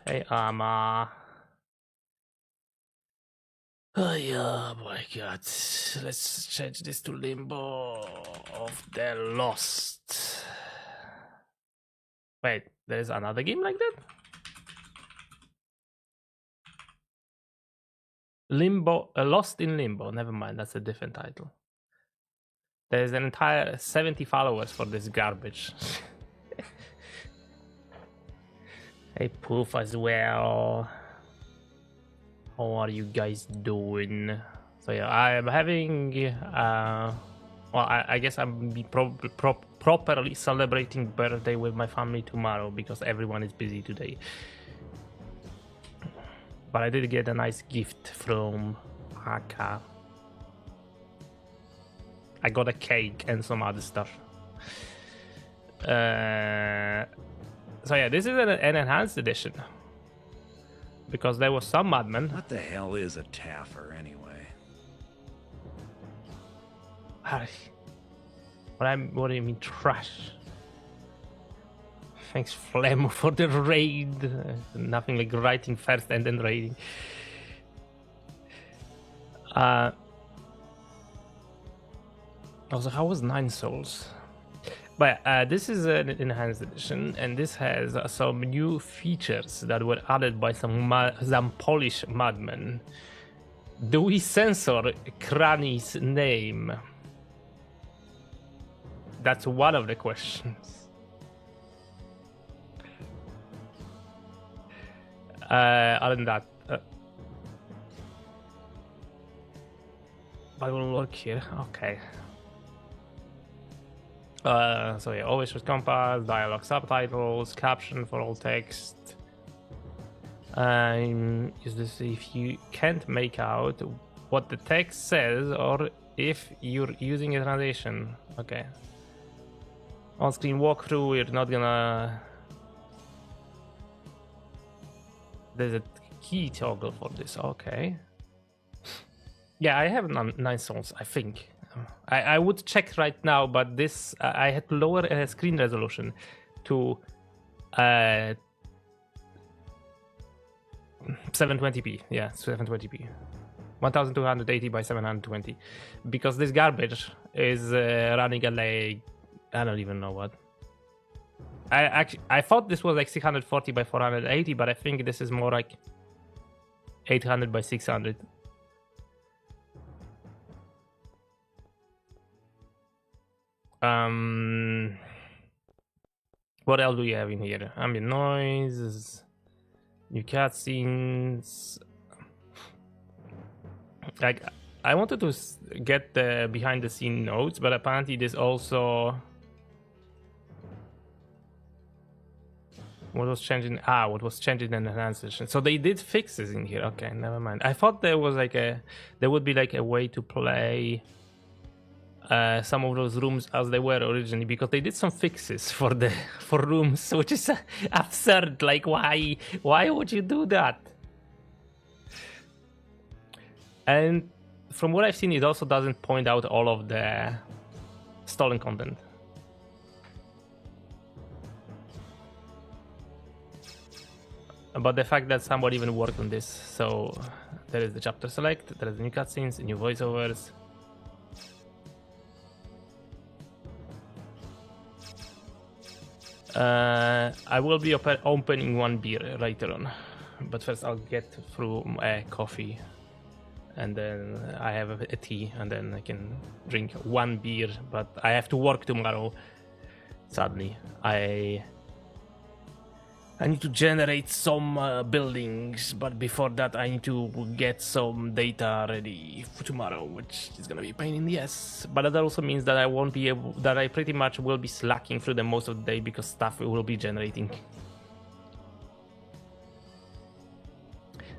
Hey, Ama. Oh, yeah, my God. Let's change this to Limbo of the Lost. Wait, there's another game like that? Limbo, Lost in Limbo. Never mind, that's a different title. There's an entire 70 followers for this garbage. Hey, Poof as well. How are you guys doing? So yeah, I'm having well, I guess I'm be properly celebrating birthday with my family tomorrow because everyone is busy today. But I did get a nice gift from Haka. I got a cake and some other stuff. So yeah, this is an enhanced edition. Because there was some madman. What the hell is a taffer, anyway? What do you mean, trash? Thanks, Flemo, for the raid. Nothing like writing first and then raiding. Also, how was 9 Souls? But this is an enhanced edition, and this has some new features that were added by some Polish madmen. Do we censor Krani's name? That's one of the questions. Other than that, but it will work here. Okay. So yeah, always with compass, dialogue subtitles, caption for all text. Is this if you can't make out what the text says or if you're using a translation? Okay. On-screen walkthrough, we're not gonna... There's a key toggle for this, okay. Yeah, I have 9 Souls, I think. I would check right now, but this I had to lower screen resolution to 720p. Yeah, 720p, 1280 by 720, because this garbage is running at like I don't even know what. I thought this was like 640 by 480, but I think this is more like 800 by 600. What else do we have in here? Ambient noise, new cutscenes. Like, I wanted to get the behind the scene notes, but apparently this also... What was changing? What was changing in the enhanced edition? So they did fixes in here. Okay, never mind. I thought there was like there would be like a way to play some of those rooms as they were originally, because they did some fixes for rooms, which is absurd. Like, why would you do that? And from what I've seen, it also doesn't point out all of the stolen content. But the fact that somebody even worked on this. So there is the chapter select, there is the new cutscenes, new voiceovers. I will be opening one beer later on, but first I'll get through a coffee, and then I have a tea, and then I can drink one beer. But I have to work tomorrow. Sadly, I need to generate some buildings, but before that I need to get some data ready for tomorrow, which is gonna be a pain in the ass. But that also means that I won't be able, that I pretty much will be slacking through the most of the day because stuff will be generating.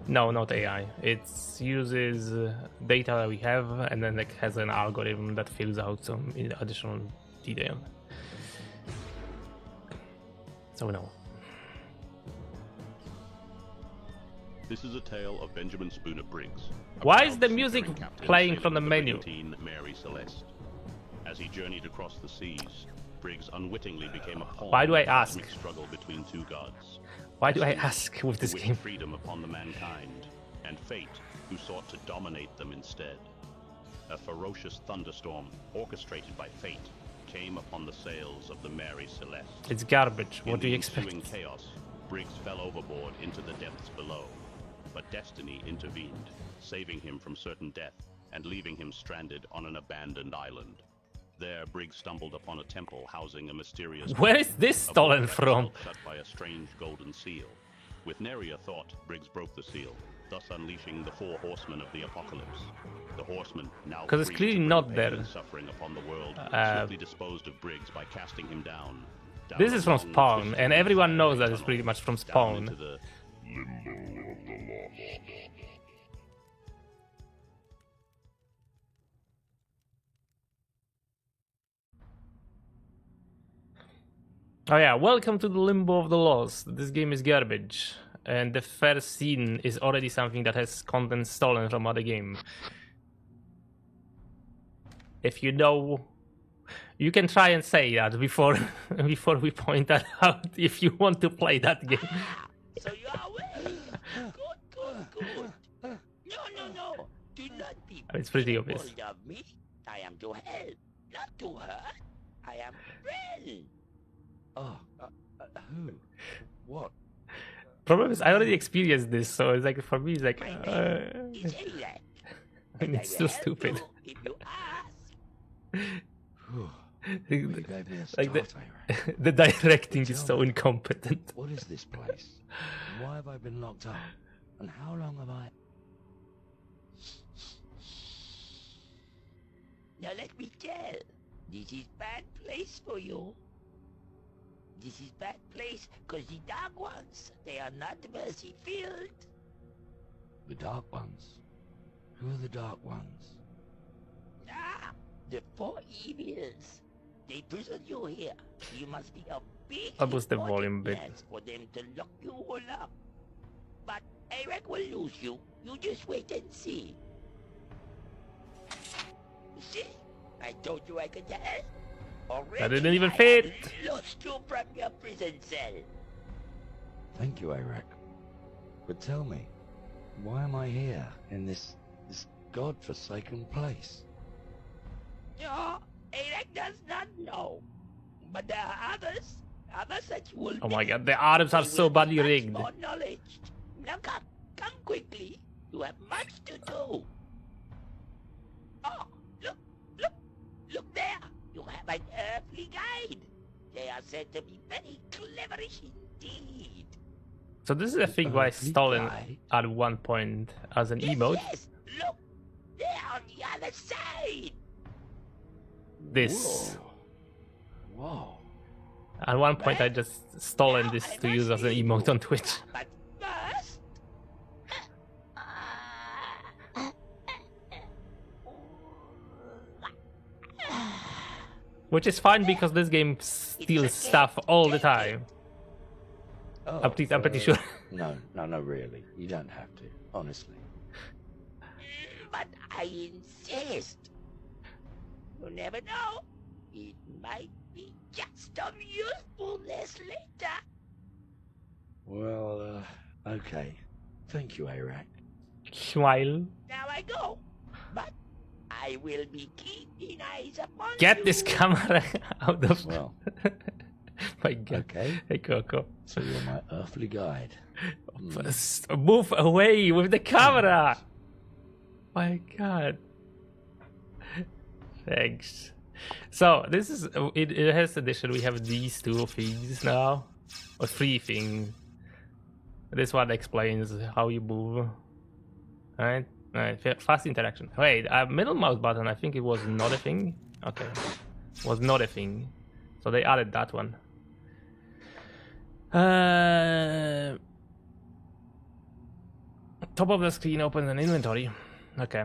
No, not AI. It uses data that we have and then like has an algorithm that fills out some additional detail. So no. This is a tale of Benjamin Spooner Briggs. Why is the music playing from the menu? Mary Celeste. As he journeyed across the seas, Briggs unwittingly became a pawn Why do I in the ask? cosmic struggle between two gods. Why do I Destiny, ask with who this wished game? freedom upon the mankind, and fate, who sought to dominate them instead. A ferocious thunderstorm, orchestrated by fate, came upon the sails of the Mary Celeste. It's garbage. What In do you the expect? ensuing chaos, Briggs fell overboard into the depths below. But destiny intervened, saving him from certain death and leaving him stranded on an abandoned island. There, Briggs stumbled upon a temple housing a mysterious... Where is this a stolen book that was from? held shut by a strange golden seal. With nary a thought, Briggs broke the seal, thus unleashing the 4 horsemen of the apocalypse. The horsemen, now 'Cause it's free clearly to bring not pain there. and suffering upon the world, swiftly disposed of Briggs by casting him down. This a is from long, Spawn, twisting and everyone and knows that tunnel, it's pretty much from down Spawn. into the limbo of the lost. Oh yeah, welcome to the Limbo of the Lost. This game is garbage. And the first scene is already something that has content stolen from other game. If you know... You can try and say that before before we point that out if you want to play that game. So you are awake. Good. No. Do not be It's pretty obvious. bold of me. I am to help, not to hurt. I am friend. Oh, who? What? Problem is, I already experienced this, so it's like, for me, it's like... My name is Eric. and it's still stupid. If you ask. You gave me a start, Like Ira. the directing is Tell so me. incompetent. What is this place? And why have I been locked up? And how long have I... Now let me tell. This is bad place for you. This is bad place because the dark ones, they are not mercy filled. The Dark Ones? Who are the Dark Ones? The 4 evils. They prison you here. You must be a big I'll boost the volume a bit. importance for them to lock you all up. But Eric will lose you. You just wait and see. See? I told you I could help. Already, That didn't even I fit. have lost you from your prison cell. Thank you, Iraq. But tell me, why am I here in this god-forsaken place? No, Eric does not know. But there are others that you will Oh my meet. god, the arms are They so will be badly much rigged. more knowledge. Now come quickly. You have much to do. Oh, look there. You have an earthly guide. They are said to be very cleverish indeed. So this is a thing why Earthly stolen guide? at one point as an emote. Yes, look. They're on the other side. This. Whoa. At one point I just stolen Now this I to must use as an leave emote you. on Twitch. But first... Which is fine because this game steals stuff all the time. Oh, I'm pretty sure. No, really. You don't have to, honestly. But I insist. You never know. It might be just of usefulness later. Well, okay. Thank you, Iraq. Smile. Now I go. But I will be keeping eyes upon Get you. this camera out of Well, my god. okay. Hey Coco. So you're my earthly guide. Move away with the camera. My god. Thanks. So this is it has addition. We have these 2 things now. Or 3 things. This one explains how you move. Alright. Fast interaction. Wait, middle mouse button, I think it was not a thing. Okay. Was not a thing. So they added that one. Top of the screen opens an inventory. Okay.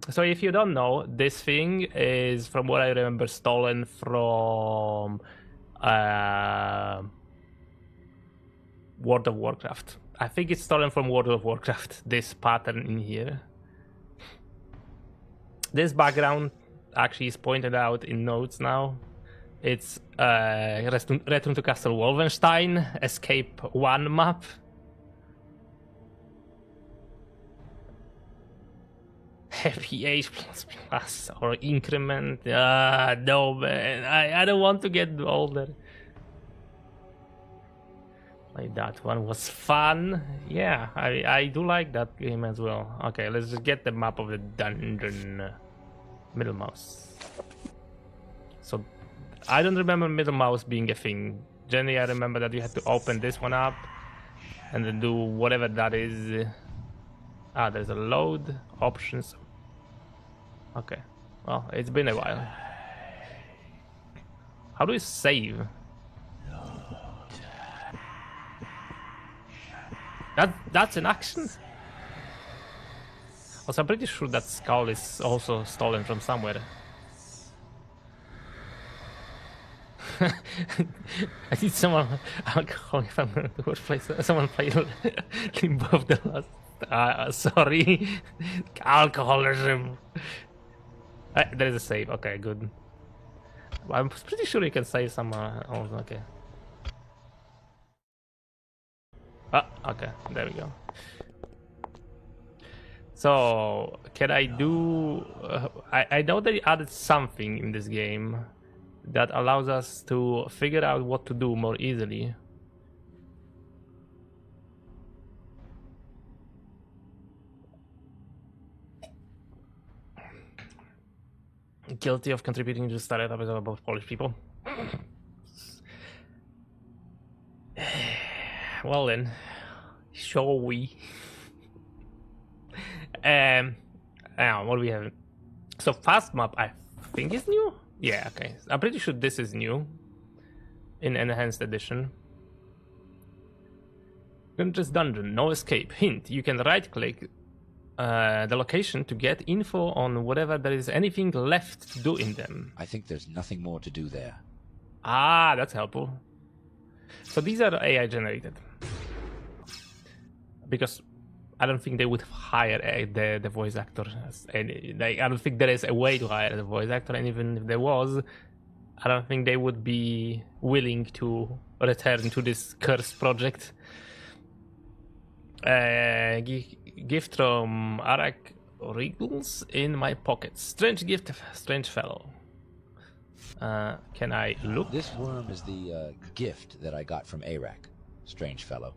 So if you don't know, this thing is, from what I remember, stolen from World of Warcraft. I think it's stolen from World of Warcraft, this pattern in here. This background actually is pointed out in notes now. It's Return to Castle Wolfenstein, Escape 1 map. Heavy Age plus or increment. No man, I don't want to get older. Like that one was fun. Yeah, I do like that game as well. Okay, let's just get the map of the dungeon. Middle mouse. So I don't remember middle mouse being a thing. Generally, I remember that you had to open this one up and then do whatever that is. There's a load options. Okay, well, it's been a while. How do we save? That's an action. Also, I'm pretty sure that skull is also stolen from somewhere. I need someone alcohol if I'm going to workplace. Someone play Limbo of the Lost. Sorry, alcoholism. There is a save. Okay, good. I'm pretty sure you can save some. Also, okay. Okay. There we go. So, can I do... I know they added something in this game that allows us to figure out what to do more easily. Guilty of contributing to the startup episode about Polish people. Well then, shall we? What do we have? So fast map, I think is new. Yeah, okay. I'm pretty sure this is new in enhanced edition. Gunter's dungeon, no escape. Hint: you can right-click the location to get info on whatever there is anything left to do in them. I think there's nothing more to do there. That's helpful. So these are AI generated. Because I don't think they would hire the voice actor. I don't think there is a way to hire the voice actor, and even if there was, I don't think they would be willing to return to this cursed project. Gift from Arak Wriggles in my pocket. Strange gift, strange fellow. Can I look? This worm is the gift that I got from Arak. Strange fellow.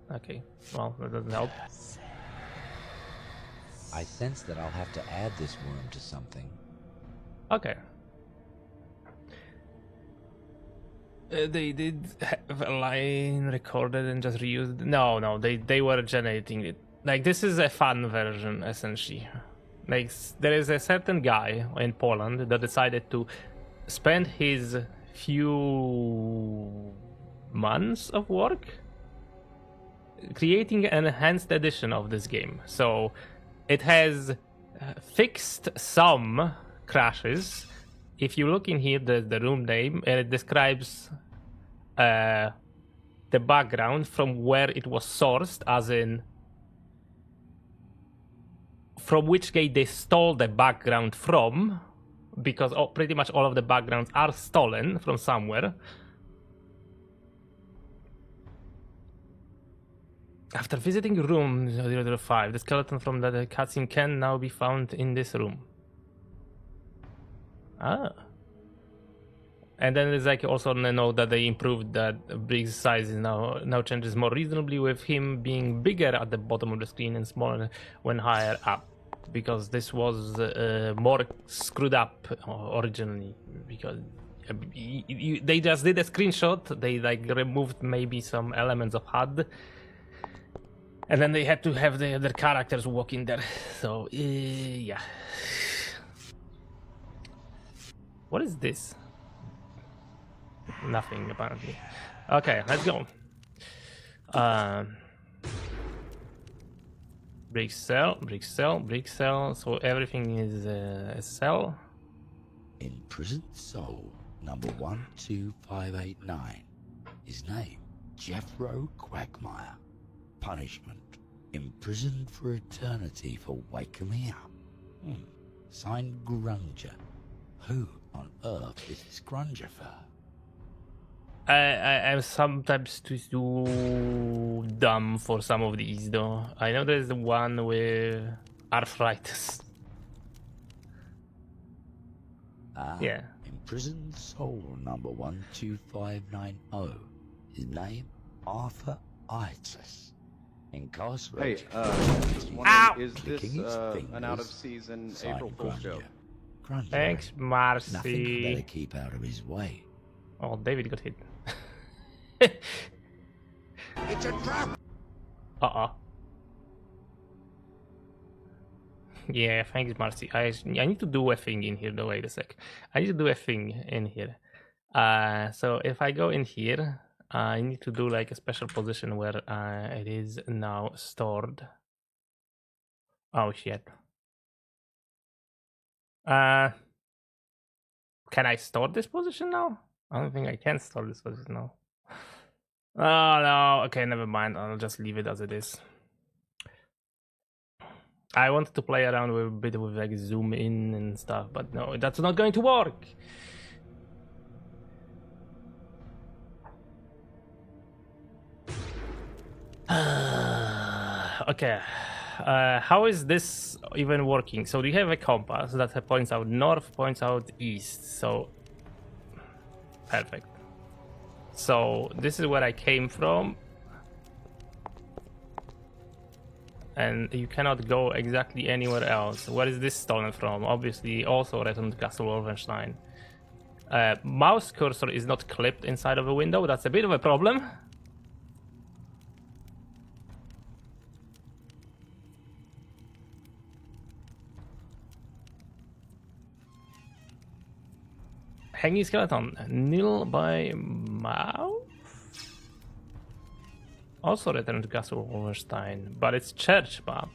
Okay, well, that doesn't help. I sense that I'll have to add this worm to something. Okay. They did have a line recorded and just reused. No, they were generating it. Like, this is a fun version, essentially. Like, there is a certain guy in Poland that decided to spend his few months of work creating an enhanced edition of this game. So it has fixed some crashes. If you look in here, the room name, and it describes the background from where it was sourced, as in from which game they stole the background from, because pretty much all of the backgrounds are stolen from somewhere. After visiting room 005, the skeleton from the cutscene can now be found in this room. And then there's like also a note that they improved that Briggs' size is now changes more reasonably, with him being bigger at the bottom of the screen and smaller when higher up, because this was more screwed up originally, because they just did a screenshot. They like removed maybe some elements of HUD, and then they had to have the other characters walk in there. So yeah. What is this? Nothing, apparently. Okay, let's go. Brick cell, brick cell, brick cell. So everything is a cell. Imprisoned soul number 12589. His name, Jeffro Quagmire. Punishment: imprisoned for eternity for waking me up. Signed Grunger. Who on earth is this Grungifer? I'm sometimes too dumb for some of these, though. I know there's the one with arthritis. Yeah. Imprisoned soul number 12590. His name, Arthur Itis. Incarcerated. Just wondering, is this an out-of-season April Fool's joke? Thanks, Marcy. Nothing better keep out of his way. Oh, David got hit. It's a trap! Yeah, thanks, Marcy. I need to do a thing in here, though. Wait a sec. I need to do a thing in here. So if I go in here, I need to do like a special position where it is now stored. Oh, shit. Can I store this position now? I don't think I can store this position now. Oh, no. Okay, never mind. I'll just leave it as it is. I wanted to play around with a bit with like zoom in and stuff, but no, that's not going to work. Okay. How is this even working? So we have a compass that points out north, points out east. So perfect. So this is where I came from. And you cannot go exactly anywhere else. Where is this stolen from? Obviously, also Return to Castle Wolfenstein. Mouse cursor is not clipped inside of a window. That's a bit of a problem. Hanging skeleton. Nil by mouth? Also Return to Castle Wolfenstein, but it's church map.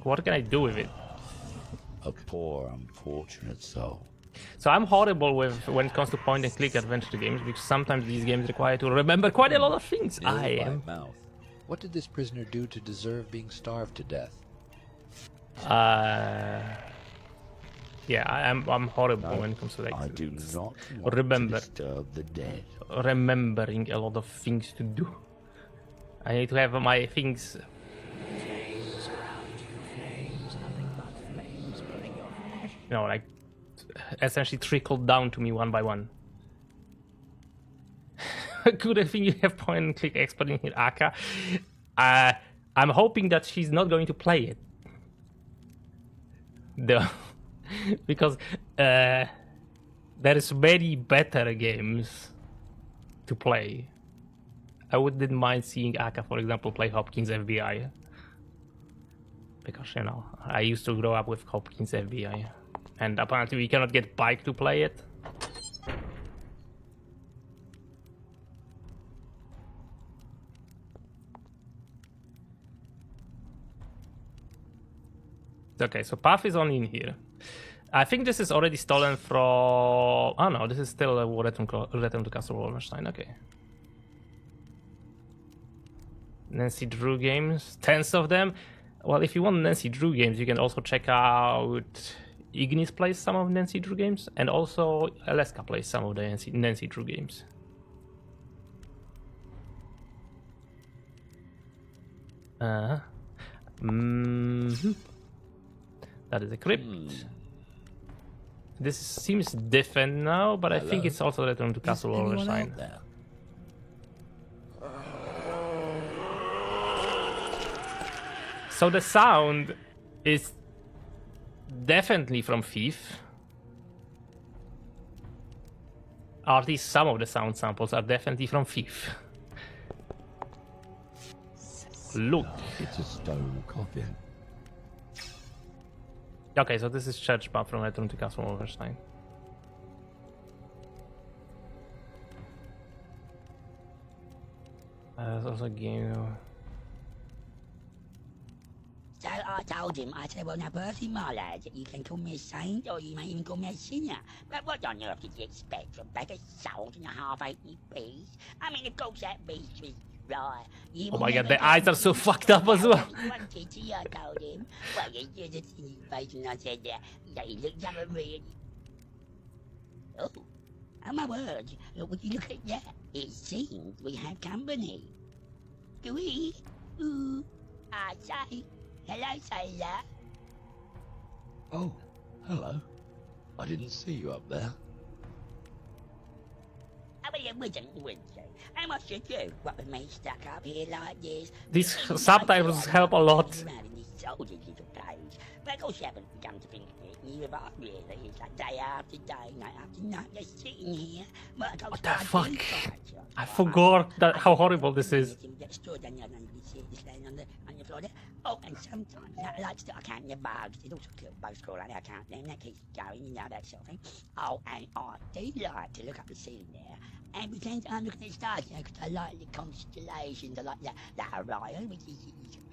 What can I do with it? A poor, unfortunate soul. So I'm horrible with when it comes to point and click adventure games because sometimes these games require to remember quite a lot of things. I am. Mouth. What did this prisoner do to deserve being starved to death? Yeah, I'm horrible when it comes to like. I do not want remember. to disturb the dead. Remembering a lot of things to do. I need to have my things. Flames around you, flames, nothing but flames burning your flesh. You know, like essentially trickled down to me one by one. Good thing you have point and click expert in here, Aka. I'm hoping that she's not going to play it. Though. Because there's many better games to play. I wouldn't mind seeing Aka, for example, play Hopkins FBI. Because, you know, I used to grow up with Hopkins FBI. And apparently we cannot get Bike to play it. Okay, so path is only in here. I think this is already stolen from... Oh no, this is still a Return to Castle Wolfenstein, okay. Nancy Drew games, tens of them. Well, if you want Nancy Drew games, you can also check out... Ignis plays some of Nancy Drew games, and also Alaska plays some of the Nancy Drew games. That is a crypt. This seems different now, but I think it's also Return to Castle Wolfenstein. So the sound is definitely from Thief. Or at least some of the sound samples are definitely from Thief. Look. It's a stone coffin. Okay, so this is church map from Return to Castle Wolfenstein. There's also a game. So I told him, I said, well, now, Percy, my lad, you can call me a saint or you may even call me a sinner. But what on earth did you expect from a bag of salt and a half-acre piece? I mean, of course, that beast was Right. You Oh will my god, never the eyes are so get fucked up as well. what you wanted to, I told him. Well, you just in his face and I said that he looked up at me and... Oh my word, would you look at that? It seems we have company. Do we? Ooh, I say, hello, sailor. Oh, hello. I didn't see you up there. I mean, it wouldn't you? How much should you? What with me stuck up here like this? These subtitles help a lot. Around in this soldier little cage. But of course you haven't come to think of it. You about really. It's like day after day, night after night, just sitting here. What the fuck? I forgot that how horrible this is. Oh, and sometimes I like to start counting the bugs. There's also little bugs crawl out. I count them. That keeps going, you know, that sort of thing. Oh, and I do like to look up the ceiling there and pretend I'm looking at the stars, you know, because I like the constellations. I like the Orion, which is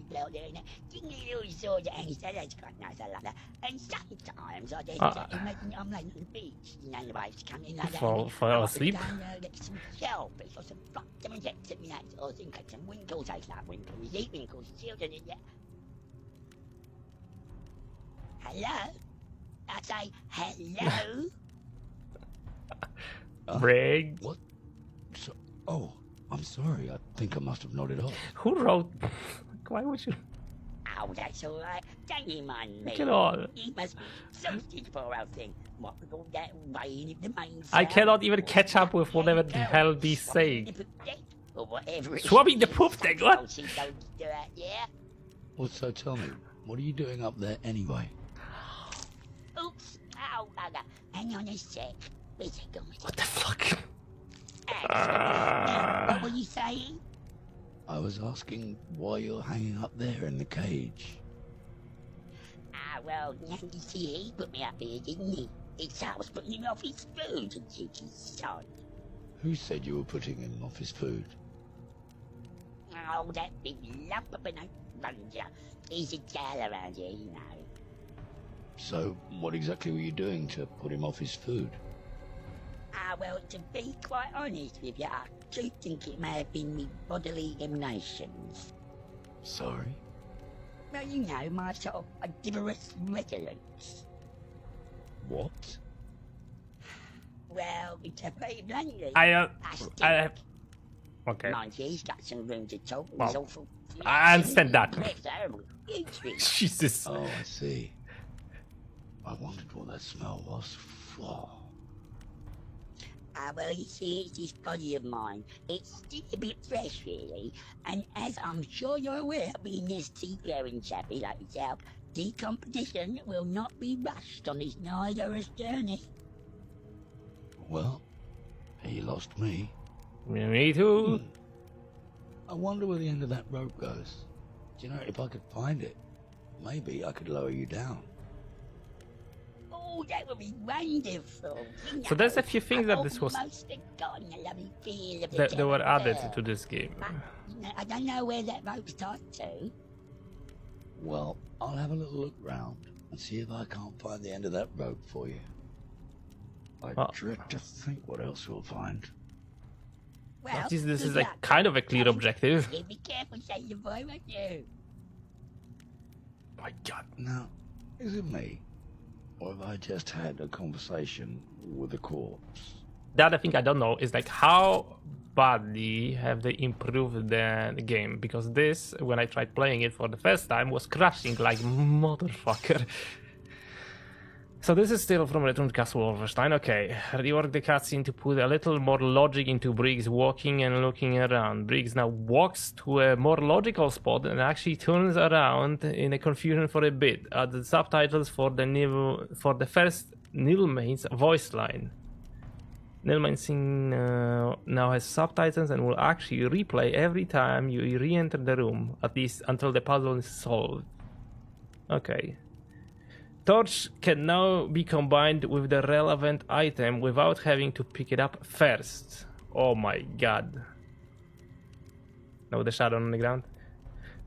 big out there, and that dingy little sword that hangs there. That's quite nice. I like that. And sometimes I just imagine I'm laying on the beach, you know, the waves come in like that. Fall asleep. Get some shellfish or some some insects and that sort of thing. Catch some winkles, I like winkles. You eat winkles, children, yeah. Hello? I say hello? Brig. What? So, oh, I'm sorry. I think I must have nodded off. Who wrote? Why would you? Oh, that's all right. Don't you mind me. I cannot. He must be so stupid for our thing. What with all that rain in the main I cannot even catch up with whatever the hell these saying. Or whatever it Swabbing the poop thing, what? Yeah? Well, so tell me, what are you doing up there anyway? Oops. Oh, bugger. Hang on a sec. Where's it going? What the fuck? What were you saying? I was asking why you're hanging up there in the cage. Well, you see, he put me up here, didn't he? It's I was putting him off his food and teach his son. Who said you were putting him off his food? Oh, that big lump of a plunger. He's a gal around here, you know. So, what exactly were you doing to put him off his food? Well, to be quite honest with you, I do think it may have been me bodily emanations. Sorry? Well, you know, my sort of gibberish redolence. What? Well, to put it bluntly, I okay. mind you, he's got some room to talk. Well, He's awful. I understand that. Jesus. Oh, I see. I wondered what that smell was. Oh. Well, you see, it's this body of mine. It's still a bit fresh, really. And as I'm sure you're aware, being this seafaring chappie like yourself, decomposition will not be rushed on this neither's journey. Well, he lost me. Me too. I wonder where the end of that rope goes. Do you know, if I could find it, maybe I could lower you down. Oh, that would be wonderful. So there's a few things that this was that were added to this game. I don't know where that rope's tied to. Well, I'll have a little look round and see if I can't find the end of that rope for you. I dread to think what else we'll find. Well, this is a kind of a clear objective. Be careful, say the boy, won't you? My God, now, is it me? Or have I just had a conversation with a corpse? The other thing I don't know is like how badly have they improved the game, because this, when I tried playing it for the first time, was crashing like motherfucker. So this is still from Return to Castle Wolfenstein. Okay, rework the cutscene to put a little more logic into Briggs walking and looking around. Briggs now walks to a more logical spot and actually turns around in a confusion for a bit. Add the subtitles for the first Nilmain's voice line. Nilmain scene now has subtitles and will actually replay every time you re-enter the room, at least until the puzzle is solved. Okay. Torch can now be combined with the relevant item without having to pick it up first. Oh my god. Now the shadow on the ground.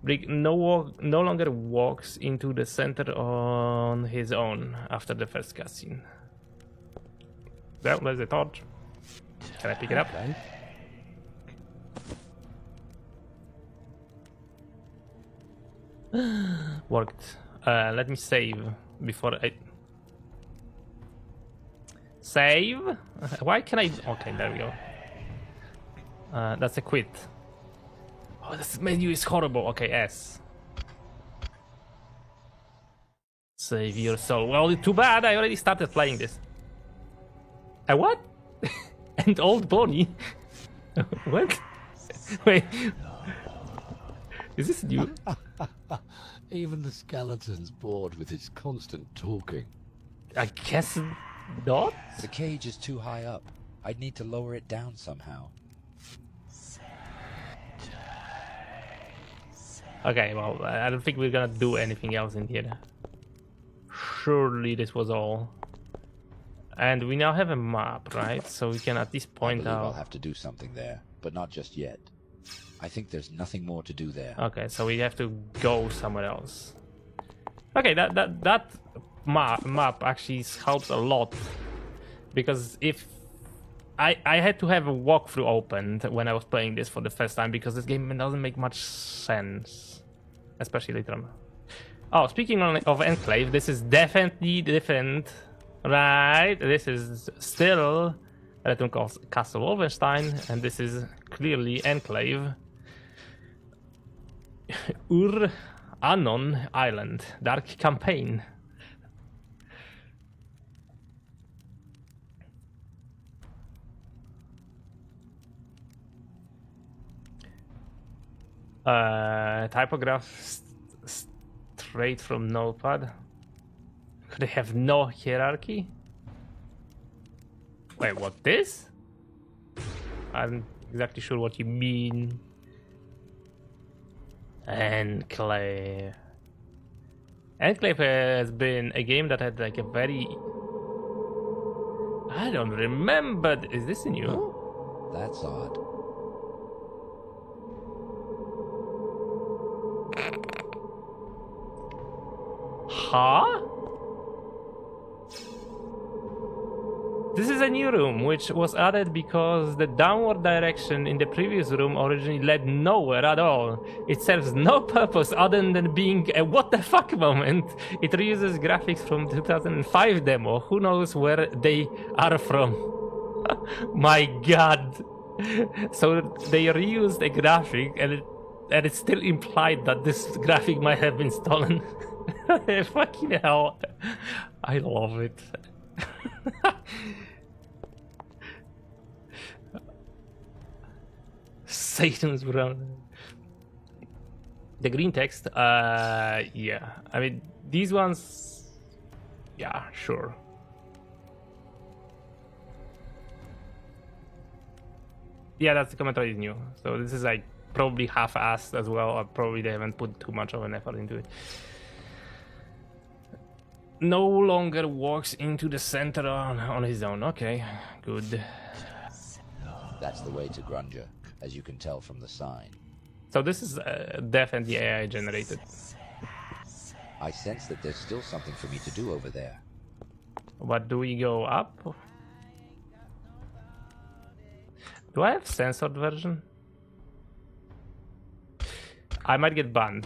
Brick no longer walks into the center on his own after the first cutscene. Well, there's the torch. Can I pick it up? Worked. Let me save before I... Save? Why can I... Okay, there we go. That's a quit. Oh, this menu is horrible. Okay, S. Save your soul. Well, too bad. I already started playing this. A what? And old pony? What? Wait. Is this new? Even the skeleton's bored with his constant talking. I guess not? The cage is too high up. I'd need to lower it down somehow. Okay, well, I don't think we're gonna do anything else in here. Surely this was all. And we now have a map, right? So we can at this point I'll have to do something there, but not just yet. I think there's nothing more to do there. Okay, so we have to go somewhere else. Okay, that map actually helps a lot, because if I had to have a walkthrough opened when I was playing this for the first time, because this game doesn't make much sense, especially later on. Oh, speaking of Enclave, this is definitely different, right? This is still Return Castle Wolfenstein, and this is clearly Enclave. Anon Island, Dark Campaign. Typograph straight from Notepad. They have no hierarchy. Wait, what this? I'm not exactly sure what you mean. Enclave. Enclave has been a game that had like a very... I don't remember. Is this new? Oh, that's odd. Huh? This is a new room, which was added because the downward direction in the previous room originally led nowhere at all. It serves no purpose other than being a what the fuck moment. It reuses graphics from 2005 demo. Who knows where they are from? My god. So they reused a graphic, and it's still implied that this graphic might have been stolen. Fucking hell. I love it. Satan's brown. The green text, yeah. I mean, these ones, yeah, sure. Yeah, that's the commentary is new. So this is like probably half-assed as well, or probably they haven't put too much of an effort into it. No longer walks into the center on his own. Okay, good. That's the way to Grunja, as you can tell from the sign. So this is definitely AI generated. I sense that there's still something for me to do over there. But do we go up? Do I have censored version? I might get banned.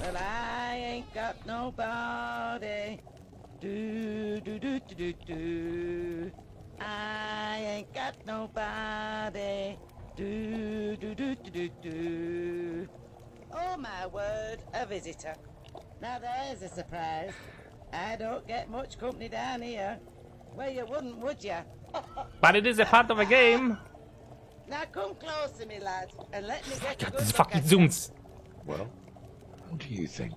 Well, I ain't got nobody. Do do do do do do. I ain't got nobody. Do do do do do do. Oh my word, a visitor. Now there's a surprise. I don't get much company down here. Well, you wouldn't, would you? But it is a part of a game. Now come closer, me lad, and let me get a good This look fucking at you. zooms. Well, what do you think?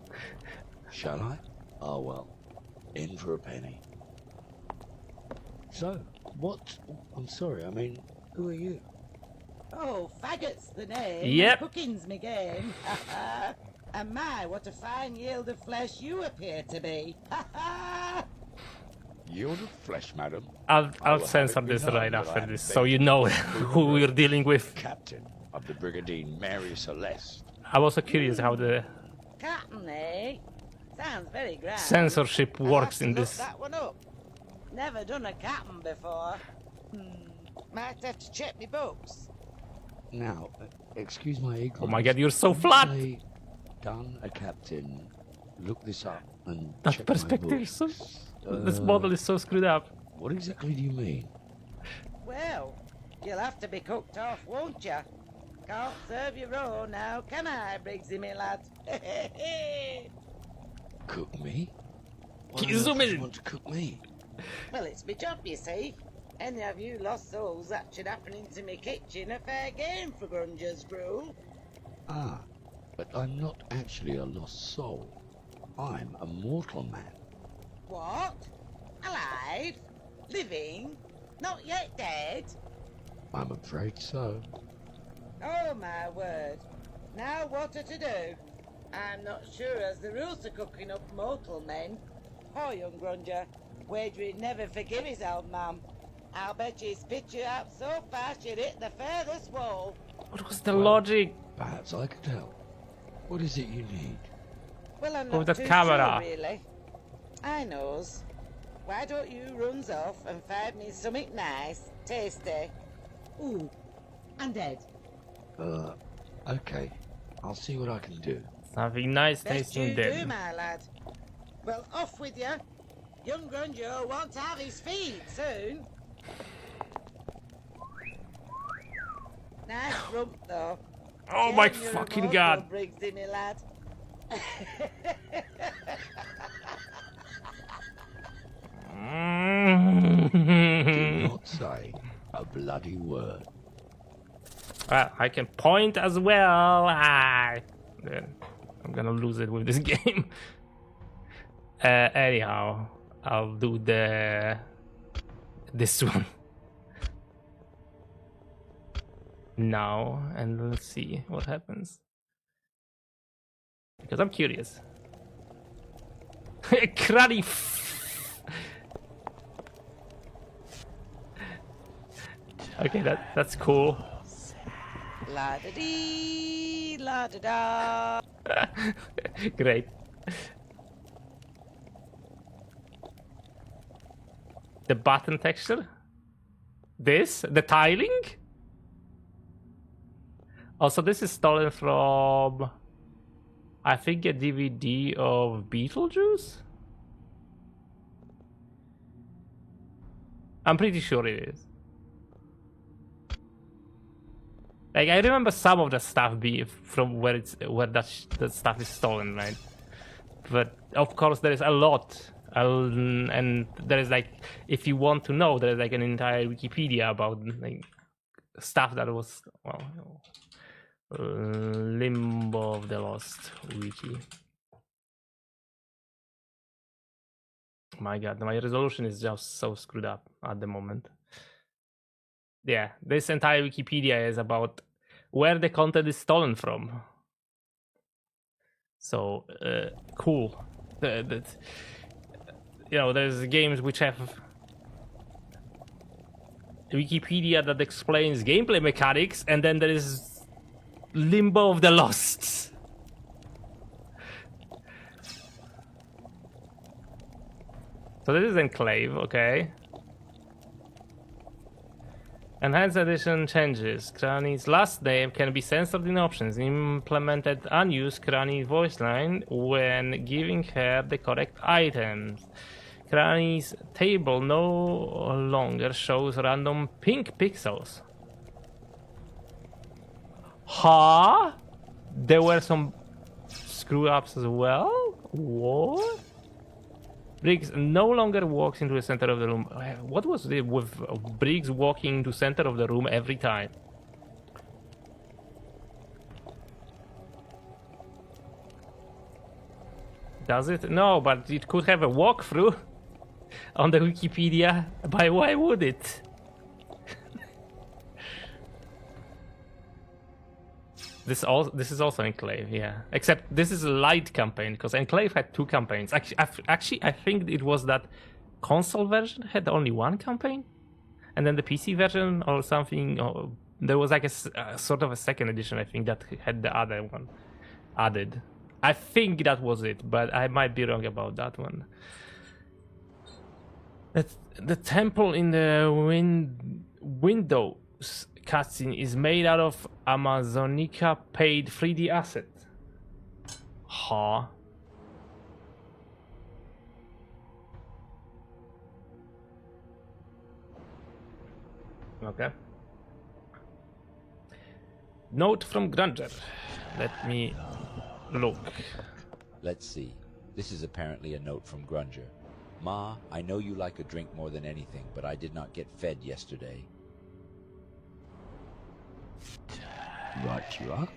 Shall I? Oh well, in for a penny. So, what? I'm sorry, I mean, who are you? Oh, faggot's the name. Yep. Cooking's me game. And my, what a fine yield of flesh you appear to be. Yield of flesh, madam. I'll censor this right after this, so you know who we're dealing with. Captain of the Brigandine Mary Celeste. I'm also curious how the Captain, eh? Sounds very grand. censorship works in Look this. that one up. Never done a captain before. Might have to check me books. Now, excuse my ignorance. Oh my god, you're so flat! done a captain look this up and That check my perspective is so... books. This model is so screwed up. What exactly do you mean? Well, you'll have to be cooked off, won't you? Can't serve you raw now, can I, Briggsy, me lad? Cook me? Why Keep on earth would zooming. you want to cook me? Well, it's my job, you see. Any of you lost souls that should happen into me kitchen a fair game for Grunger's crew. Ah, but I'm not actually a lost soul. I'm a mortal man. What? Alive? Living? Not yet dead? I'm afraid so. Oh, my word. Now what are to do? I'm not sure as the rules to cooking up mortal men. Poor young Grunger. Wager he'd never forgive his old mum. I'll bet you spit you out so fast you'd hit the furthest wall. What was the logic? Perhaps I could help. What is it you need? Well, I'm Oh, not that too camera. sure, really. I knows. Why don't you runs off and find me something nice, tasty? Ooh, I'm dead. Okay. I'll see what I can do. Something nice Best tasting you do, dead. my lad. Well, off with you. Young Grunger wants to have his feed soon. Nice rump, though. Oh my Shame you're fucking immortal, god. Briggsy, me lad. Do not say a bloody word. Well, I can point as well. I'm gonna lose it with this game. Anyhow, I'll do this one now, and let's see what happens. Because I'm curious. Cruddy. Okay, that's cool. La da dee, la da da. Great. The button texture? This? The tiling? Also, this is stolen from, I think, a DVD of Beetlejuice? I'm pretty sure it is. Like, I remember some of the stuff be from where that stuff is stolen, right? But of course, there is a lot, and there is like, if you want to know, there is like an entire Wikipedia about like stuff that was Limbo of the Lost wiki. My God, my resolution is just so screwed up at the moment. Yeah, this entire Wikipedia is about where the content is stolen from. So, cool. You know, there's games which have Wikipedia that explains gameplay mechanics, and then there is Limbo of the Lost. So this is Enclave, okay. Enhanced edition changes. Granny's last name can be censored in options. Implemented unused Granny voice line when giving her the correct items. Granny's table no longer shows random pink pixels. Huh? There were some screw ups as well? What? Briggs no longer walks into the center of the room. What was it with Briggs walking into center of the room every time? Does it? No, but it could have a walkthrough on the Wikipedia. But why would it? This is also Enclave, yeah. Except this is a light campaign, because Enclave had two campaigns. Actually, I think it was that console version had only one campaign, and then the PC version or something. Or there was like a sort of a second edition, I think, that had the other one added. I think that was it, but I might be wrong about that one. The temple in the Windows cutscene is made out of Amazonica paid 3D asset. Ha. Okay. Note from Grunger. Let me look. Let's see. This is apparently a note from Grunger. Ma, I know you like a drink more than anything, but I did not get fed yesterday. Right you are.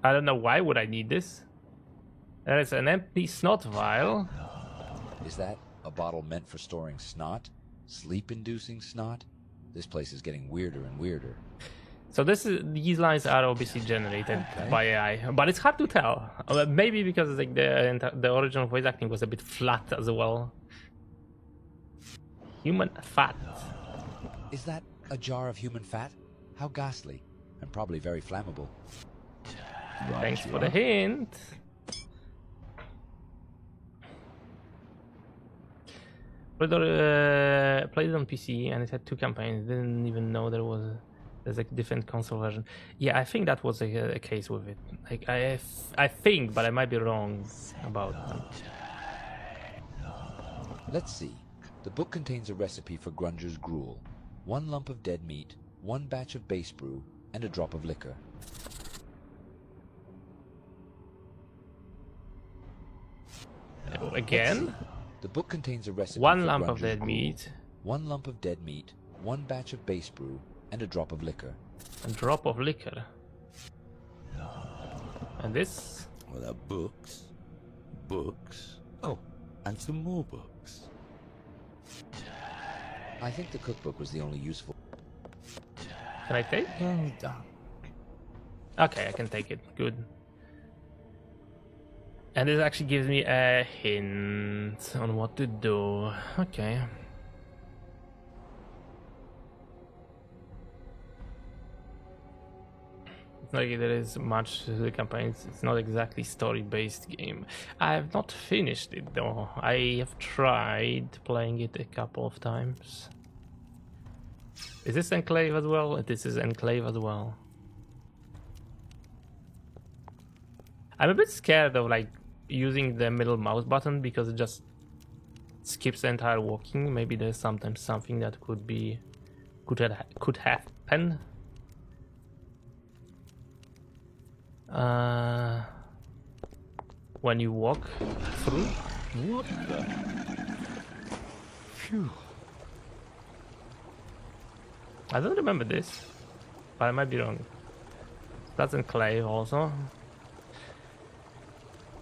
I don't know why would I need this. There is an empty snot vial. Is that a bottle meant for storing snot? Sleep-inducing snot? This place is getting weirder and weirder. So these lines are obviously generated by AI, but it's hard to tell. Maybe because like the original voice acting was a bit flat as well. Human fat. Is that a jar of human fat? How ghastly, and probably very flammable. Right Thanks you for are. the hint. Played it on PC and it had 2 campaigns. Didn't even know there's a different console version. Yeah, I think that was a case with it. Like I think, but I might be wrong about that. Let's see. The book contains a recipe for Grunger's gruel. 1 lump of dead meat, 1 batch of base brew, and a drop of liquor. Again? The book contains a recipe 1 for lump Grunger's of dead gruel. meat. 1 lump of dead meat, 1 batch of base brew, and a drop of liquor. A drop of liquor. And this? Well, there are books. Books. Oh, and some more books. I think the cookbook was the only useful. Can I take? Well done. Okay, I can take it. Good. And this actually gives me a hint on what to do. Okay. It's not like there is much to the campaign. It's not exactly story-based game. I have not finished it though. I have tried playing it a couple of times. Is this Enclave as well? This is Enclave as well. I'm a bit scared of like using the middle mouse button because it just skips the entire walking. Maybe there's sometimes something that could happen. When you walk through. What the? Phew. I don't remember this, but I might be wrong. That's Enclave also.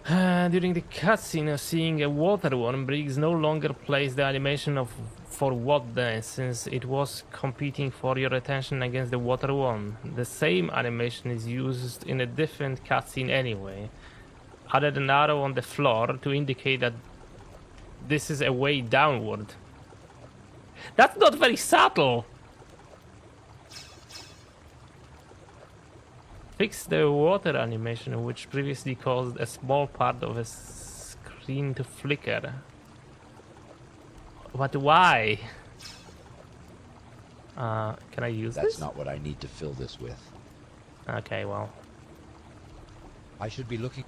During the cutscene of seeing a water one, Briggs no longer plays the animation of for what then, since it was competing for your attention against the water one. The same animation is used in a different cutscene anyway. Added an arrow on the floor to indicate that this is a way downward. That's not very subtle! Fix the water animation, which previously caused a small part of a screen to flicker. But why? Can I use That's this? not what I need to fill this with. Okay, well. I should be looking.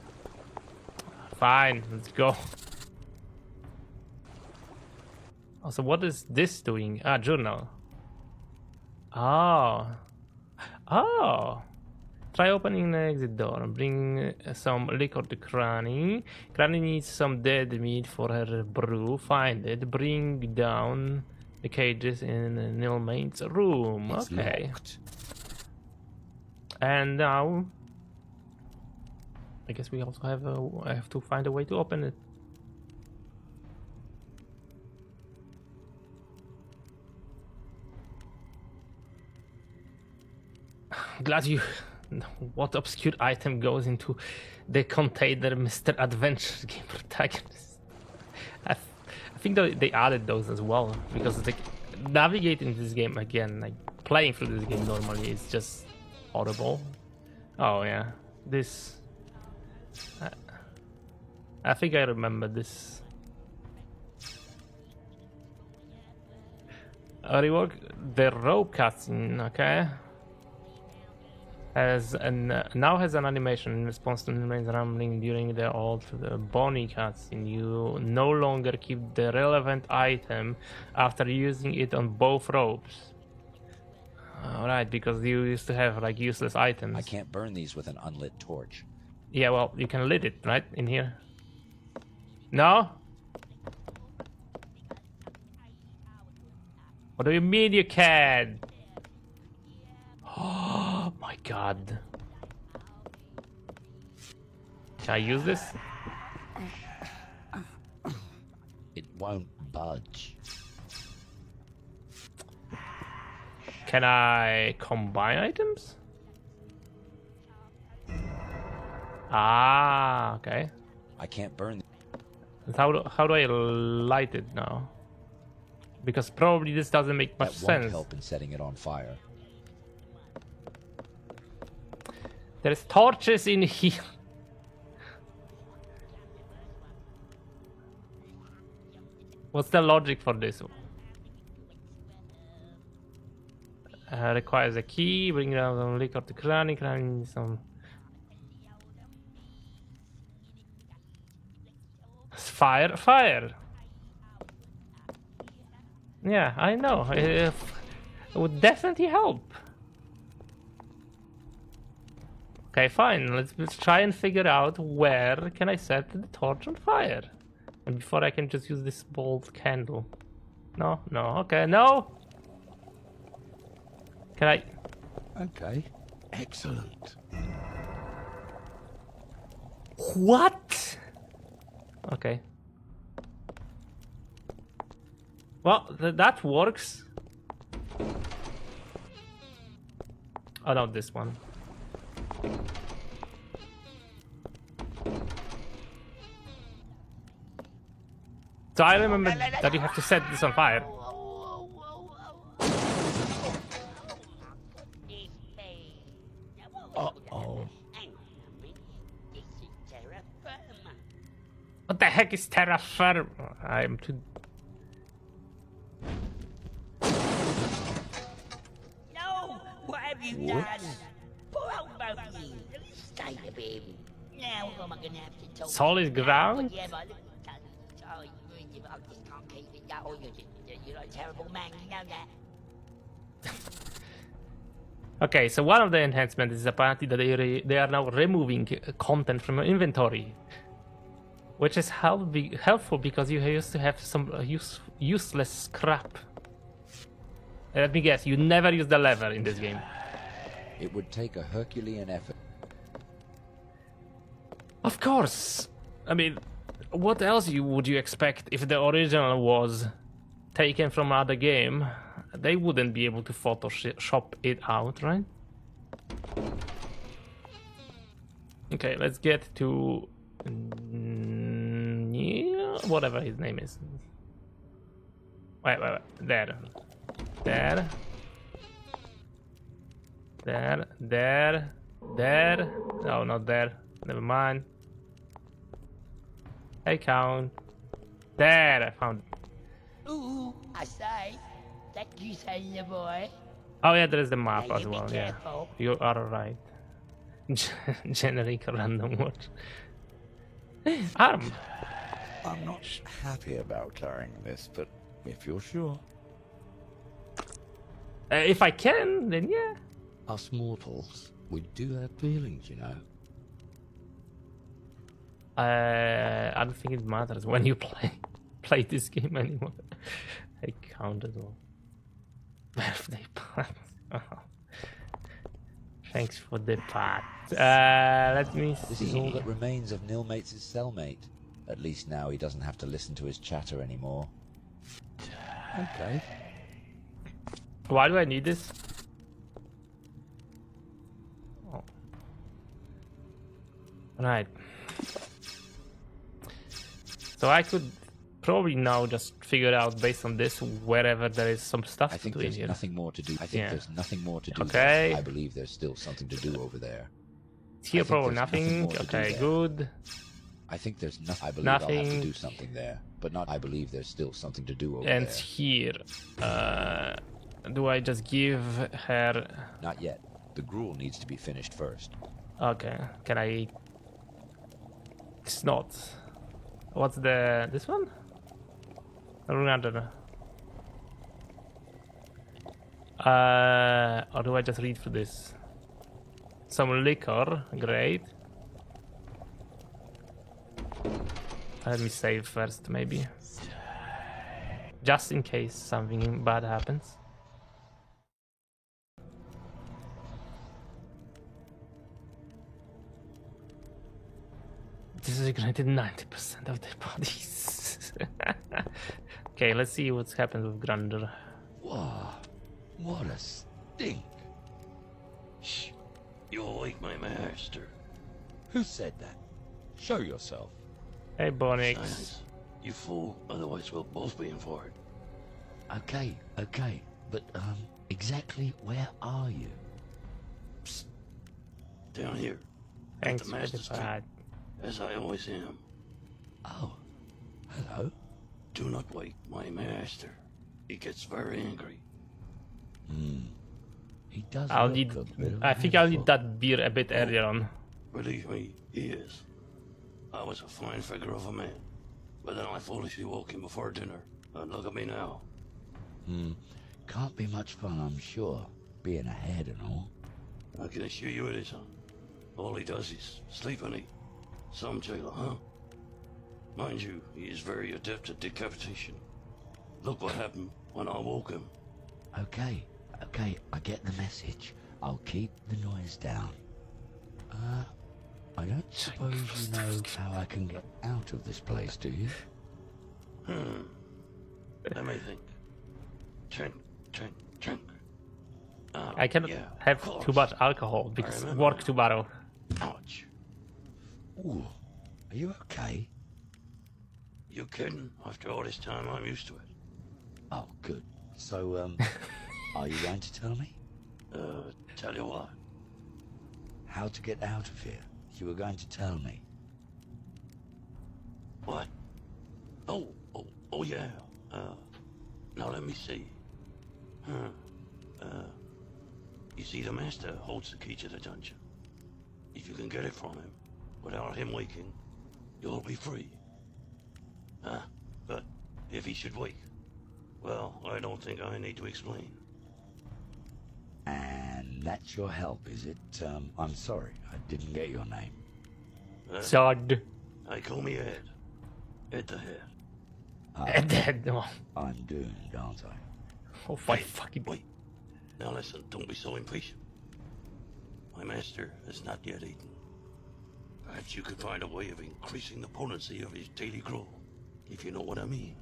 Fine, let's go. Also, what is this doing? Ah, journal. Oh. Oh. Try opening the exit door. Bring some liquor to Cranny. Cranny needs some dead meat for her brew. Find it. Bring down the cages in Nilmain's room. It's okay. locked. And now, I guess we also have to find a way to open it. Glad you. What obscure item goes into the container, Mr. Adventure Game Protagonist? I think they added those as well, because like navigating this game again, like playing through this game normally is just horrible. Oh yeah, this. I think I remember this. Rework the rope cutscene, okay? Now has an animation in response to remains rambling during the old Bonnie cutscene. You no longer keep the relevant item after using it on both ropes. Alright, because you used to have like useless items. I can't burn these with an unlit torch. Yeah, well, you can lit it, right? In here. No? What do you mean you can? Oh my god. Can I use this? It won't budge. Can I combine items? Ah, okay. I can't burn. How do I light it now? Because probably this doesn't make much That won't sense. help in setting it on fire. There's torches in here. What's the logic for this? Requires a key, bring down some liquor to cranny some... Fire! Yeah, I know. It would definitely help. Okay, fine. Let's try and figure out where can I set the torch on fire. And before I can just use this bold candle. No, okay, no! Can I... Okay. Excellent. What? Okay. Well, that works. Oh no, this one. So I remember that you have to set this on fire. Uh-oh. What the heck is terra firma? I am too... No! What have you done? Poor old Monkey. Look at the state of him. Now what am I going to have to talk Solid ground? Yeah, but look, sorry, I just can't keep it going. You're a terrible man, you know that. Okay, so one of the enhancements is apparently that they are now removing content from your inventory. Which is helpful because you used to have some useless scrap. Let me guess, you never use the lever in this game. It would take a Herculean effort. Of course! I mean, what else would you expect if the original was taken from another game? They wouldn't be able to Photoshop it out, right? Okay, let's get to... yeah, whatever his name is. Wait. There. No, not there. Never mind. Hey, count. There, I found it. Ooh, I say. Thank you, sailor boy. Oh yeah, there is the map Now as you be well, yeah. careful. You are right. Generic random word. Arm. I'm not happy about carrying this, but if you're sure. If I can, then yeah. Us mortals, we do have feelings, you know. I don't think it matters when you play this game anymore. I count as well. Birthday party. Oh. Thanks for the part. Let me see. This is all that remains of Nilmate's cellmate. At least now he doesn't have to listen to his chatter anymore. Okay. Why do I need this? Oh. Right. So I could probably now just figure out based on this wherever there is some stuff I think to do in there's here. nothing more to do. I think there's nothing more to do. Okay. There. I believe there's still something to do over there. Here probably nothing. more to do Okay, there. good. I think there's nothing. I believe Nothing. I'll have to do something there, but not. I believe there's still something to do over And there. here, do I just give her? Not yet. The gruel needs to be finished first. Okay, can I eat snot? What's this one? Another. Or do I just read through this? Some liquor, great. Let me save first, maybe. Just in case something bad happens. This is ignited 90% of their bodies. Okay, let's see what's happened with Grunder. Whoa, what a stink. Shh. You'll wake my master. Who said that? Show yourself. Hey, Bonix. Silence. You fool, otherwise we'll both be in for it. Okay, but exactly where are you? Psst. Down here. Thanks at the for the master's feet, pad. as I always am. Oh, hello. Do not wake my master. He gets very angry. He does. I'll look need. a bit of I a think I'll need handful. that beer a bit earlier on. Believe me, he is. I was a fine figure of a man, but then I foolishly woke him before dinner, and look at me now. Can't be much fun, I'm sure, being ahead and all. I can assure you it isn't. All he does is sleep and eat. Some jailer, huh? Mind you, he is very adept at decapitation. Look what happened when I woke him. Okay, I get the message. I'll keep the noise down. I don't suppose you know how I can get out of this place, do you? Let me think. Drink. I cannot yeah, have of course. too much alcohol because remember work now. tomorrow. Ouch. Ooh, are you okay? You kidding? After all this time, I'm used to it. Oh, good. So, are you going to tell me? Tell you what. How to get out of here? You were going to tell me. What? Oh yeah. Now let me see. You see, the master holds the key to the dungeon. If you can get it from him, without him waking, you'll be free. But if he should wake, well, I don't think I need to explain. And that's your help, is it? I'm sorry, I didn't get your name. Sod. I call me Ed. Ed the Head. And then, oh, I'm doomed, aren't I? oh my fucking. Wait. Now listen, don't be so impatient. My master has not yet eaten. Perhaps you could find a way of increasing the potency of his daily gruel, if you know what I mean.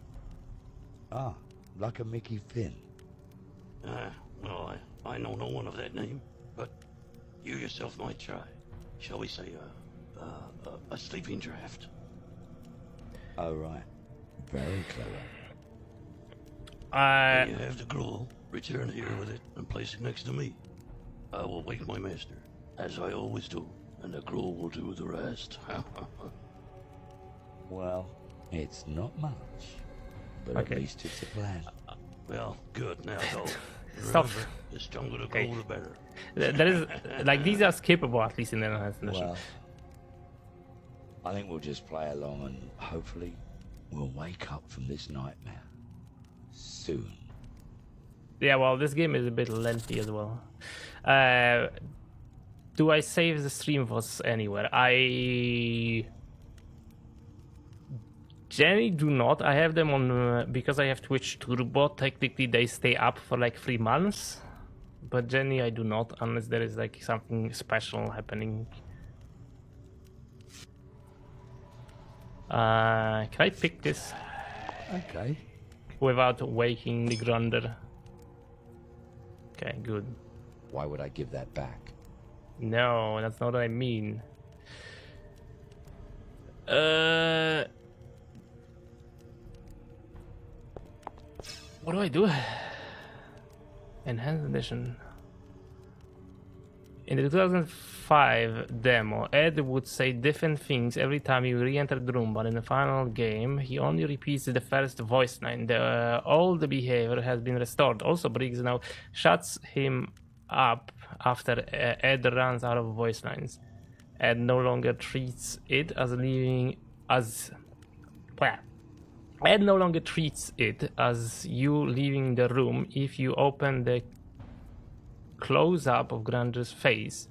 Ah, like a Mickey Finn. Well, I know no one of that name, but you yourself might try. Shall we say, a sleeping draft? Oh, right. Very clever. When you have the gruel, return here with it and place it next to me. I will wake my master, as I always do, and the gruel will do the rest. Well, it's not much, but Okay. at least it's a plan. Well, good, now go. Stop. Remember, the stronger the Okay. gruel, the better. There is like these are skippable at least in the mission. Well, I think we'll just play along and hopefully we'll wake up from this nightmare soon. Yeah, well, this game is a bit lengthy as well. Do I save the stream was anywhere? I generally do not. I have them on because I have Twitch Turbo. Technically, they stay up for like 3 months, but generally I do not unless there is like something special happening. Can I pick this Okay. without waking the Grunder? Okay, good. Why would I give that back? No, that's not what I mean. What do I do? Enhanced edition. In the 2005 demo, Ed would say different things every time he re-entered the room, but in the final game, he only repeats the first voice line. All the behavior has been restored. Also, Briggs now shuts him up after Ed runs out of voice lines. Ed no longer treats it as leaving as... Well, Ed no longer treats it as you leaving the room if you open the close-up of Granger's face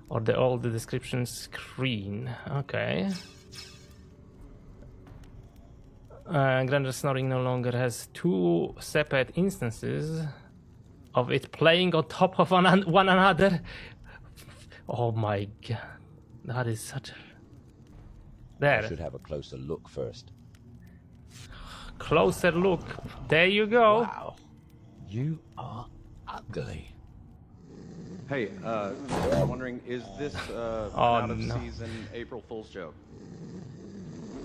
or the old description screen. Okay. Granger's snoring no longer has two separate instances of it playing on top of one another. Oh my god. That is such a... There. I should have a closer look first. Closer look. There you go. Wow. You are ugly. Hey, I'm wondering, is this an out-of-season April Fool's joke?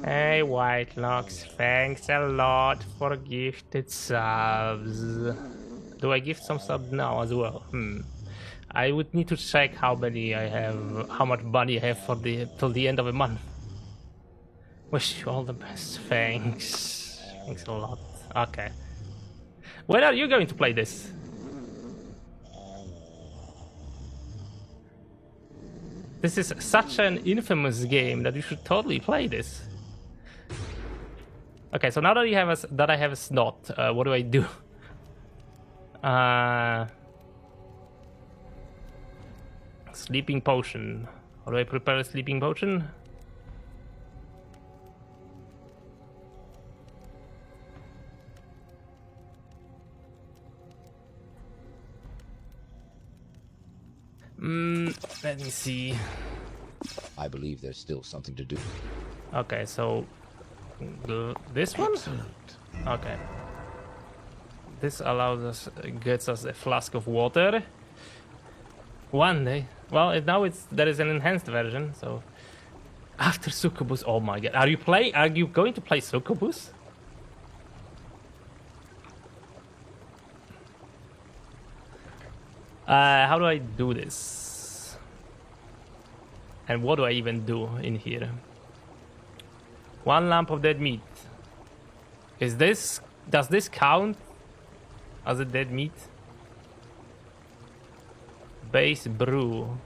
Hey, Whitelocks, thanks a lot for gifted subs. Do I gift some subs now as well? I would need to check how many I have, how much money I have for till the end of the month. Wish you all the best. Thanks. Thanks a lot. Okay. When are you going to play this? This is such an infamous game that you should totally play this. Okay, so now that I have a snot, what do I do? Sleeping potion. How do I prepare a sleeping potion? Let me see. I believe there's still something to do. Okay, so this one? Okay. This allows us, gets us a flask of water. One day. Well, now there is an enhanced version. So after Succubus, oh my god, are you going to play Succubus? How do I do this? And what do I even do in here? One lamp of dead meat. Does this count as a dead meat? Base brew.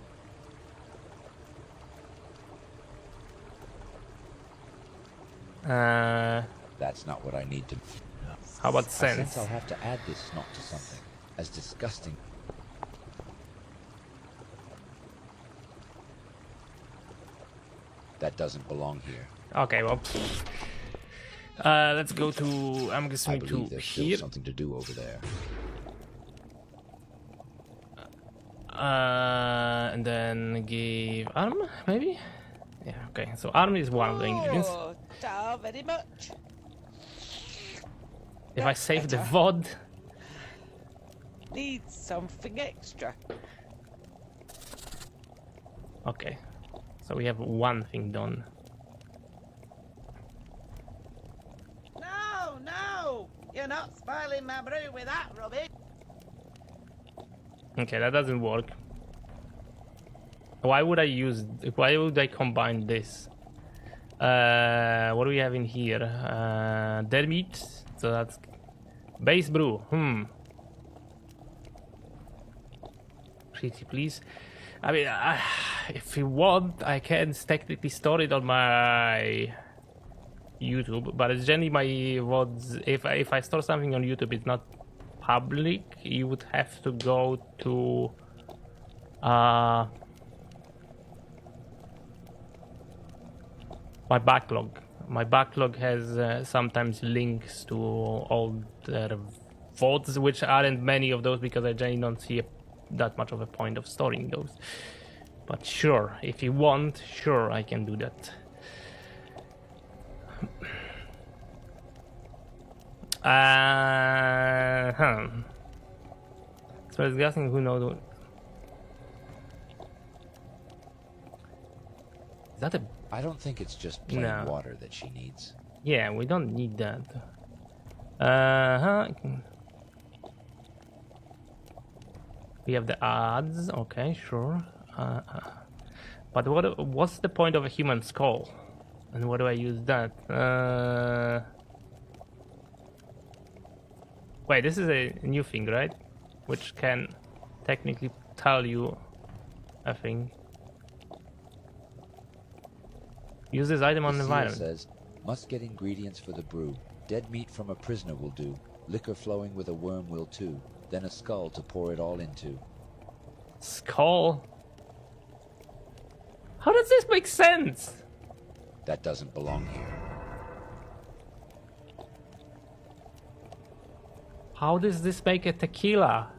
That's not what I need to. How about I sense? sense I'll have to add this snot to something as disgusting. That doesn't belong here. Okay, well, let's go to. I'm guessing to there's here. still something to do over there. And then give arm, maybe. Yeah. Okay. So arm is one of the ingredients. Oh, very much. If I save the VOD. Need something extra. Okay. So we have one thing done. No! You're not spoiling my brew with that rubbish. Okay, that doesn't work. Why would I combine this? What do we have in here? Dead meat. So that's base brew. Pretty please. I mean, if you want, I can technically store it on my YouTube, but it's generally my VODs. If I store something on YouTube, it's not public. You would have to go to my backlog. My backlog has sometimes links to all the VODs, which aren't many of those because I generally don't see that much of a point of storing those. But sure, if you want, sure, I can do that. So it's guessing who knows. Is that a? I don't think it's just plain water that she needs. Yeah, we don't need that. We have the odds. Okay, sure. But what's the point of a human skull? And what do I use that? Wait, this is a new thing, right? Which can technically tell you a thing. Use this item on the environment. Says, must get ingredients for the brew. Dead meat from a prisoner will do. Liquor flowing with a worm will too. Then a skull to pour it all into. Skull? How does this make sense? That doesn't belong here. How does this make a tequila?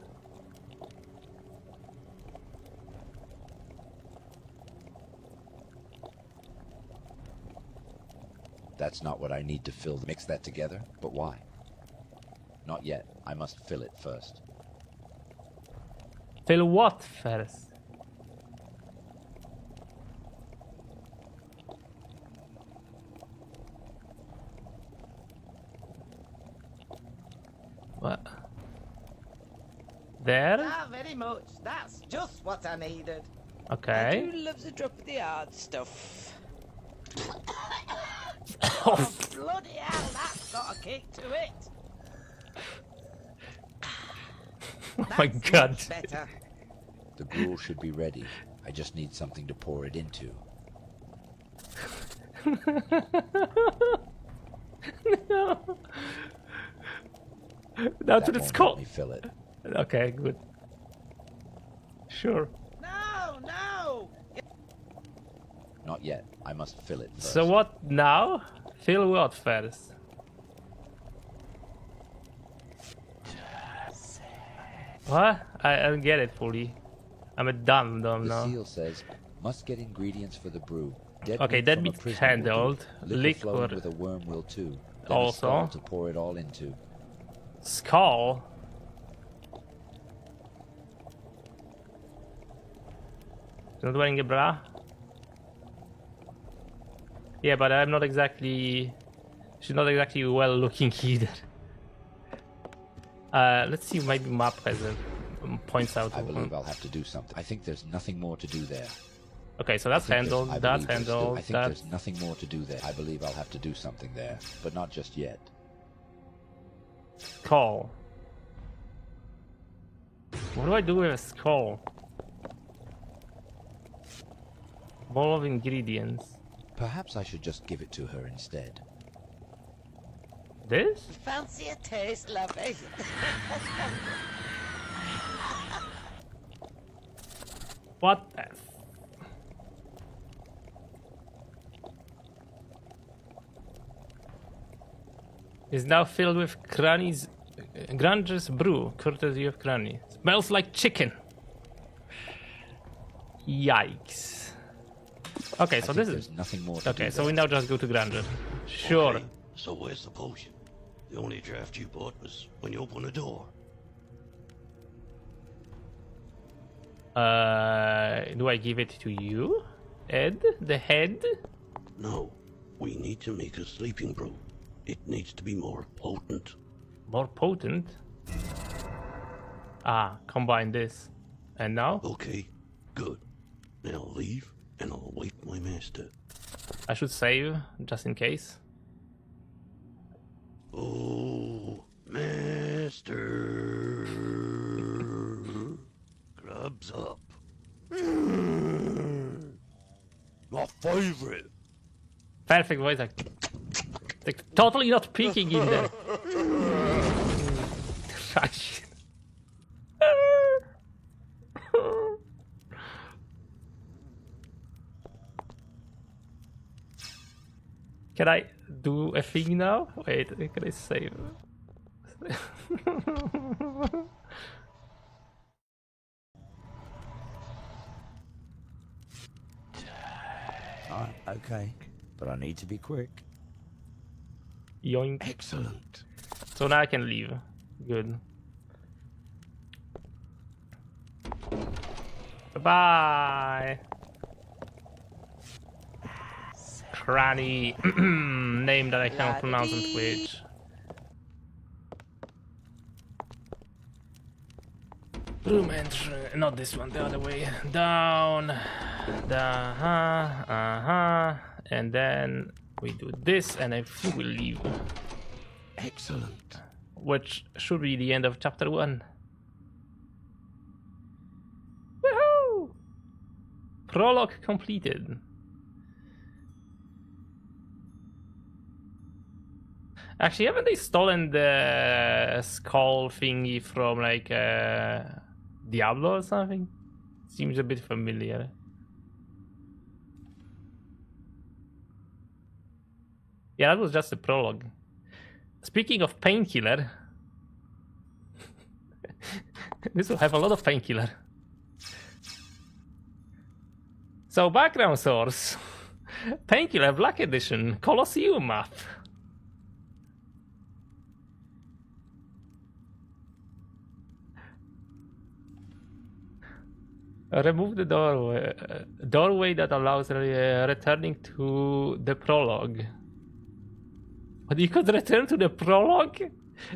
That's not what I need to fill. Mix that together? But why? Not yet. I must fill it first. Fill what first? What? There? Ah, very much. That's just what I needed. Okay. I do love the drop of the hard stuff. Oh, bloody hell, that's got a kick to it. Oh my god. Better. The gruel should be ready. I just need something to pour it into. No. That's what it's called. Let me fill it. Okay, good. Sure. No, no. Not yet. I must fill it first. So what now? Fill what first? What? I don't get it fully. I'm a dumb The now. seal says, must get ingredients for the brew. Dead Okay, meat that from a means prisoner will do. handled. Liquor flowing Liquor with a worm will too. Then also. a skull to pour it all into. Skull? Not wearing a bra? Yeah, but I'm not exactly... She's not exactly well looking either. Let's see, maybe map has a points out. I believe I'll have to do something. I think there's nothing more to do there. Okay, so that's handled, that's handled, I think there's nothing more to do there. I believe I'll have to do something there, but not just yet. Skull. What do I do with a skull? Bowl of ingredients. Perhaps I should just give it to her instead. This? Fancy a taste, lovey. What the is now filled with Granger's brew, courtesy of Granny. Smells like chicken. Yikes. Okay, so this is nothing more. Okay, so we now just go to Granger. Sure. Okay, so where's the potion? The only draft you bought was when you opened the door. Do I give it to you? Ed? The head? No, we need to make a sleeping brew. It needs to be more potent. More potent? Ah, combine this. And now? Okay, good. Now leave, and I'll wait my master. I should save, just in case. Oh, master. Grubs up. My favorite. Perfect voice acting. Like, totally not peeking in there. Trash. Can I do a thing now? Wait, can I save? Alright, okay. But I need to be quick. Yoink. Excellent. So now I can leave. Good. Bye-bye. Cranny. Name that I cannot pronounce on Twitch. Room entry. Not this one, the other way. Down. And then we do this, and I think we leave. Excellent. Which should be the end of chapter 1. Prologue completed. Actually, haven't they stolen the skull thingy from like Diablo or something? Seems a bit familiar. Yeah, that was just a prologue. Speaking of painkiller, this will have a lot of painkiller. So, background source. Painkiller Black Edition, Colosseum map. Remove the doorway that allows returning to the prologue. But you could return to the prologue?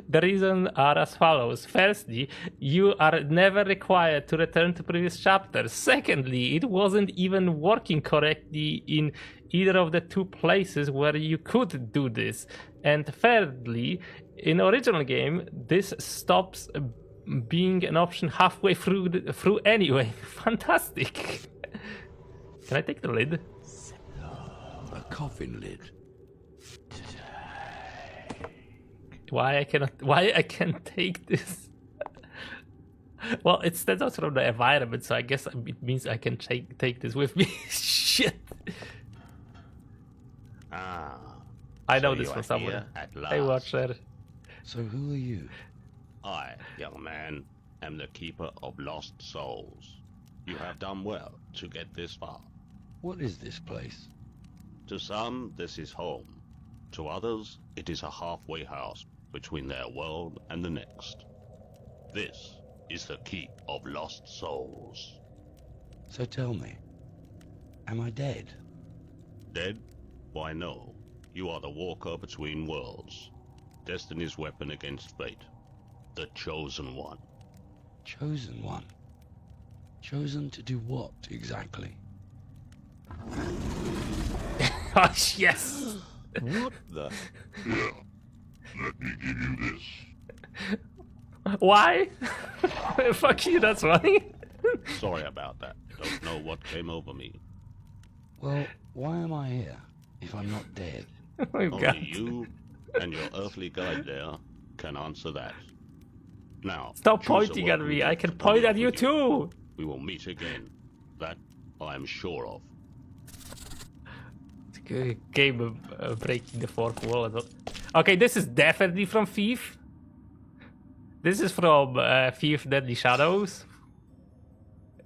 The reasons are as follows. Firstly, you are never required to return to previous chapters. Secondly, it wasn't even working correctly in either of the two places where you could do this. And thirdly, in original game, this stops being an option halfway through anyway. Fantastic. Can I take the lid? A coffin lid. Why I can't take this? Well, it stands out from the environment, so I guess it means I can take this with me. Shit. Ah. I know so this you from are somewhere. here at Hey, last. Watcher. So who are you? I, young man, am the keeper of lost souls. You have done well to get this far. What is this place? To some, this is home. To others, it is a halfway house between their world and the next. This is the Keep of Lost Souls. So tell me, am I dead? Dead? Why no. You are the walker between worlds. Destiny's weapon against fate. The Chosen One. Chosen one? Chosen to do what, exactly? Oh, yes! What the? Yeah. Let me give you this. Why? Fuck you, that's funny. Sorry about that. Don't know what came over me. Well, why am I here, if I'm not dead? Oh my God. Only you and your earthly guide there can answer that. Now, Stop choose a pointing at word me, with I it can and point live at you with too! We will meet again. That I am sure of. Game of breaking the fourth wall as well. Okay, this is definitely from Thief. This is from Thief Deadly Shadows.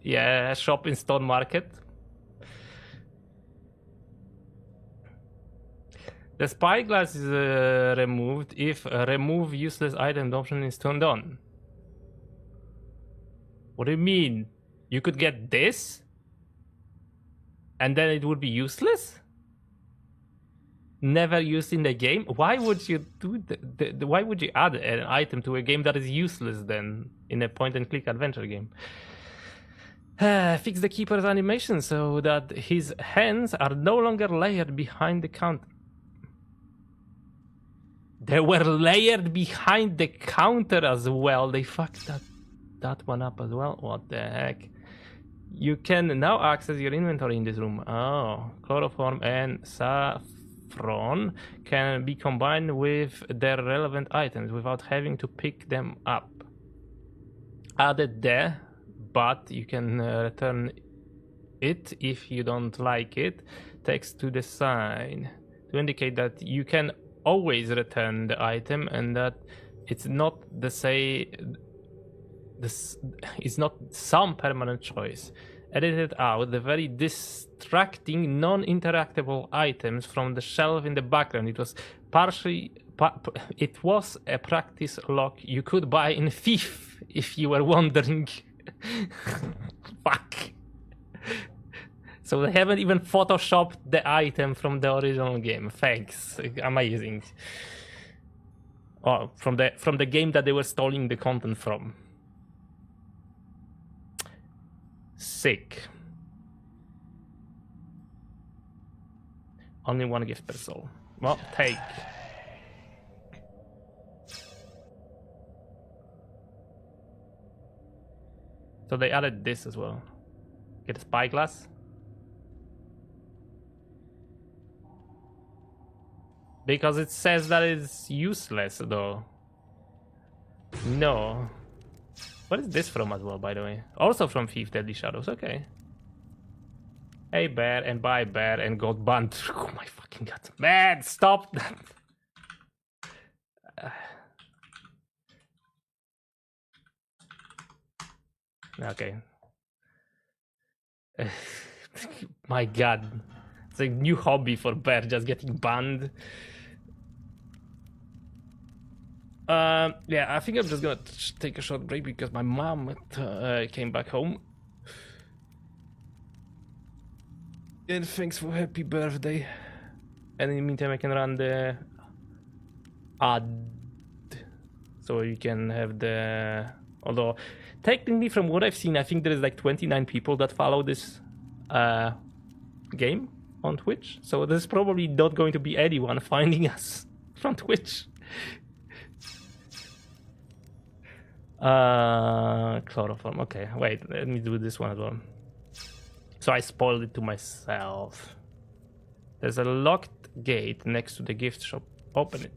Yeah, shop in Stone Market. The spyglass is removed if remove useless item option is turned on. What do you mean? You could get this? And then it would be useless? Never used in the game? Why would you do why would you add an item to a game that is useless then in a point-and-click adventure game? Fix the keeper's animation so that his hands are no longer layered behind the counter. They were layered behind the counter as well. They fucked that one up as well. What the heck? You can now access your inventory in this room. Oh, chloroform and saffron can be combined with their relevant items without having to pick them up. Added there, but you can return it if you don't like it. Text to the sign to indicate that you can always return the item and that it's not it's not some permanent choice. Edited out the very distracting non-interactable items from the shelf in the background. It was it was a practice lock you could buy in Thief if you were wondering. Fuck. So they haven't even photoshopped the item from the original game. Thanks. Amazing. Oh, from the game that they were stealing the content from. Sick. Only one gift per soul. Well, take. So they added this as well. Get a spyglass. Because it says that it's useless, though. No. What is this from as well, by the way? Also from Thief Deadly Shadows, okay. Hey bear, and bye bear, and got banned. Oh my fucking god. Man, stop that! Okay. My god. It's a new hobby for bear, just getting banned. Yeah, I think I'm just gonna take a short break because my mom came back home. And thanks for happy birthday. And in the meantime, I can run the ad, so you can have the. Although, technically, from what I've seen, I think there is like 29 people that follow this game on Twitch. So there's probably not going to be anyone finding us from Twitch. Chloroform. Okay, wait. Let me do this one as well. So I spoiled it to myself. There's a locked gate next to the gift shop. Open it.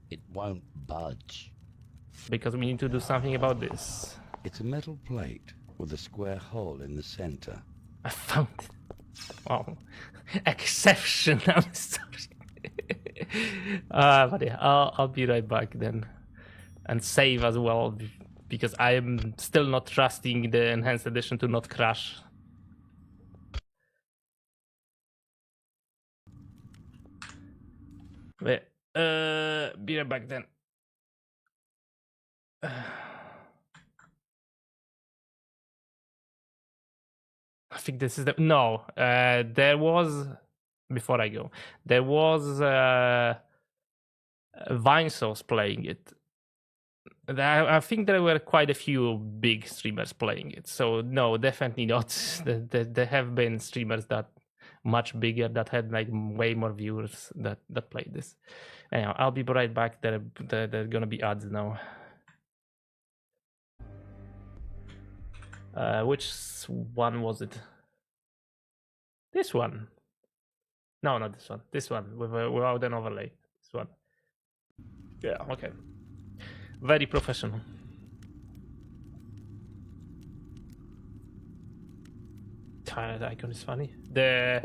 It won't budge. Because we need to do something about this. It's a metal plate with a square hole in the center. I found it. Wow. Exceptional. Sorry. But yeah, I'll be right back then. And save as well. Because I am still not trusting the enhanced edition to not crash. Wait, be right back then. I think this is the no. There was before I go. There was Vinesauce playing it. I think there were quite a few big streamers playing it. So no, definitely not. There have been streamers that much bigger that had like way more viewers that played this. Anyhow, I'll be right back. There are gonna be ads now. Which one was it? This one? No, not this one. This one without an overlay. This one. Yeah. Okay. Very professional. Tired icon is funny. The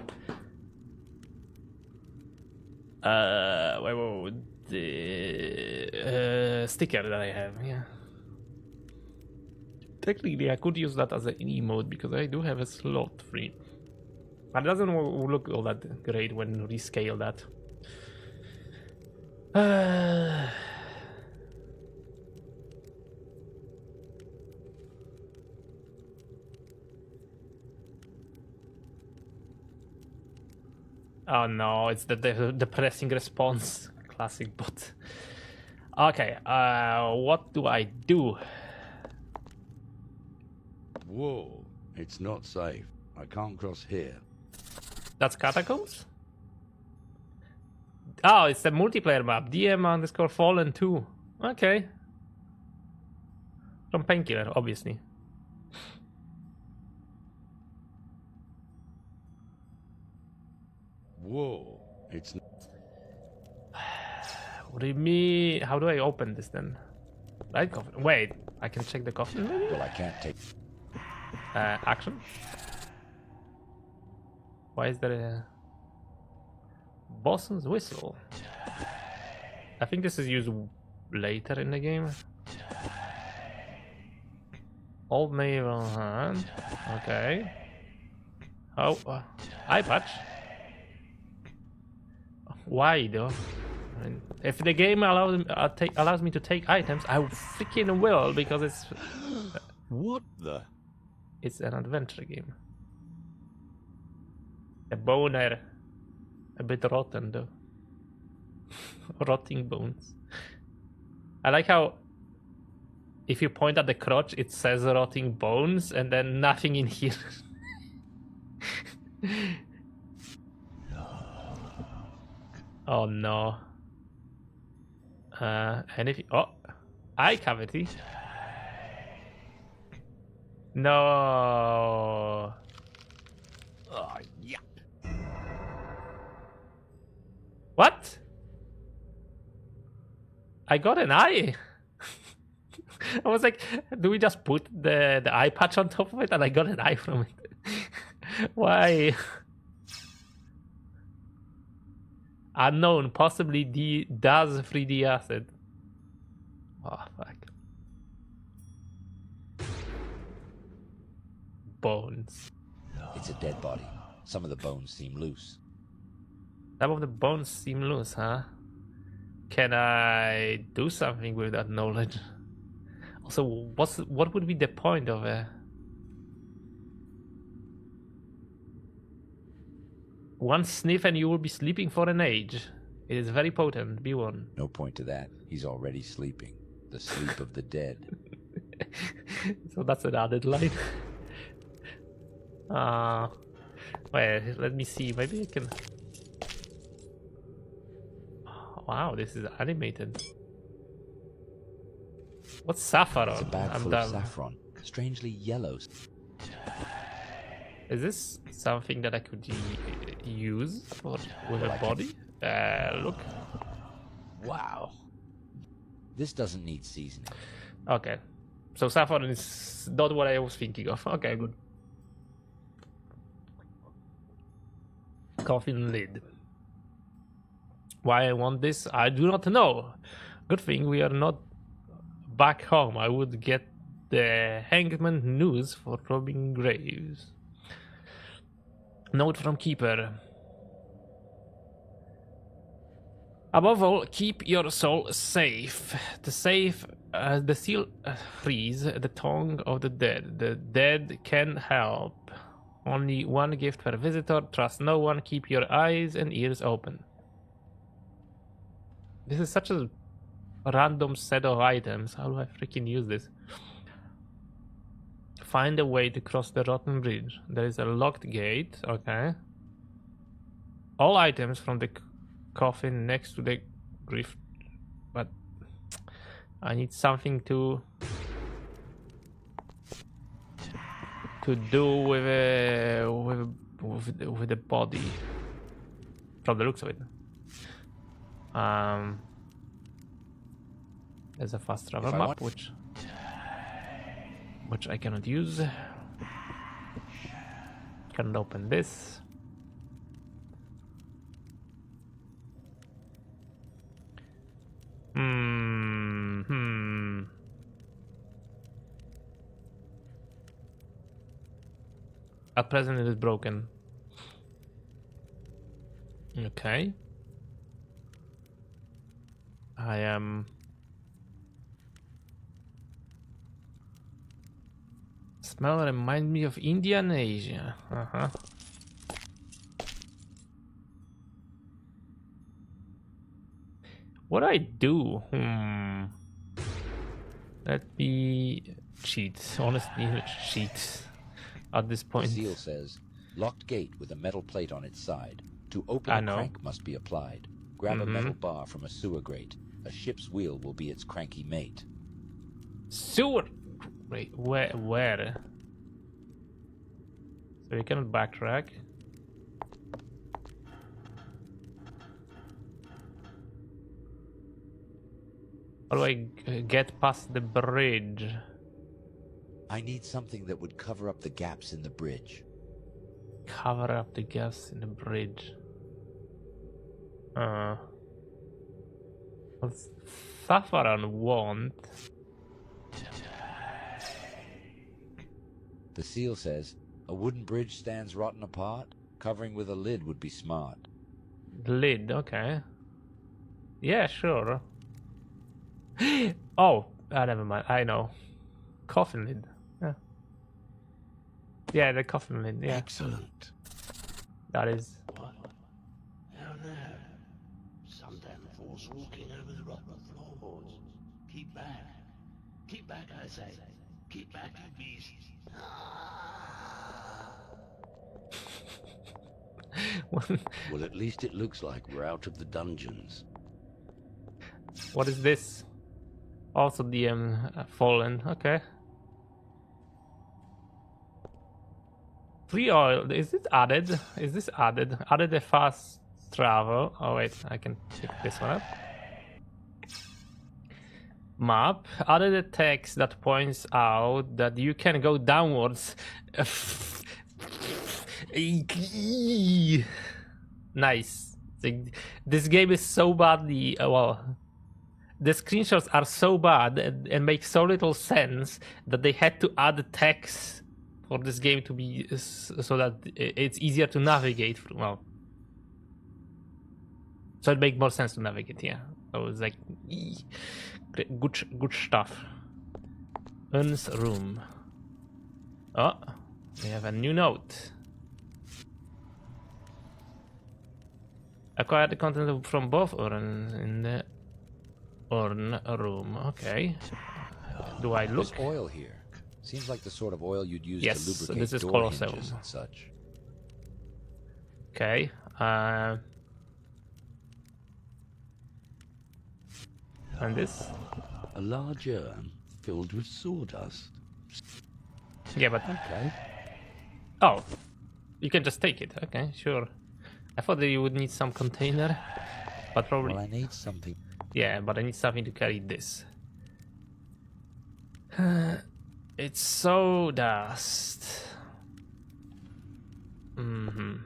the sticker that I have, yeah. Technically, I could use that as an emote because I do have a slot free. But it doesn't look all that great when you rescale that. Oh no, it's the depressing response. Classic bot. Okay, what do I do? Whoa, it's not safe. I can't cross here. That's Catacombs? Oh, it's the multiplayer map. DM_Fallen 2. Okay. From Painkiller, obviously. Whoa, it's... What do you mean? How do I open this then? Right coffin. Wait, I can check the coffin maybe? Well, I can't take... Action? Why is there a... Bosun's whistle? I think this is used later in the game. Old Naval Hand. Okay. Oh, eye patch. Why though? I mean, if the game allows me to take items, I freaking will because it's... What the... It's an adventure game. A boner. A bit rotten though. Rotting bones. I like how if you point at the crotch it says rotting bones and then nothing in here. Oh no. And if oh, eye cavity. No. Oh, yeah. What? I got an eye. I was like, do we just put the eye patch on top of it? And I got an eye from it. Why? Unknown, possibly does 3D acid. Oh, fuck. Bones. It's a dead body. Some of the bones seem loose. Some of the bones seem loose, huh? Can I do something with that knowledge? Also, what would be the point of a... One sniff and you will be sleeping for an age. It is very potent, be warned. No point to that. He's already sleeping. The sleep of the dead. So that's an added line. Wait, let me see. Maybe I can... Wow, this is animated. What's saffron? It's a bag full of saffron. Strangely yellow. Is this something that I could use with a body? Look. Wow. This doesn't need seasoning. Okay. So saffron is not what I was thinking of. Okay, good. Coffin lid. Why I want this, I do not know. Good thing we are not back home. I would get the hangman news for robbing graves. Note from Keeper. Above all, keep your soul safe. The seal frees the tongue of the dead. The dead can help. Only one gift per visitor. Trust no one. Keep your eyes and ears open. This is such a random set of items. How do I freaking use this? Find a way to cross the rotten bridge. There is a locked gate. Okay. All items from the coffin next to the grift. But I need something to do with the body. From the looks of it. There's a fast travel map, which I cannot use. Can't open this. At present it is broken. Okay. I am... Smell remind me of India and Asia. What do I do? Let me cheat. Honestly, let's cheat at this point. The seal says, locked gate with a metal plate on its side. To open, a crank must be applied. Grab a metal bar from a sewer grate. A ship's wheel will be its cranky mate. Sewer? Wait, where? So you cannot backtrack. How do I get past the bridge? I need something that would cover up the gaps in the bridge. Cover up the gaps in the bridge. What's saffron want? The seal says, a wooden bridge stands rotten apart. Covering with a lid would be smart. Lid, okay. Yeah, sure. Oh, never mind. I know. Coffin lid. Yeah, the coffin lid. Yeah. Excellent. That is. What? Down there. Some damn force walking over the rotten floorboards. Keep back. Keep back, I say. Keep back, you beast. Well, at least it looks like we're out of the dungeons. What is this? Also DM fallen. Okay. Free oil. Is it added? Is this added? Added a fast travel. Oh wait, I can check this one up. Map. Added a text that points out that you can go downwards. Nice. This game is so badly. Well, the screenshots are so bad and make so little sense that they had to add text for this game to be so that it's easier to navigate through. Well, so it makes more sense to navigate. Yeah. So it's like good stuff. Un's room. Oh, we have a new note. Acquire the content from both urns in the urn room. Okay. Do I look? There's oil here. Seems like the sort of oil you'd use yes, to lubricate this is door Colosseum. hinges and such. Okay. And this? A large urn filled with sawdust. Yeah, but... Okay. Oh. You can just take it. Okay, sure. I thought that you would need some container. But probably... Well, I need something. Yeah, but I need something to carry this. It's sawdust. Mm-hmm.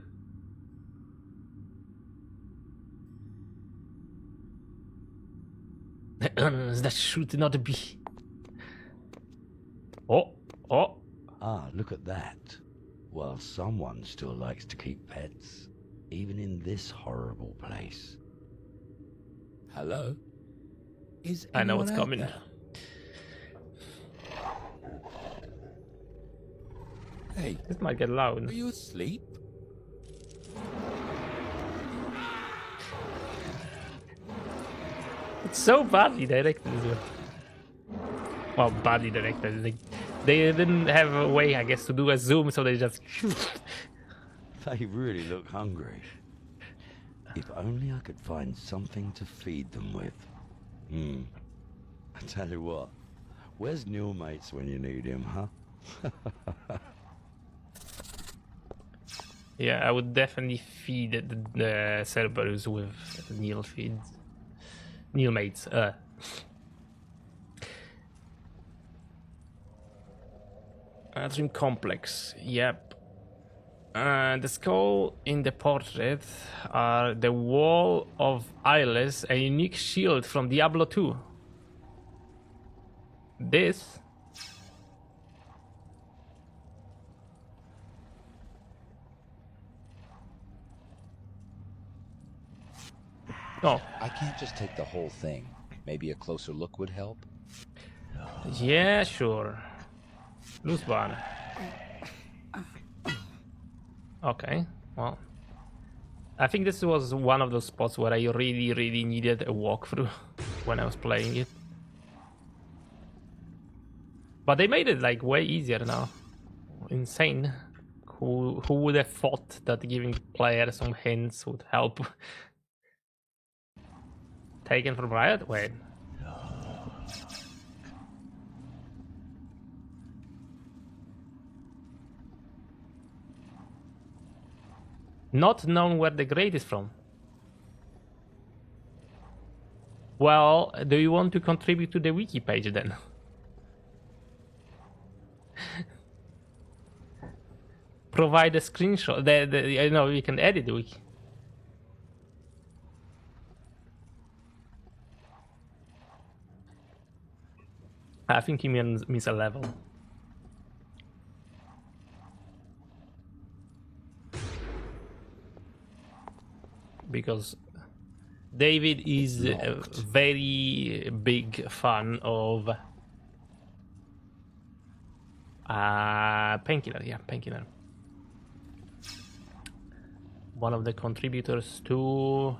That should not be. Oh. Ah, look at that. Well, someone still likes to keep pets, even in this horrible place. Hello? Is I know what's anyone out coming. there? Hey, This might get loud. are you asleep? It's so badly directed as well. Well, badly directed. They didn't have a way, I guess, to do a zoom, so they just... They really look hungry. If only I could find something to feed them with. I tell you what, where's Neil Mates when you need him, huh? Yeah, I would definitely feed the Cerberus with Neil feeds. Neil Mates. Dream Complex. Yep. The skull in the portrait are the Wall of Eyeless, a unique shield from Diablo 2. This. Oh. I can't just take the whole thing. Maybe a closer look would help. Yeah, sure. Loose one. Okay, well. I think this was one of those spots where I really needed a walkthrough when I was playing it. But they made it like way easier now. Insane. Who would have thought that giving players some hints would help? Taken from Riot? Wait. Not known where the grade is from. Well, do you want to contribute to the wiki page then? Provide a screenshot. I know you can edit the wiki. I think he means a level. Because David is a very big fan of Painkiller. Yeah, Painkiller. One of the contributors to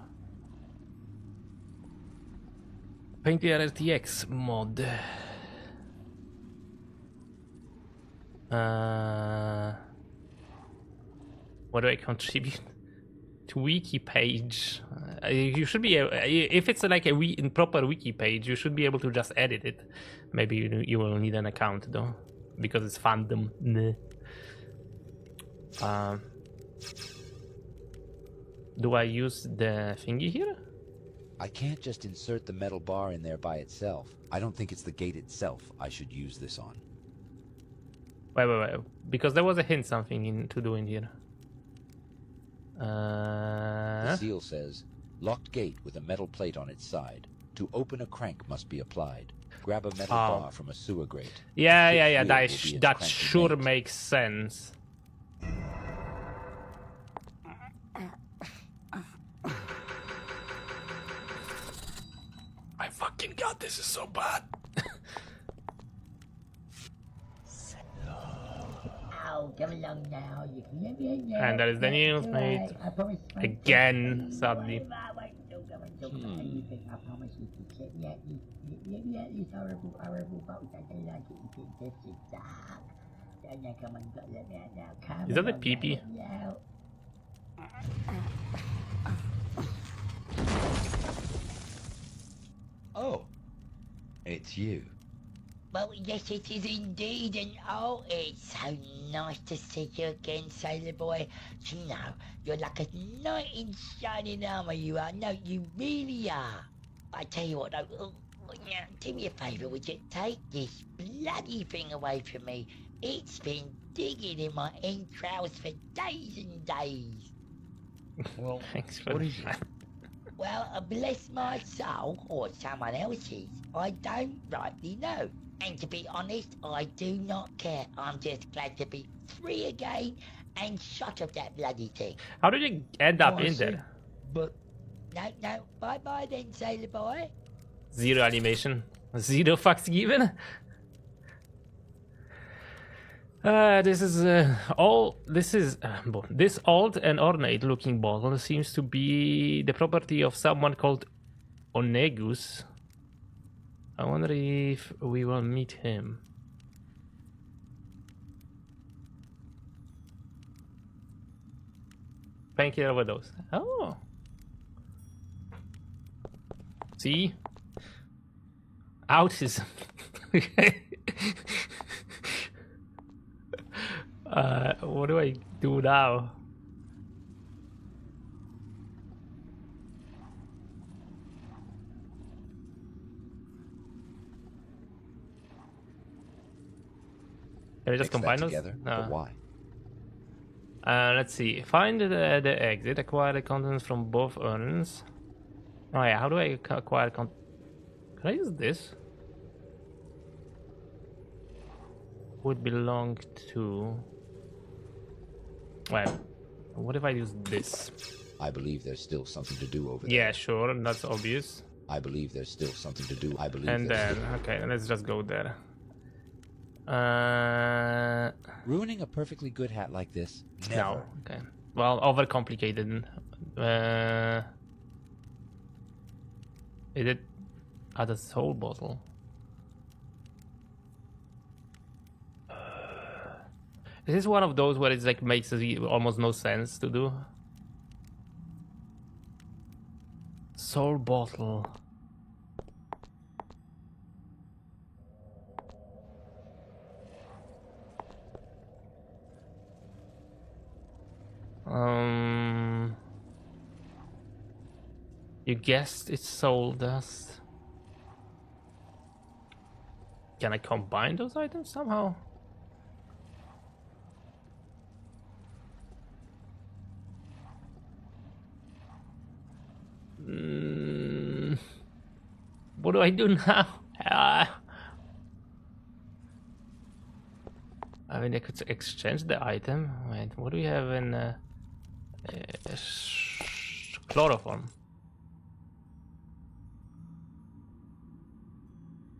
Painkiller RTX mod. What do I contribute? To wiki page. You should be if it's like a proper wiki page, you should be able to just edit it. Maybe you will need an account though, because it's fandom. Do I use the thingy here? I can't just insert the metal bar in there by itself. I don't think it's the gate itself I should use this on. Wait. Because there was a hint something to do in here. The seal says, locked gate with a metal plate on its side. To open a crank must be applied. Grab a metal bar from a sewer grate. Yeah. That sure makes sense. I fucking got this. Is so bad. Come along now. And that is the news, mate. Again, sadly. Is that a pee-pee? Oh, it's you. Well, yes, it is indeed, and oh, it's so nice to see you again, sailor boy. You know, you're like a knight in shining armor, you are. No, you really are. I tell you what, though, now, do me a favour, would you take this bloody thing away from me? It's been digging in my entrails for days and days. Well, thanks for what is it? Well, bless my soul, or someone else's, I don't rightly know. And to be honest, I do not care. I'm just glad to be free again and shot of that bloody thing. How did you end up in there? But... No, bye-bye then, sailor boy. Zero animation. Zero fucks given. This old and ornate looking bottle seems to be the property of someone called Onegus. I wonder if we will meet him. Painkiller overdose. Oh. See? Autism. What do I do now? Can I just combine those? Together? But why? Let's see. Find the exit. Acquire the contents from both urns. Oh yeah, how do I acquire Can I use this? Would belong to... Well, what if I use this? I believe there's still something to do over there. Yeah, sure, that's obvious. I believe there's still something to do. I believe. And then, okay, let's just go there. Ruining a perfectly good hat like this? Never. No. Okay. Well, overcomplicated. Is it at a soul bottle? Is this one of those where it's like makes almost no sense to do? Soul bottle. You guessed it's soul dust. Can I combine those items somehow? What do I do now? I mean, I could exchange the item. Wait, what do we have in chloroform?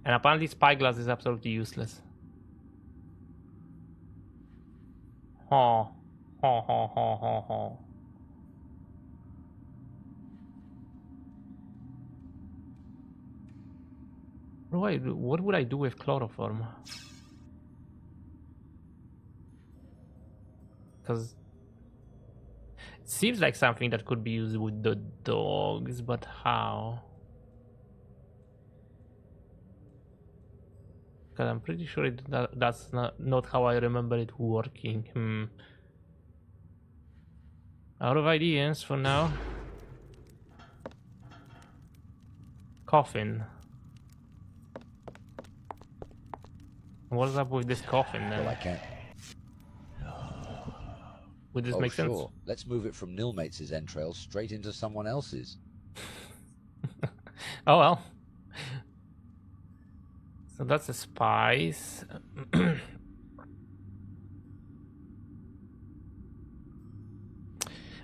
And apparently spyglass is absolutely useless. What do I do? What would I do with chloroform? Because it seems like something that could be used with the dogs, but how? Because I'm pretty sure that's not how I remember it working. Out of ideas for now. Coffin. What's up with this coffin then? Well, I can't. Would this make sense? Sure. Let's move it from Nilmates' entrails straight into someone else's. Oh well. So that's a spice.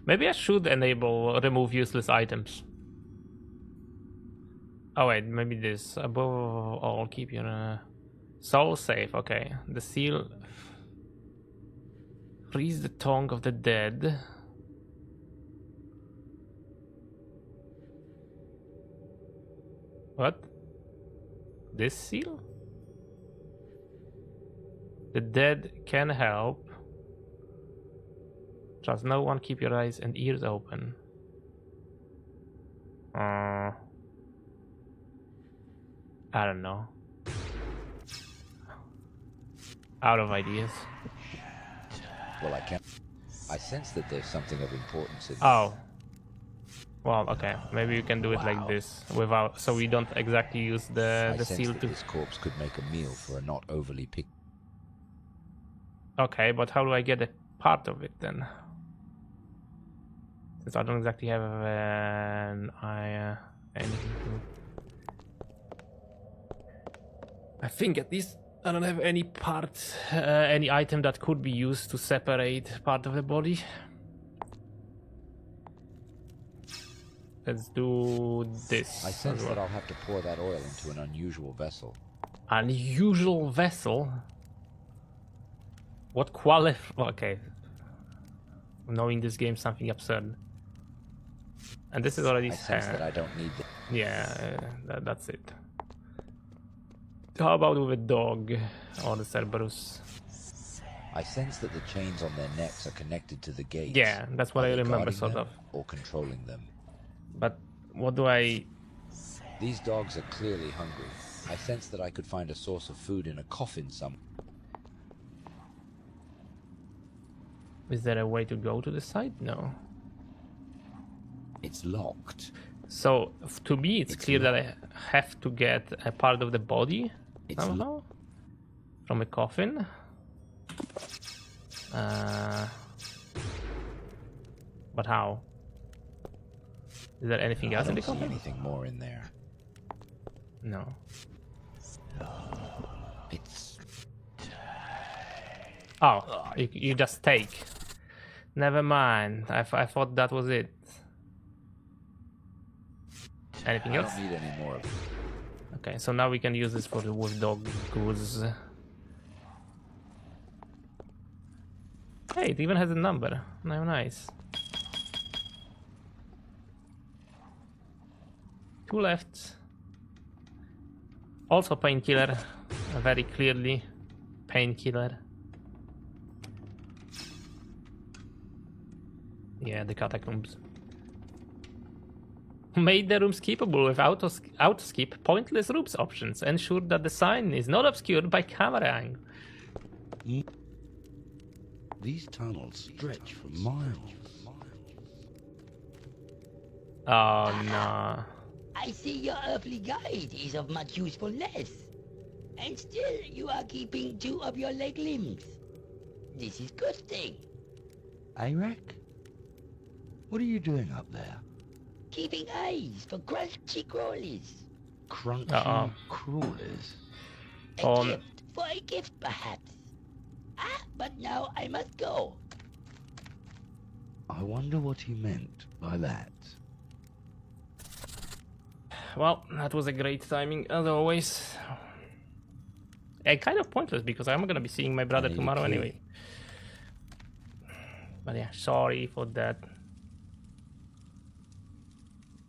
Maybe I should enable remove useless items. Oh wait, maybe this. Above all, keep your soul safe. Okay, the seal. Freeze the tongue of the dead. What? This seal? The dead can help. Trust no one, keep your eyes and ears open. I don't know. Out of ideas. Well, I can't. I sense that there's something of importance in this. Oh. Well, okay. Maybe you can do it like this, without, so we don't exactly use the seal to. This corpse could make a meal for a not overly picky. Okay, but how do I get a part of it then? Since I don't exactly have anything to. I think at least I don't have any part, any item that could be used to separate part of the body. Let's do this. I sense that I'll have to pour that oil into an unusual vessel. Unusual vessel? What okay. Knowing this game, something absurd. And this is already. I sense that I don't need the. Yeah, that's it. How about with a dog or the Cerberus? I sense that the chains on their necks are connected to the gates. Yeah, that's what I remember, sort of. Or controlling them. But what do I... These dogs are clearly hungry. I sense that I could find a source of food in a coffin somewhere. Is there a way to go to the site? No. It's locked. So, to me, it's clear that I have to get a part of the body somehow from a coffin. But how? Is there anything else in the coffin? Anything more in there? No. It's. Oh, you just take. Never mind. I thought that was it. Anything else? I don't need any more of it. Okay, so now we can use this for the wolf dog goose. Hey, it even has a number. Now nice. 2 left. Also painkiller. Very clearly painkiller. Yeah, the catacombs. Made the rooms keepable with auto-skip pointless rooms options. Ensure that the sign is not obscured by camera angle. These tunnels stretch for miles. Oh no. I see your earthly guide is of much usefulness. And still you are keeping 2 of your leg limbs. This is good thing. Arak? What are you doing up there? Keeping eyes for crunchy crawlies. Crunchy crawlies? A gift for a gift, perhaps. But now I must go. I wonder what he meant by that. Well, that was a great timing, as always. And kind of pointless, because I'm gonna be seeing my brother tomorrow anyway. But yeah, sorry for that.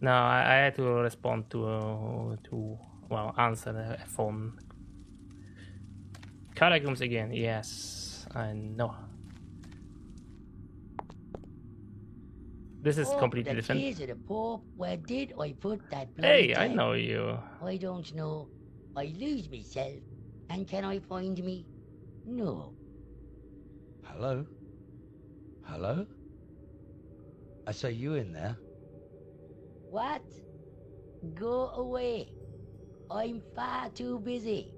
No, I had to respond to well, answer a phone. Catacombs again, yes, I know. This is completely different. The Pope, where did I put that? Hey, I know you. I don't know. I lose myself. And can I find me? No. Hello? Hello? I say you in there. What? Go away. I'm far too busy.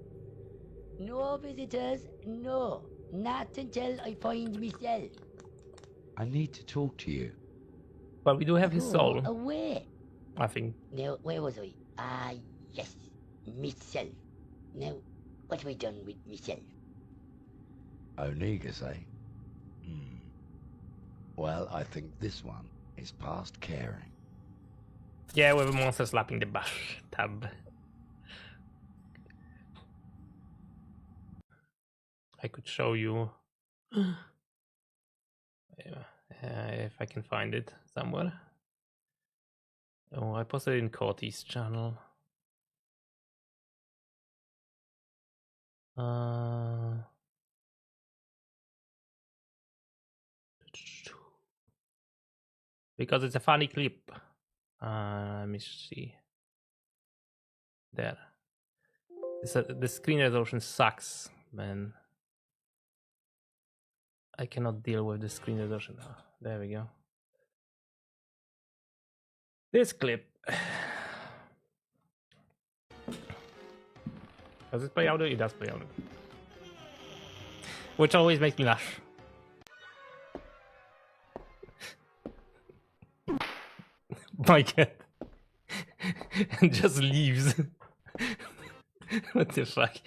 No visitors, no. Not until I find myself. I need to talk to you. But we do have his Go soul. away. I think. Now, where was I? Ah, yes. Myself. Now, what have I done with myself? Onegas, eh? Well, I think this one is past caring. Yeah, with a monster slapping the bathtub. I could show you if I can find it somewhere. Oh, I posted it in Coty's channel. Because it's a funny clip. Let me see. There. The screen resolution sucks, man. I cannot deal with the screen resolution. Oh, there we go. This clip. Does it play audio? It does play audio. Which always makes me laugh. My cat. And just leaves. What the fuck?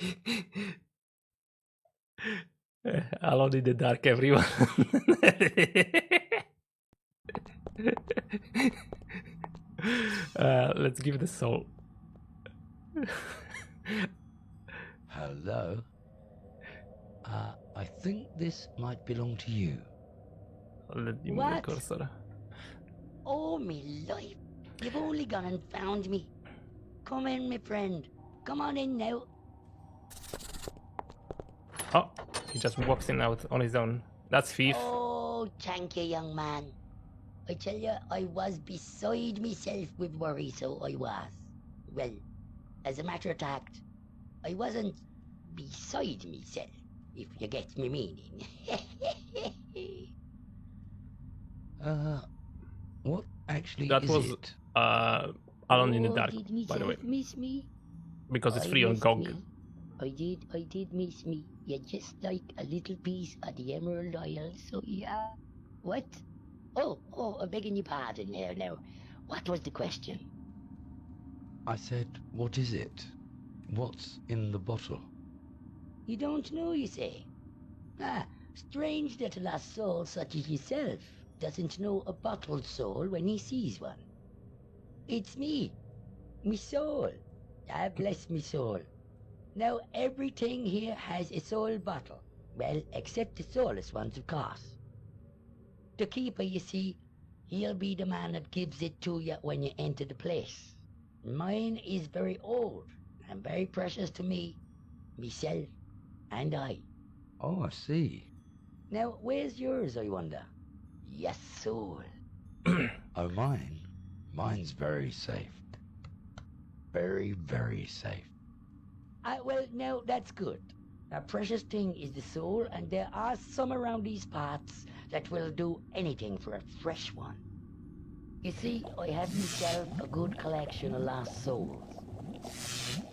Alone in the dark, everyone. Let's give it a soul. Hello? I think this might belong to you. Let me move the cursor. Oh, me life. You've only gone and found me. Come in, my friend. Come on in now. Oh, he just walks in out on his own. That's thief. Oh, thank you, young man. I tell you, I was beside myself with worry, so I was. Well, as a matter of fact, I wasn't beside myself, if you get me meaning. What actually that is was, it? Alone in the Dark, did by the way. Miss me? Because it's I free on missed GOG. me. I did miss me. You're just like a little piece of the Emerald Isle, so yeah. What? Oh, I'm begging your pardon here now. What was the question? I said, what is it? What's in the bottle? You don't know, you say? Ah, strange that a lost soul such as yourself doesn't know a bottled soul when he sees one. It's me, me soul. Ah, bless me soul. Now everything here has a soul bottle. Well, except the soulless ones, of course. The keeper, you see, he'll be the man that gives it to you when you enter the place. Mine is very old and very precious to me, myself, and I. Oh, I see. Now, where's yours, I wonder? Yes, soul. Oh, mine? Mine's very safe. Very, very safe. Well, now, that's good. A precious thing is the soul, and there are some around these parts that will do anything for a fresh one. You see, I have myself a good collection of lost souls.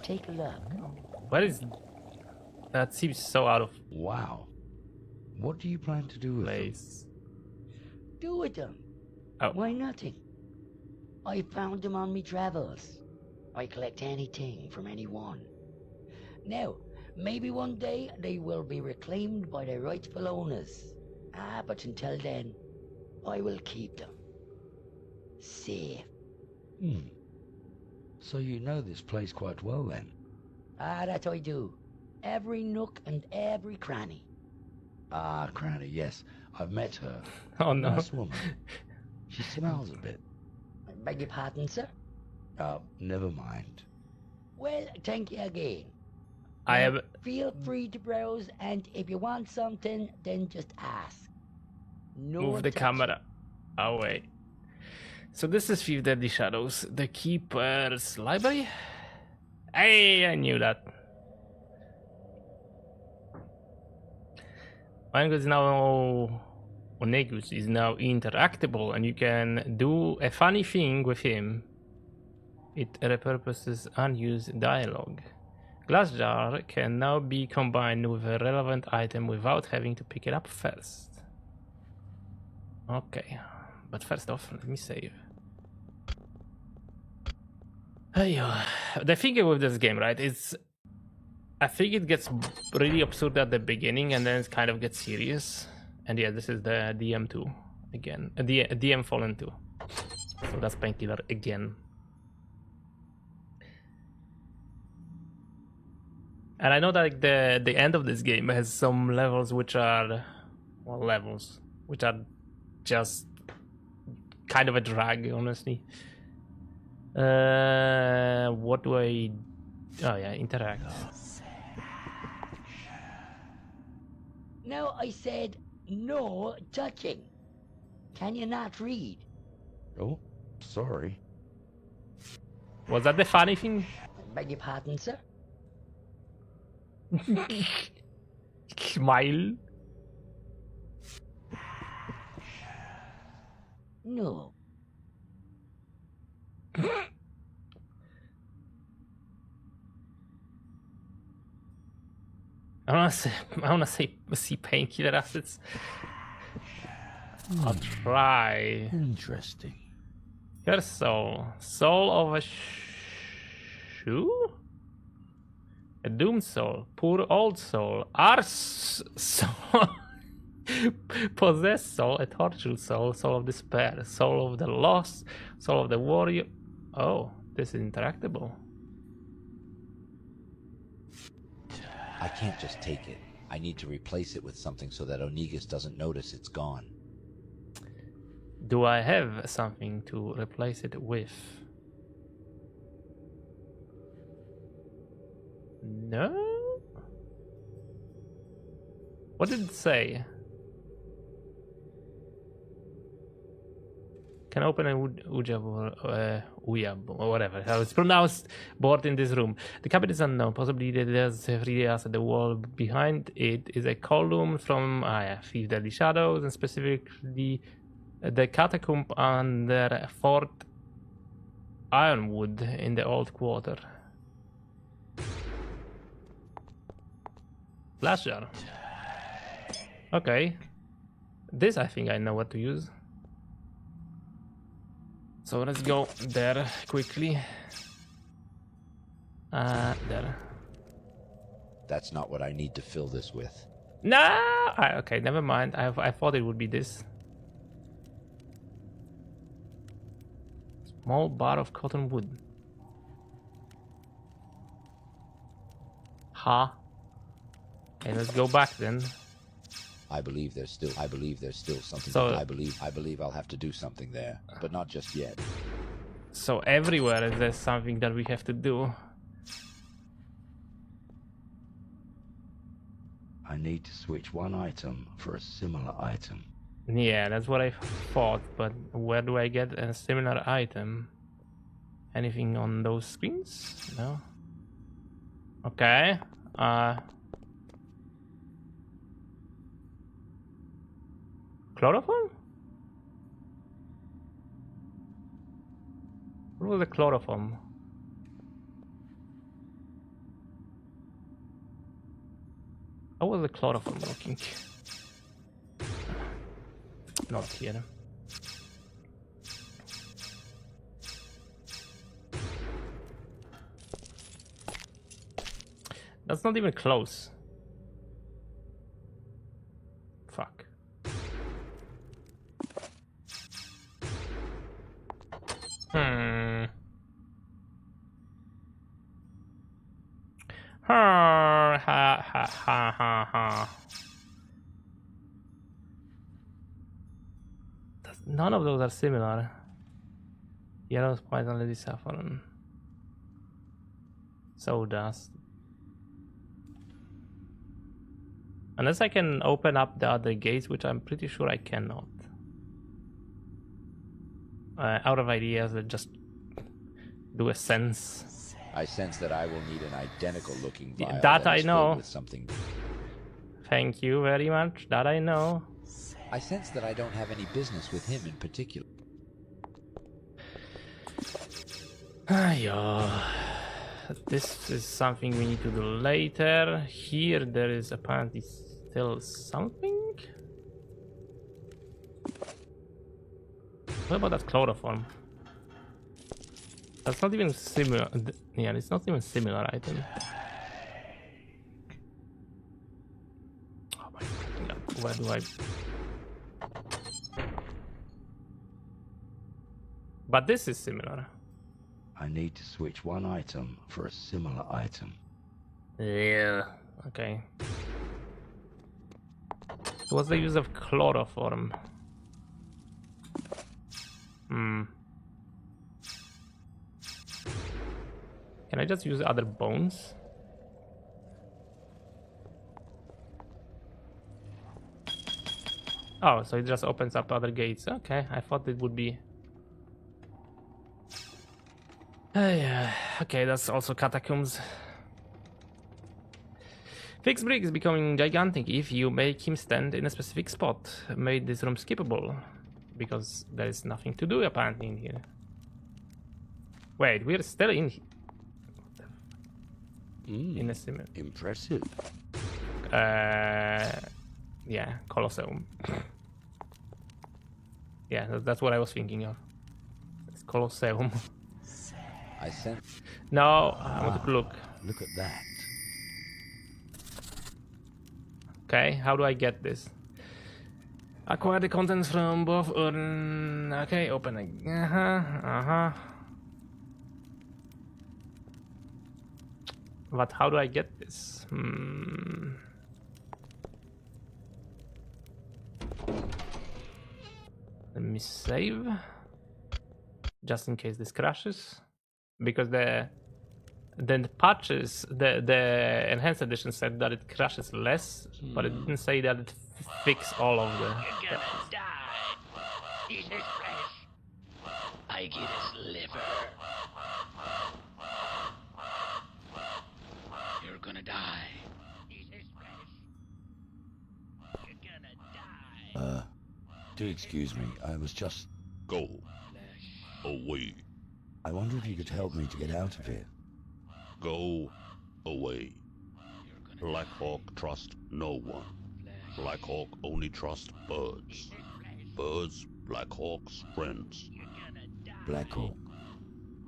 Take a look. What is... That seems so out of Wow. What do you plan to do with place. Do with them. Oh. Why nothing? I found them on me travels. I collect anything from anyone. Now, maybe one day they will be reclaimed by their rightful owners. But until then, I will keep them. Safe. So you know this place quite well, then? That I do. Every nook and every cranny. Ah, Cranny, yes. I've met her. Oh, no. Nice woman. She smells a bit. I beg your pardon, sir? Never mind. Well, thank you again. I have... Feel free to browse, and if you want something, then just ask. No Move the objection. camera away. So this is Few Deadly Shadows, the Keeper's Library? Hey, I knew that. Mine is now Onegus is now interactable, and you can do a funny thing with him. It repurposes unused dialogue. Glass jar can now be combined with a relevant item without having to pick it up first. Okay, but first off, let me save. The thing with this game, right, is I think it gets really absurd at the beginning and then it kind of gets serious. And yeah, this is the DM2 again, DM Fallen 2. So that's Painkiller again. And I know that like, the end of this game has some levels which are, well, which are just kind of a drag, honestly. What do I... Oh yeah, interact. No, I said no touching. Can you not read? Oh, sorry. Was that the funny thing? Beg your pardon, sir? Smile. No. I wanna see Painkiller assets. I'll try. Interesting. Your soul. Soul of a shoe? A doomed soul. Poor old soul. Our soul. Possessed soul. A tortured soul. Soul of despair. Soul of the lost. Soul of the warrior. Oh, this is interactable. I can't just take it. I need to replace it with something so that Onegus doesn't notice it's gone. Do I have something to replace it with? No? What did it say? Can open a Uyab or whatever how it's pronounced board in this room. The cabinet is unknown. Possibly there's 3 layers at the wall. Behind it is a column from Thief Deadly Shadows, and specifically the catacomb under Fort Ironwood in the Old Quarter. Glass jar. Okay. This I think I know what to use. So let's go there quickly. There. That's not what I need to fill this with. No! Okay, never mind. I thought it would be this. Small bar of cotton wood. Ha. Okay, let's go back then. I believe there's still something. So, I believe I'll have to do something there, but not just yet. So everywhere there's something that we have to do. I need to switch one item for a similar item. Yeah, that's what I thought, but where do I get a similar item? Anything on those screens? No. Okay. Chloroform? What was the chloroform? How was the chloroform looking? Not here. That's not even close. Fuck. Ha ha ha ha ha. None of those are similar. Yellow poison, lady saffron. Sawdust. Unless I can open up the other gates, which I'm pretty sure I cannot. Out of ideas, that just do a sense. I sense that I will need an identical looking vial that I know. With something. Thank you very much. That I know. I sense that I don't have any business with him in particular. Yeah. This is something we need to do later. Here there is apparently still something. What about that chloroform? That's not even similar. Yeah, it's not even similar item. Oh my god, where do I... But this is similar. I need to switch one item for a similar item. Yeah, okay. What's the use of chloroform? Can I just use other bones? Oh, so it just opens up other gates. Okay, I thought it would be... yeah. Okay, that's also catacombs. Fixed brick is becoming gigantic if you make him stand in a specific spot. Made this room skippable. Because there is nothing to do apparently in here. Wait, we're still in here. In a similar... Impressive. Yeah, Colosseum. Yeah, that's what I was thinking of. It's Colosseum. I sense... No, I want to look. Look at that. Okay, how do I get this? Acquire the contents from both... okay, open it. But how do I get this? Let me save. Just in case this crashes. Because the patches, the enhanced edition said that it crashes less, but it didn't say that it fixes all of the... You're gonna die. Eat his flesh. I get his liver. You're gonna die. Eat his flesh. You're gonna die. Do excuse me, I was just... Go away. I wonder if you could help me to get out of here. Go away. Black Hawk trust no one. Black Hawk only trust birds. Birds, Black Hawk's friends. Black Hawk.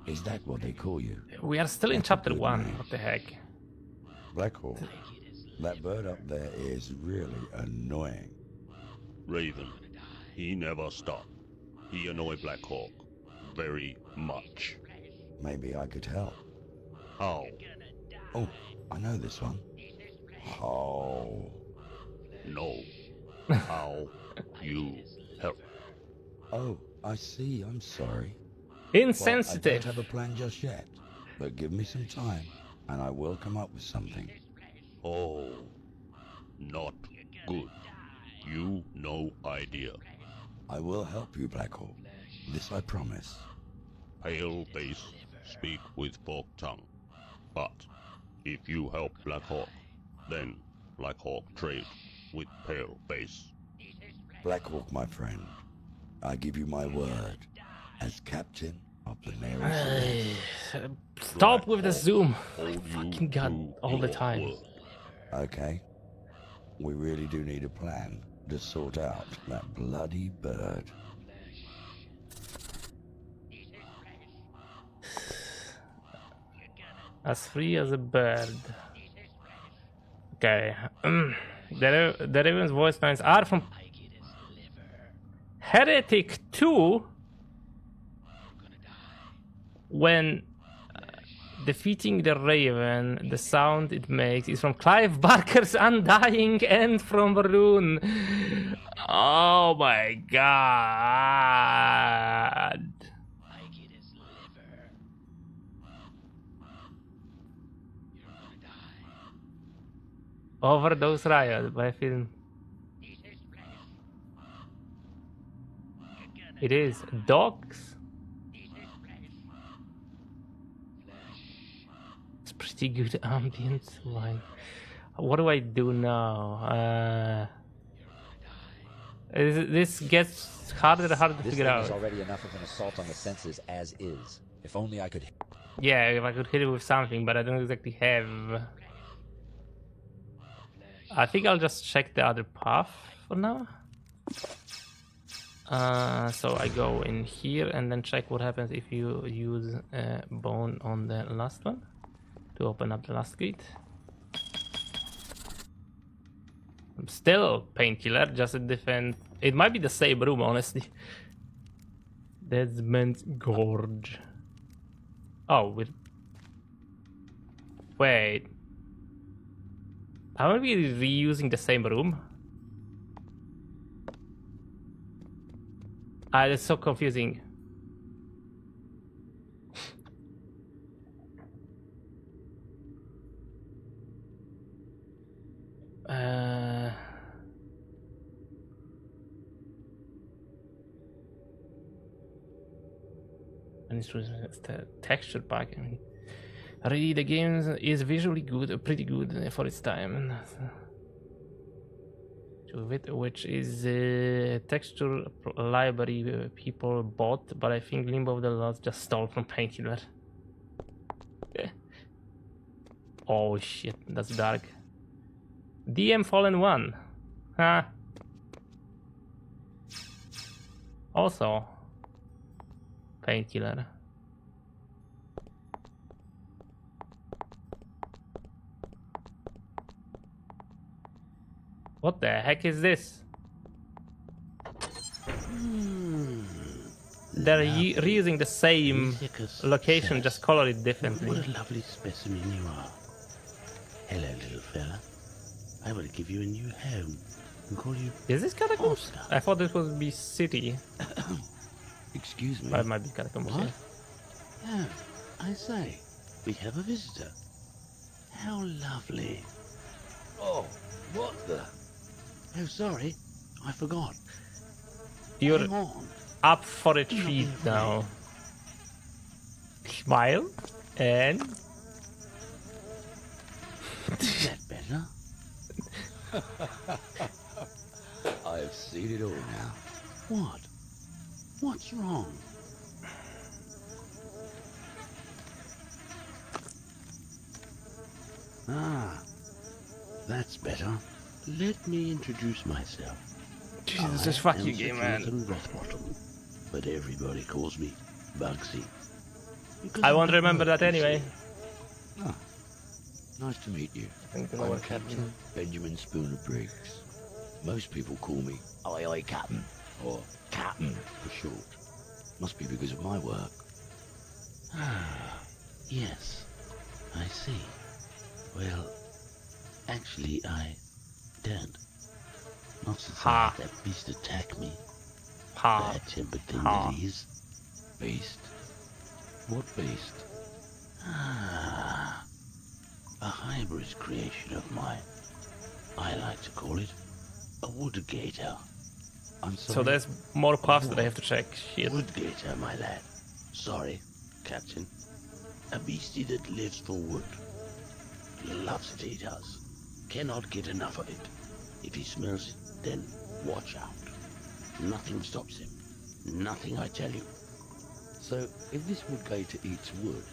Is that what they call you? We are still in chapter 1. What the heck? Black Hawk. That bird up there is really annoying. Raven. He never stopped. He annoyed Black Hawk very much. Maybe I could help. How? Oh, I know this one. How? No. How you help? Oh, I see. I'm sorry. Insensitive. Well, I don't have a plan just yet, but give me some time, and I will come up with something. Oh, not good. You no idea. I will help you, Black Hawk. This I promise. Pale Face speak with fork tongue. But if you help Black Hawk, then Black Hawk trade with Pale Face. Black Hawk, my friend, I give you my word as captain of the Nary. Stop with the zoom. Fucking god, all the time. Word. Okay. We really do need a plan to sort out that bloody bird. As free as a bird. Okay. The Raven's voice lines are from Heretic 2. When defeating the Raven, the sound it makes is from Clive Barker's Undying and from Rune. Oh my god. Overdose Riot by film. It is dogs. It's pretty good ambient line. What do I do now? This gets harder and harder to figure out. This is already enough of an assault on the senses as is. If only I could... Yeah, if I could hit it with something, but I don't exactly have... I think I'll just check the other path for now. So I go in here and then check what happens if you use bone on the last one to open up the last gate. Still painkiller, just a different... It might be the same room, honestly. Desmond's Gorge. Oh, with... Wait. Are we reusing the same room? That's so confusing. And this was the texture pack. I mean, really, the game is visually good, pretty good for its time. Which is a texture library people bought, but I think Limbo of the Lost just stole from Painkiller. Oh shit, that's dark. DM Fallen 1. Huh. Also Painkiller. What the heck is this? They're reusing the same location, just color it differently. What a lovely specimen you are. Hello, little fella. I will give you a new home and call you... Is this Catacombs? I thought this would be city. Excuse me. But it might be Catacombs. What? Oh, I say, we have a visitor. How lovely. Oh, what the... Oh, sorry. I forgot. You're Hang on. up for a treat now. Smile and... Is that better? I've seen it all now. What? What's wrong? Ah, that's better. Let me introduce myself. Jesus, this fucking game, man. But everybody calls me Bugsy. I won't remember that anyway. Ah, nice to meet you. I'm Captain Benjamin Spooner Briggs. Most people call me Aye Aye Captain, or Captain for short. Must be because of my work. Ah, yes, I see. Well, actually, I don't. Not since I had that beast attack me. Bad-tempered thing that he is. Beast? What beast? Ah, a hybrid creation of mine. I like to call it a woodgator. I'm sorry. So there's more paths that I have to check. Shit. Woodgator, my lad. Sorry, Captain. A beastie that lives for wood. Loves it, he does. Cannot get enough of it. If he smells it, then watch out. Nothing stops him. Nothing, I tell you. So, if this woodgator eats wood,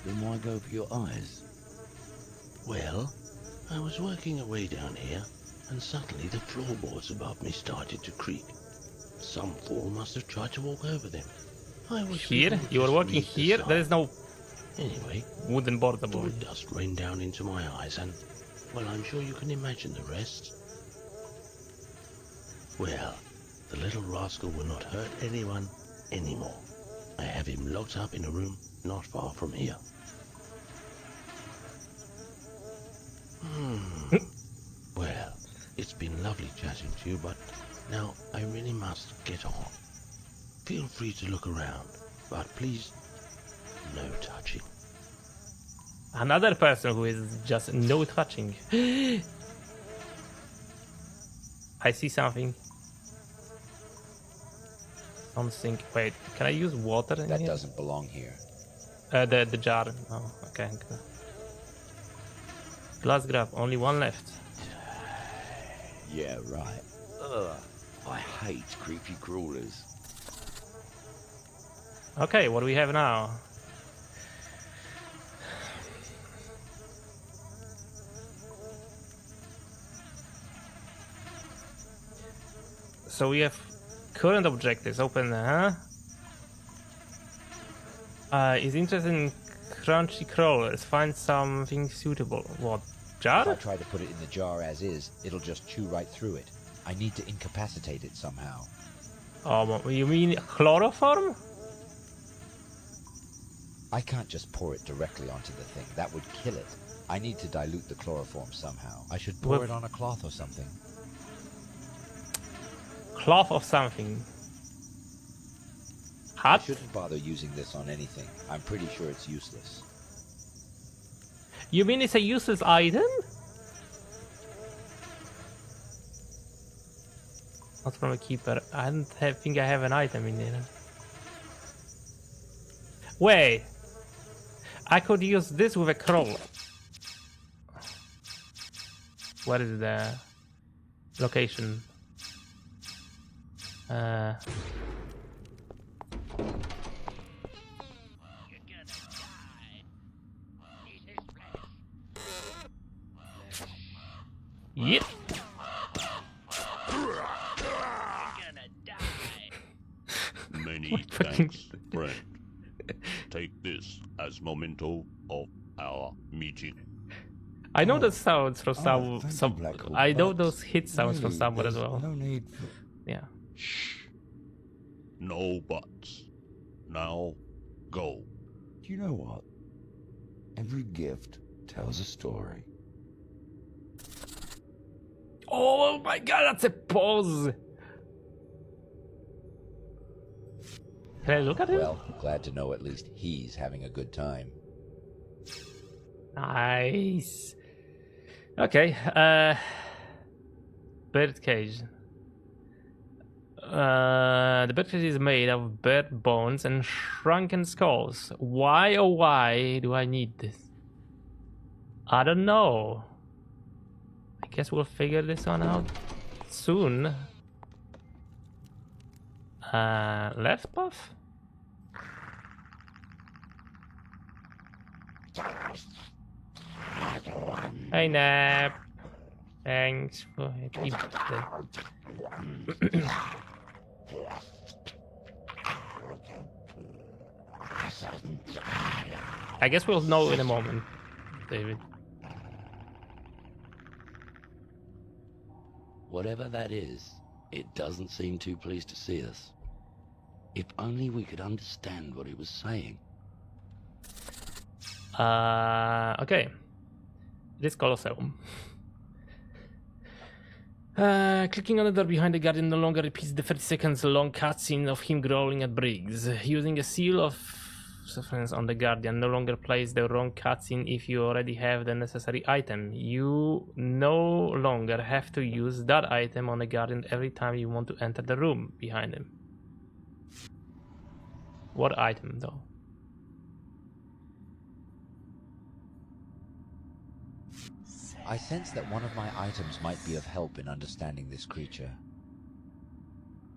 then why go for your eyes? Well, I was working away down here, and suddenly the floorboards above me started to creak. Some fool must have tried to walk over them. I was here? You are working here? There is no... Anyway, wooden board above. Dust rained down into my eyes, and, well, I'm sure you can imagine the rest. Well, the little rascal will not hurt anyone anymore. I have him locked up in a room not far from here. Well, it's been lovely chatting to you, but now I really must get on. Feel free to look around, but please, no touching. Another person who is just no touching. I see something. Something. Wait, can I use water in that here? Doesn't belong here. The jar. Oh, okay. Glass grab. Only one left. Yeah, right. Ugh, I hate creepy crawlers. Okay, what do we have now? So we have current objectives open, huh? Is interested in crunchy crawlers. Find something suitable. What, jar? If I try to put it in the jar as is, it'll just chew right through it. I need to incapacitate it somehow. You mean chloroform? I can't just pour it directly onto the thing. That would kill it. I need to dilute the chloroform somehow. I should pour it on a cloth or something. Cloth of something. Hot? I shouldn't bother using this on anything. I'm pretty sure it's useless. You mean it's a useless item? Not from a keeper. I don't think I have an item in there. Wait. I could use this with a crawler. What is the location? Yep. Many thanks, friend. Take this as memento of our meeting. I know those sounds from some. Black I know Hole, those hit sounds from really, somewhere as there's well. No need for... Yeah. Shh. No buts. Now, go. Do you know what? Every gift tells a story. Oh my god, that's a pose! Can I look at him? Well, glad to know at least he's having a good time. Nice. Okay, birdcage. The birdcage is made of bird bones and shrunken skulls. Why, oh why do I need this? I don't know. I guess we'll figure this one out soon. Left path? Hey Nap. Thanks for keep I guess we'll know in a moment, David. Whatever that is, it doesn't seem too pleased to see us. If only we could understand what it was saying. Okay. This Colosseum. Clicking on the door behind the guardian no longer repeats the 30 seconds long cutscene of him growling at Briggs. Using a seal of sufferance on the guardian no longer plays the wrong cutscene if you already have the necessary item. You no longer have to use that item on the guardian every time you want to enter the room behind him. What item though? I sense that one of my items might be of help in understanding this creature.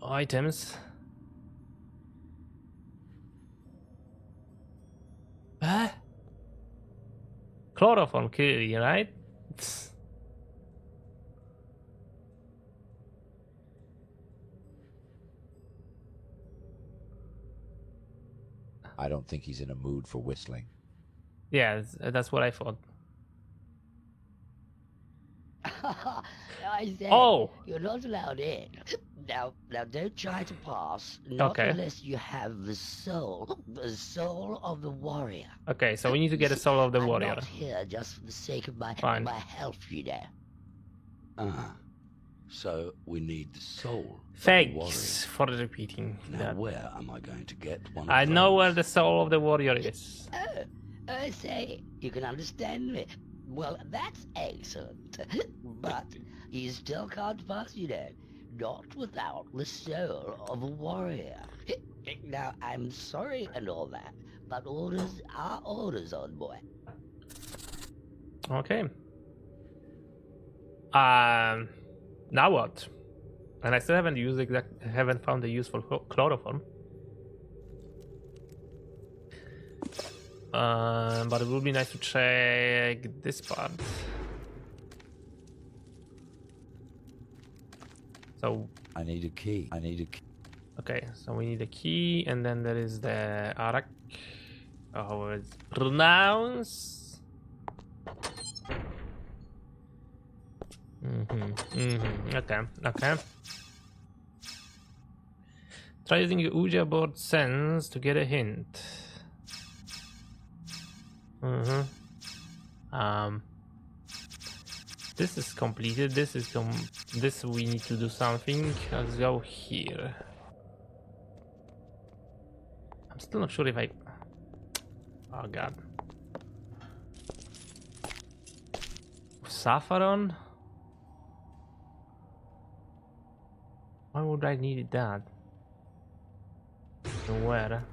Items? Huh? Chloroform, clearly, right? I don't think he's in a mood for whistling. Yeah, that's what I thought. I said, oh! You're not allowed in. Now don't try to pass. Not unless you have the soul of the warrior. Okay, so we need to get the soul of the warrior. I'm not here just for the sake of my health, you know. So we need the soul. Thanks for repeating now that. Where am I going to get one? I know where the soul of the warrior is. I say, you can understand me. Well, that's excellent. But you still can't pass, you know. Not without the soul of a warrior. Now, I'm sorry and all that, but orders are orders, old boy. Okay. Now what? And I still haven't found a use for chloroform. But it would be nice to check this part. So I need a key. Okay, so we need a key, and then there is the arak. How it's pronounced? Okay. Try using your Ouija board sense to get a hint. This is completed. This we need to do something. Let's go here. I'm still not sure if I. Oh god. Saffron? Why would I need that? Where?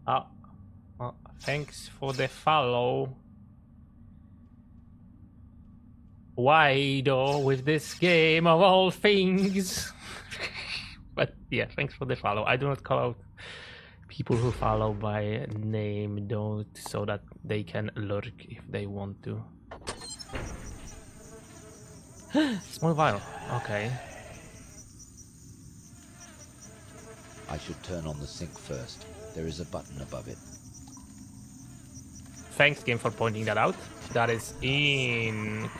Oh. Well, thanks for the follow. Why though with this game of all things? But yeah, thanks for the follow. I do not call out people who follow by name, though, so that they can lurk if they want to. Small vial. Okay. I should turn on the sink first. There is a button above it. Thanks, game, for pointing that out. That is incredible.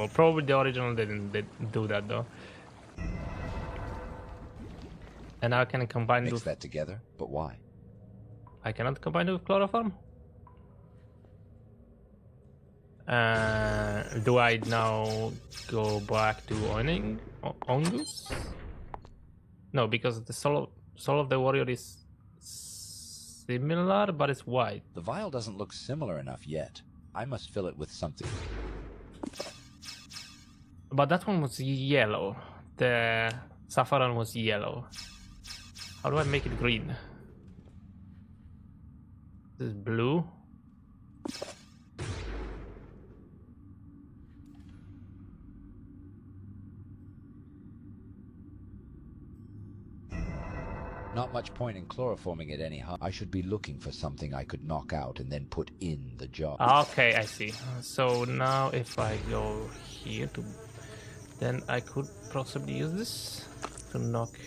Probably the original didn't do that though. And now I can combine Mix that together, but why? I cannot combine it with chloroform? Do I now go back to Ongus? No, because the soul of the warrior is similar, but it's white. The vial doesn't look similar enough yet. I must fill it with something. But that one was yellow. The saffron was yellow. How do I make it green? This is blue. Not much point in chloroforming it anyhow. I should be looking for something I could knock out and then put in the jar. Okay, I see. So now if I go here to, then I could possibly use this to knock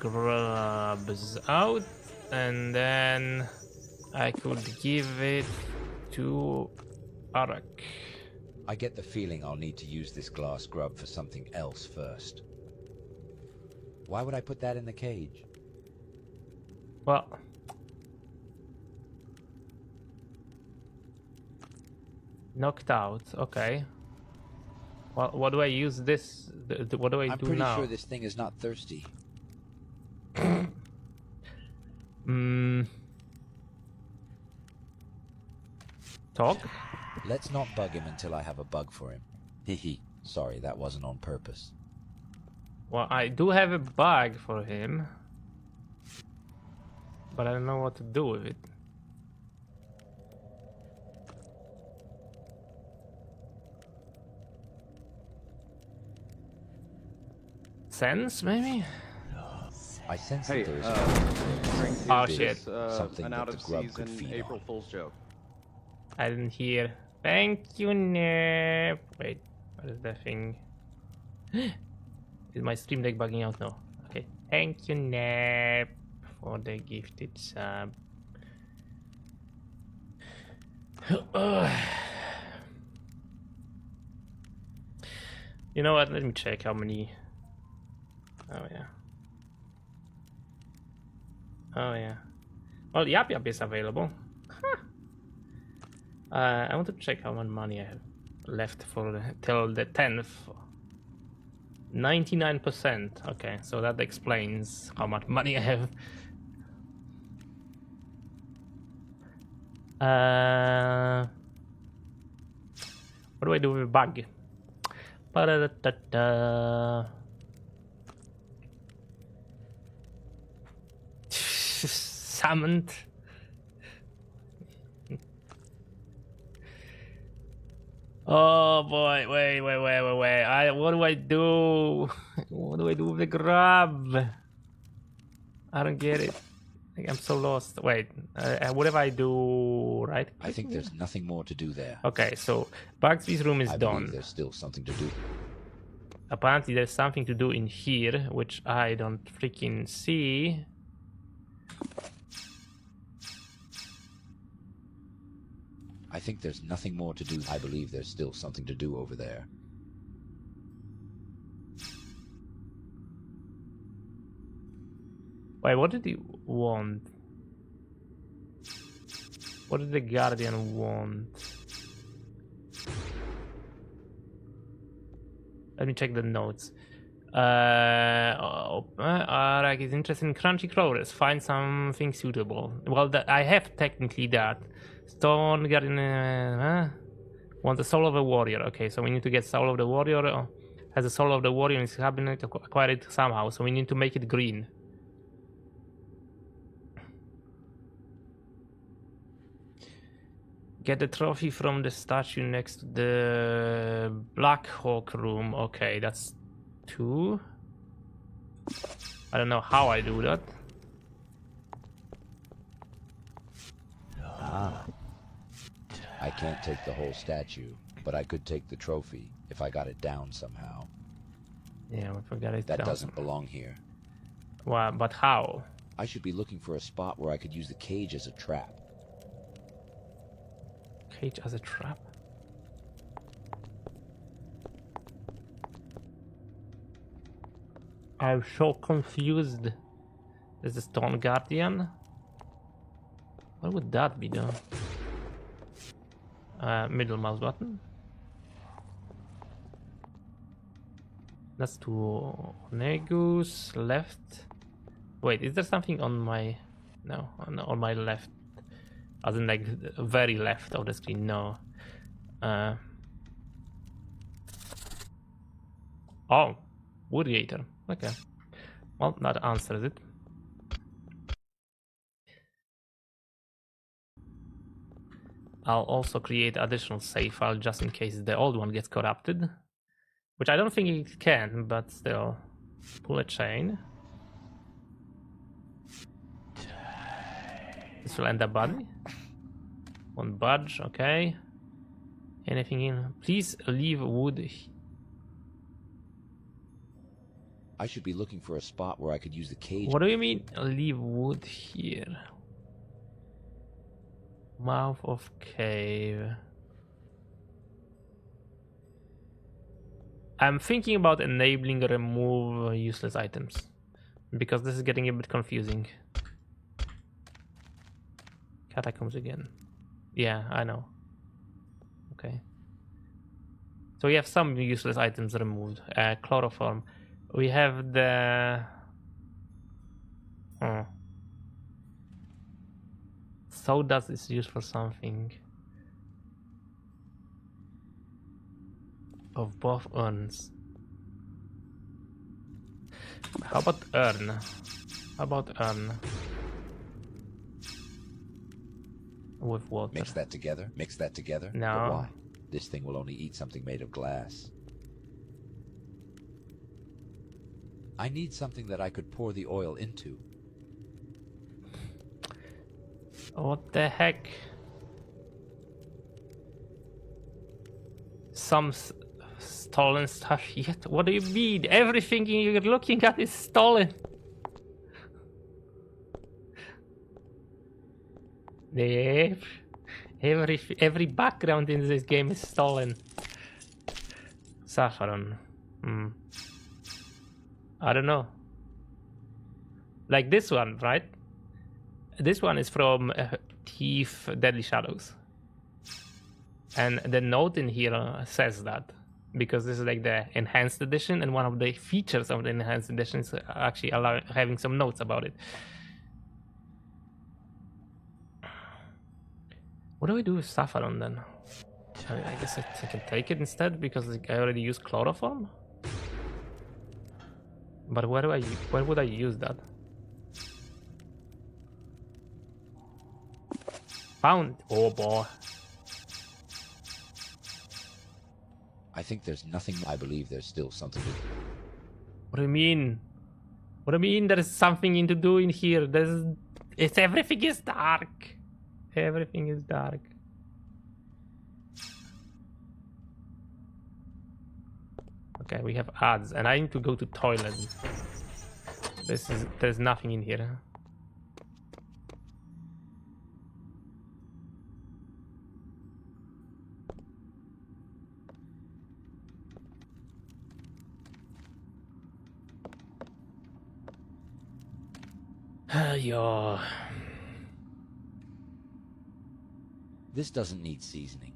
grubs out, and then I could give it to Arak. I get the feeling I'll need to use this glass grub for something else first. Why would I put that in the cage? Well, knocked out. Okay. Well, what do I use this? What do I do now? I'm pretty sure this thing is not thirsty. Talk? Let's not bug him until I have a bug for him. Hehe. Sorry, that wasn't on purpose. Well, I do have a bag for him, but I don't know what to do with it. Sense, maybe? I sense hey, that there's oh shit. something an that the grub could out-of-season feed April on. Fool's joke. I didn't hear. Thank you, Nep. Wait, what is that thing? Is my stream deck bugging out? No. Okay. Thank you, Nep, for the gifted sub. You know what? Let me check how many. Oh yeah. Oh yeah. Well, Yap Yap is available. Huh. I want to check how much money I have left for till the 10th. 99%. Okay, so that explains how much money I have. What do I do with a bug? Ba-da-da-da-da. Oh boy, wait. What do I do? What do I do with the grab? I don't get it. Like, I'm so lost. Wait, what if I do right? I think there's nothing more to do there. Okay, so Bugsby's room is I done. believe there's still something to do. Apparently there's something to do in here, which I don't freaking see. I think there's nothing more to do. I believe there's still something to do over there. Wait, what did he want? What did the Guardian want? Let me check the notes. Arak is interested in crunchy crawlers. Find something suitable. Well, I have technically that. Stone Guardian wants the soul of a warrior. Okay, so we need to get soul of the warrior. Has the soul of the warrior in his cabinet. Acquire it somehow. So we need to make it green. Get the trophy from the statue next to the Black Hawk room. Okay, that's 2. I don't know how I do that. I can't take the whole statue, but I could take the trophy if I got it down somehow. Yeah, we forgot it. That doesn't belong here. Well, but how? I should be looking for a spot where I could use the cage as a trap. Cage as a trap? I'm so confused. There's the Stone Guardian. What would that be though? Middle mouse button. That's to Negus. Left. Wait, is there something on my... No, on my left. As in like very left of the screen, no. Oh, Wood Gator. Okay. Well, that answers it. I'll also create additional save file just in case the old one gets corrupted. Which I don't think it can, but still. Pull a chain. This will end up body. One budge, okay. Anything in? Please leave wood. I should be looking for a spot where I could use the cage. What do you mean, leave wood here? Mouth of cave. I'm thinking about enabling remove useless items. Because this is getting a bit confusing. Catacombs again. Yeah, I know. Okay. So we have some useless items removed. Chloroform. We have the... Sawdust is used for something. Of both urns. How about urn? How about urn? With water. Mix that together? Mix that together? No. But why? This thing will only eat something made of glass. I need something that I could pour the oil into. What the heck? Some stolen stuff yet? What do you mean? Everything you're looking at is stolen. Every background in this game is stolen. Saffron. I don't know. Like this one, right? This one is from Thief Deadly Shadows. And the note in here says that. Because this is like the enhanced edition, and one of the features of the enhanced edition is actually having some notes about it. What do we do with Saffron then? I guess I can take it instead because I already used chloroform. But where would I use that? Found. Oh boy. I think there's nothing. I believe there's still something to do. What do you mean? What do you mean there's something to do in here? Everything is dark. Everything is dark. Okay, we have ads, and I need to go to toilet. There's nothing in here. Yo. This doesn't need seasoning.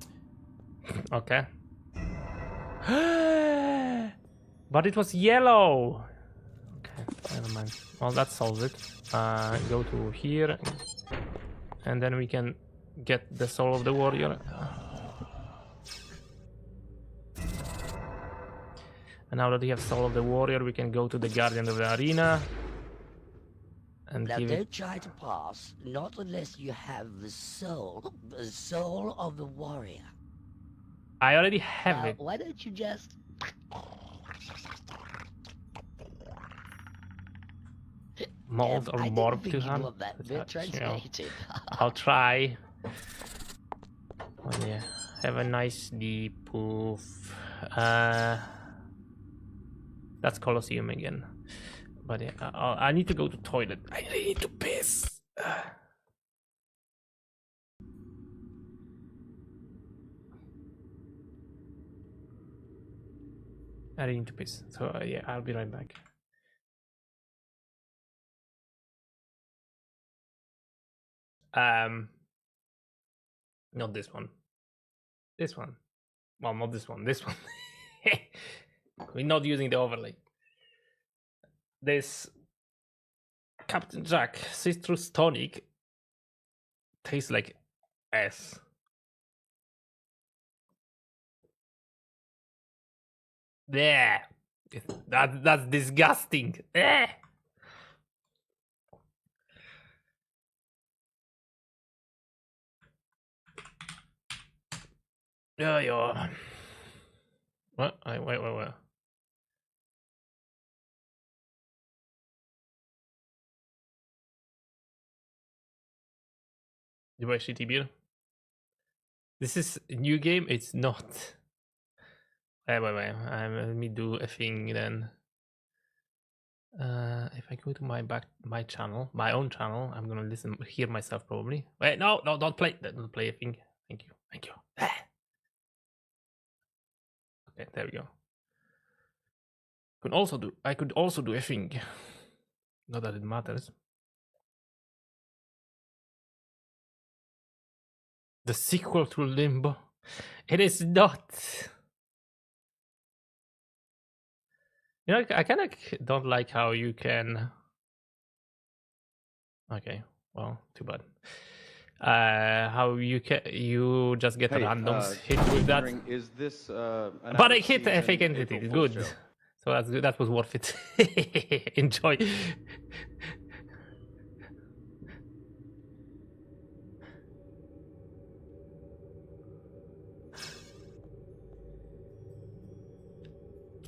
Okay. But it was yellow. Okay, never mind. Well, that solves it. Go to here, and then we can get the soul of the warrior. And now that we have soul of the warrior, we can go to the guardian of the arena. And now give don't it... try to pass, not unless you have the soul of the warrior. I already have now, it. Why don't you just... Mold or morph to him? I'll try. Oh yeah. Have a nice deep poof. That's Colosseum again. But yeah, I need to go to toilet. I need to piss. I need to piss. So yeah, I'll be right back. Not this one. This one. Well, not this one. This one. We're not using the overlay. This Captain Jack citrus tonic tastes like ass. Yeah, that's disgusting. Yeah. Yeah. What? Wait. You buy shitty beer? This is a new game? It's not. Wait. Let me do a thing then. If I go to my channel, my own channel, I'm gonna hear myself probably. Wait, no, don't play a thing. Thank you. Okay, there we go. I could also do a thing. Not that it matters. The sequel to Limbo. It is not. You know, I kind of don't like how you can. Okay, well, too bad. How you just get randoms hit with that. Is this? But I hit a fake entity. Good. Show. So that's good. That was worth it. Enjoy.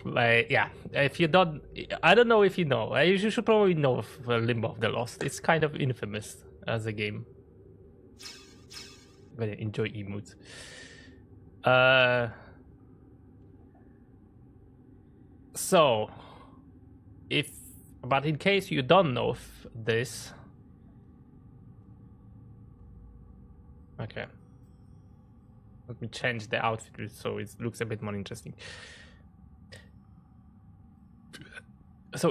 Yeah, if you don't, I don't know if you know. You should probably know of Limbo of the Lost. It's kind of infamous as a game. But enjoy emotes. So, but in case you don't know this, okay. Let me change the outfit so it looks a bit more interesting. So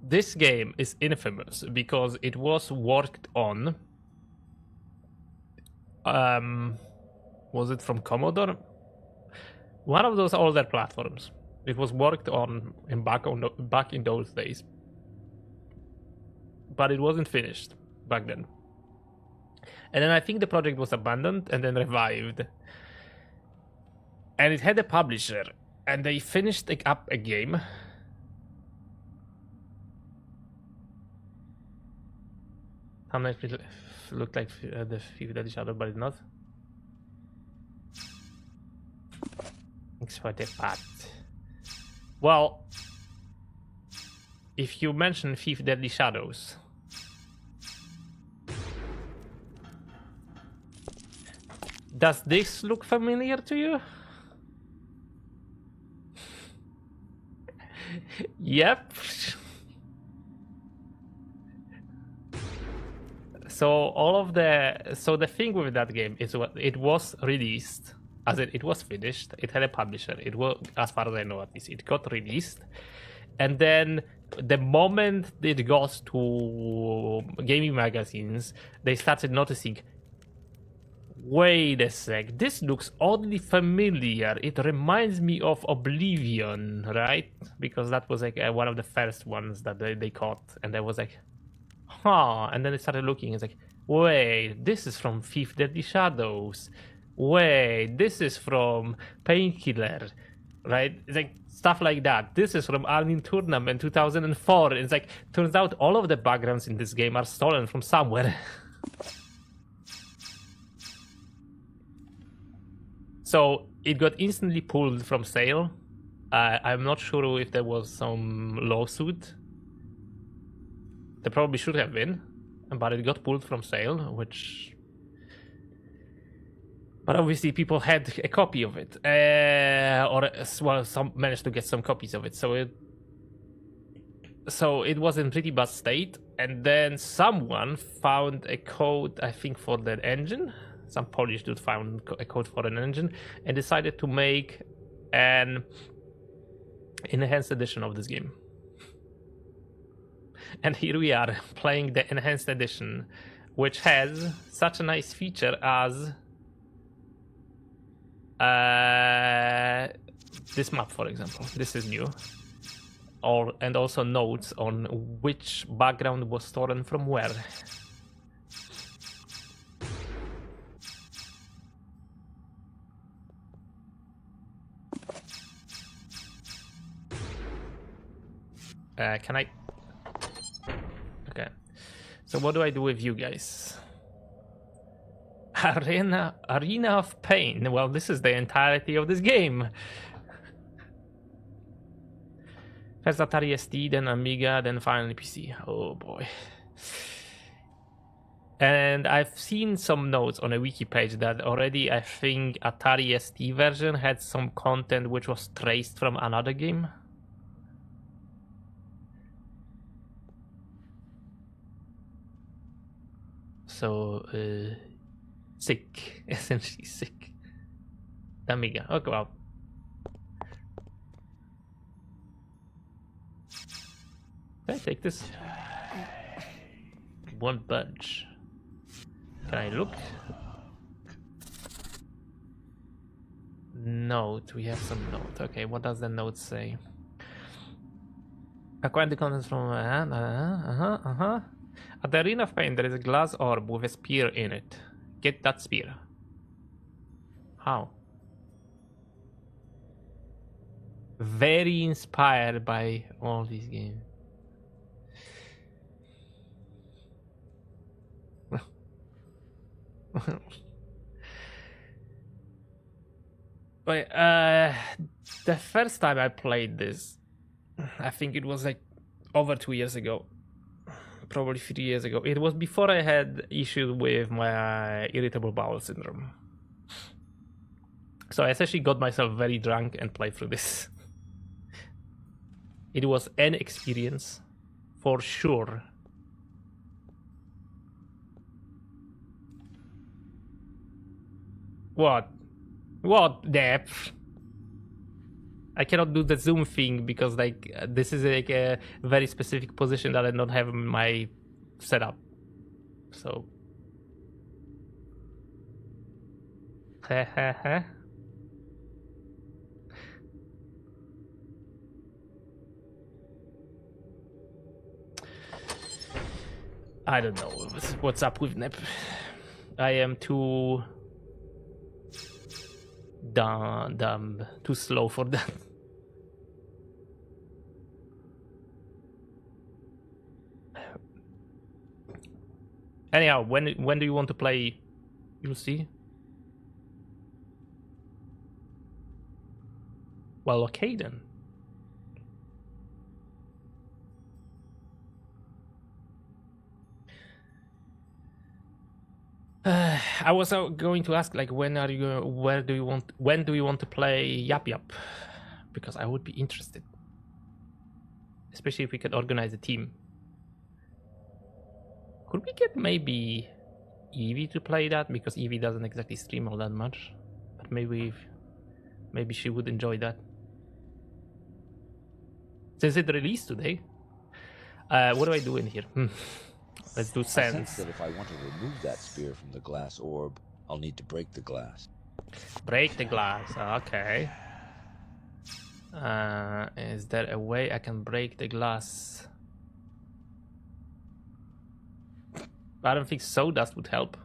this game is infamous because it was worked on. Was it from Commodore? One of those older platforms. It was worked on back in those days, but it wasn't finished back then. And then I think the project was abandoned and then revived. And it had a publisher. And they finished up a game. Sometimes it looked like the few at each other, but it's not. Thanks for the pat. Well, if you mention Thief Deadly Shadows, does this look familiar to you? Yep. So the thing with that game is it was released, as it was finished. It had a publisher. It was, as far as I know, at least it got released, and then the moment it got to gaming magazines, they started noticing, wait a sec, this looks oddly familiar. It reminds me of Oblivion, right? Because that was like one of the first ones that they caught, and I was like, huh. And then they started looking. It's like, wait, this is from Thief Deadly Shadows. Wait, this is from Painkiller, right? It's like stuff like that. This is from Alien Tournament 2004. It's like, turns out all of the backgrounds in this game are stolen from somewhere. So it got instantly pulled from sale. I'm not sure if there was some lawsuit. There probably should have been, but it got pulled from sale, which... But obviously people had a copy of it, some managed to get some copies of it. So it was in pretty bad state, and then someone found a code, I think, for the engine. Some Polish dude found a code for an engine and decided to make an enhanced edition of this game. And here we are playing the enhanced edition, which has such a nice feature as this map, for example. This is new. And also notes on which background was stolen from where. Can I? Okay. So what do I do with you guys? Arena of Pain. Well, this is the entirety of this game. First Atari ST, then Amiga, then finally PC. Oh boy. And I've seen some notes on a wiki page that already I think Atari ST version had some content which was traced from another game. So, sick. Essentially sick. Amiga. Okay, well. Can I take this? Won't budge. Can I look? Note. We have some note. Okay, what does the note say? Acquire the contents from... At the Arena of Pain, there is a glass orb with a spear in it. Get that spear. How? Very inspired by all these games. Wait, the first time I played this, I think it was like over 2 years ago. Probably 3 years ago. It was before I had issues with my irritable bowel syndrome. So I essentially got myself very drunk and played through this. It was an experience, for sure. What? What depth? I cannot do the zoom thing because like this is like a very specific position that I don't have in my setup. So I don't know what's up with Nep. I am too dumb, too slow for that. Anyhow, when do you want to play? You'll see. Well, okay then. I was going to ask, like, when do you want to play Yap Yap? Because I would be interested, especially if we could organize a team. Could we get maybe Evie to play that? Because Evie doesn't exactly stream all that much, but maybe she would enjoy that. Since it released today. What do I do in here? Let's do sense. I sense that if I want to remove that spear from the glass orb, I'll need to break the glass. Break the glass, okay. Is there a way I can break the glass? I don't think Sawdust would help.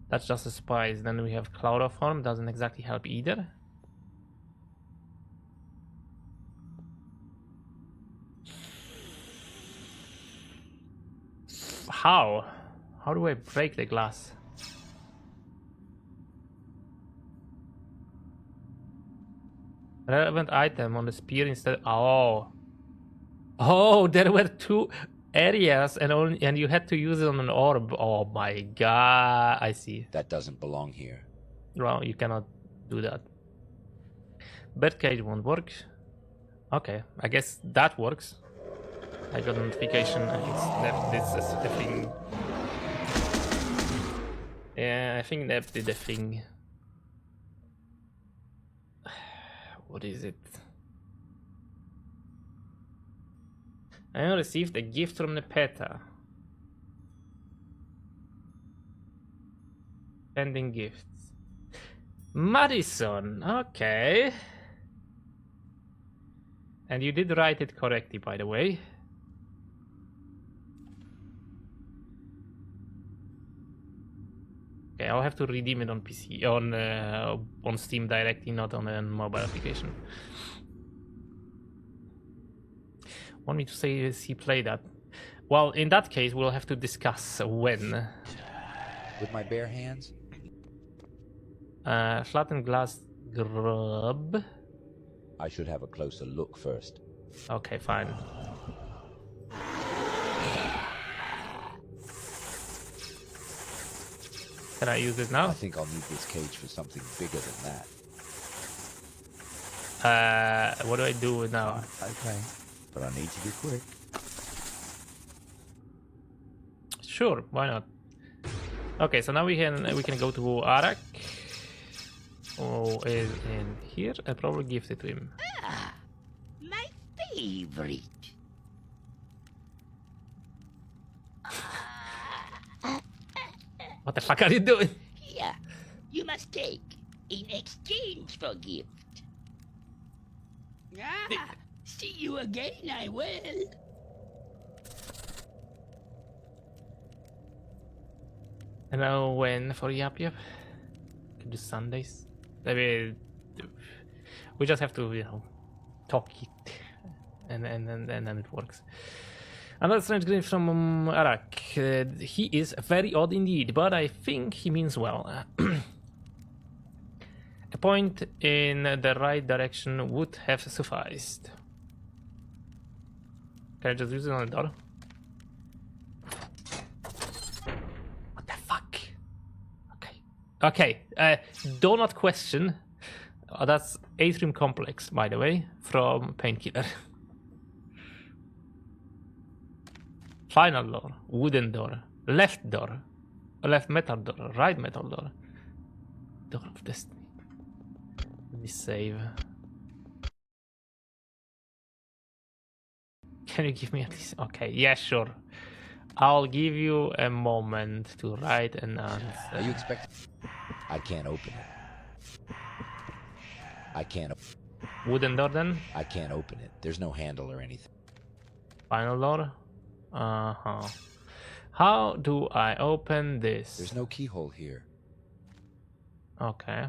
That's just a spice. Then we have Chloroform, doesn't exactly help either. How? How do I break the glass? Relevant item on the spear instead. Oh, there were two areas, and you had to use it on an orb. Oh my god! I see. That doesn't belong here. Well, you cannot do that. Birdcage won't work. Okay, I guess that works. I got a notification. This is a thing. Yeah, I think that did a thing. What is it? I received a gift from the PETA. Pending gifts. Madison, okay. And you did write it correctly, by the way. Okay, I'll have to redeem it on PC, on Steam directly, not on a mobile application. Want me to see play that? Well, in that case, we'll have to discuss when. With my bare hands? Flattened glass grub. I should have a closer look first. Okay, fine. Can I use it now? I think I'll need this cage for something bigger than that. What do I do now? Okay, but I need to be quick. Sure, why not? Okay, so now we can go to Arak. Oh, is in here. I'll probably gift it to him. Ah, my favorite. What the fuck are you doing? Here, you must take in exchange for gift. See you again, I will. I know when for Yap Yap. Can do Sundays. Maybe we just have to, talk it, and then it works. Another strange greeting from Arak. He is very odd indeed, but I think he means well. A point in the right direction would have sufficed. Can I just use it on the door? What the fuck? Okay. Do not question. That's Atrium Complex, by the way, from Painkiller. Final door, wooden door, left metal door, right metal door. Door of Destiny. Let me save. Can you give me at least... Okay, yeah, sure. I'll give you a moment to write an answer. Are you expecting... I can't open it. I can't... Wooden door then? I can't open it. There's no handle or anything. Final door? Uh-huh. How do I open this? There's no keyhole here. Okay.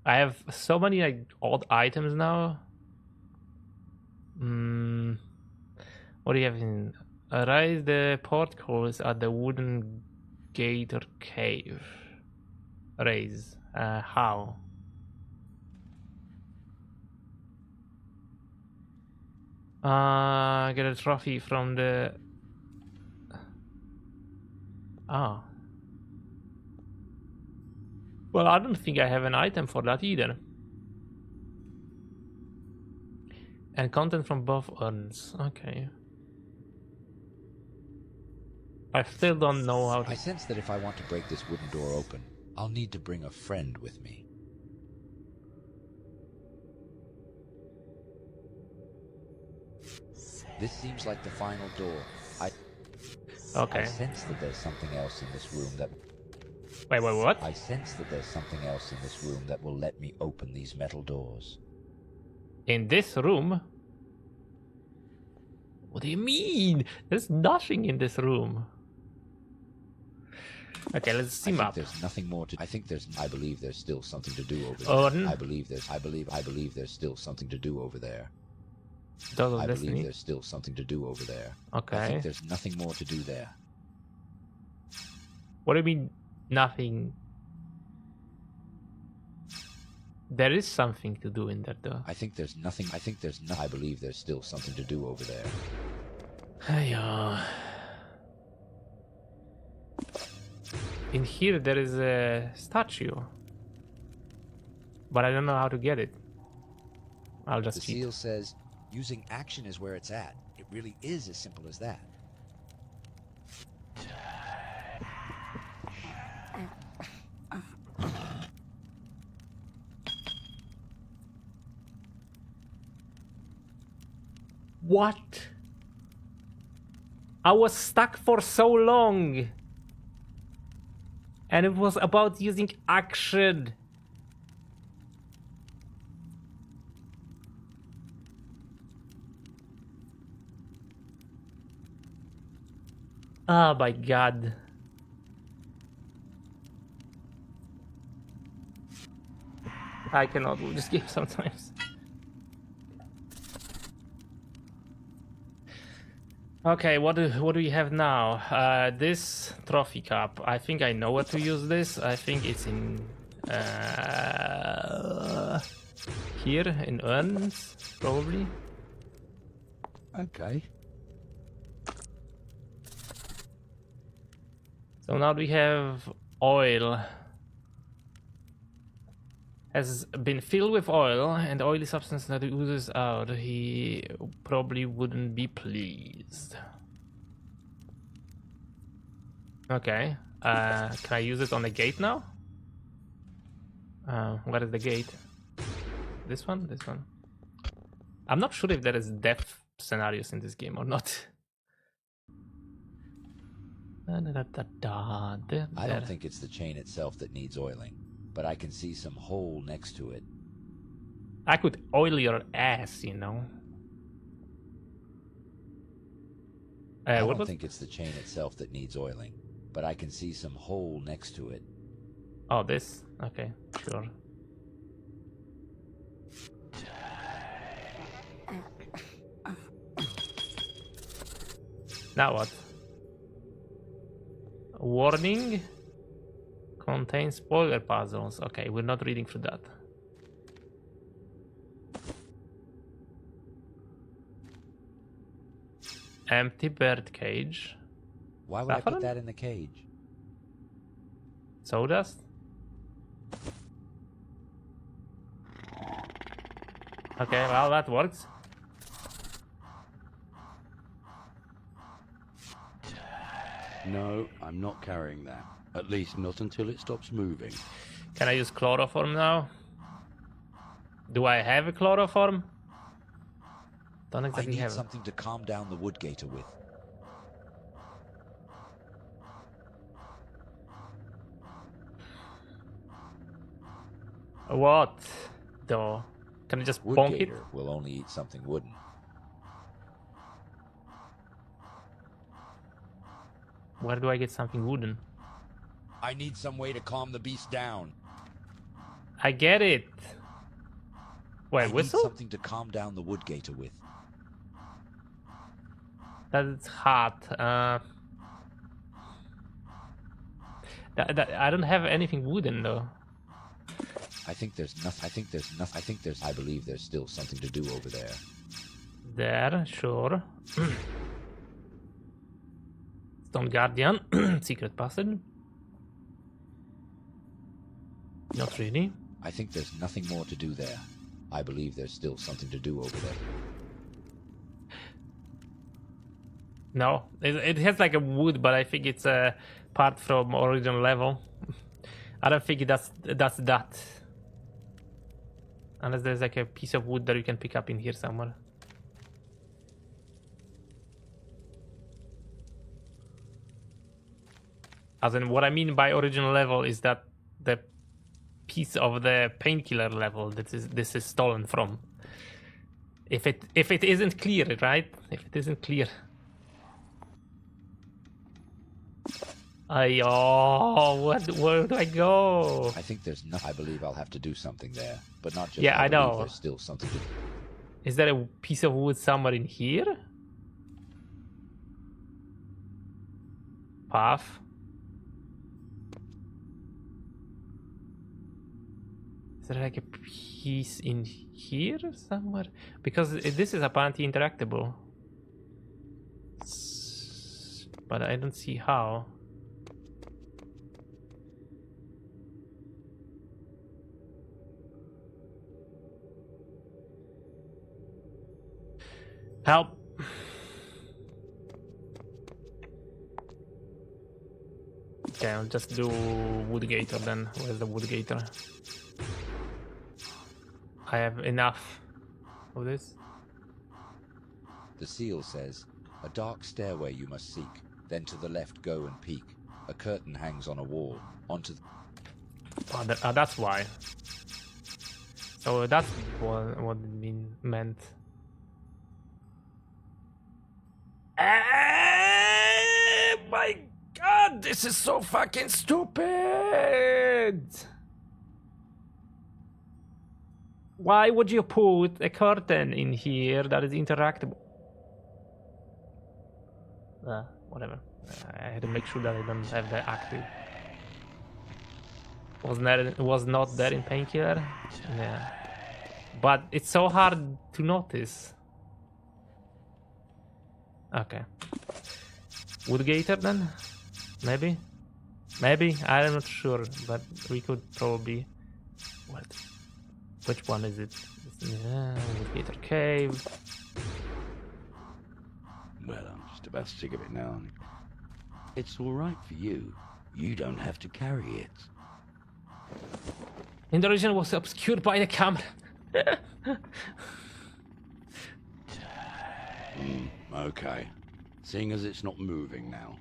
I have so many odd items now. What do you have in? Raise the portcullis at the wooden gate or cave. Raise. How? Get a trophy from the... Ah. Well, I don't think I have an item for that either. And content from both urns. Okay. I still don't know how to... I sense that if I want to break this wooden door open, I'll need to bring a friend with me. This seems like the final door. I sense that there's something else in this room that... Wait, what? I sense that there's something else in this room that will let me open these metal doors. In this room? What do you mean? There's nothing in this room. Okay, let's team up. There's nothing more to... I believe there's still something to do over there. I believe there's still something to do over there. I believe there's still something to do over there. Okay. I think there's nothing more to do there. What do you mean, nothing? There is something to do in there, though. I think there's nothing. I believe there's still something to do over there. In here, there is a statue. But I don't know how to get it. I'll just cheat. The seal says, using action is where it's at. It really is as simple as that. What? I was stuck for so long. And it was about using action. Oh my god. I cannot do this game sometimes. Okay, what do we have now? This trophy cup. I think I know where to use this. I think it's in here in urns, probably. Okay. So now we have oil. Has been filled with oil, and oily substance that oozes out. He probably wouldn't be pleased. Okay. Can I use it on the gate now? Where is the gate? This one? This one. I'm not sure if there is death scenarios in this game or not. I don't think it's the chain itself that needs oiling, but I can see some hole next to it. I could oil your ass, you know. I don't think it's the chain itself that needs oiling, but I can see some hole next to it. Oh, this? Okay, sure. Now what? Warning. Contains spoiler puzzles. Okay, we're not reading through that. Empty bird cage. Why would I put that in the cage? Sawdust? Okay, well, that works. No, I'm not carrying that. At least not until it stops moving. Can I use chloroform now? Do I have a chloroform? Don't exactly have something to calm down the woodgator with. What? Though? Can I just bonk it? Will only eat something wooden. Where do I get something wooden? I need some way to calm the beast down. I get it. Wait, whistle? Need something to calm down the woodgator with. That's hot. I don't have anything wooden though. I believe there's still something to do over there. there, sure. Stone Guardian, secret passage. Not really. I think there's nothing more to do there. I believe there's still something to do over there. No, it has like a wood, but I think it's a part from original level. I don't think that's that. Unless there's like a piece of wood that you can pick up in here somewhere. As in, what I mean by original level is that the piece of the painkiller level that this is stolen from. If it isn't clear, right? If it isn't clear. Where do I go? I think there's no. I believe I'll have to do something there, but not just. Yeah, I know. There's still something to do. Is there a piece of wood somewhere in here? Path. Is there like a piece in here somewhere? Because this is apparently interactable. But I don't see how. Help! Okay, I'll just do Woodgator then. Where's the Woodgator? I have enough of this. The seal says, a dark stairway you must seek. Then to the left go and peek. A curtain hangs on a wall. Onto the... That's why. So that's what it meant. My God, this is so fucking stupid! Why would you put a curtain in here that is interactable? Whatever. I had to make sure that I don't have that active. Was not there in Painkiller? Yeah. But it's so hard to notice. Okay. Woodgator then? Maybe? Maybe? I'm not sure, but we could probably... What? Which one is it? Woodgator Cave. Well, I'm just about sick of it now. It's all right for you. You don't have to carry it. In the region was obscured by the camera. Okay. Seeing as it's not moving now.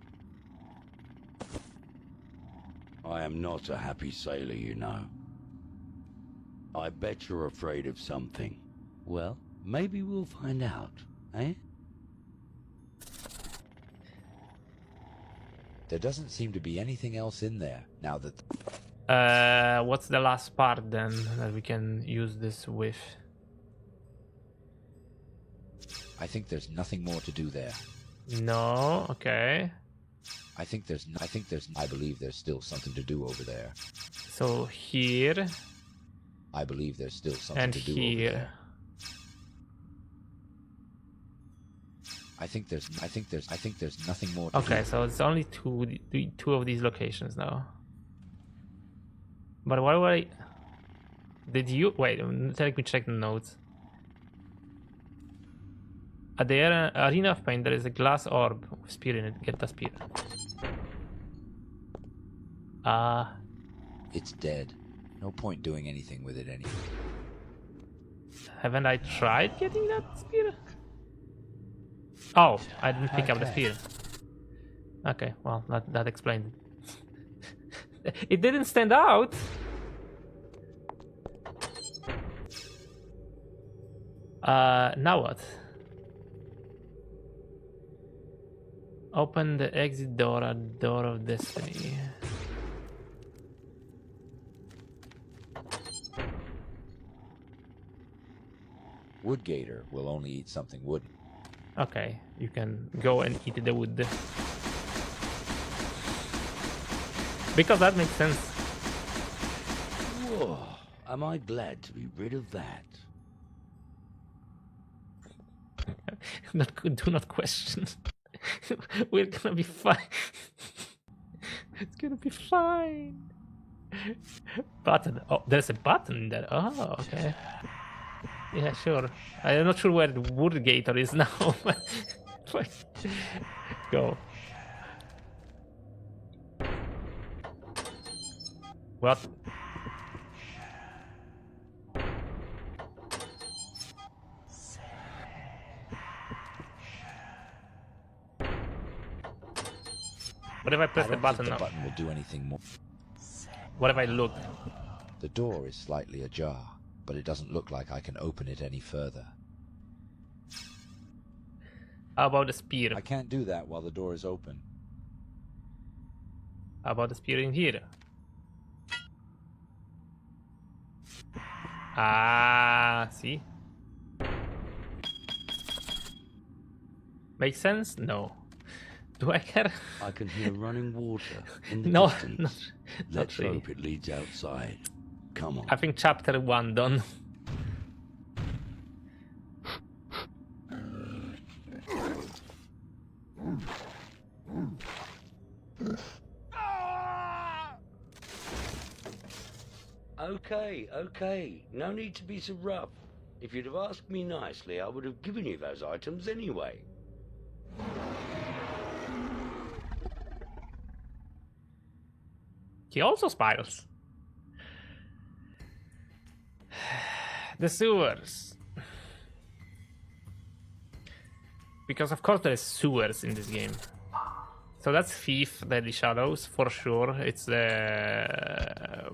I am not a happy sailor, you know. I bet you're afraid of something. Well, maybe we'll find out, eh? There doesn't seem to be anything else in there, now that... What's the last part then that we can use this with? I think there's nothing more to do there. No, okay. I believe there's still something to do over there. So here. I believe there's still something and to do here. over there. I think there's nothing more to okay, do. so it's only two of these locations now. But why would I... Did you... Wait, let me check the notes. At the Arena of Pain, there is a glass orb with spear in it. Get the spear. It's dead. No point doing anything with it anyway. Haven't I tried getting that spear? Oh, I didn't pick up the spear. Okay, well, that explains it. It didn't stand out. Now what? Open the exit door at Door of Destiny. Woodgator will only eat something wooden. Okay, you can go and eat the wood. Because that makes sense. Whoa, am I glad to be rid of that? Do not question. We're gonna be fine. It's gonna be fine. Button. Oh, there's a button there. Oh, okay. Yeah, sure. I'm not sure where the wood gator is now. Go. What? What if I press the button now? The button will do anything more. What if I look? The door is slightly ajar, but it doesn't look like I can open it any further. How about the spear? I can't do that while the door is open. How about the spear in here? Ah, see? Makes sense? No. Do I care? I can hear running water in the No, distance. Let's really. hope it leads outside. Come on. I think chapter 1 done. Okay. No need to be so rough. If you'd have asked me nicely, I would have given you those items anyway. He also spirals. The sewers. Because of course there's sewers in this game. So that's Thief, Deadly Shadows, for sure. It's the...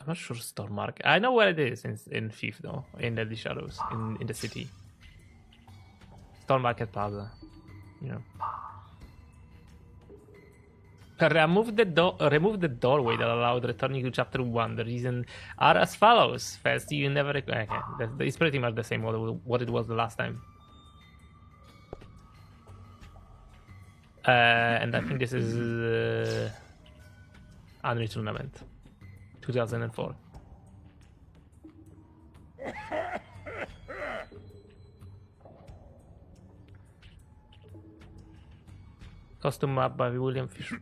I'm not sure Stormmark. I know where it is in Thief though, in Deadly Shadows, in the city. Stormmarket Plaza. Yeah. Remove the doorway that allowed returning to chapter 1. The reason are as follows. First, you never... Okay, it's pretty much the same what it was the last time. And I think this is Unreal Tournament 2004. Costume map by William Fisher.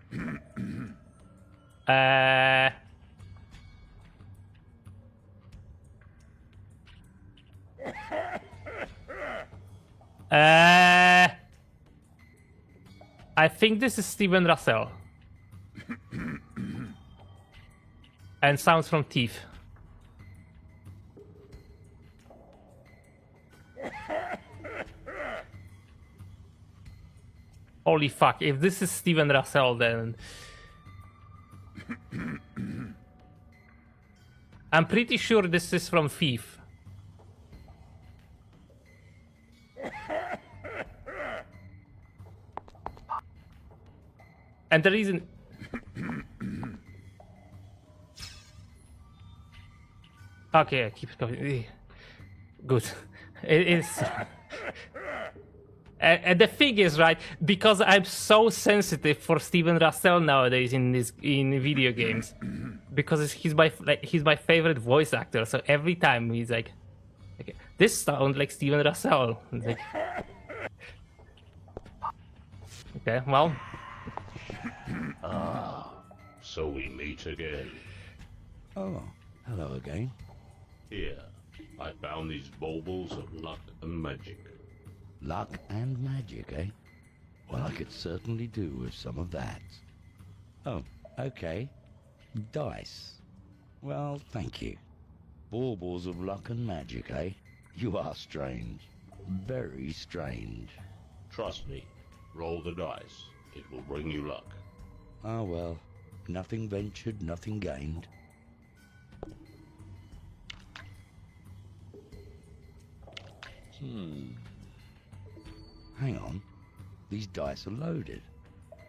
I think this is Steven Russell. And sounds from Thief. Holy fuck, if this is Steven Russell, then... I'm pretty sure this is from Thief. And the reason... Okay, keep it going. Good. It is... And the thing is, right, because I'm so sensitive for Steven Russell nowadays in video games, because he's my favorite voice actor. So every time he's like, okay, this sounds like Steven Russell. Like, okay, well. Ah, so we meet again. Oh, hello again. Here, I found these baubles of luck and magic. Luck and magic, eh? Well, I could certainly do with some of that. Oh, okay. Dice. Well, thank you. Baubles of luck and magic, eh? You are strange. Very strange. Trust me, roll the dice. It will bring you luck. Ah, well, nothing ventured, nothing gained. Hang on. These dice are loaded.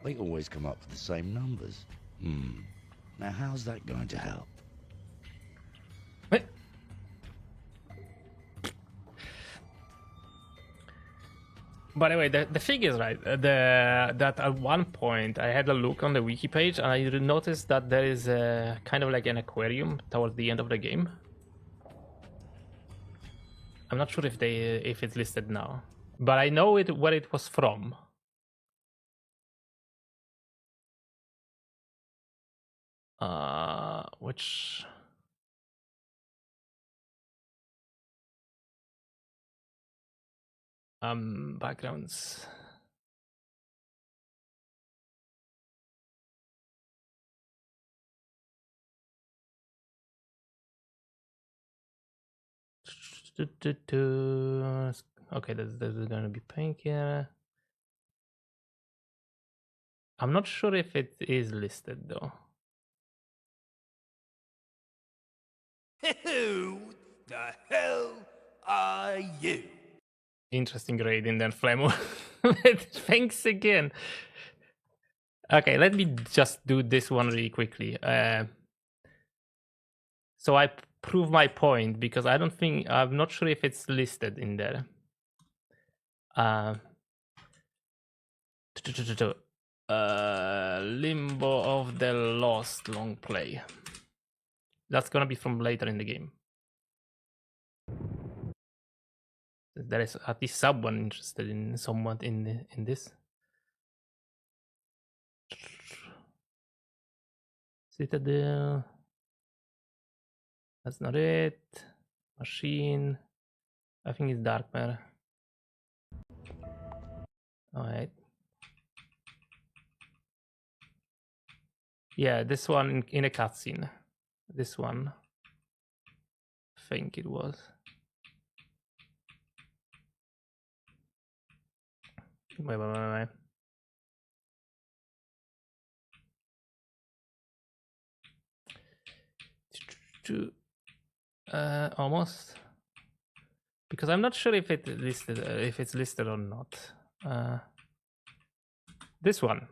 They always come up with the same numbers. Now how's that going to help? What? By the way, the thing is, right, that at one point I had a look on the wiki page and I noticed that there is a kind of like an aquarium towards the end of the game. I'm not sure if it's listed now, but I know where it was from. Which backgrounds. Okay, there's gonna be Painkiller. I'm not sure if it is listed though. Who the hell are you? Interesting grading then, Flemo. Thanks again. Okay, let me just do this one really quickly. So I prove my point because I'm not sure if it's listed in there. Limbo of the Lost long play. That's gonna be from later in the game. There is at least someone interested in somewhat in this. Citadel. That's not it. Machine. I think it's Dark Matter. Alright. Yeah, this one in a cutscene. This one. I think it was. Wait. Almost. Because I'm not sure if it's listed or not. This one.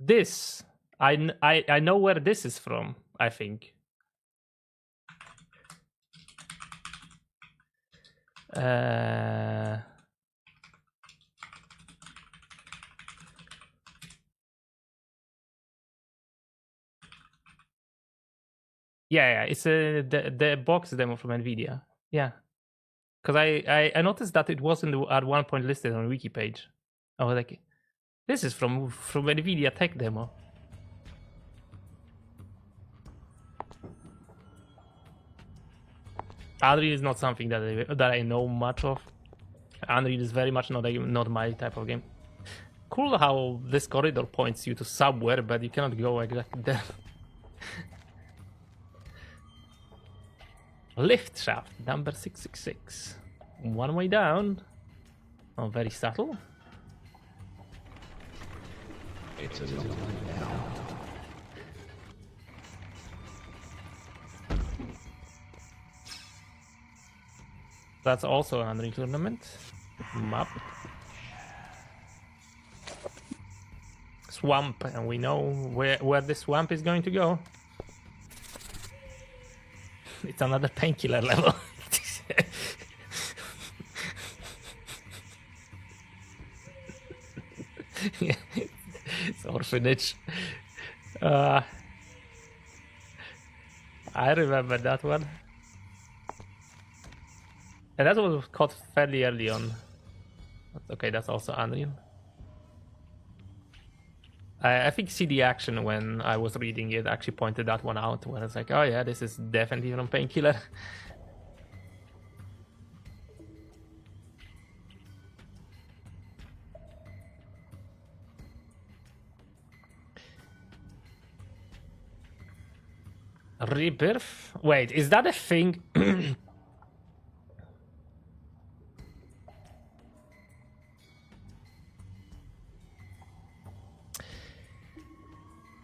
This. I know where this is from, I think. Yeah, it's the box demo from NVIDIA. Yeah, because I noticed that it wasn't at one point listed on wiki page. I was like, this is from NVIDIA tech demo. Unreal is not something that I know much of. Unreal is very much not my type of game. Cool how this corridor points you to somewhere, but you cannot go exactly there. Lift shaft number 666. One way down. Oh, very subtle. It's a long way down. That's also an Unreal Tournament map. Swamp, and we know where the swamp is going to go. It's another Painkiller level. It's orphanage. I remember that one. And that was caught fairly early on. Okay, that's also Unreal. I think CD Action, when I was reading it, actually pointed that one out, where it's like, oh yeah, this is definitely from Painkiller. Rebirth? Wait, is that a thing?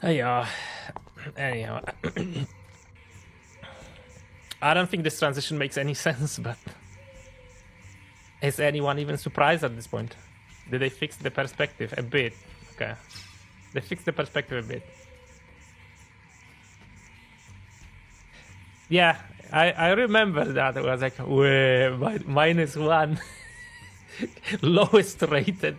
Yeah. Anyhow, I don't think this transition makes any sense, but is anyone even surprised at this point? Did they fix the perspective a bit? Okay. They fixed the perspective a bit. Yeah, I remember that. It was like, -1. Lowest rated.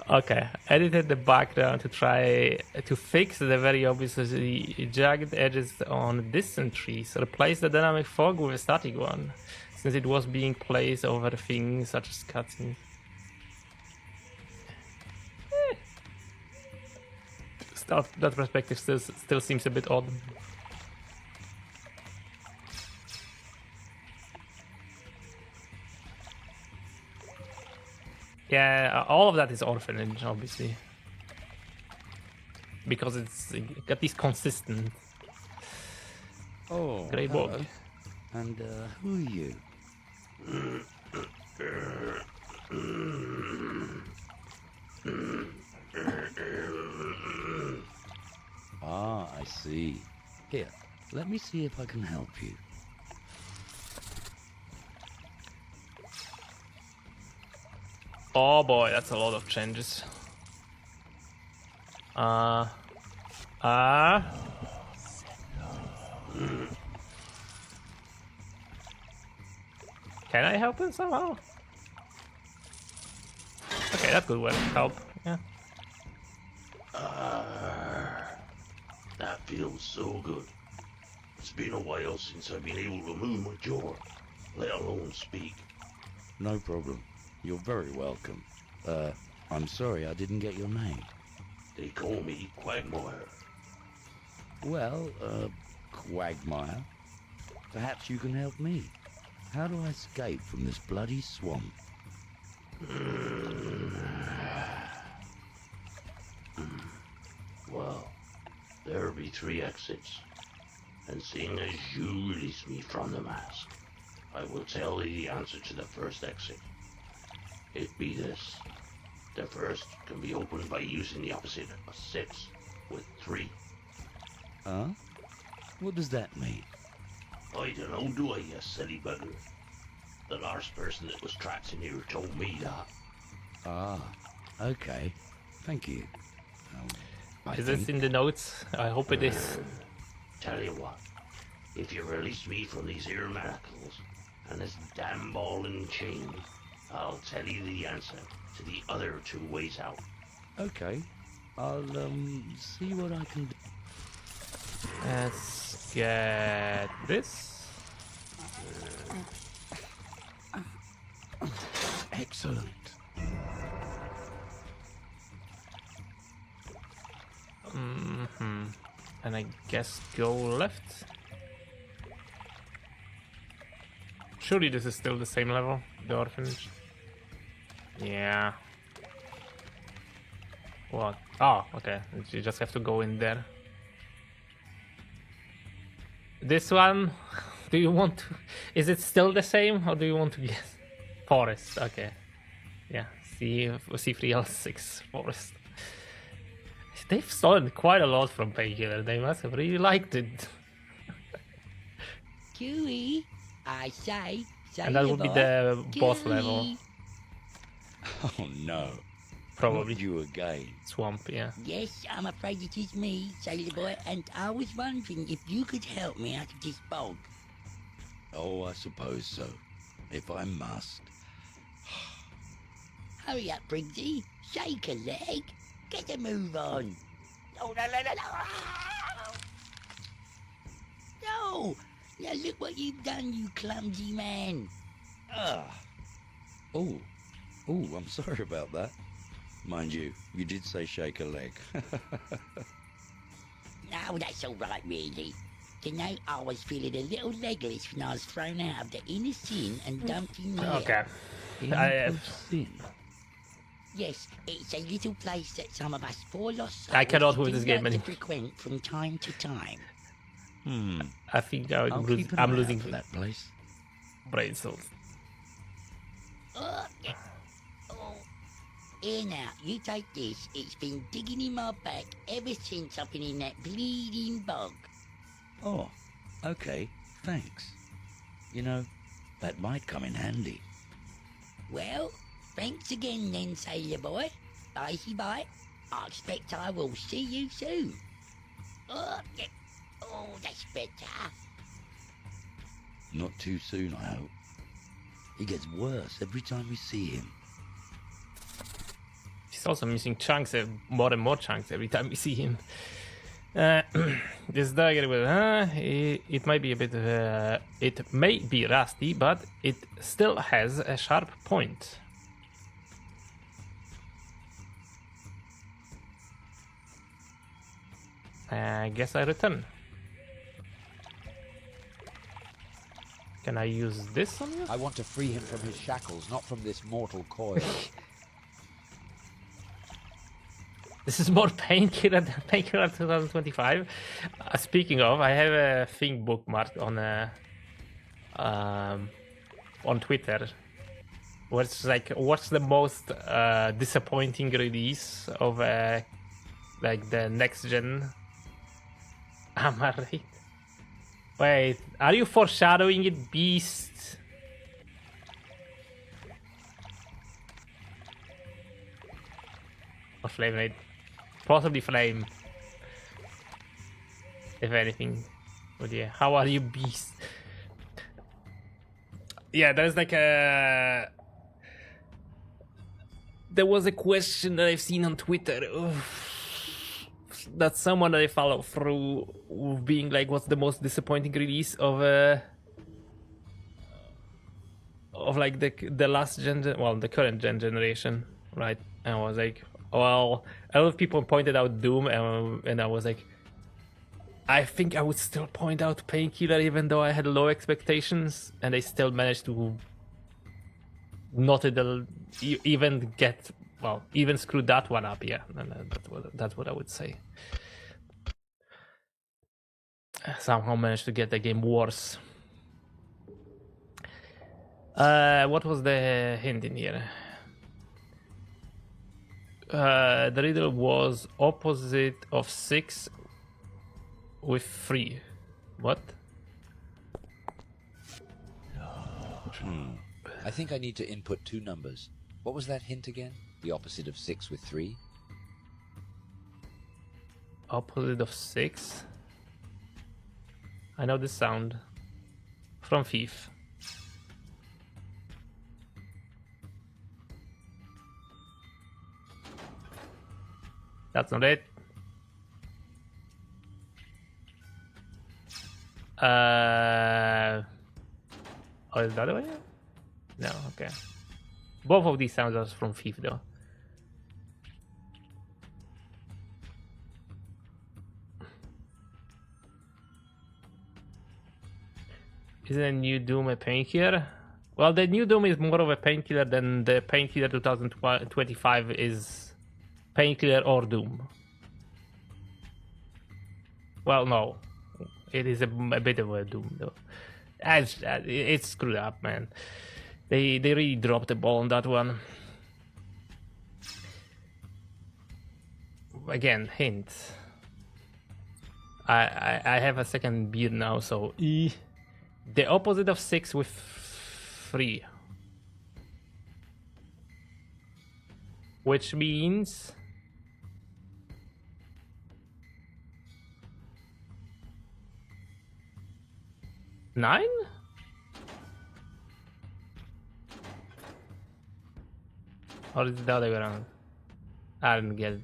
Okay, edited the background to try to fix the very obviously jagged edges on distant trees. Replace the dynamic fog with a static one, since it was being placed over things such as cutscenes. That perspective still seems a bit odd. Yeah, all of that is orphanage, obviously, because it's got these consistent. Oh, grey bog. And who are you? Ah, I see. Here, let me see if I can help you. Oh boy, that's a lot of changes. Can I help him somehow? Okay, that could work. Help, yeah. That feels so good. It's been a while since I've been able to move my jaw, let alone speak. No problem. You're very welcome. I'm sorry I didn't get your name. They call me Quagmire. Well, Quagmire, perhaps you can help me. How do I escape from this bloody swamp? Well, there'll be 3 exits. And seeing as you release me from the mask, I will tell you the answer to the first exit. It be this. The first can be opened by using the opposite of 6 with 3. Huh? What does that mean? I don't know, do I, you silly bugger? The last person that was trapped in here told me that. Ah, okay. Thank you. Is this in the notes? I hope it is. Tell you what, if you release me from these here manacles and this damn ball and chain, I'll tell you the answer to the other 2 ways out. Okay. I'll, see what I can do. Let's get this. Excellent. And I guess go left. Surely this is still the same level, the orphanage. Yeah. What? Oh, okay. You just have to go in there. This one, do you want to... Is it still the same, or do you want to guess? Forest, okay. Yeah, C3L6 Forest. They've stolen quite a lot from Painkiller. They must have really liked it. Chewie, I say and that would be the boss level. Oh no. Probably. Not you again. Swamp, yeah. Yes, I'm afraid it is me, Sailor Boy, and I was wondering if you could help me out of this bog. Oh, I suppose so. If I must. Hurry up, Briggsy. Shake a leg. Get a move on. Oh, no. No! Now look what you've done, you clumsy man. Oh, I'm sorry about that. Mind you did say shake a leg. No, that's all right, really. Tonight I was feeling a little legless when I was thrown out of the inner sin and dumped in here. Okay. Inner sin? Yes, it's a little place that some of us poor lost souls I cannot with this game like to frequent from time to time. I think I'm losing that place. Brain cells. Here now, you take this. It's been digging in my back ever since I've been in that bleeding bog. Oh, okay, thanks. You know, that might come in handy. Well, thanks again then, Sailor Boy. Bye-bye. I expect I will see you soon. Oh, that's better. Not too soon, I hope. He gets worse every time we see him. he's also missing chunks, more and more chunks every time we see him. This dagger will, it might be a bit, it may be rusty, but it still has a sharp point. I guess I return. Can I use this on you? I want to free him from his shackles, not from this mortal coil. This is more Painkiller than Painkiller 2025. Speaking of, I have a thing bookmarked on Twitter. Where it's like, what's the most disappointing release of like the next gen? Am I right? Wait, are you foreshadowing it, Beast? Or Flame Raid? Possibly Flame. If anything. But yeah, how are you, Beast? Yeah, there's like a... There was a question that I've seen on Twitter. That someone that I follow through being like, what's the most disappointing release of like the last gen, well, the current generation, right? And I was like, well, a lot of people pointed out Doom, and I was like, I think I would still point out Painkiller even though I had low expectations, and I still managed to not even get, well, even screw that one up. Yeah, that's what I would say. Somehow managed to get the game worse. What was the hint in here? The riddle was opposite of 6 with 3. What? I think I need to input 2 numbers. What was that hint again? The opposite of 6 with 3? Opposite of 6? I know this sound. From Thief. That's not it. Oh, is that the way? No, okay. Both of these sounds are from Thief, though. Isn't a new Doom a Painkiller? Well, the new Doom is more of a Painkiller than the Painkiller 2025 is Painkiller or Doom. Well, no. It is a bit of a Doom, though. It's screwed up, man. They really dropped the ball on that one. Again, hint. I have a second beer now, so the opposite of 6 with 3, which means 9. Or is it the other way around? I didn't get it.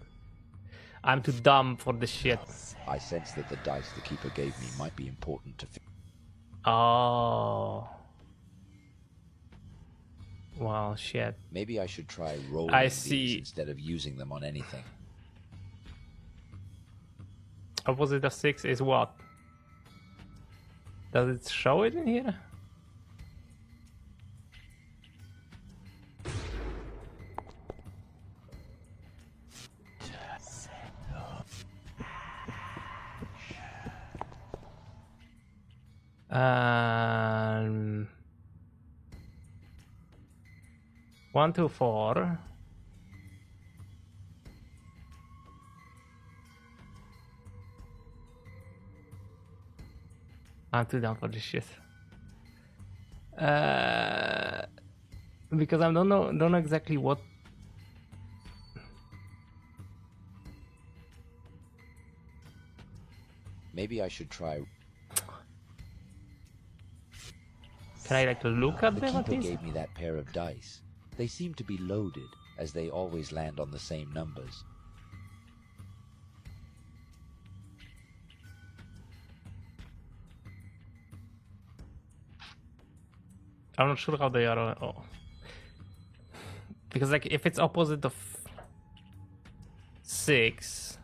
I'm too dumb for this shit. I sense that the dice the Keeper gave me might be important to... Oh. Well, shit. Maybe I should try rolling these instead of using them on anything. Opposite of 6 is what? Does it show it in here? One, 2, 4. I'm too down for this shit. Because I don't know exactly what. Maybe I should try. Can I like look at them? The Keeper gave me that pair of dice. They seem to be loaded, as they always land on the same numbers. I'm not sure how they are. Because like if it's opposite of 6,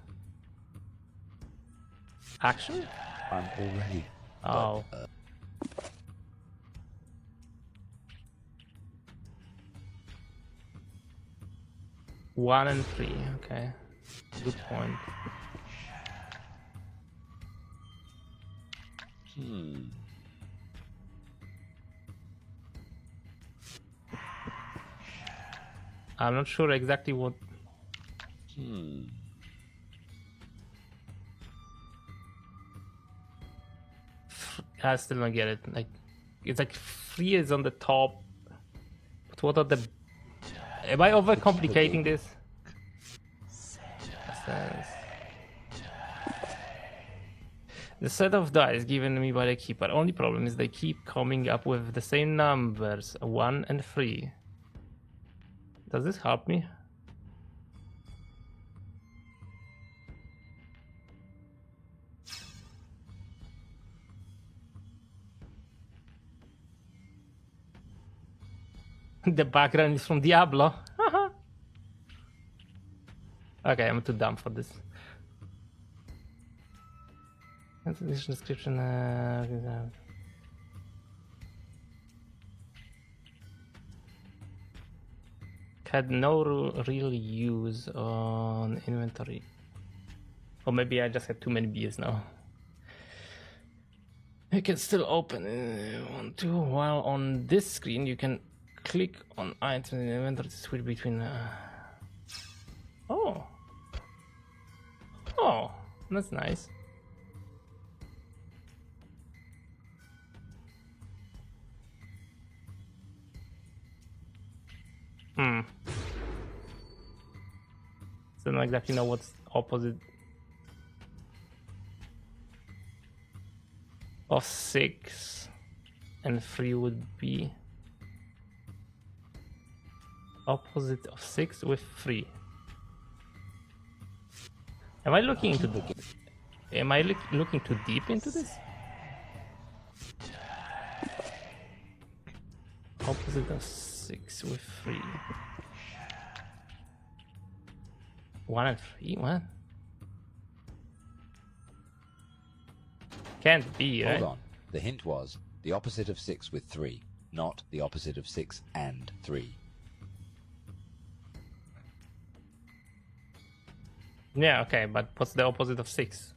actually, I'm already. Oh. But, 1 and 3. Okay, good point. I'm not sure exactly what. I still don't get it. Like, it's like 3 is on the top. But what are the? Am I overcomplicating this? The set of dice given me by the keeper. Only problem is they keep coming up with the same numbers, 1 and 3. Does this help me? The background is from Diablo. Okay, I'm too dumb for this. Edition description. Had no real use on inventory. Or maybe I just had too many beers now. You can still open 1, 2, while on this screen you can click on items in the inventory to switch between. Oh, that's nice. So I don't exactly know what's opposite of 6 and 3 would be. Opposite of 6 with 3. Am I looking into the? Am I looking too deep into this? Opposite of 6 with 3. 1 and 3. What? Can't be, right? Hold on. The hint was the opposite of 6 with 3, not the opposite of 6 and 3. Yeah, okay, but what's the opposite of 6?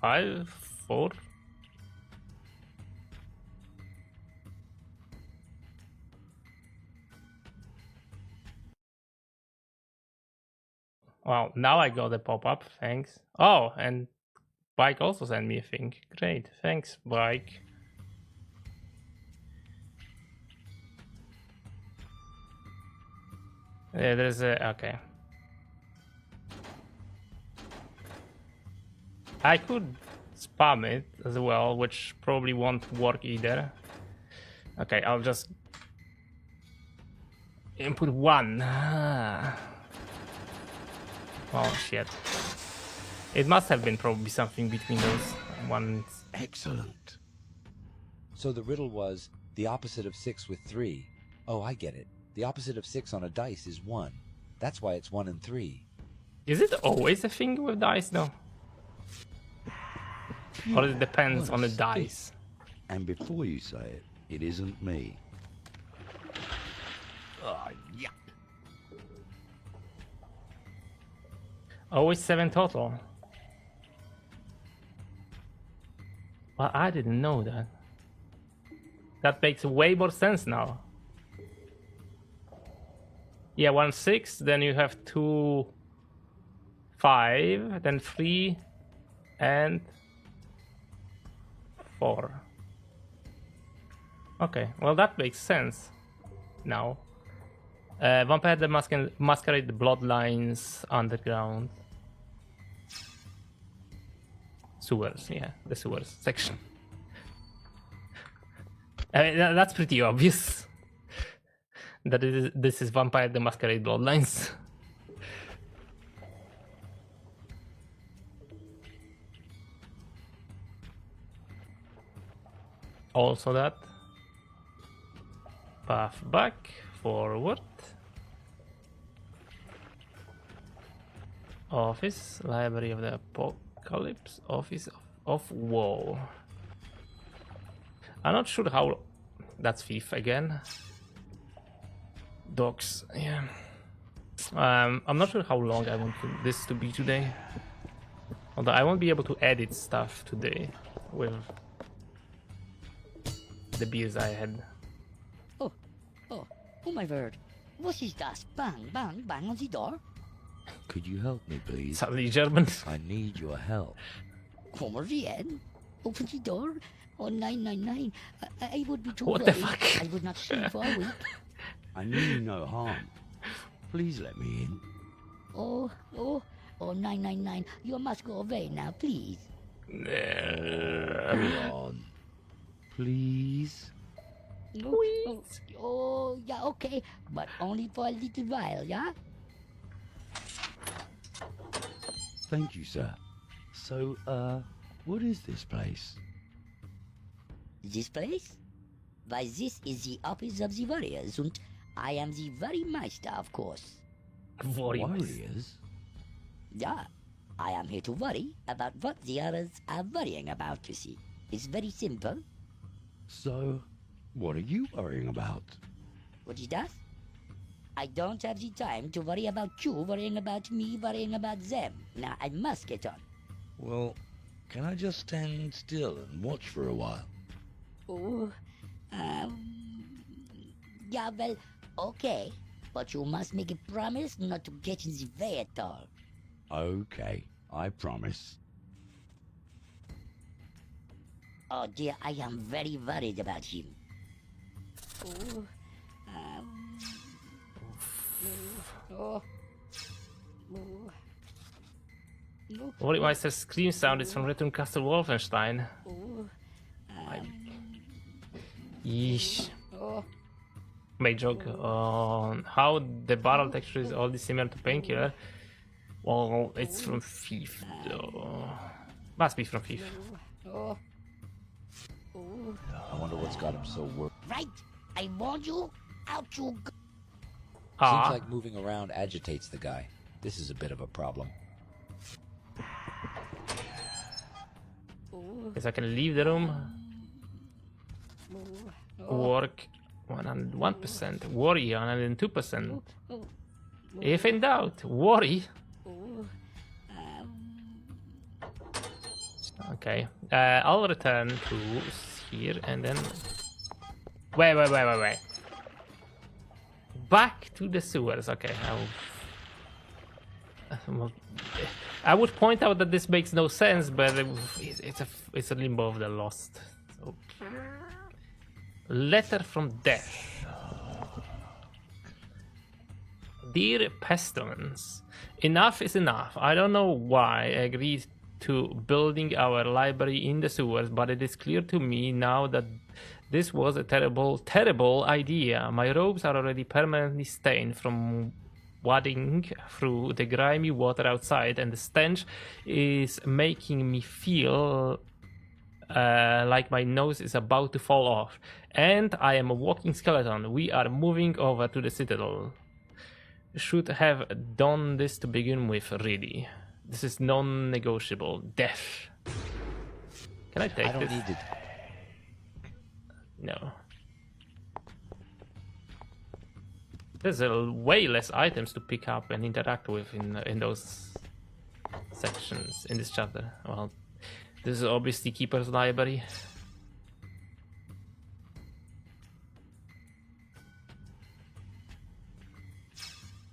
5? 4? Wow, now I got a pop-up, thanks. Oh, and Bike also sent me a thing. Great, thanks, Bike. There's a... okay. I could spam it as well, which probably won't work either. Okay, I'll just input 1. Oh shit. It must have been probably something between those ones. Excellent. So the riddle was the opposite of 6 with 3. Oh, I get it. The opposite of 6 on a dice is 1. That's why it's 1 and 3. Is it always a thing with dice though? Or it depends on the dice? And before you say it, it isn't me. Oh, yeah. Always 7 total. Well, I didn't know that. That makes way more sense now. Yeah, 1, 6, then you have 2, 5, then 3, and 4. Okay, well that makes sense now. Vampire the Masquerade, the Bloodlines, Underground. Sewers, yeah, the sewers section. That's pretty obvious. That this is Vampire the Masquerade Bloodlines. Also that. Path back, forward. Office, Library of the Apocalypse, Office of Woe. I'm not sure how... That's thief again. Dogs, yeah. I'm not sure how long I want this to be today. Although I won't be able to edit stuff today with the beers I had. Oh my word. What is that? Bang, bang, bang on the door? Could you help me, please? Suddenly German. I need your help. Come again? Open the door? Oh, 999. I would be too What worried. the fuck? I would not sleep for a week. I mean you no harm. Please let me in. Oh, 999. You must go away now, please. Come on. Please? Oh, yeah, okay. But only for a little while, yeah? Thank you, sir. So, what is this place? This place? Why, this is the office of the warriors, and I am the very master, of course. Warriors? Yeah, I am here to worry about what the others are worrying about, you see. It's very simple. So, what are you worrying about? What is that? I don't have the time to worry about you worrying about me worrying about them. Now, I must get on. Well, can I just stand still and watch for a while? Oh, yeah, well, okay. But you must make a promise not to get in the way at all. Okay, I promise. Oh dear, I am very worried about him. What if the scream sound is from Return Castle Wolfenstein? Yeesh. Made joke on how the barrel texture is all similar to Painkiller. Well, it's from Thief though. Must be from Thief. I wonder what's got him so worried. Right, I warned you. Out you go. Seems like moving around agitates the guy. This is a bit of a problem. Guess I can leave the room. Work 101%. Worry 102%. If in doubt, worry. Okay. I'll return to here and then... Wait. Back to the sewers. Okay. I would point out that this makes no sense, but it's a Limbo of the Lost. So. Letter from Death. Dear Pestilence, enough is enough. I don't know why I agreed to building our library in the sewers, but it is clear to me now that this was a terrible, terrible idea. My robes are already permanently stained from wading through the grimy water outside, and the stench is making me feel like my nose is about to fall off. And I am a walking skeleton. We are moving over to the Citadel. Should have done this to begin with, really. This is non-negotiable. Death. Can I take this? I don't need it. No. There's way less items to pick up and interact with in those sections in this chapter. Well, this is obviously Keeper's Library.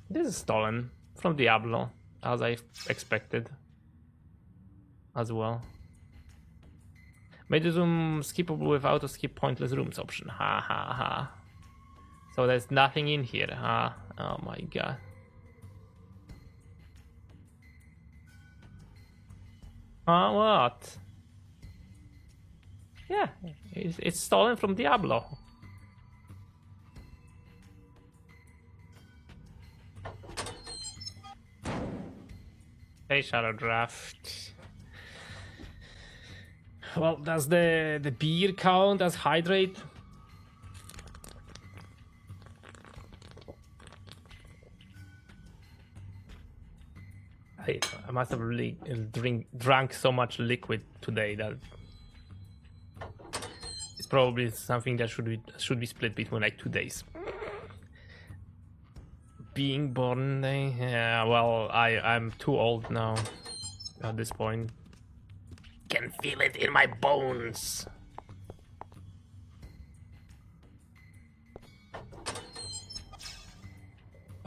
This is stolen from Diablo, as I expected as well. Made the zoom skippable with auto skip pointless rooms option. Ha ha ha. So there's nothing in here, huh? Oh my god. What? Yeah, it's stolen from Diablo. Hey, Shadow Draft. Well, does the beer count as hydrate? I must have really drunk so much liquid today that it's probably something that should be split between like 2 days. Being born day, yeah. Well, I'm too old now. At this point, can feel it in my bones.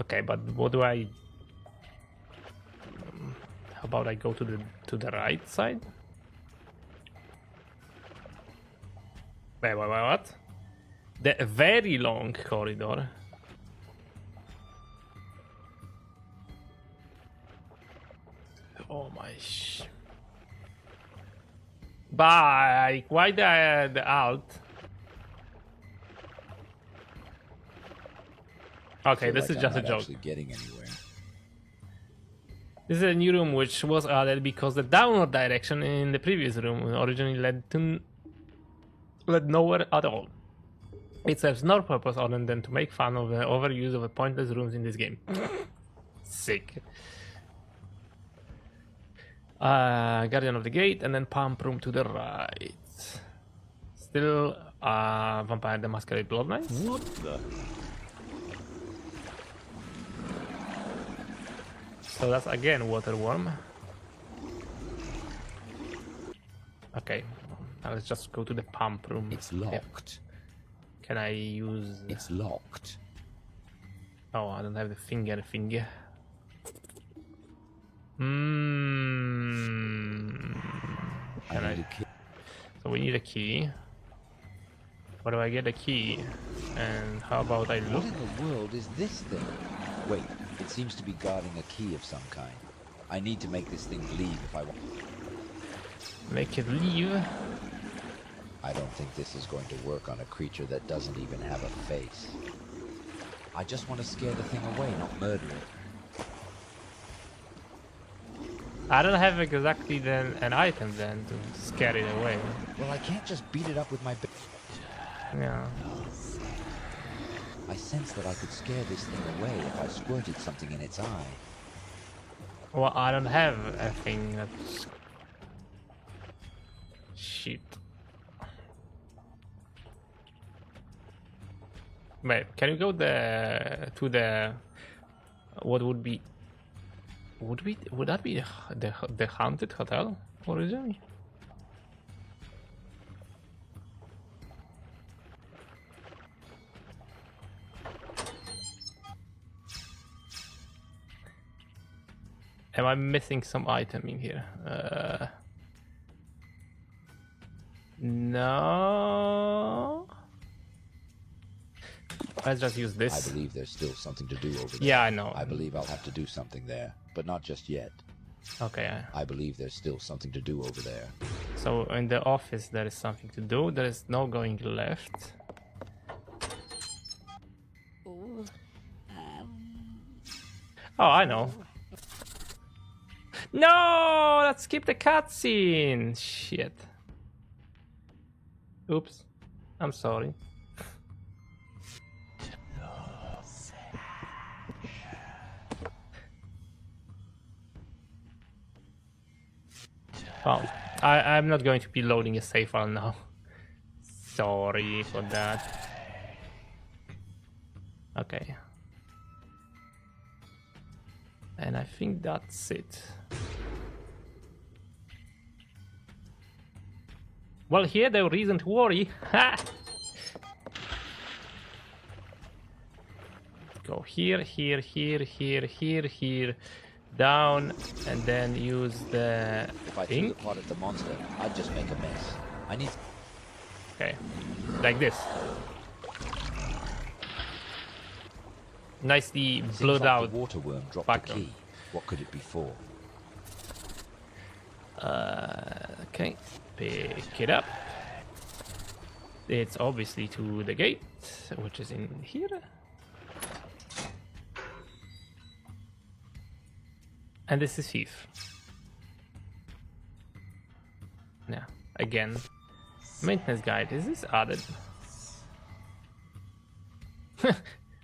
Okay, but what do I? How about I go to the right side? Wait, what? The very long corridor. Oh my Bye. Why the alt? Okay, this is just a joke. Getting anywhere. This is a new room which was added because the downward direction in the previous room originally led nowhere at all. It serves no purpose other than to make fun of the overuse of the pointless rooms in this game. Sick. Guardian of the Gate, and then Pump Room to the right. Still Vampire the Masquerade Blood Knights. What the? So that's again water worm. Okay, now let's just go to the pump room. It's locked. Can I use? It's locked. Oh, I don't have the finger. Can I? So we need a key. Where do I get a key? And how about I look? What in the world is this thing? Wait, it seems to be guarding a key of some kind. I need to make this thing leave if I want. Make it leave? I don't think this is going to work on a creature that doesn't even have a face. I just want to scare the thing away, not murder it. I don't have exactly an item then to scare it away. Well, I can't just beat it up with my... Yeah. I sense that I could scare this thing away if I squirted something in its eye. Well, I don't have a thing that's... Shit. Wait, can you go to the... What would be... Would that be the haunted hotel originally? Am I missing some item in here? No. Let's just use this. I believe there's still something to do over there. Yeah, I know. I believe I'll have to do something there, but not just yet. Okay. I believe there's still something to do over there. So in the office there is something to do. There is no going left. Oh, I know. No, let's skip the cutscene. Shit. Oops. I'm sorry. Oh, I'm not going to be loading a save file now. Sorry for that. Okay. And I think that's it. Well, here the reason to worry. Ha! Go here, here, here, here, here, here. Down, and then use the If I threw the pot at the monster, I'd just make a mess. I need... Okay, like this. Nicely blurred out. The water worm dropped background. the key. What could it be for? Okay, pick it up. It's obviously to the gate, which is in here. And this is thief. Yeah, again. Maintenance guide, is this added?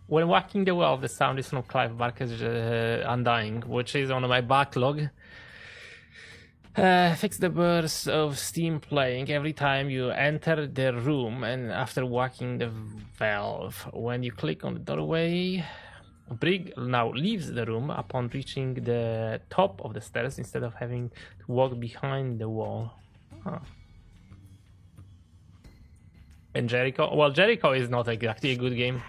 When walking the well, the sound is from Clive Barker's Undying, which is on my backlog. Fix the burst of steam playing every time you enter the room and after walking the valve. When you click on the doorway, Brig now leaves the room upon reaching the top of the stairs instead of having to walk behind the wall. Huh. And Jericho? Well, Jericho is not exactly a good game.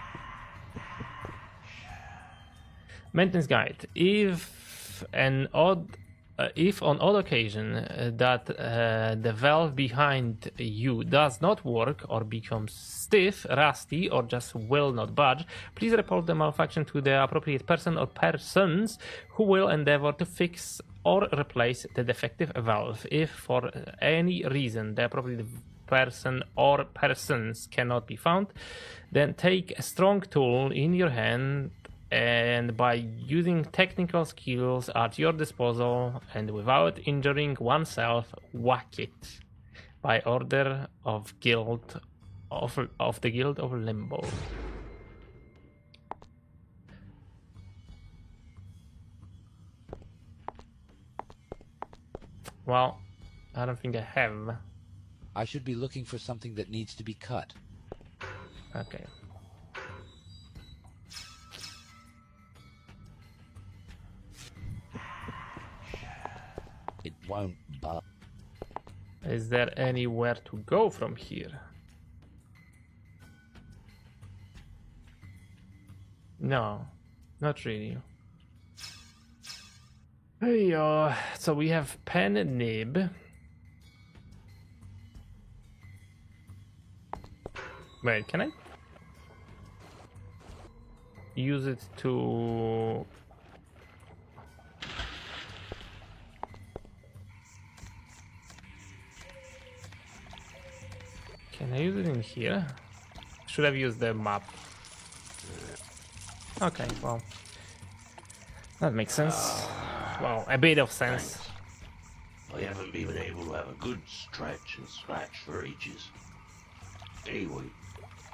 Maintenance guide. If on odd occasion that the valve behind you does not work or becomes stiff, rusty, or just will not budge, please report the malfunction to the appropriate person or persons who will endeavor to fix or replace the defective valve. If for any reason the appropriate person or persons cannot be found, then take a strong tool in your hand and by using technical skills at your disposal and without injuring oneself, whack it by order of the Guild of Limbo. Well, I don't think I have. I should be looking for something that needs to be cut. Okay. It won't budge. Is there anywhere to go from here? No, not really. Hey, so we have pen and nib. Wait, can I use it to... Can I use it in here? Should have used the map. Okay, well, that makes sense. Well, a bit of sense. I haven't been able to have a good stretch and scratch for ages. Anyway,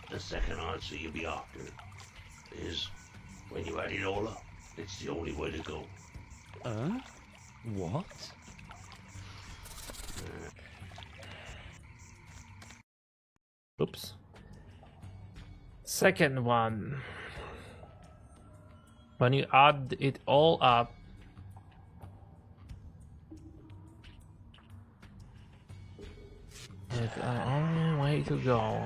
the second answer you'll be after is when you add it all up, it's the only way to go. What? Oops. Second one. When you add it all up, it's the only way to go.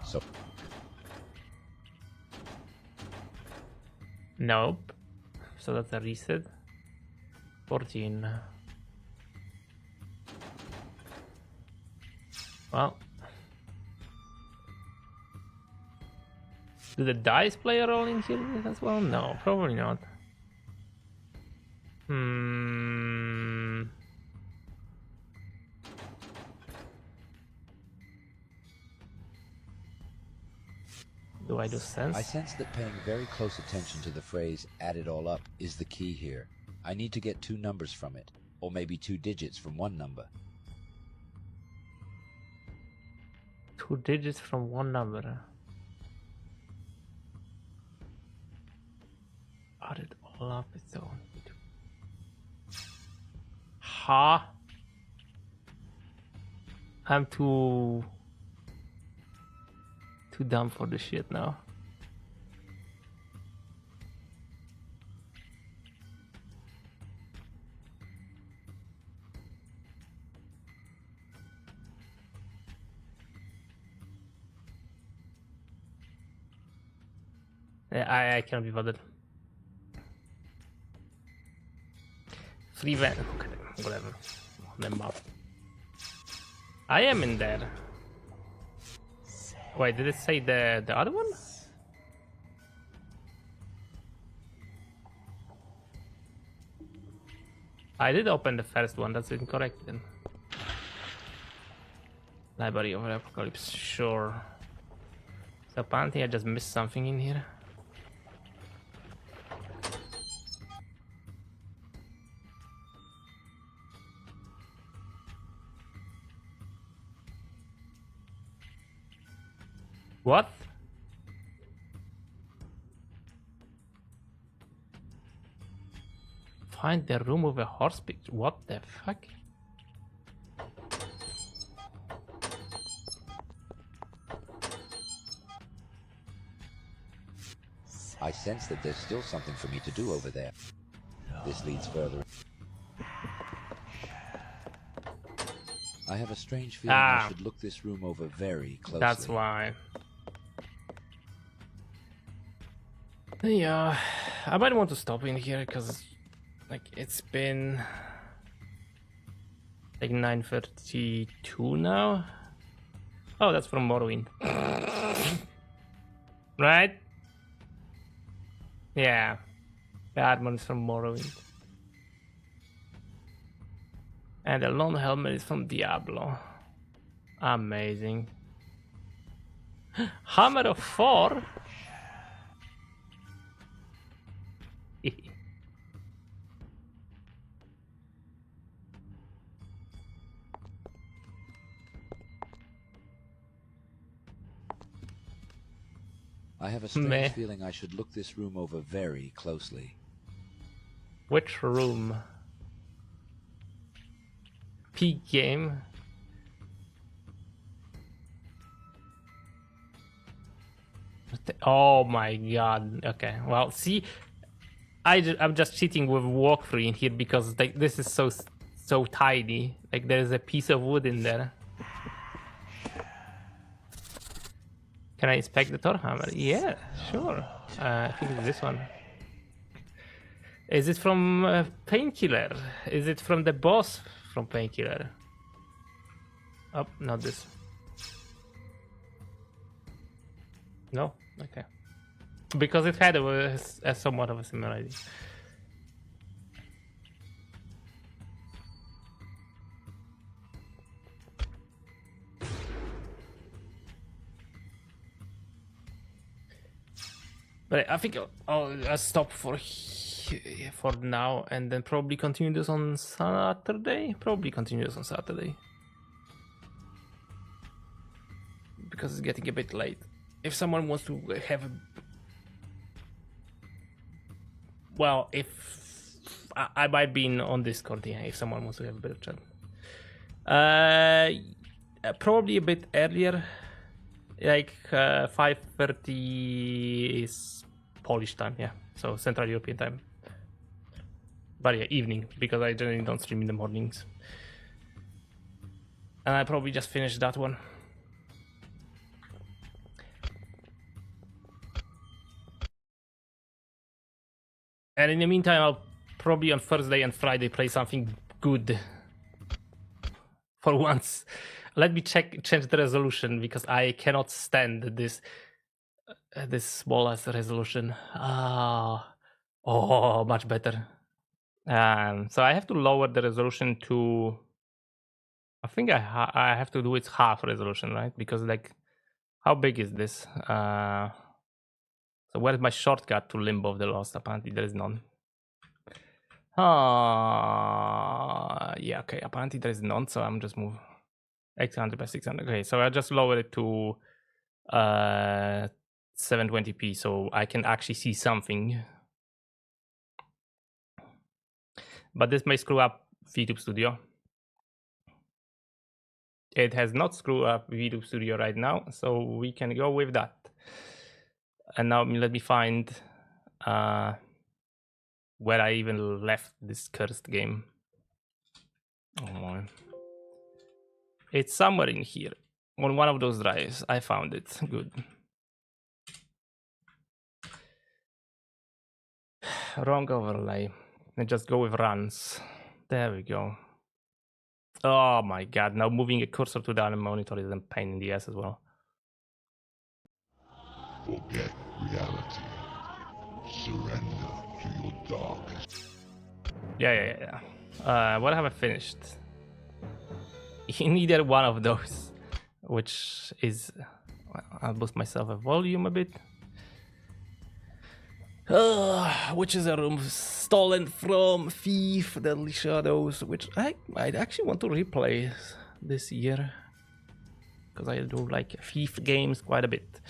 So. Nope. So that's a reset. 14. Well. Do the dice play a role in here as well? No, probably not. Do I do sense? I sense that paying very close attention to the phrase "add it all up" is the key here. I need to get two numbers from it, or maybe two digits from one number. Two digits from one number. Add it all up, it's all. Ha! I'm too dumb for this shit now. I can't be bothered. Free van. Okay, whatever. On the map. I am in there. Wait, did it say the other one? I did open the first one, that's incorrect then. Library of Apocalypse, sure. So apparently I just missed something in here. What? Find the room with a horse picture. What the fuck? I sense that there's still something for me to do over there. This leads further. I have a strange feeling I should look this room over very closely. That's why. Yeah, I might want to stop in here because, like, it's been like 9:32 now. Oh, that's from Morrowind, right? Yeah, that one's from Morrowind. And the lone helmet is from Diablo. Amazing. Hammer of 4? I have a strange feeling I should look this room over very closely. Which room? Peak game. Oh my god. Okay. Well, see, I'm just cheating with walkthrough in here because like this is so tiny. Like there's a piece of wood in there. Can I inspect the Thor hammer? Yeah, sure. I think it's this one. Is it from Painkiller? Is it from the boss from Painkiller? Oh, not this. No? Okay. Because it had a somewhat of a similar idea. But I think I'll stop for now and then probably continue this on Saturday. Because it's getting a bit late. If someone wants to have well, if I might be on Discord, yeah, if someone wants to have a bit of chat. Probably a bit earlier, like 5:30 is Polish time, yeah, so Central European time. But yeah, evening, because I generally don't stream in the mornings. And I probably just finished that one. And in the meantime, I'll probably on Thursday and Friday play something good. For once. Let me change the resolution because I cannot stand this small as resolution. Oh, much better. So I have to lower the resolution to. I think I have to do it half resolution, right? Because like, how big is this? So where is my shortcut to Limbo of the Lost? Apparently there is none. Yeah, okay. Apparently there is none, so I'm just move 800 by 600. Okay, so I just lower it to 720p, so I can actually see something. But this may screw up VTube Studio. It has not screwed up VTube Studio right now, so we can go with that. And now let me find where I even left this cursed game. Oh my. It's somewhere in here. On one of those drives. I found it. Good. Wrong overlay. And just go with runs. There we go. Oh my god. Now moving a cursor to the other monitor is a pain in the ass as well. Forget reality. Surrender to your darkest. Yeah. What have I finished? In either one of those, which is, well, I'll boost myself a volume a bit. Which is a room stolen from Thief, Deadly Shadows, which I might actually want to replay this year. because I do like thief games quite a bit.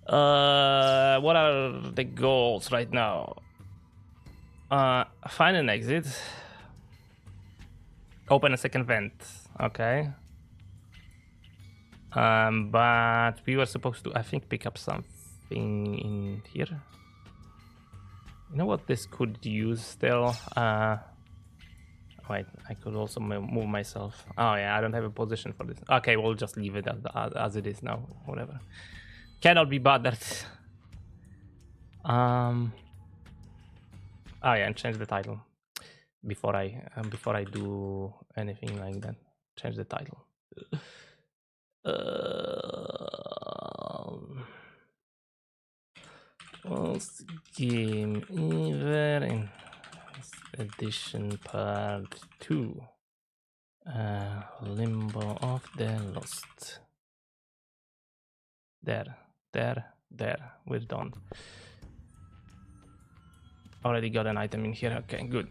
What are the goals right now? Find an exit. Open a second vent. Okay. But we were supposed to, I think, pick up something in here. You know what this could use still? Wait, I could also move myself. Oh yeah, I don't have a position for this. Okay, we'll just leave it as it is now. Whatever. Cannot be bothered. Oh yeah, and change the title before I do anything like that. Change the title. What's game ever in edition part 2? Limbo of the Lost. There. We're done. Already got an item in here. Okay, good.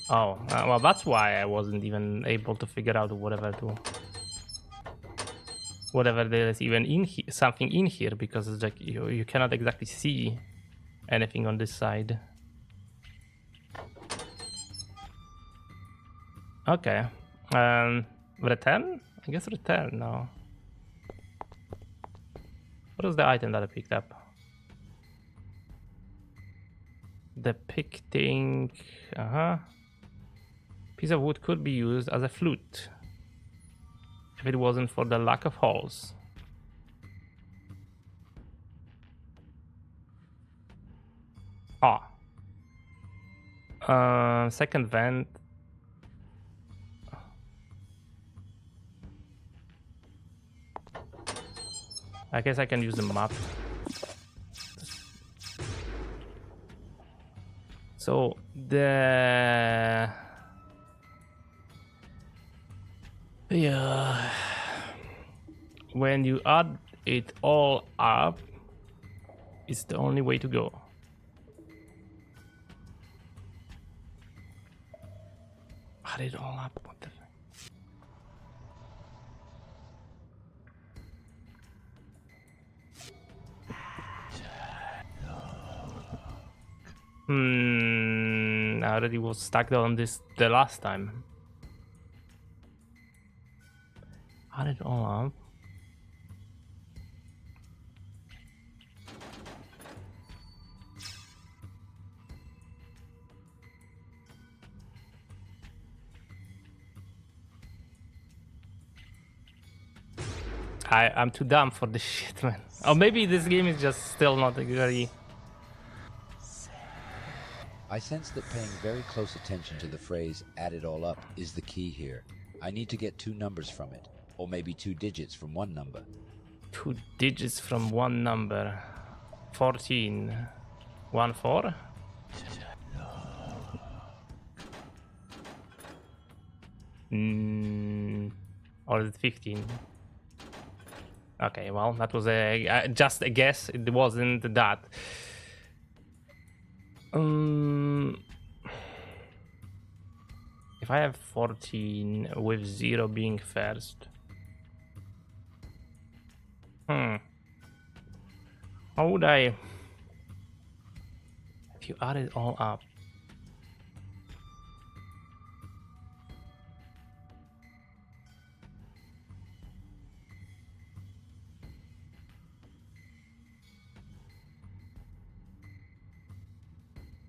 So well, that's why I wasn't even able to figure out whatever there is even in here, something in here, because it's like you cannot exactly see anything on this side. Okay. Return? I guess return now. What was the item that I picked up? Depicting... Piece of wood could be used as a flute if it wasn't for the lack of holes. Second vent. I guess I can use the map. So when you add it all up, it's the only way to go. Add it all up. What the fuck? I already was stuck on this the last time. Add it all up. I'm too dumb for this shit, man. Or maybe this game is just still not very... I sense that paying very close attention to the phrase "add it all up" is the key here. I need to get 2 numbers from it, or maybe 2 digits from one number. 2 digits from one number. 14. 1 4. Or is it 15? Okay, well, that was just a guess. It wasn't that. If I have 14 with 0 being first, how would I? If you add it all up,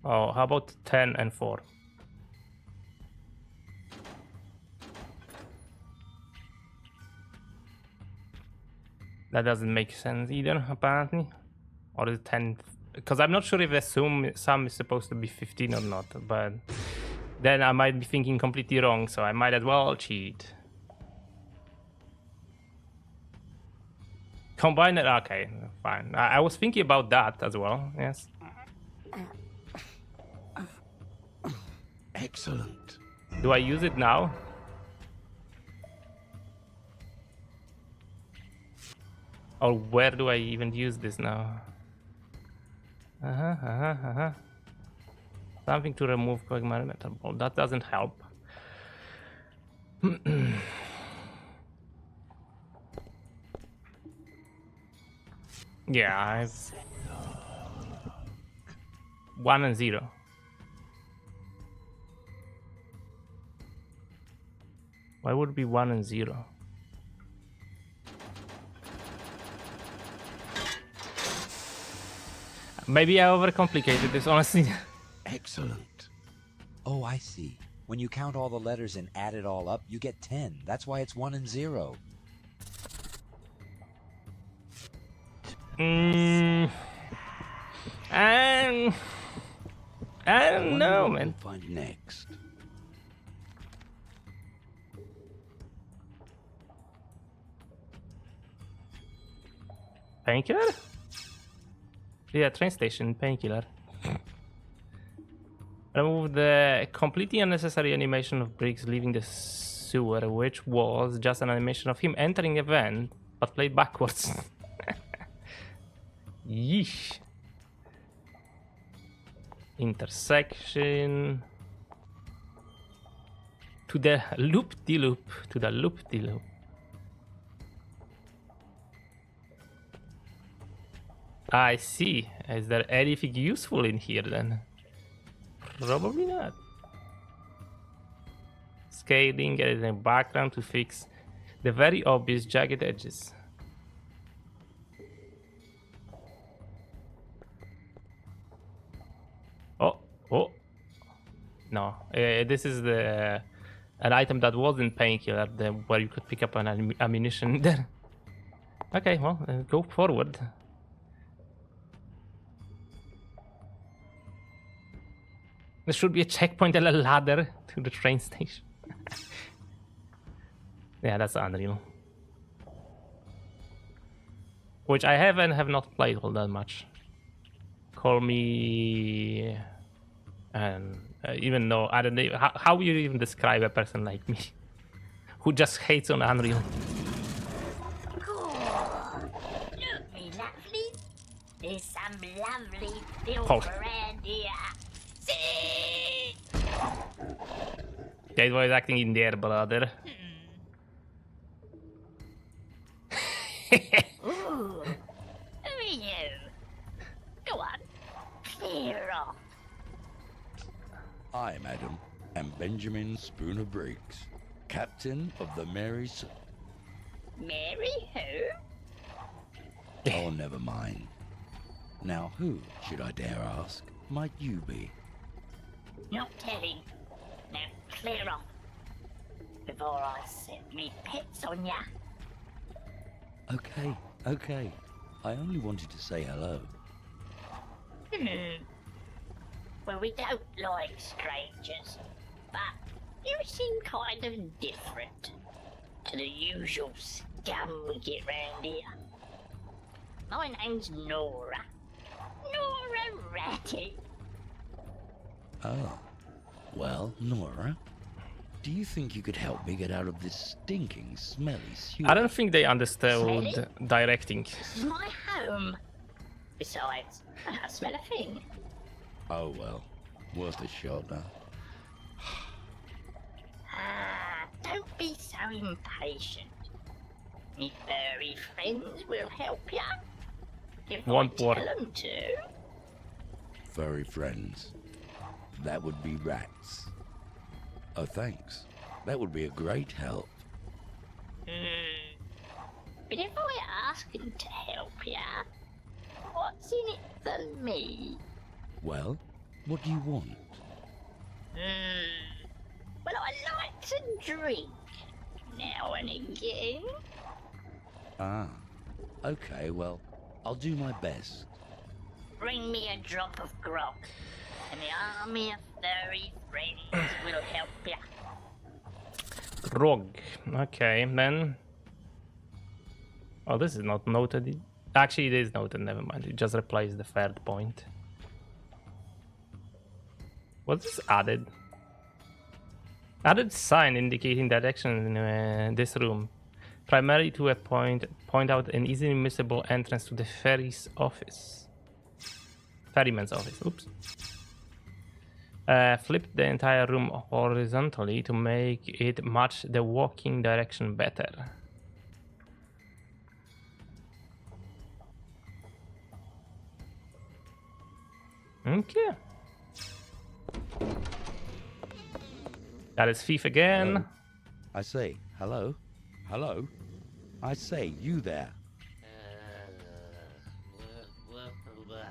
how about 10 and 4? That doesn't make sense either, apparently. Or is it 10? Because I'm not sure if the sum is supposed to be 15 or not, but then I might be thinking completely wrong, so I might as well cheat. Combine it, okay, fine. I was thinking about that as well, yes. Excellent. Do I use it now? Or where do I even use this now? Something to remove Quagmire Metal Ball. That doesn't help. Yeah, I've 1 and 0. Why would it be 1 and 0? Maybe I overcomplicated this, honestly. Excellent. Oh, I see. When you count all the letters and add it all up, you get 10. That's why it's 1 and 0. I don't know, man. We'll find next. Painkiller? Yeah, train station, painkiller. Remove the completely unnecessary animation of Briggs leaving the sewer, which was just an animation of him entering a van, but played backwards. Yeesh. Intersection. To the loop-de-loop. To the loop-de-loop. I see. Is there anything useful in here then? Probably not. Scaling, getting a background to fix the very obvious jagged edges. Oh. No, this is the an item that was in painkiller, where you could pick up an ammunition there. Okay, well, go forward. There should be a checkpoint and a ladder to the train station. Yeah, that's unreal. Which I have not played all that much. Call me... And even though I don't know how you even describe a person like me who just hates on Unreal. Look, me lovely. There's some lovely filth around here. See? Yeah, it was acting in there, brother. Ooh, who are you? Go on, clear off. I, madam, am Benjamin Spooner Briggs, captain of the Mary Sue. Mary who? Oh, never mind. Now, who, should I dare ask, might you be? Not telling. Now clear off before I set me pets on ya. Okay. I only wanted to say hello. Well, we don't like strangers, but you seem kind of different to the usual scum we get round here. My name's Nora. Nora Ratty. Oh. Well, Nora, do you think you could help me get out of this stinking, smelly sewer? I don't think they understood Smelly? directing. This is my home. Besides, I don't smell a thing. Oh, well. Worth a shot, huh? Don't be so impatient. Me furry friends will help ya. If I tell them to. Furry friends. That would be rats. Oh, thanks. That would be a great help. But if I ask them to help ya, what's in it for me? Well, what do you want? Well, I like to drink now and again. Ah, okay, well, I'll do my best. Bring me a drop of grog, and the army of furry friends will help ya. Grog. Okay, then. Oh, this is not noted. Actually, it is noted, never mind. It just replaces the third point. What's this added? Added sign indicating direction in this room. Primarily to point out an easily missable entrance to the ferry's office. Ferryman's office. Oops. Flip the entire room horizontally to make it match the walking direction better. Okay. That is thief again. Hello? I say, hello? Hello? I say, you there.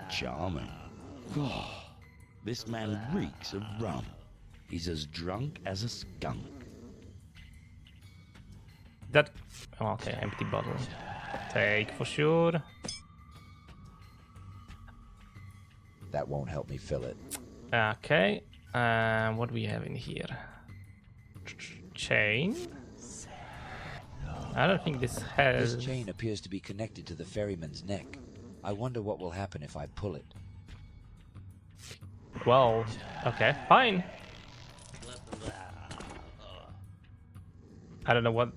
Charming. Oh, this man reeks of rum. He's as drunk as a skunk. That... Okay, empty bottle. Take for sure. That won't help me fill it. Okay. What do we have in here? Chain? I don't think this has... This chain appears to be connected to the ferryman's neck. I wonder what will happen if I pull it. Well, okay, fine. I don't know what...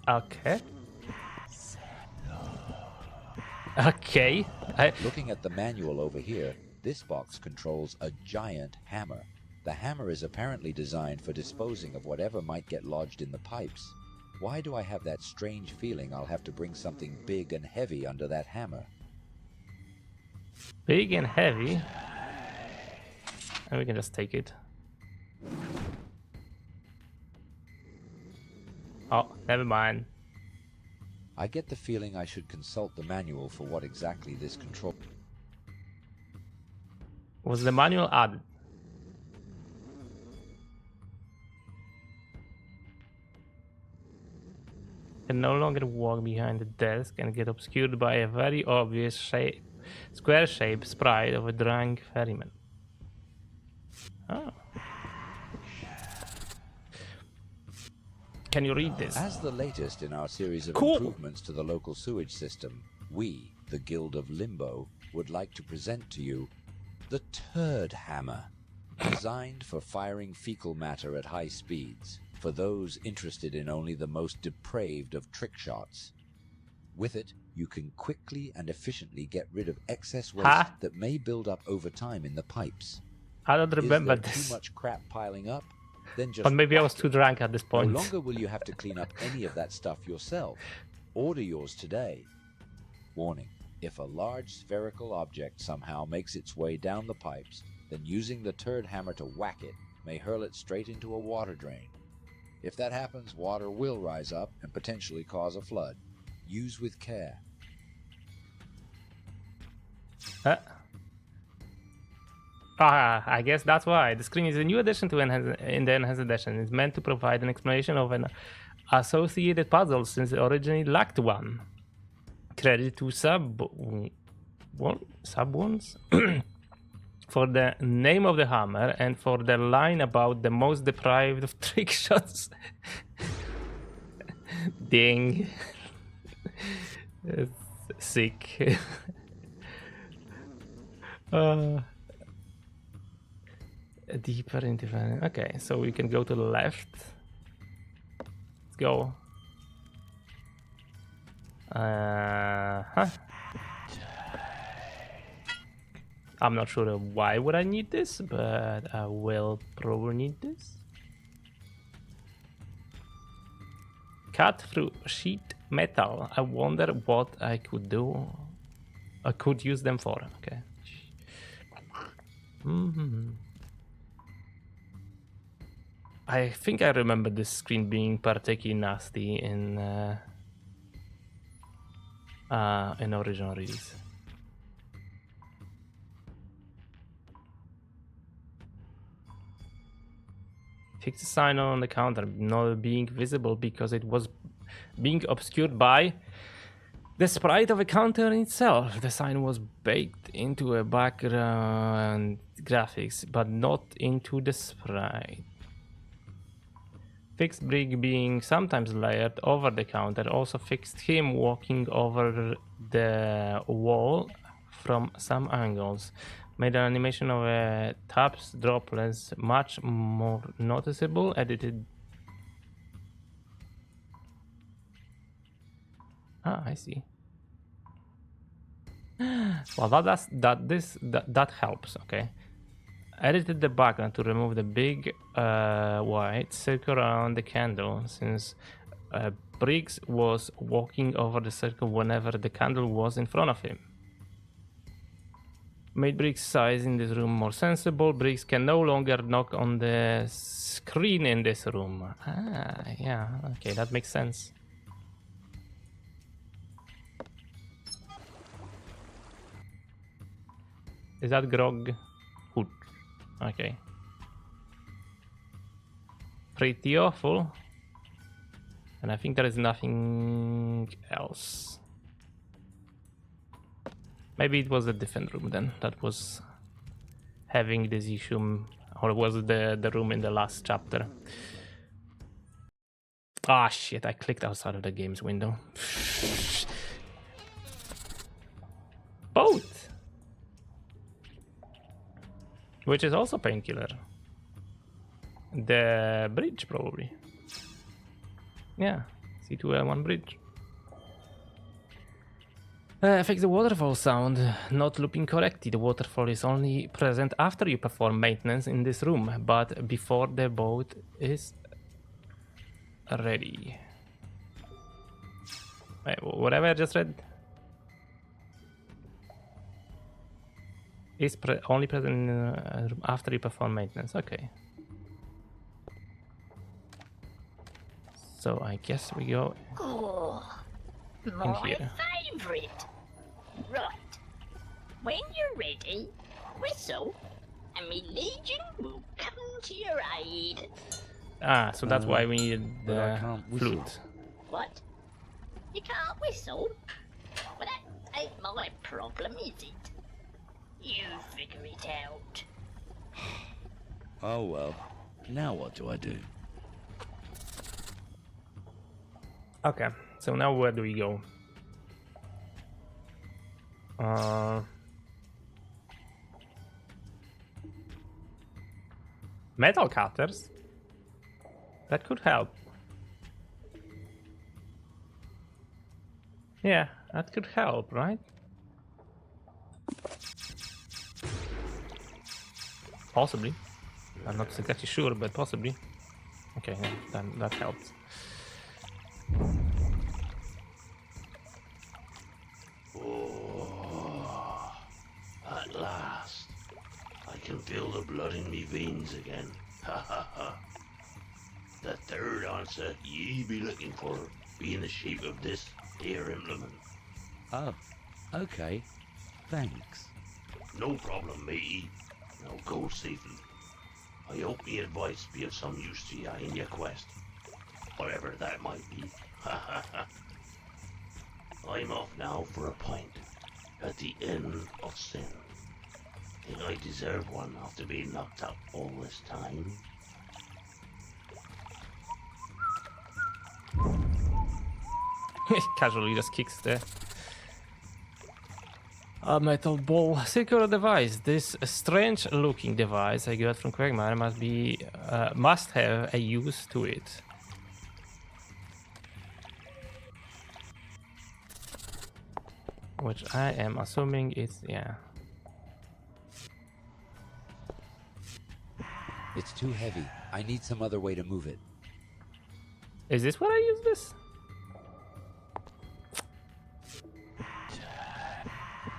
Okay. Okay. Looking at the manual over here, this box controls a giant hammer. The hammer is apparently designed for disposing of whatever might get lodged in the pipes. Why do I have that strange feeling I'll have to bring something big and heavy under that hammer? Big and heavy? And we can just take it. Oh, never mind. I get the feeling I should consult the manual for what exactly this control... Was the manual added? Can no longer walk behind the desk and get obscured by a very obvious shape, square-shaped sprite of a drunk ferryman. Oh. Can you read this? As the latest in our series of Cool. improvements to the local sewage system, we, the Guild of Limbo, would like to present to you the Turd Hammer, designed for firing fecal matter at high speeds, for those interested in only the most depraved of trick shots. With it, you can quickly and efficiently get rid of excess waste that may build up over time in the pipes. I don't remember Is there this. too much crap piling up? Then just But maybe I was whack too it. drunk at this point. No longer will you have to clean up any of that stuff yourself. Order yours today. Warning: if a large spherical object somehow makes its way down the pipes, then using the turd hammer to whack it may hurl it straight into a water drain. If that happens, water will rise up and potentially cause a flood. Use with care. I guess that's why. The screen is a new addition to in the Enhanced Edition. It's meant to provide an explanation of an associated puzzle since it originally lacked one. Credit to Subwoons for the name of the hammer and for the line about the most deprived of trick shots. Ding. It's sick. Deeper into... Okay, so we can go to the left. Let's go. I'm not sure why would I need this, but I will probably need this. Cut through sheet metal. I wonder what I could do. I could use them for. Okay. I think I remember this screen being particularly nasty in original release. Fix the sign on the counter not being visible because it was being obscured by the sprite of a counter itself. The sign was baked into a background graphics, but not into the sprite. Fixed brick being sometimes layered over the counter also fixed him walking over the wall from some angles. Made an animation of a taps droplets much more noticeable. Edited. Ah, I see. Well, that helps. Okay. Edited the background to remove the big white circle around the candle, since Briggs was walking over the circle whenever the candle was in front of him. Made Briggs' size in this room more sensible. Briggs can no longer knock on the screen in this room. Ah, yeah, okay, that makes sense. Is that Grog? Hood. Okay. Pretty awful. And I think there is nothing else. Maybe it was a different room then that was having this issue, or was it the room in the last chapter? Ah, shit, I clicked outside of the game's window. Both! Which is also painkiller. The bridge, probably. Yeah, C2L1 bridge. Fix the waterfall sound. Not looping correctly. The waterfall is only present after you perform maintenance in this room, but before the boat is ready. Wait, whatever I just read is only present after you perform maintenance. Okay. So I guess we go in here. Favorite. Right. When you're ready, whistle, and me legion will come to your aid. Ah, so that's why we need the flute. What? You can't whistle? Well, that ain't my problem, is it? You figure it out. Oh well. Now what do I do? Okay, so now where do we go? Metal cutters? That could help. Yeah, that could help, right? Possibly. I'm not exactly sure, but possibly. Okay, yeah, then that helps. Oh, at last. I can feel the blood in me veins again. Ha ha ha. The third answer ye be looking for be in the shape of this here implement. Oh, okay. Thanks. No problem, matey. Now go safely. I hope me advice be of some use to ya in your quest. Whatever that might be. Ha ha ha. I'm off now for a pint at the Inn of Sin. Think I deserve one after being knocked up all this time? Casually just kicks the metal ball. Circular device. This strange looking device I got from Quagmire must have a use to it. Which I am assuming is, yeah. It's too heavy. I need some other way to move it. Is this where I use this?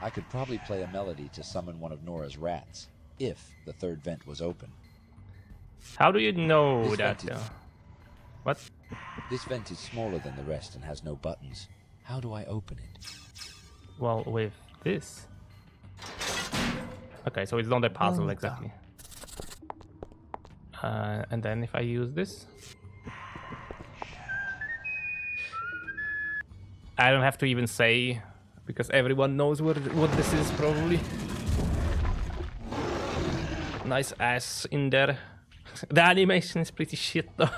I could probably play a melody to summon one of Nora's rats, if the third vent was open. How do you know that? What? This vent is smaller than the rest and has no buttons. How do I open it? Well, with this. Okay, so it's not a puzzle exactly. And then if I use this, I don't have to even say, because everyone knows what this is probably. Nice ass in there. The animation is pretty shit though.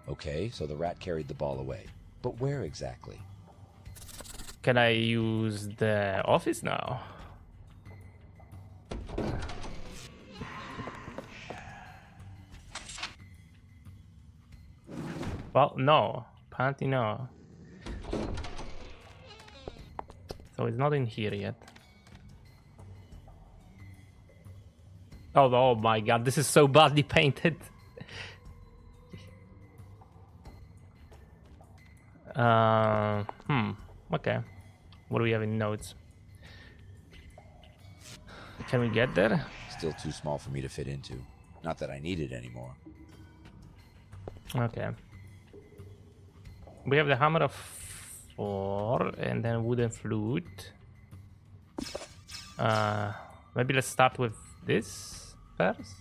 Okay, so the rat carried the ball away. But where exactly? Can I use the office now? Well, no. Apparently no. So it's not in here yet. Oh my god, this is so badly painted. Okay. What do we have in notes? Can we get there? Still too small for me to fit into. Not that I need it anymore. Okay. We have the hammer of 4 and then wooden flute. Maybe let's start with this first.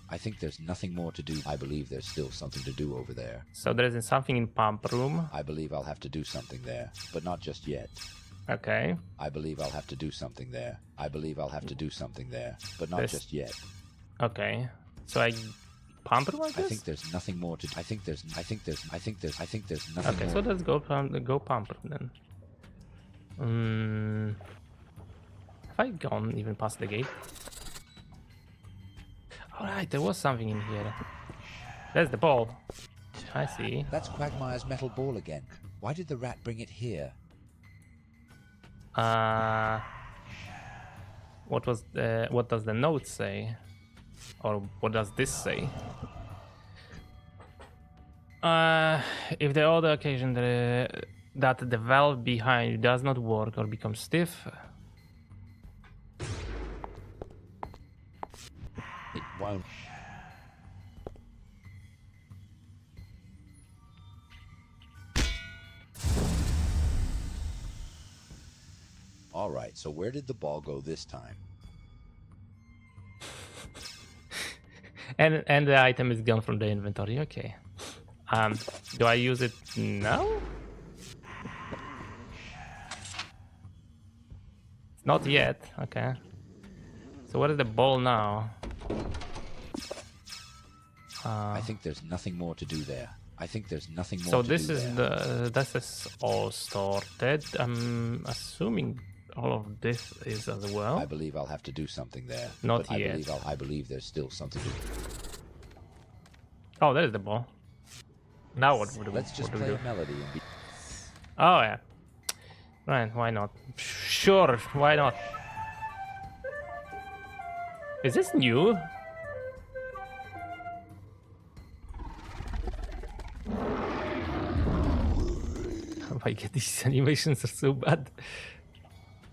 I think there's nothing more to do. I believe there's still something to do over there. So there is something in pump room. I believe I'll have to do something there, but not just yet. Okay. I believe I'll have to do something there. I believe I'll have to do something there, but not just yet. Okay. So I pump room, I guess? I think there's nothing more to do. I think there's nothing Okay, more. so let's go pump room then. Have I gone even past the gate? Alright, there was something in here. There's the ball. I see. That's Quagmire's metal ball again. Why did the rat bring it here? What does the note say? Or what does this say? If the other occasion that the valve behind does not work or becomes stiff, it won't. All right, so where did the ball go this time? and the item is gone from the inventory. Okay. Do I use it now? Not yet. Okay. So what is the ball now? I think there's nothing more to do there. I think there's nothing more. So to this do is there. this is all sorted. I'm assuming all of this is as well. I believe I'll have to do something there. Not but yet. I believe there's still something to do. Oh, there's the ball. Now what would Let's just what do play we do? a melody and be. Oh yeah. Right, why not? Sure, why not? Is this new? Oh my god, these animations are so bad.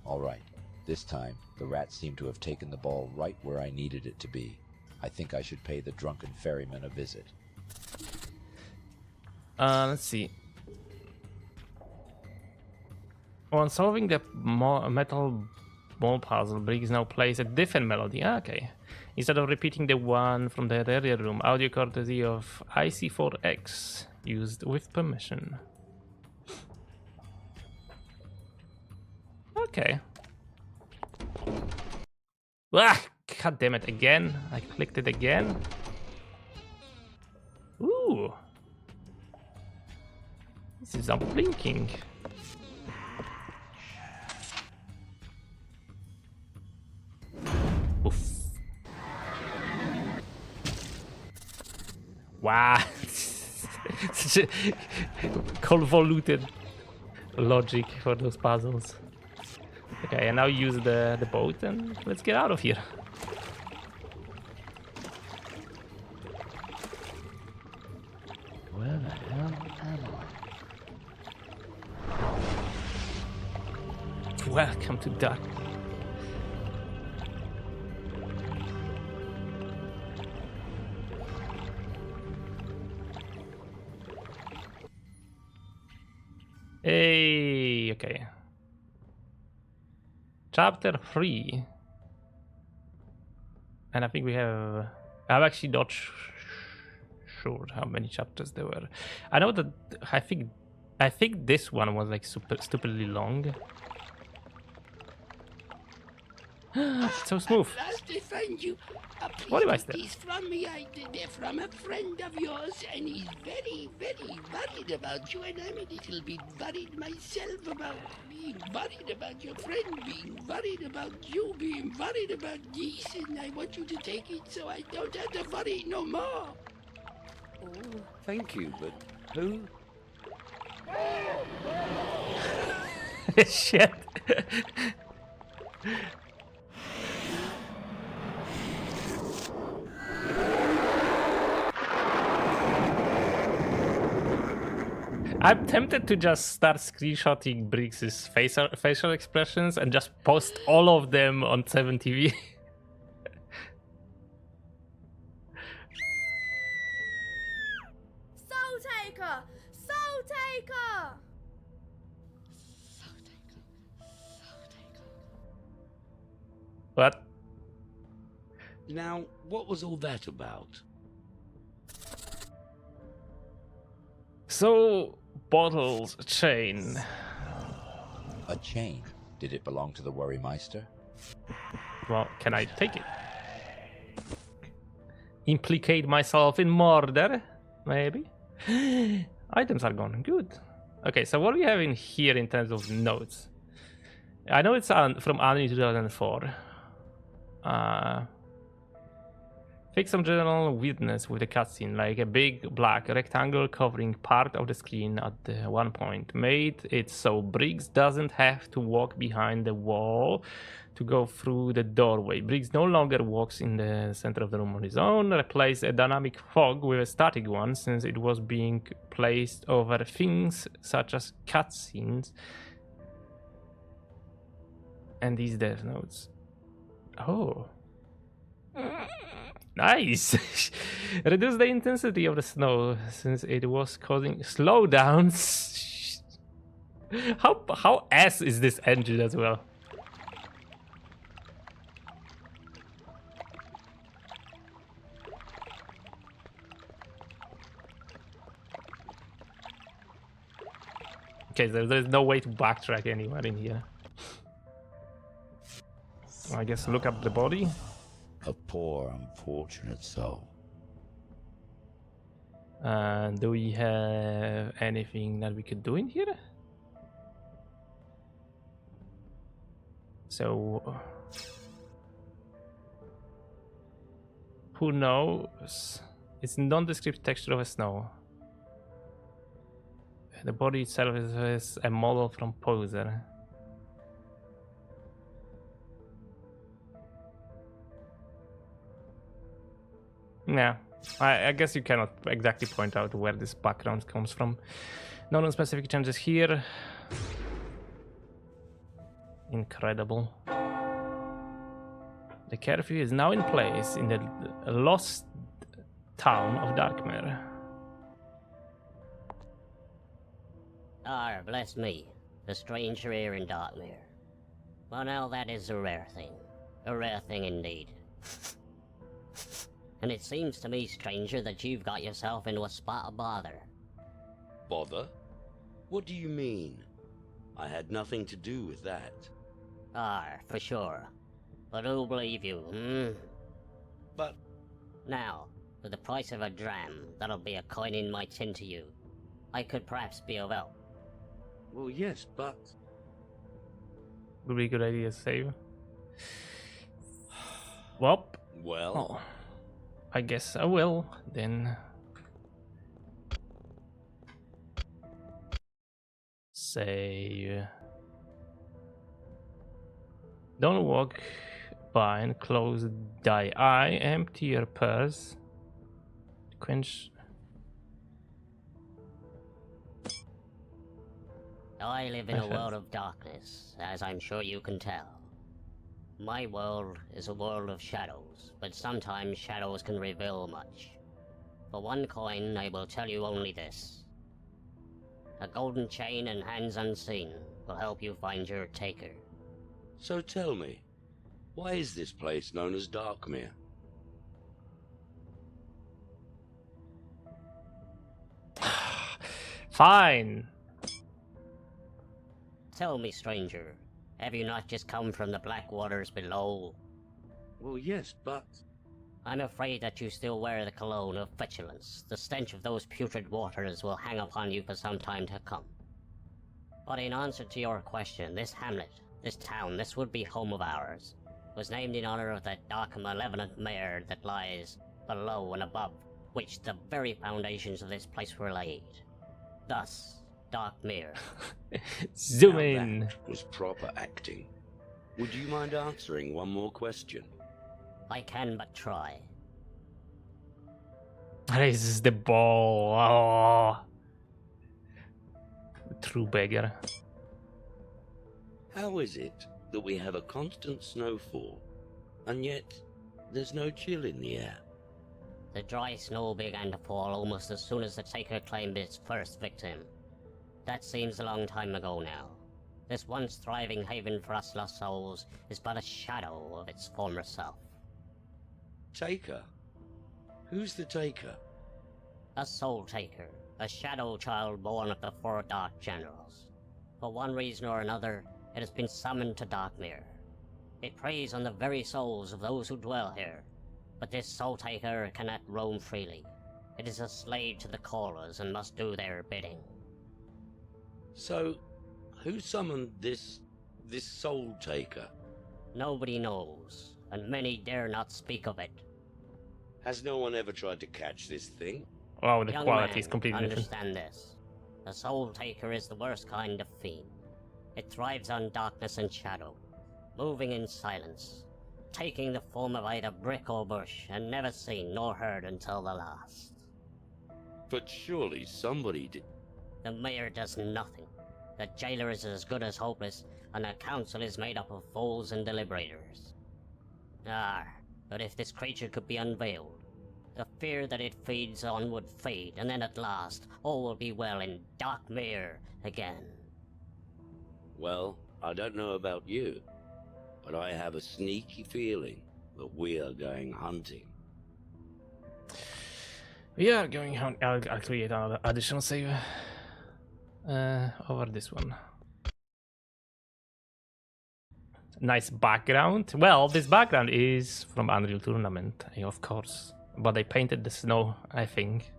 All right. This time, the rats seem to have taken the ball right where I needed it to be. I think I should pay the drunken ferryman a visit. Let's see. On solving the metal ball puzzle, Briggs now plays a different melody. Okay. Instead of repeating the one from the earlier room, audio courtesy of IC4X, used with permission. Okay. Ah, god damn it, again. I clicked it again. Ooh. This is unblinking. Oof. Wow. Such a convoluted logic for those puzzles. Okay, I now use the boat and let's get out of here. Where the hell am I? Welcome to dark. Hey, okay. Chapter 3. And I think we have... I'm actually not sure how many chapters there were. I know that I think this one was like super stupidly long. It's so smooth. At last I find you. What Please do I take say? these from me. They're from a friend of yours, and he's very, very worried about you, and I'm a little bit worried myself about being worried about your friend, being worried about you, being worried about this, and I want you to take it so I don't have to worry no more. Oh, thank you, but who? Shit. I'm tempted to just start screenshotting Briggs's facial expressions and just post all of them on 7TV. Soul Taker! Soul Taker! What? Now, what was all that about? So, bottles, chain. A chain? Did it belong to the Worrymeister? Well, can I take it? Implicate myself in murder? Maybe? Items are gone. Good. Okay, so what do we have in here in terms of notes? I know it's from Annie 2004. Fix some general weirdness with the cutscene, like a big black rectangle covering part of the screen at one point. Made it so Briggs doesn't have to walk behind the wall to go through the doorway. Briggs no longer walks in the center of the room on his own. Replace a dynamic fog with a static one, since it was being placed over things such as cutscenes and these death notes. Oh. Nice! Reduce the intensity of the snow since it was causing slowdowns. How ass is this engine as well? Okay, there's no way to backtrack anywhere in here. I guess look up the body. A poor, unfortunate soul. Do we have anything that we could do in here? So, who knows? It's nondescript texture of a snow. The body itself is a model from Poser. Yeah, I guess you cannot exactly point out where this background comes from. No non-specific changes here. Incredible. The curfew is now in place in the lost town of Darkmere. Ah, bless me, the stranger here in Darkmere. Well, now that is a rare thing indeed. And it seems to me, stranger, that you've got yourself into a spot of bother. Bother? What do you mean? I had nothing to do with that. Ah, for sure. But who'll believe you, hmm? But... Now, for the price of a dram, that'll be a coin in my tin to you. I could perhaps be of help. Well, yes, but... Would be a good idea to save. Well... Well... I guess I will, then. Save. Don't walk by and close thy eye. Empty your purse. Quench. I live in a world of darkness, as I'm sure you can tell. My world is a world of shadows, but sometimes shadows can reveal much. For one coin, I will tell you only this. A golden chain and hands unseen will help you find your taker. So tell me, why is this place known as Darkmere? Fine. Tell me, stranger, Have you not just come from the black waters below? Well, yes, but... I'm afraid that you still wear the cologne of vigilance. The stench of those putrid waters will hang upon you for some time to come. But in answer to your question, this hamlet, this town, this would-be home of ours, was named in honor of that dark and malevolent mare that lies below and above which the very foundations of this place were laid. Thus, Dark Mirror. Zoom in. That was proper acting. Would you mind answering one more question? I can but try. Raises the ball. Oh. True beggar. How is it that we have a constant snowfall, and yet there's no chill in the air? The dry snow began to fall almost as soon as the Taker claimed its first victim. That seems a long time ago now. This once thriving haven for us lost souls is but a shadow of its former self. Taker? Who's the Taker? A soul taker, a shadow child born of the four Dark Generals. For one reason or another, it has been summoned to Darkmere. It preys on the very souls of those who dwell here, but this soul taker cannot roam freely. It is a slave to the callers and must do their bidding. So, who summoned this soul taker? Nobody knows, and many dare not speak of it. Has no one ever tried to catch this thing? Wow, the Young quality man, is completely different. Understand this. The soul taker is the worst kind of fiend. It thrives on darkness and shadow, moving in silence, taking the form of either brick or bush, and never seen nor heard until the last. But surely somebody did. The mayor does nothing. The jailer is as good as hopeless, and the council is made up of fools and deliberators. Ah, but if this creature could be unveiled, the fear that it feeds on would fade, and then at last, all will be well in Darkmere again. Well, I don't know about you, but I have a sneaky feeling that we are going hunting. We are going on. I'll create another additional save over this one. Nice background. Well, this background is from Unreal Tournament, of course. But they painted the snow, I think.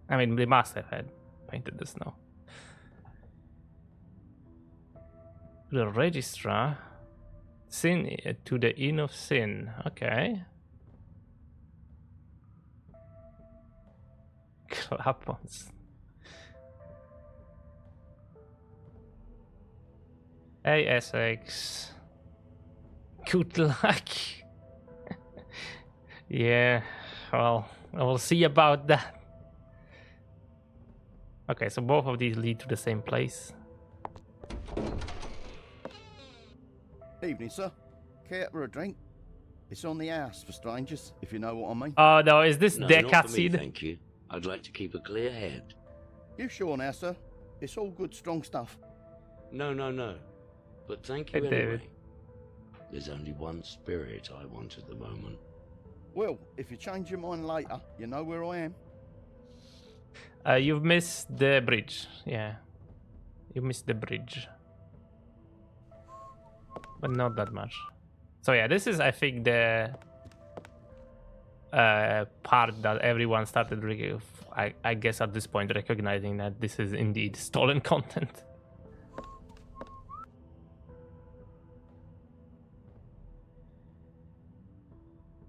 I mean, they must have had painted the snow. The registrar. Sin to the Inn of Sin. Okay. Clap-ons. Hey, Essex. Good luck. Yeah, well, we'll see about that. Okay, so both of these lead to the same place. Evening, sir. Care for a drink? It's on the house for strangers, if you know what I mean. Oh no, is this No, their not for me, cutscene? thank you. I'd like to keep a clear head. You sure now, sir? It's all good, strong stuff. No. But thank you Hey, anyway. David. There's only one spirit I want at the moment. Well, if you change your mind later, you know where I am. You've missed the bridge. Yeah, you missed the bridge, but not that much. So yeah, this is, I think, the part that everyone started, I guess, at this point, recognizing that this is indeed stolen content.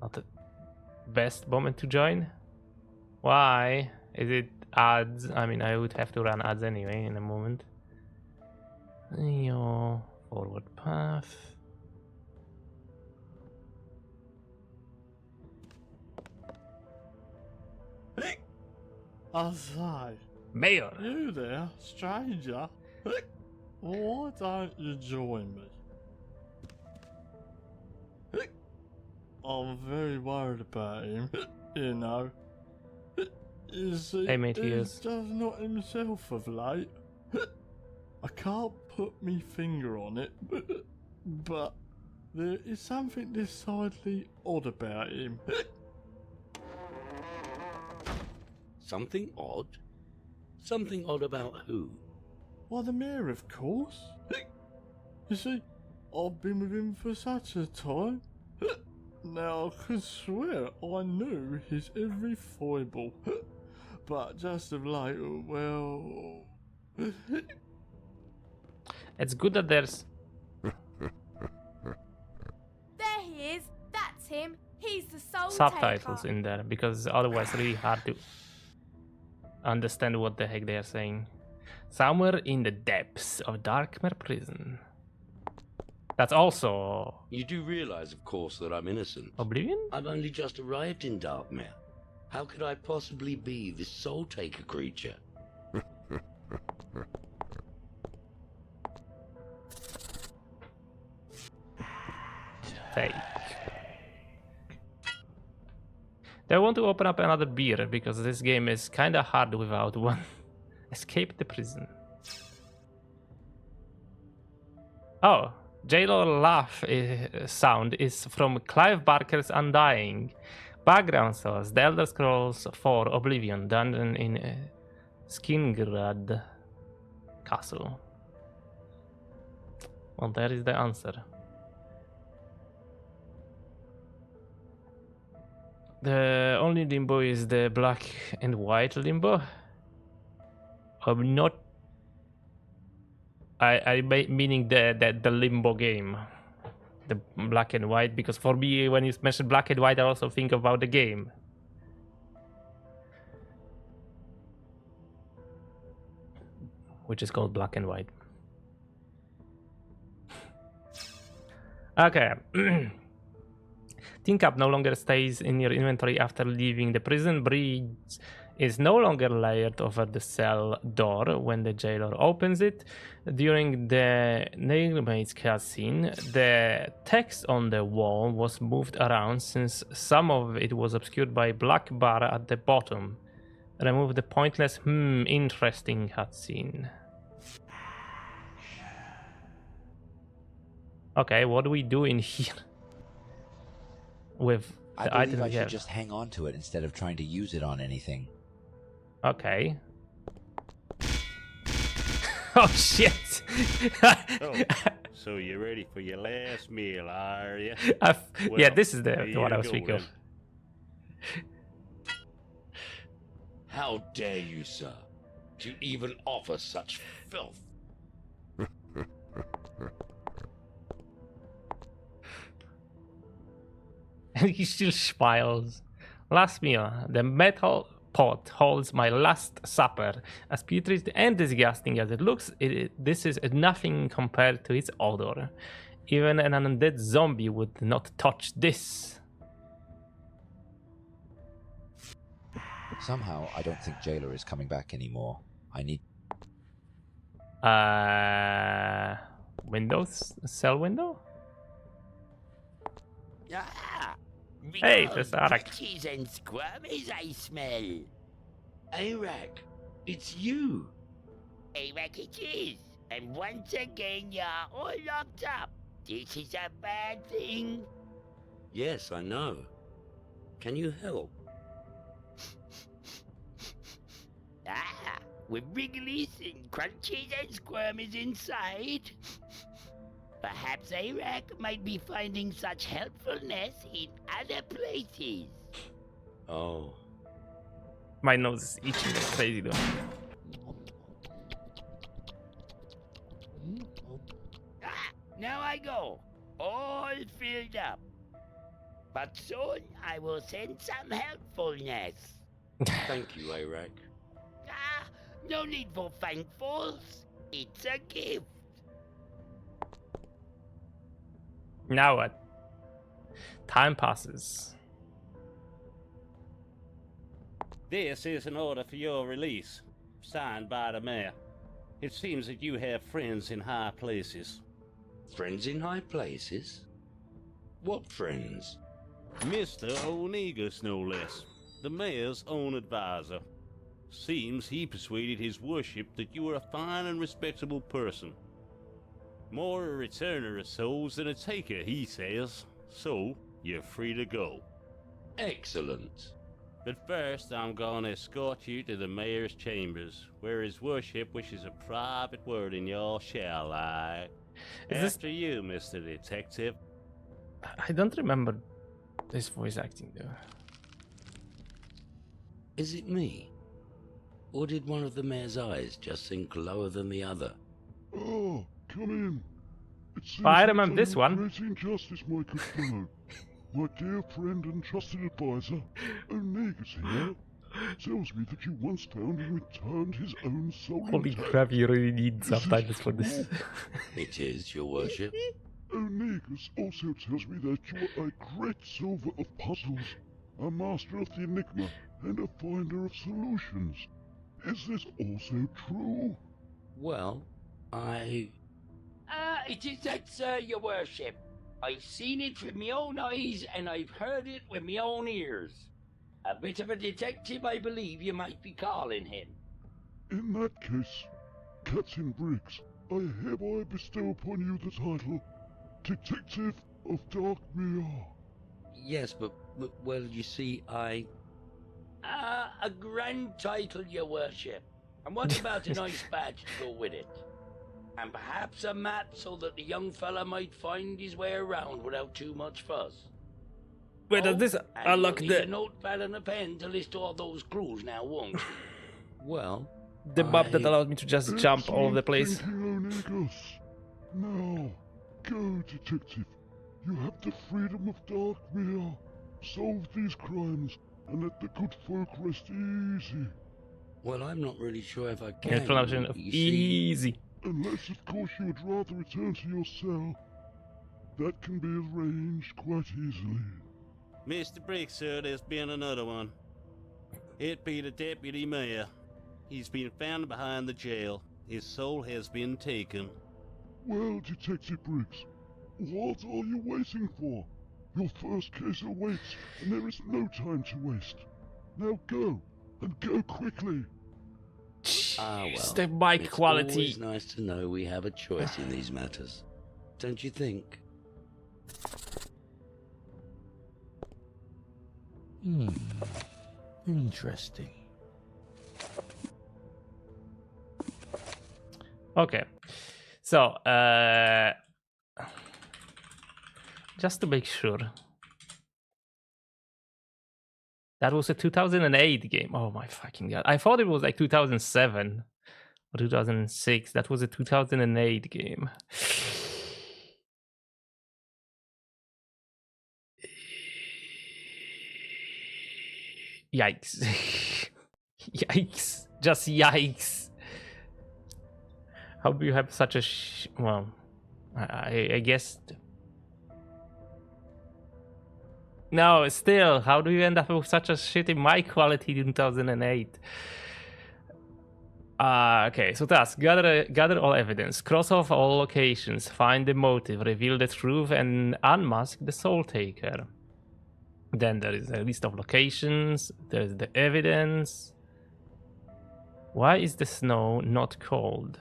Not the best moment to join. Why? Is it ads? I mean, I would have to run ads anyway in a moment. Yo, forward path. I say, Mayor. You there, stranger? Why don't you join me? I'm very worried about him, you know. You see, Hey, mate, he he's is. just not himself of late. I can't put me finger on it, but there is something decidedly odd about him. Something odd? Something odd about who? Why, the mayor, of course. You see, I've been with him for such a time. Now I could swear I knew his every foible. But just of late, well... It's good that there's... There he is. That's him. He's the soul subtitles taker. in there, because otherwise it's really hard to understand what the heck they are saying. Somewhere in the depths of Darkmere prison. That's also... You do realize, of course, that I'm innocent. Oblivion? I've only just arrived in Darkmere. How could I possibly be this soul taker creature? Take. I want to open up another beer because this game is kinda hard without one. Escape the prison. Oh, jailer laugh sound is from Clive Barker's Undying. Background source: The Elder Scrolls 4 Oblivion, dungeon in Skingrad Castle. Well, there is the answer. The only limbo is the black and white limbo. I'm not. Meaning the limbo game, the black and white. Because for me, when you mention black and white, I also think about the game. Which is called black and white. Okay. Tin Cup no longer stays in your inventory after leaving the prison. Bridge is no longer layered over the cell door when the jailer opens it. During the Nailmaid's cutscene, the text on the wall was moved around since some of it was obscured by a black bar at the bottom. Remove the pointless, interesting cutscene. Okay, what do we do in here? With the I item believe I we should have. just hang on to it instead of trying to use it on anything. Okay. Oh shit! Oh, so you're ready for your last meal, are you? Yeah, this is the here one I you was go, speaking of. then. How dare you, sir, to even offer such filth? And he still smiles. Last meal. The metal pot holds my last supper. As putrid and disgusting as it looks, this is nothing compared to its odor. Even an undead zombie would not touch this. Somehow, I don't think Jailer is coming back anymore. I need... Windows? Cell window? Ah! Hey, because there's Arak. Crunchies and squirmies I smell. Arak, it's you. Arak it is. And once again you're all locked up. This is a bad thing. Yes, I know. Can you help? Ah! With Wriggly's and Crunchies and squirmies inside. Perhaps Arak might be finding such helpfulness in other places. Oh. My nose is itching like crazy though. Ah, now I go, all filled up. But soon I will send some helpfulness. Thank you, Arak. Ah, no need for thankfuls. It's a gift. Now what? Time passes. This is an order for your release, signed by the mayor. It seems that you have friends in high places. Friends in high places? What friends? Mr. Onegus, no less, the mayor's own advisor. Seems he persuaded his worship that you are a fine and respectable person. More a returner of souls than a taker, he says. So, you're free to go. Excellent. But first, I'm gonna escort you to the mayor's chambers, where his worship wishes a private word in your shall I? After you, Mr. Detective. I don't remember this voice acting though. Is it me? Or did one of the mayor's eyes just sink lower than the other? Oh, come in. It seems I remember this one. Great injustice, my good fellow. My dear friend and trusted advisor, Onegas here, tells me that you once found and returned his own soul. Holy crap, you really need subtitles for this. It is, your worship. Onegas also tells me that you are a great solver of puzzles, a master of the enigma, and a finder of solutions. Is this also true? Well, It is that, sir, your worship. I've seen it with my own eyes, and I've heard it with my own ears. A bit of a detective, I believe you might be calling him. In that case, Captain Briggs, I hereby bestow upon you the title Detective of Darkmere. Yes, but well, you see, A grand title, your worship. And what about a nice badge to go with it? And perhaps a mat so that the young fella might find his way around without too much fuss. Wait, does this unlock you'll need a notepad and a pen to list all those clues now, won't you? Well, the map that allows me to just jump all over the place. Onegas. Now, go, detective. You have the freedom of Darkmere. Solve these crimes and let the good folk rest easy. Well, I'm not really sure if I can. Explanation of easy. Unless, of course, you would rather return to your cell. That can be arranged quite easily. Mr. Briggs, sir, there's been another one. It be the deputy mayor. He's been found behind the jail. His soul has been taken. Well, Detective Briggs, what are you waiting for? Your first case awaits, and there is no time to waste. Now go, and go quickly. Ah, well, the mic quality. It's always nice to know we have a choice in these matters. Don't you think? Interesting. Okay. So, just to make sure. That was a 2008 game. Oh my fucking god. I thought it was like 2007 or 2006. That was a 2008 game. Yikes. Yikes. Just yikes. How do you have such a well, I guess. No, still, how do you end up with such a shitty mic quality in 2008? Okay, so task, gather all evidence, cross off all locations, find the motive, reveal the truth, and unmask the soul taker. Then there is a list of locations, there is the evidence. Why is the snow not cold?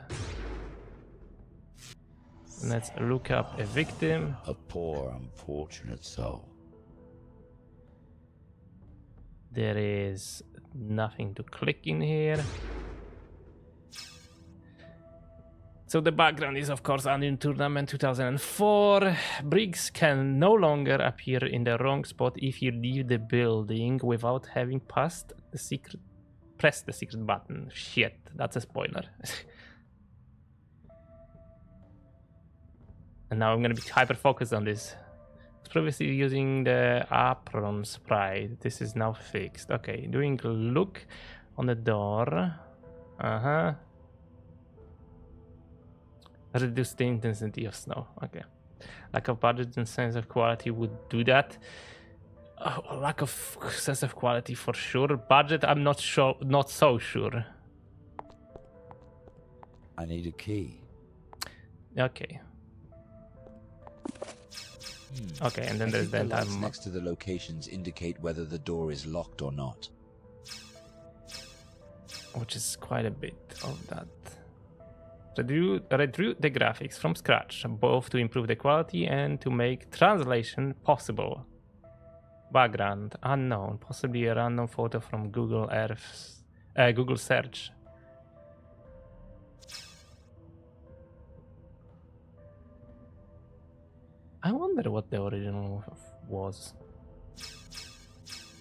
Let's look up a victim. A poor, unfortunate soul. There is nothing to click in here. So the background is, of course, Unreal Tournament 2004. Briggs can no longer appear in the wrong spot if you leave the building without having pressed the secret button. Shit, that's a spoiler. And now I'm gonna be hyper focused on this. Previously using the apron sprite. This is now fixed. Okay, doing look on the door. Reduce the intensity of snow. Okay. Lack of budget and sense of quality would do that. Lack of sense of quality for sure. Budget, I'm not sure. Not so sure. I need a key. Okay. Okay, and then there's the entire lights next to the locations indicate whether the door is locked or not. Which is quite a bit of that. Redrew the graphics from scratch, both to improve the quality and to make translation possible. Background unknown, possibly a random photo from Google Earth's Google search. I wonder what the original was.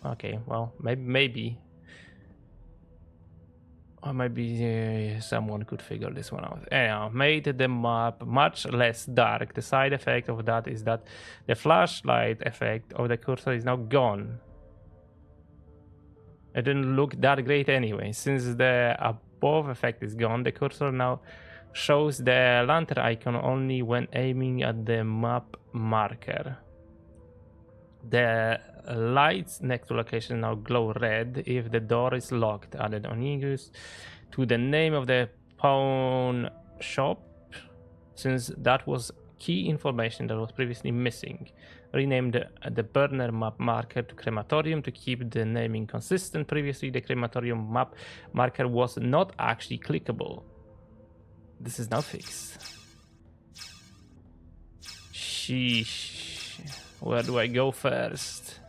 Okay, well, maybe. Or maybe someone could figure this one out. Anyhow, made the map much less dark. The side effect of that is that the flashlight effect of the cursor is now gone. It didn't look that great anyway. Since the above effect is gone, the cursor now shows the lantern icon only when aiming at the map marker. The lights next to location now glow red if the door is locked. Added Onigus to the name of the pawn shop, since that was key information that was previously missing. Renamed the burner map marker to crematorium to keep the naming consistent. Previously, the crematorium map marker was not actually clickable. This is now fixed. Sheesh. Where do I go first?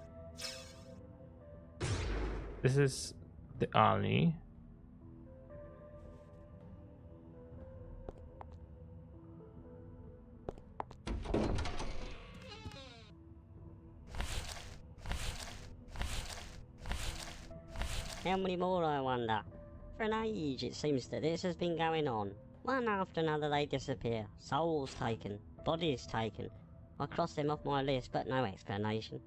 This is the alley. How many more, I wonder? For an age, it seems that this has been going on. One after another they disappear. Souls taken, bodies taken. I cross them off my list, but no explanation.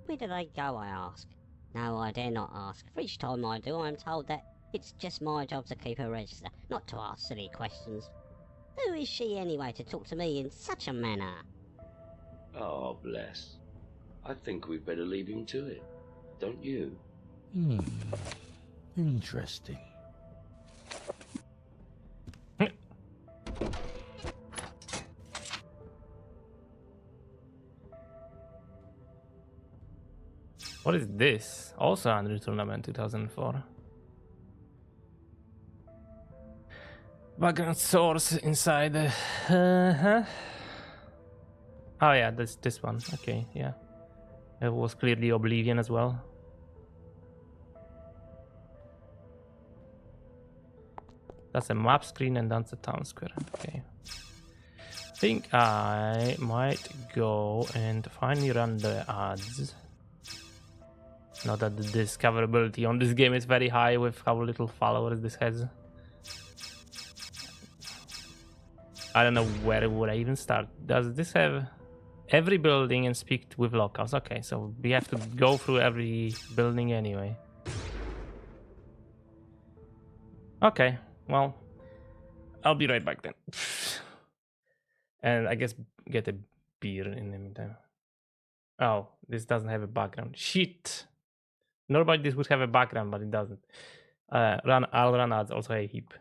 Where do they go, I ask? No, I dare not ask. For each time I do, I am told that it's just my job to keep a register, not to ask silly questions. Who is she anyway to talk to me in such a manner? Oh, bless. I think we'd better leave him to it, don't you? Interesting. What is this? Also Unreal Tournament 2004. Background source inside the... Oh yeah, this one. Okay, yeah. It was clearly Oblivion as well. That's a map screen and that's a town square. Okay. I think I might go and finally run the ads. Not that the discoverability on this game is very high with how little followers this has. I don't know where would I even start. Does this have every building and speak with locals? Okay, so we have to go through every building anyway. Okay, well, I'll be right back then. And I guess get a beer in the meantime. Oh, this doesn't have a background. Shit. Normally this would have a background, but it doesn't. I'll run ads, also a heap.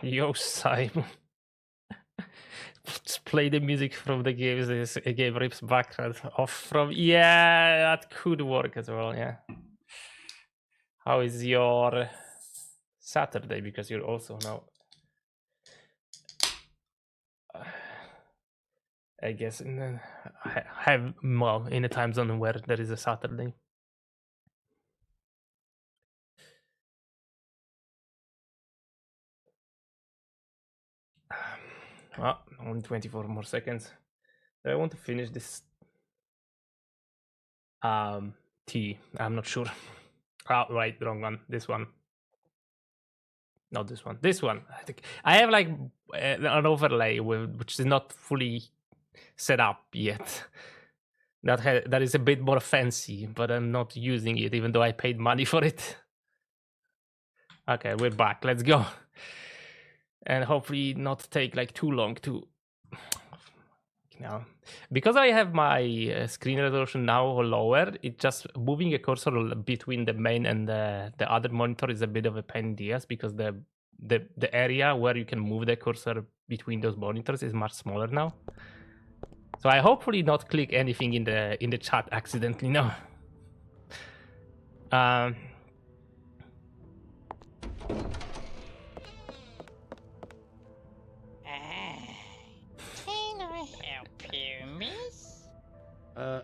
Yo, Simon. Just play the music from the games. This game rips background off from. Yeah, that could work as well. Yeah. How is your Saturday? Because you're also now. I guess in a time zone where there is a Saturday. Well, only 24 more seconds. I want to finish this tea. I'm not sure. Oh, right, wrong one. This one. Not this one. This one. I think I have like an overlay which is not fully set up yet. That is a bit more fancy, but I'm not using it, even though I paid money for it. Okay, we're back. Let's go. And hopefully not take like too long to. Because I have my screen resolution now lower, it just moving a cursor between the main and the other monitor is a bit of a pain in the ass, because the area where you can move the cursor between those monitors is much smaller now. So I hopefully not click anything in the chat accidentally now.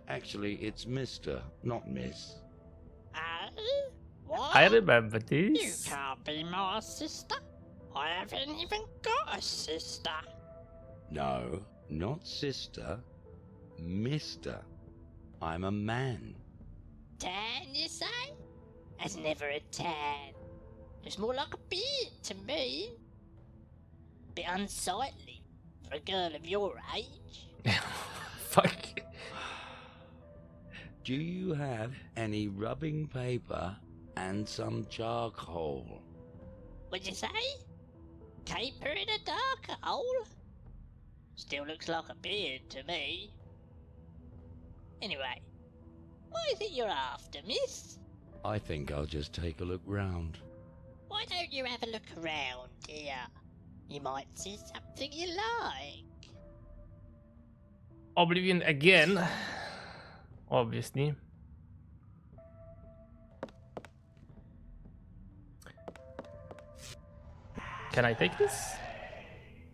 Actually, it's Mr., not Miss. What? I remember You this. can't be my sister. I haven't even got a sister. No, not sister. Mister. I'm a man. Tan, you say? That's never a tan. It's more like a beard to me. Bit unsightly for a girl of your age. Fuck. Do you have any rubbing paper and some charcoal? What'd you say? Paper in a dark hole? Still looks like a beard to me. Anyway, what is it you're after, miss? I think I'll just take a look round. Why don't you have a look around here? You might see something you like. Oblivion again. Obviously. Can I take this?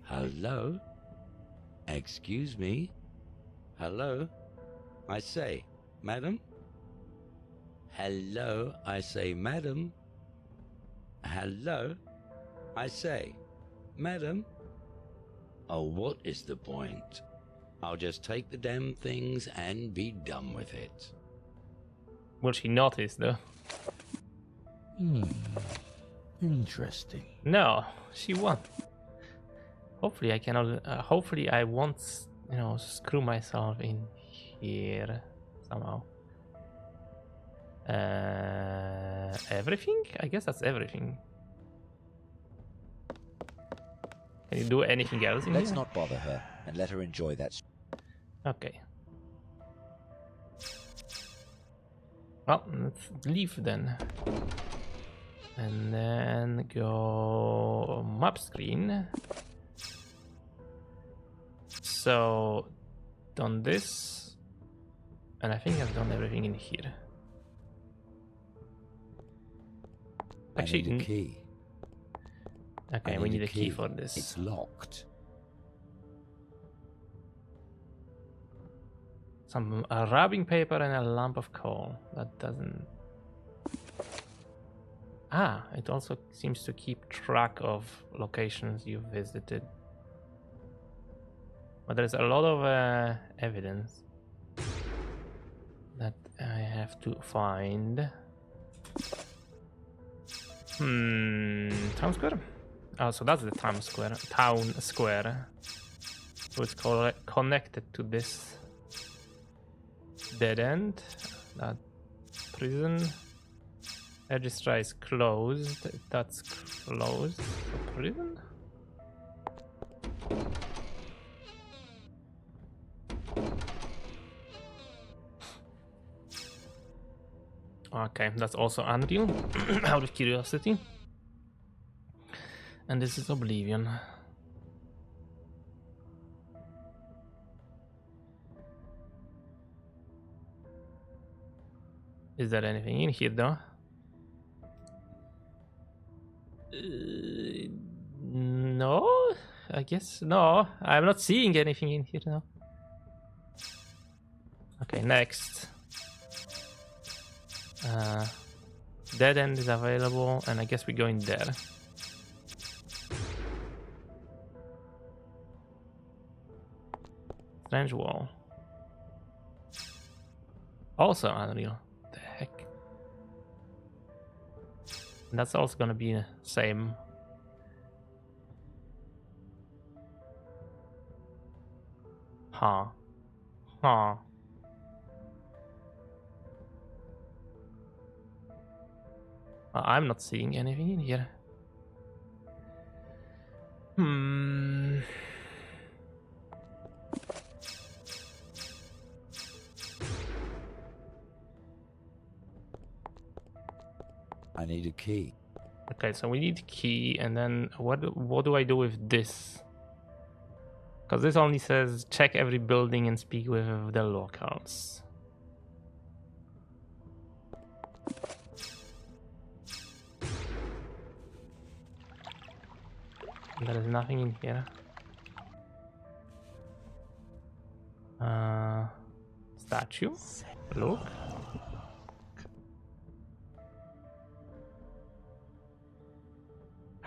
Hello? Excuse me? Hello? I say, madam? Hello? I say, madam? Hello? I say, madam? Oh, what is the point? I'll just take the damn things and be done with it. Will she notice though? Interesting. No, she won't. Hopefully I cannot. Hopefully I won't, you know, screw myself in here somehow. Everything? I guess that's everything. Can you do anything else in Let's here? not bother her and let her enjoy that. Okay. Well, let's leave then. And then go map screen. So, done this. And I think I've done everything in here. Actually, I need a key. Okay, we need a key for this. It's locked. Some wrapping paper and a lump of coal. That doesn't. Ah, it also seems to keep track of locations you've visited. But there's a lot of evidence that I have to find. Town square? Oh, so that's the town square. Town square. So it's connected to this dead end. That prison. Registrar is closed. That's closed. So prison? Okay, that's also Unreal, out of curiosity. And this is Oblivion. Is there anything in here though? No, I guess no. I'm not seeing anything in here now. Okay, next. Dead end is available, and I guess we're going there. Strange wall. Also Unreal. What the heck? And that's also gonna be the same. Huh. Huh. I'm not seeing anything in here. I need a key. Okay, so we need key, and then what do I do with this? Because this only says check every building and speak with the locals. There is nothing in here. Statue. Look.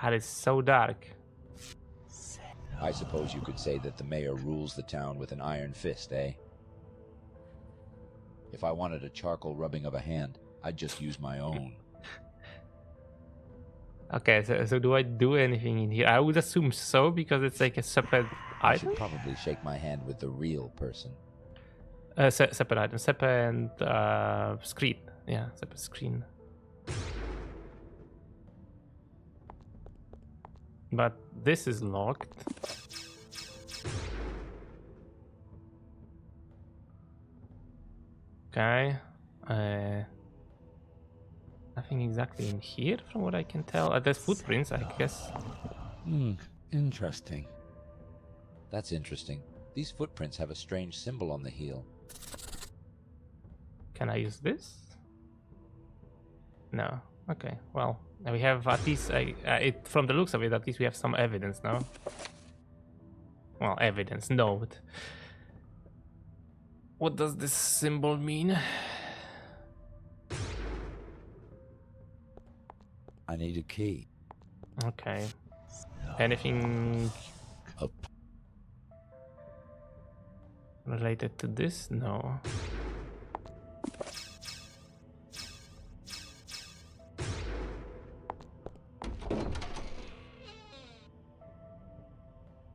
That is so dark. I suppose you could say that the mayor rules the town with an iron fist, eh? If I wanted a charcoal rubbing of a hand, I'd just use my own. Okay, so do I do anything in here? I would assume so, because it's like a separate I item. should probably shake my hand with the real person. Separate item, separate screen. Yeah, separate screen. But this is locked. Okay. Nothing exactly in here from what I can tell. There's footprints, I guess. Interesting. That's interesting. These footprints have a strange symbol on the heel. Can I use this? No. Okay, well, we have at least, from the looks of it, at least we have some evidence now. Well, evidence, note. What does this symbol mean? I need a key. Okay. Anything related to this? No.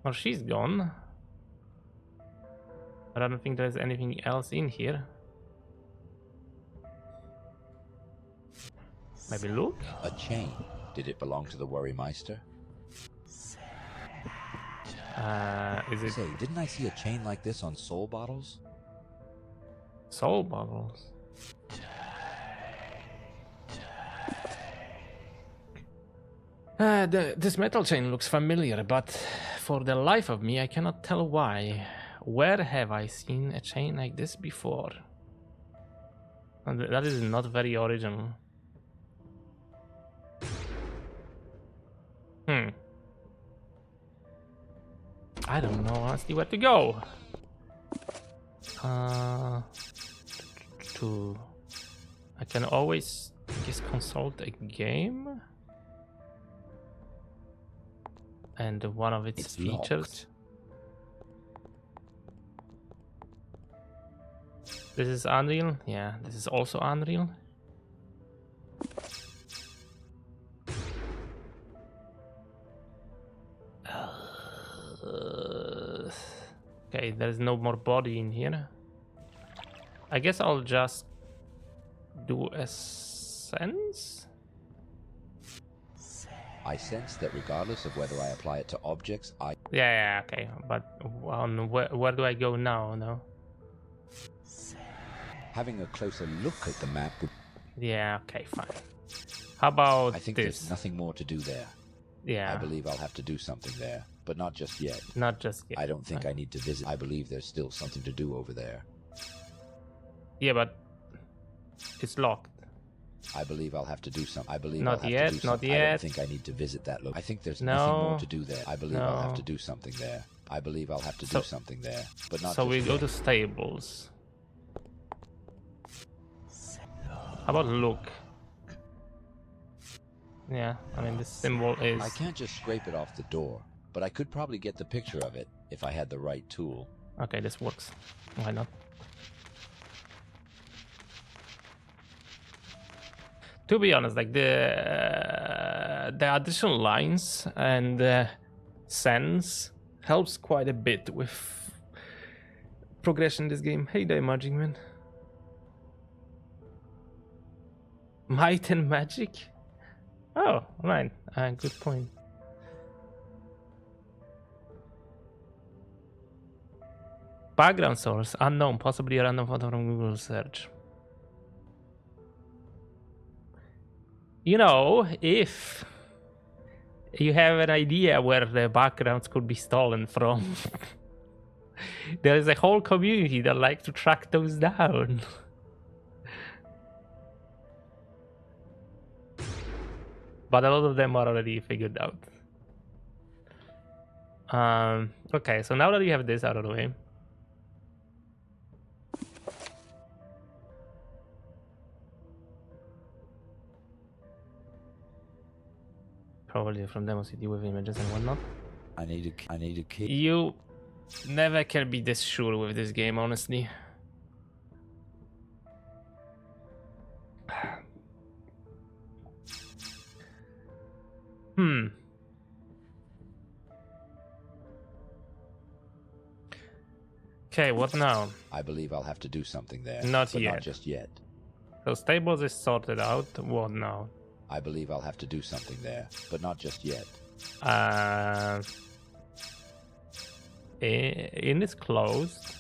Well, she's gone. But I don't think there's anything else in here. Maybe look? A chain. Did it belong to the Worrymeister? Is it... Say, didn't I see a chain like this on soul bottles? Soul bottles? This metal chain looks familiar, but for the life of me, I cannot tell why. Where have I seen a chain like this before? And that is not very original. I don't know honestly where to go. I can always, I guess, consult a game. And one of its features. Locked. This is Unreal. Yeah, this is also Unreal. Okay, there's no more body in here. I guess I'll just do a sense. I sense that regardless of whether I apply it to objects, Yeah, okay. But on where do I go now? No. Having a closer look at the map would... Yeah, okay, fine. How about I think this? There's nothing more to do there. Yeah. I believe I'll have to do something there, but not just yet. Not just yet. I don't think I need to visit. I believe there's still something to do over there. Yeah, but it's locked. I believe I'll have to do something. I believe not I'll have yet, to do not something. yet. I don't think I need to visit that location. I think there's nothing more to do there. I believe I'll have to do something there. I believe I'll have to do something there, but not. So just we yet. go to stables. How about look? Yeah, I mean this symbol is... I can't just scrape it off the door, but I could probably get the picture of it if I had the right tool. Okay, this works. Why not? To be honest, like the additional lines and sense helps quite a bit with progression in this game. Hey there, Magic Man. Might and magic? Oh, right. Good point. Background source unknown, possibly a random photo from Google search. You know, if you have an idea where the backgrounds could be stolen from, there is a whole community that like to track those down. But a lot of them are already figured out. Okay, so now that we have this out of the way, Probably from Demo City with images and whatnot. I need a key. You never can be this sure with this game, honestly. Okay, what now? I believe I'll have to do something there. Not but yet. Not just yet. So stables is sorted out. What now? I believe I'll have to do something there, but not just yet. Inn is closed.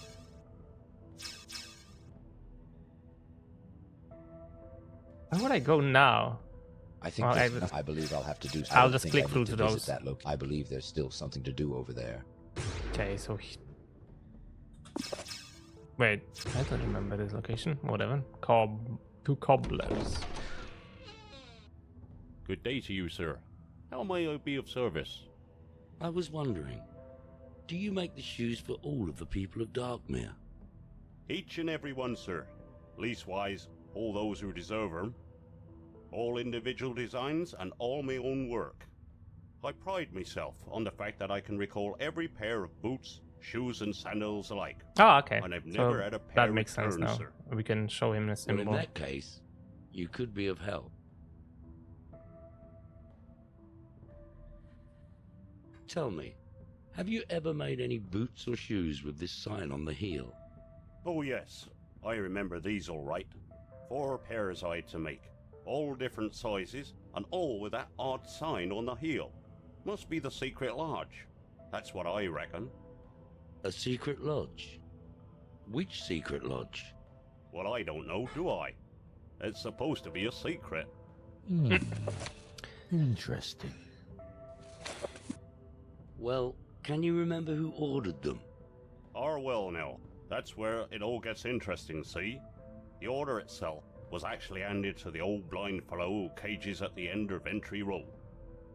Where would I go now? I think I believe I'll have to do something. I'll just click through to those. I believe there's still something to do over there. Okay, so wait, I don't remember this location. Whatever. Two cobblers. Good day to you, sir. How may I be of service? I was wondering, do you make the shoes for all of the people of Darkmere? Each and every one, sir. Leastwise, all those who deserve them. All individual designs and all my own work. I pride myself on the fact that I can recall every pair of boots, shoes and sandals alike. Oh, okay. And I've so never had a pair that makes sense now. sir. We can show him a symbol. Well, in that case, you could be of help. Tell me, have you ever made any boots or shoes with this sign on the heel? Oh yes, I remember these all right. 4 pairs I had to make, all different sizes, and all with that odd sign on the heel. Must be the secret lodge. That's what I reckon. A secret lodge? Which secret lodge? Well, I don't know, do I? It's supposed to be a secret. Interesting. Well, can you remember who ordered them? Well now, that's where it all gets interesting, see? The order itself was actually handed to the old blind fellow who cages at the end of Entry Road.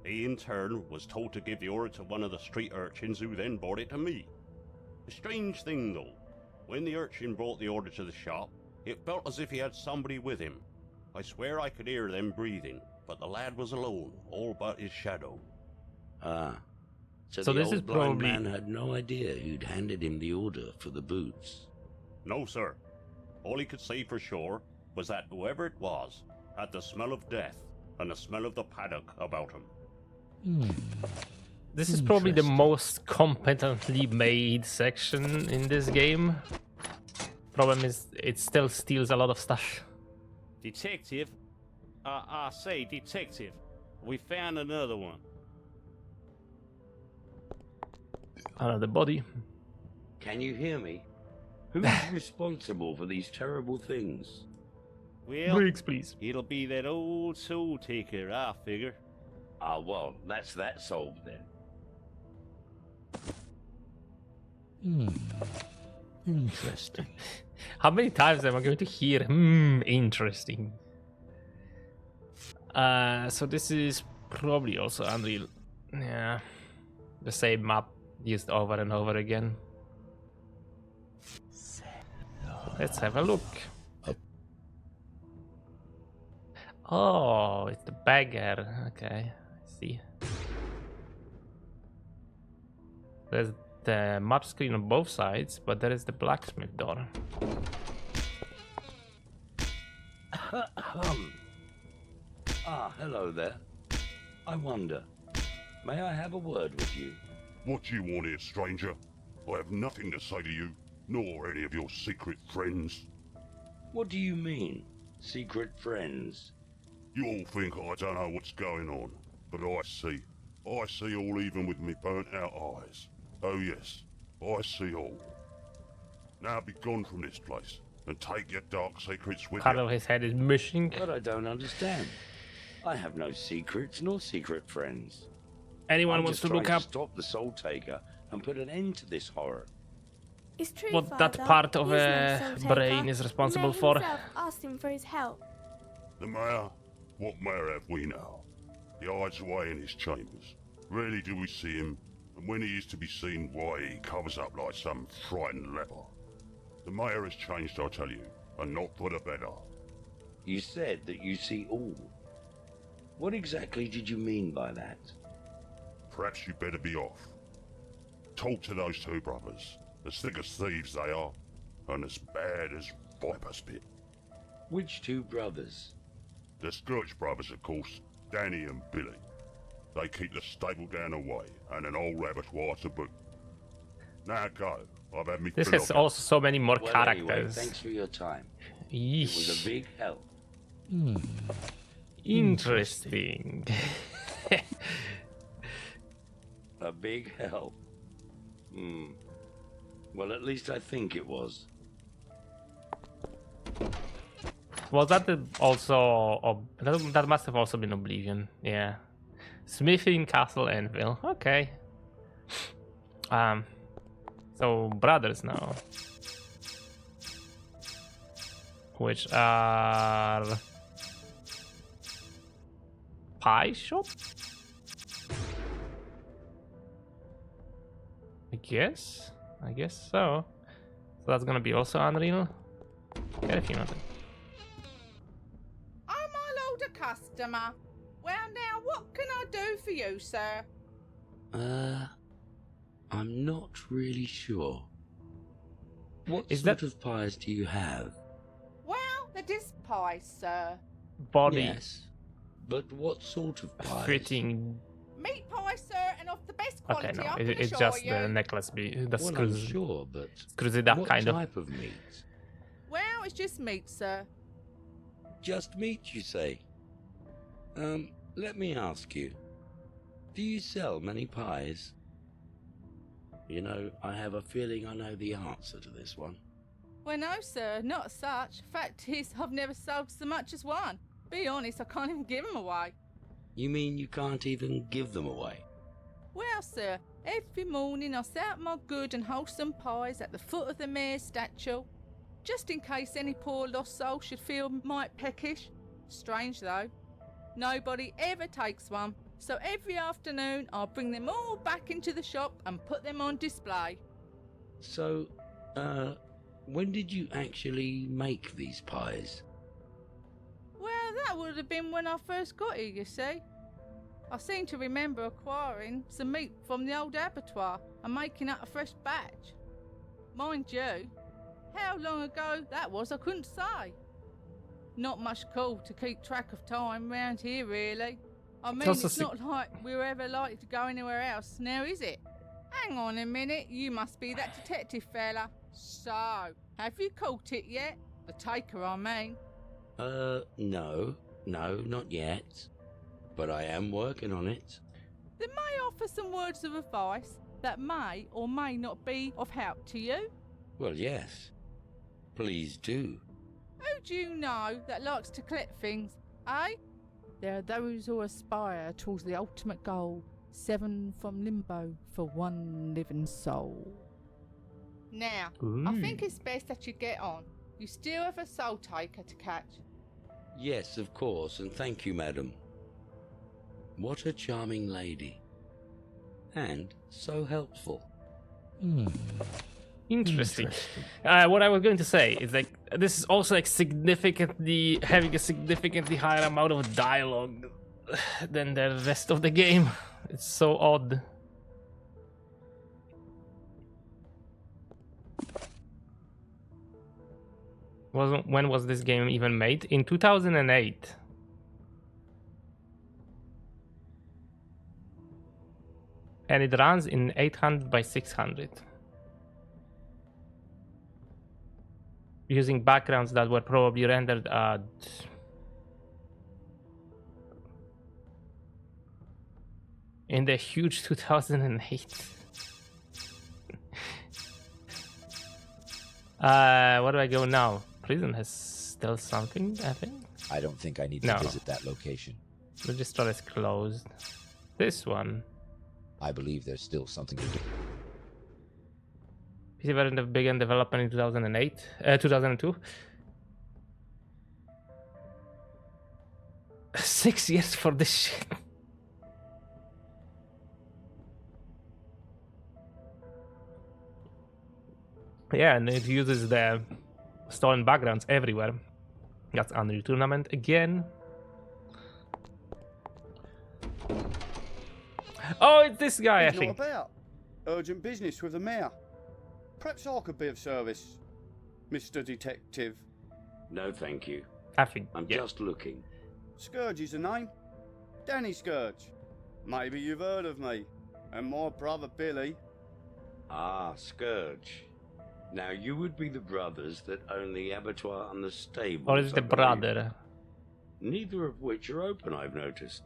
He in turn was told to give the order to one of the street urchins who then brought it to me. A strange thing though, when the urchin brought the order to the shop, it felt as if he had somebody with him. I swear I could hear them breathing, but the lad was alone, all but his shadow. Ah. So So the this old is blind probably- man had no idea who'd handed him the order for the boots. No, sir. All he could say for sure was that whoever it was had the smell of death and the smell of the paddock about him. This is probably the most competently made section in this game. Problem is, it still steals a lot of stuff. Detective? I say, detective. We found another one. Another body. Can you hear me? Who's responsible for these terrible things? Well, Briggs, please. It'll be that old soul taker, I figure. Ah, well, that's that solved then. Interesting. How many times am I going to hear interesting? So this is probably also Unreal. Yeah. The same map used over and over again. Let's have a look. Oh, it's the beggar. Okay, I see. There's the map screen on both sides, but there is the blacksmith door. Ah, hello there. I wonder, may I have a word with you? What do you want here, stranger? I have nothing to say to you, nor any of your secret friends. What do you mean, secret friends? You all think I don't know what's going on, but I see. I see all even with me burnt out eyes. Oh yes, I see all. Now be gone from this place, and take your dark secrets with Part you. of his head is missing. But I don't understand. I have no secrets nor secret friends. Anyone I'm wants just to trying look up stop the Soul Taker and put an end to this horror. It's true, what Father. that part of He's no a soul brain taker. is responsible The for? mayor himself asked him for his help. The mayor? What mayor have we now? He hides away in his chambers. Rarely do we see him, and when he is to be seen, why, he covers up like some frightened leper. The mayor has changed, I tell you, and not for the better. You said that you see all. What exactly did you mean by that? Perhaps you better be off. Talk to those two brothers. As thick as thieves they are, and as bad as viper spit. Which two brothers? The Scourge brothers, of course, Danny and Billy. They keep the stable down away, and an old abattoir to boot. Now go. I've had me This fill has up. also so many more Well, characters. anyway, thanks for your time. Yeesh. It was a big help. Interesting. A big help. Well, at least I think it was. Was that also... that must have also been Oblivion. Yeah. Smithing Castle Anvil. Okay. So brothers now. Which are... Pie shop? I guess so. So that's gonna be also Unreal. Get a few nothing. Oh, my lord, a customer. Well, now, what can I do for you, sir? I'm not really sure. What Is sort that- of pies do you have? Well, the disc pies, sir. Body Yes, but what sort of pies? fitting. Meat pie, sir, and of the best quality, Okay, no, I can it's assure just you. the necklace. The Well, I'm screws. sure, but Screws it up, what kind of. type of meat? Well, it's just meat, sir. Just meat, you say? Let me ask you. Do you sell many pies? You know, I have a feeling I know the answer to this one. Well, no, sir, not as such. Fact is, I've never sold so much as one. Be honest, I can't even give them away. You mean you can't even give them away? Well, sir, every morning I set out my good and wholesome pies at the foot of the mayor's statue, just in case any poor lost soul should feel mite peckish. Strange, though. Nobody ever takes one, so every afternoon I'll bring them all back into the shop and put them on display. So, when did you actually make these pies? Well, that would have been when I first got here, you see. I seem to remember acquiring some meat from the old abattoir and making up a fresh batch. Mind you, how long ago that was I couldn't say. Not much call to keep track of time round here, really. I mean, it's not like we're ever likely to go anywhere else, now is it? Hang on a minute, you must be that detective fella. So, have you caught it yet? The taker, I mean. No, not yet. But I am working on it. Then may I offer some words of advice that may or may not be of help to you? Well, yes. Please do. Who do you know that likes to collect things, eh? There are those who aspire towards the ultimate goal, 7 from Limbo for 1 living soul. Now, I think it's best that you get on. You still have a soul taker to catch. Yes, of course, and thank you, madam. What a charming lady. And so helpful. Interesting. What I was going to say is like this is also like having a significantly higher amount of dialogue than the rest of the game. It's so odd. When was this game even made? In 2008. And it runs in 800 by 600. Using backgrounds that were probably rendered at in the huge 2008. Where do I go now? Prison has still something, I think. I don't think I need to visit that location. Registrar is closed. This one. I believe there's still something to do. PC version began development in 2002. 6 years for this shit. Yeah, and it uses the stolen backgrounds everywhere. That's Unreal Tournament again. Oh, it's this guy, I He's not think. about. Urgent business with the mayor. Perhaps I could be of service, Mr. Detective. No, thank you. I think. I'm just looking. Scourge is the name. Danny Scourge. Maybe you've heard of me. And my brother Billy. Ah, Scourge. Now, you would be the brothers that own the abattoir and the stables. Or is the brother? Neither of which are open, I've noticed.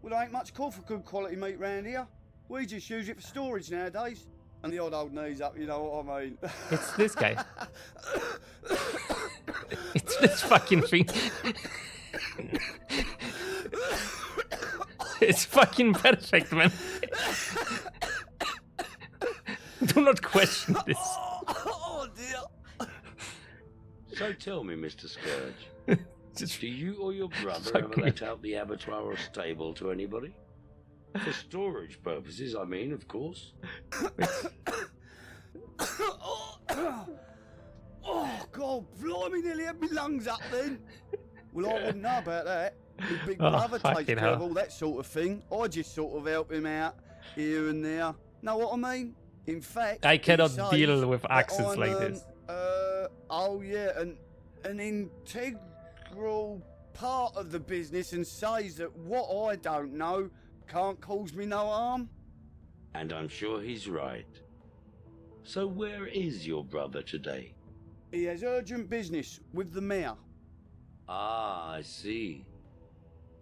Well, there ain't much call for good quality meat round here. We just use it for storage nowadays. And the odd old knees up, you know what I mean. It's this guy. It's this fucking thing. It's fucking perfect, man. Do not question this. Oh dear. So tell me, Mr. Scourge, do you or your brother ever let out the abattoir or stable to anybody? For storage purposes, I mean, of course. Oh, God, blimey, nearly had my lungs up then. Well, I wouldn't know about that. My big Oh, brother takes fucking care of hell. all that sort of thing. I just sort of help him out here and there. Know what I mean? In fact, I cannot he says deal with that accents I'm, like this. Oh yeah, an integral part of the business, and says that what I don't know can't cause me no harm. And I'm sure he's right. So where is your brother today? He has urgent business with the mayor. Ah, I see.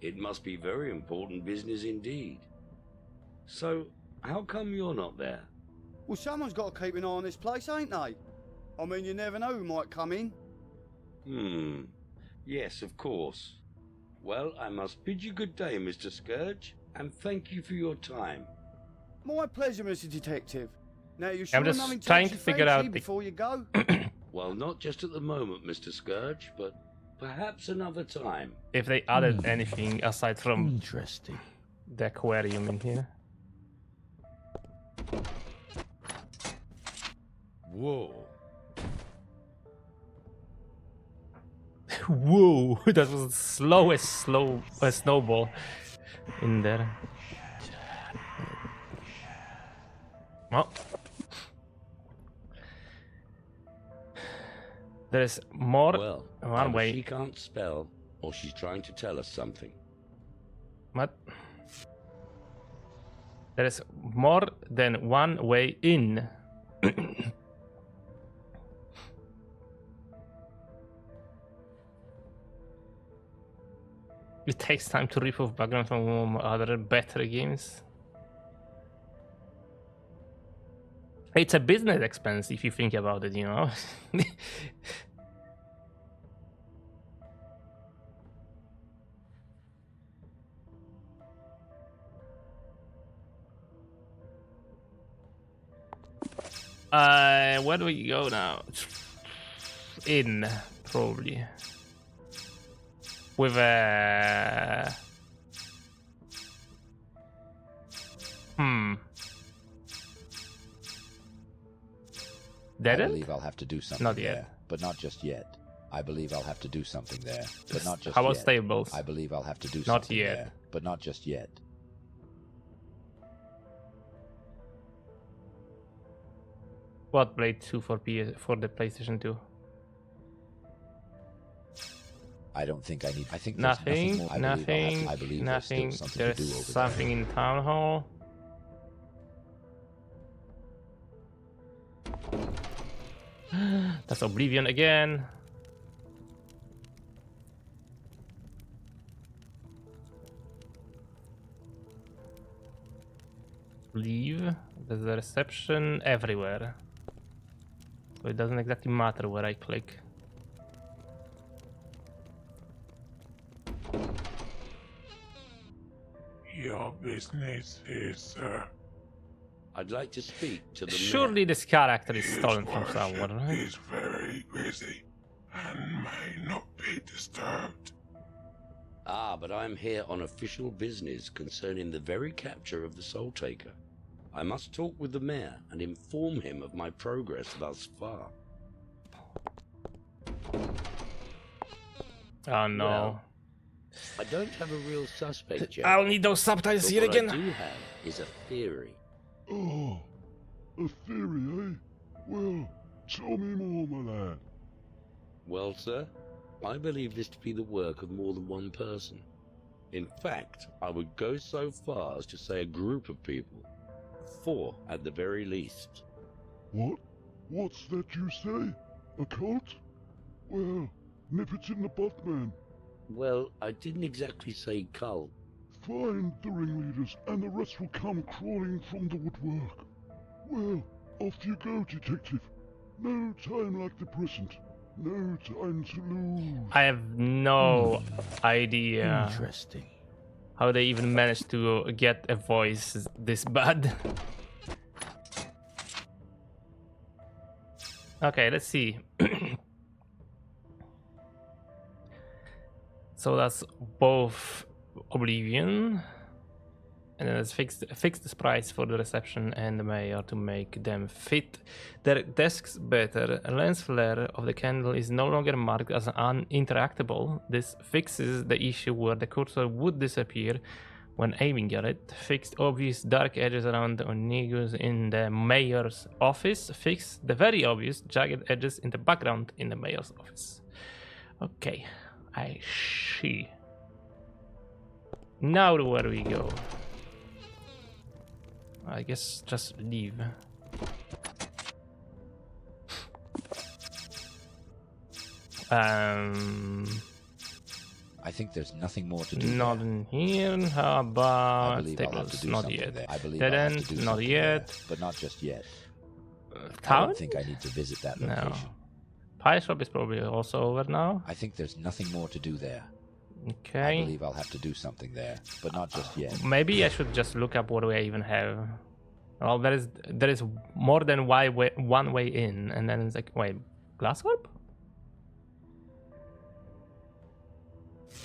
It must be very important business indeed. So, how come you're not there? Well, someone's got to keep an eye on this place, ain't they? I mean, you never know who might come in. Yes, of course. Well, I must bid you good day, Mr. Scourge, and thank you for your time. My pleasure, Mr. Detective. Now, you're sure I'm just nothing trying takes to you figure fancy out the- before you go? Well, not just at the moment, Mr. Scourge, but perhaps another time. If they added anything aside from Interesting. the aquarium in here. Whoa. Whoa, that was the slowest snowball in there. Well, there's more Well, one either way. she can't spell, or she's trying to tell us something. What? There is more than one way in. It takes time to rip off background from other better games. It's a business expense if you think about it, you know. Where do we go now? In, probably. With a... I believe I'll have to do something Not yet. there, but not just yet. I believe I'll have to do something there, but not just How about yet. stables? I believe I'll have to do Not something yet. there, but not just yet. What Blade 2 for the PlayStation 2? I don't think I need. I think Nothing, there's nothing, I believe nothing. there's still something to do There's over something in Town Hall. That's Oblivion again. Leave. There's a reception everywhere. So it doesn't exactly matter where I click. Your business is, I'd like to speak to the Surely this character is stolen from someone, right? is very busy and may not be disturbed. Ah, but I'm here on official business concerning the very capture of the Soul Taker. I must talk with the mayor and inform him of my progress thus far. Oh no. Well, I don't have a real suspect yet. I'll need those subtitles but here what again. I do have is a theory. Oh, a theory, eh? Well, tell me more, my lad. Well, sir, I believe this to be the work of more than one person. In fact, I would go so far as to say a group of people. 4 at the very least. What? What's that you say? A cult? Well, nip it in the bud, man. Well, I didn't exactly say cult. Find the ringleaders, and the rest will come crawling from the woodwork. Well, off you go, detective. No time like the present. No time to lose. I have no idea Interesting. how they even managed to get a voice this bad. Okay, let's see. So that's both Oblivion, and then it's fixed the price for the reception and the mayor to make them fit their desks better. A lens flare of the candle is no longer marked as uninteractable. This fixes the issue where the cursor would disappear when aiming at it. Fixed obvious dark edges around the Onigus in the mayor's office. Fix the very obvious jagged edges in the background in the mayor's office. Okay, I see. Now where do we go? I guess just leave. I think there's nothing more to do. Not in here. How about tables? Not yet. Dead end? Not yet. There, but not just yet. Town? I don't think I need to visit that location. No. Pie shop is probably also over now. I think there's nothing more to do there. Okay. I believe I'll have to do something there, but not just yet. Maybe I should just look up what do I even have. Well, there is more than one way in, and then it's like, wait, glass orb?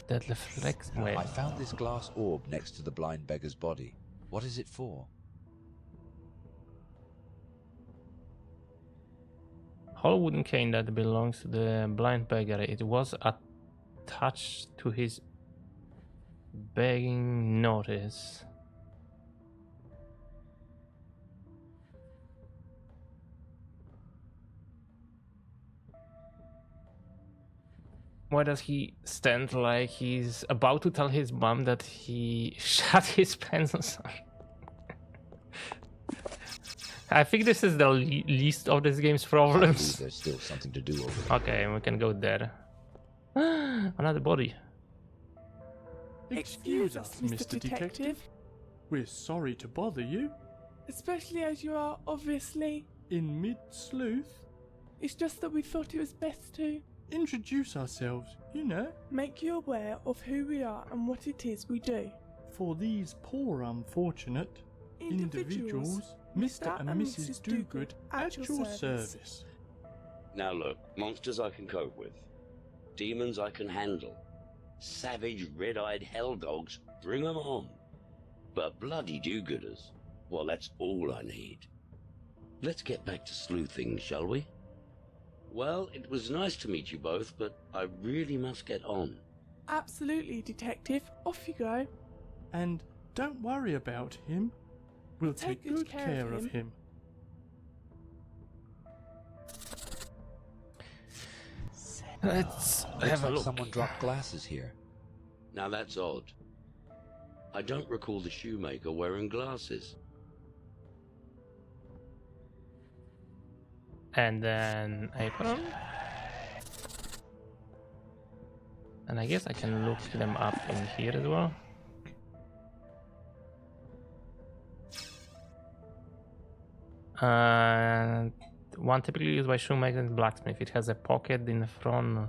That reflects. Wait. I found this glass orb next to the blind beggar's body. What is it for? Hollow wooden cane that belongs to the blind beggar. It was attached to his begging notice. Why does he stand like he's about to tell his mom that he shot his pants or something? I think this is the least of this game's problems. There's still something to do over there. Okay, we can go there. Another body. Excuse us, Mr. Detective. We're sorry to bother you. Especially as you are obviously in mid-sleuth. It's just that we thought it was best to introduce ourselves, you know. Make you aware of who we are and what it is we do. For these poor unfortunate individuals, Mr. and Mrs. Dogood at your service. Now look, monsters I can cope with. Demons I can handle. Savage, red-eyed hell dogs, bring them on. But bloody do-gooders, well, that's all I need. Let's get back to sleuthing, shall we? Well, it was nice to meet you both, but I really must get on. Absolutely, Detective. Off you go. And don't worry about him. We'll take good care of him. Let's Looks have a like look. Someone dropped glasses here. Now that's odd. I don't recall the shoemaker wearing glasses. And then apron. And I guess I can look them up in here as well. One typically used by shoemaker and blacksmith. It has a pocket in the front,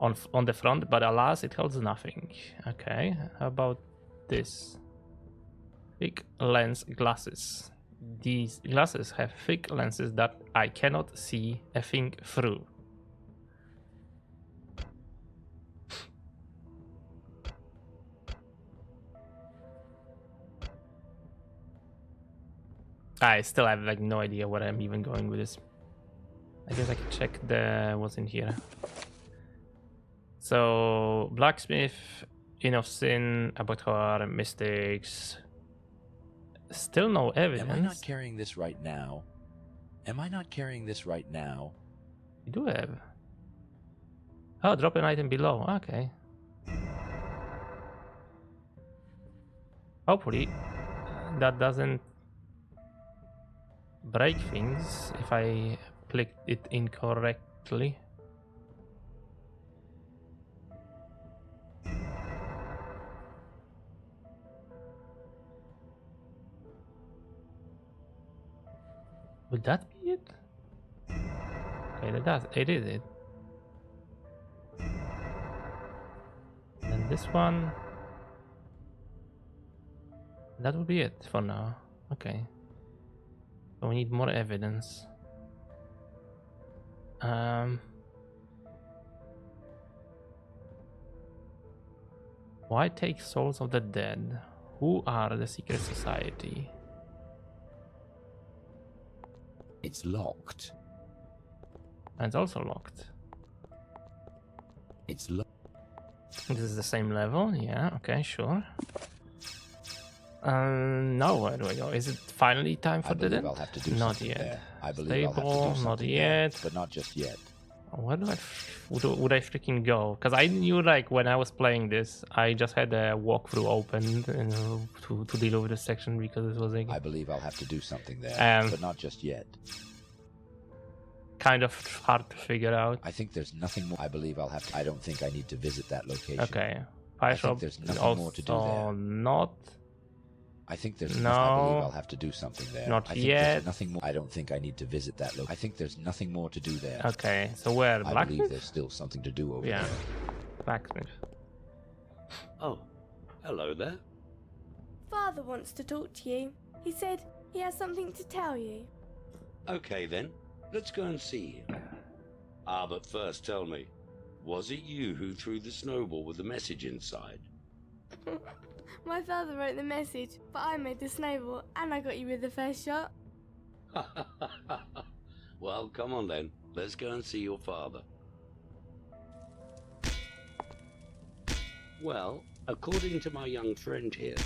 on the front, but alas, it holds nothing. Okay, how about this? Thick lens glasses. These glasses have thick lenses that I cannot see a thing through. I still have like no idea where I'm even going with this. I guess I can check what's in here. So blacksmith, inn of sin, abattoir, mystics, Still no evidence. Am I not carrying this right now? Am I not carrying this right now? We do have. Oh, drop an item below. Okay. Hopefully that doesn't break things if I clicked it incorrectly. Would that be it? Okay, that does. It is it. And this one. That would be it for now. Okay. So we need more evidence. Why take souls of the dead? Who are the secret society? It's locked. And it's also locked. It's locked. This is the same level, yeah, okay, sure. Now where do I go? Is it finally time for the dead? I'll have to do not something yet. there. I believe I'll have to do Stable, not something yet. there, but not just yet. Where do would I freaking go? Because I knew, like, when I was playing this, I just had a walkthrough open to deal with this section because it was like, I believe I'll have to do something there, but not just yet. Kind of hard to figure out. I think there's nothing more. I believe I'll have to. I don't think I need to visit that location. Okay. I think there's nothing more to do there. Not. I think there's no. I believe I'll have to do something there. Not I think yet. There's nothing more. I don't think I need to visit that location. I think there's nothing more to do there. Okay, so where? I believe there's still something to do over there. Blacksmith. Oh, hello there. Father wants to talk to you. He said he has something to tell you. Okay then, let's go and see him. But first tell me, was it you who threw the snowball with the message inside? My father wrote the message, but I made the snowball and I got you with the first shot. Well, come on then. Let's go and see your father. Well, according to my young friend here,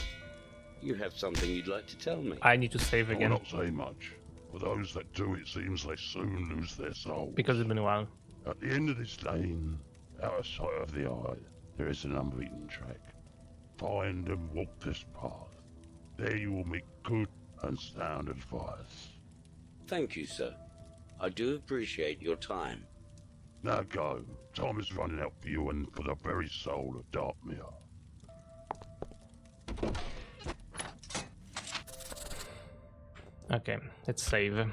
you have something you'd like to tell me. I need to save I again. will not say much. For those that do, it seems they soon lose their souls. Because it's been a while. At the end of this lane, out of sight of the eye, there is an unbeaten track. Find and walk this path. There you will meet good and sound advice. Thank you, sir. I do appreciate your time. Now go. Time is running out for you and for the very soul of Dartmere. Okay, let's save.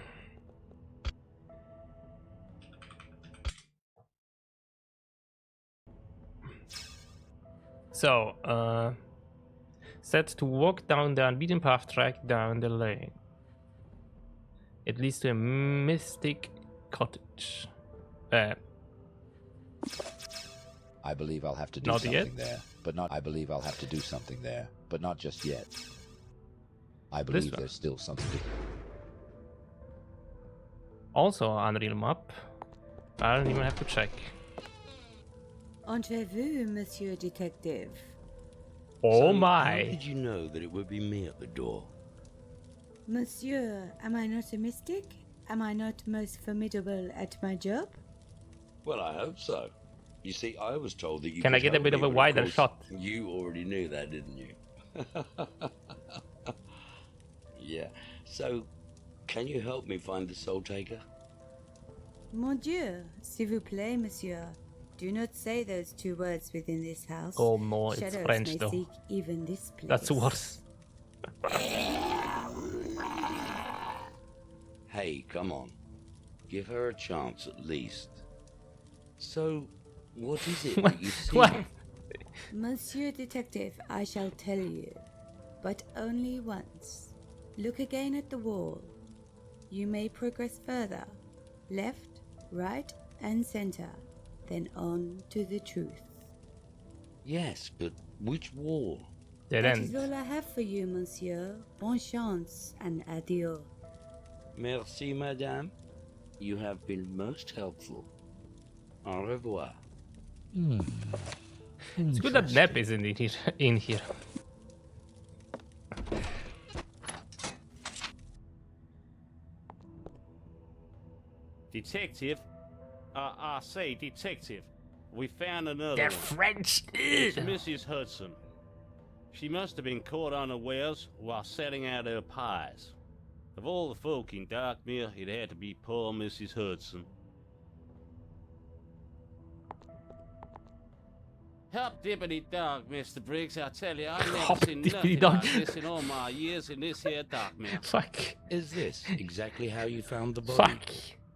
So, set to walk down the unbeaten path track down the lane. It leads to a mystic cottage. I believe I'll have to do Not something yet? there, but not. I believe I'll have to do something there, but not just yet. I believe there's still something to. Also, Unreal map. I don't even have to check. Entrez-vous, Monsieur Detective? Oh So, my! How did you know that it would be me at the door? Monsieur, am I not a mystic? Am I not most formidable at my job? Well, I hope so. You see, I was told that you Can I could get a help bit me, of a but wider course, shot? You already knew that, didn't you? Yeah. So, can you help me find the Soul Taker? Mon Dieu, s'il vous plaît, monsieur. Do not say those two words within this house. Oh no, it's Shadows French may though. seek even this place. That's worse. Hey, come on. Give her a chance at least. So, what is it that you see? What? Monsieur Detective, I shall tell you, but only once. Look again at the wall. You may progress further. Left, right, and center. Then on to the truth. Yes, but which wall? Dead That end. is all I have for you, monsieur. Bonne chance and adieu. Merci, madame. You have been most helpful. Au revoir. It's good that Nep is in here. Detective? I say, detective. We found another They're one. French. It's Mrs. Hudson. She must have been caught unawares while setting out her pies. Of all the folk in Darkmere, it had to be poor Mrs. Hudson. Hop dippity dog, Mr. Briggs, I tell you, I've never seen nothing like this in all my years in this here Darkmere. Fuck. Is this exactly how you found the body? Fuck.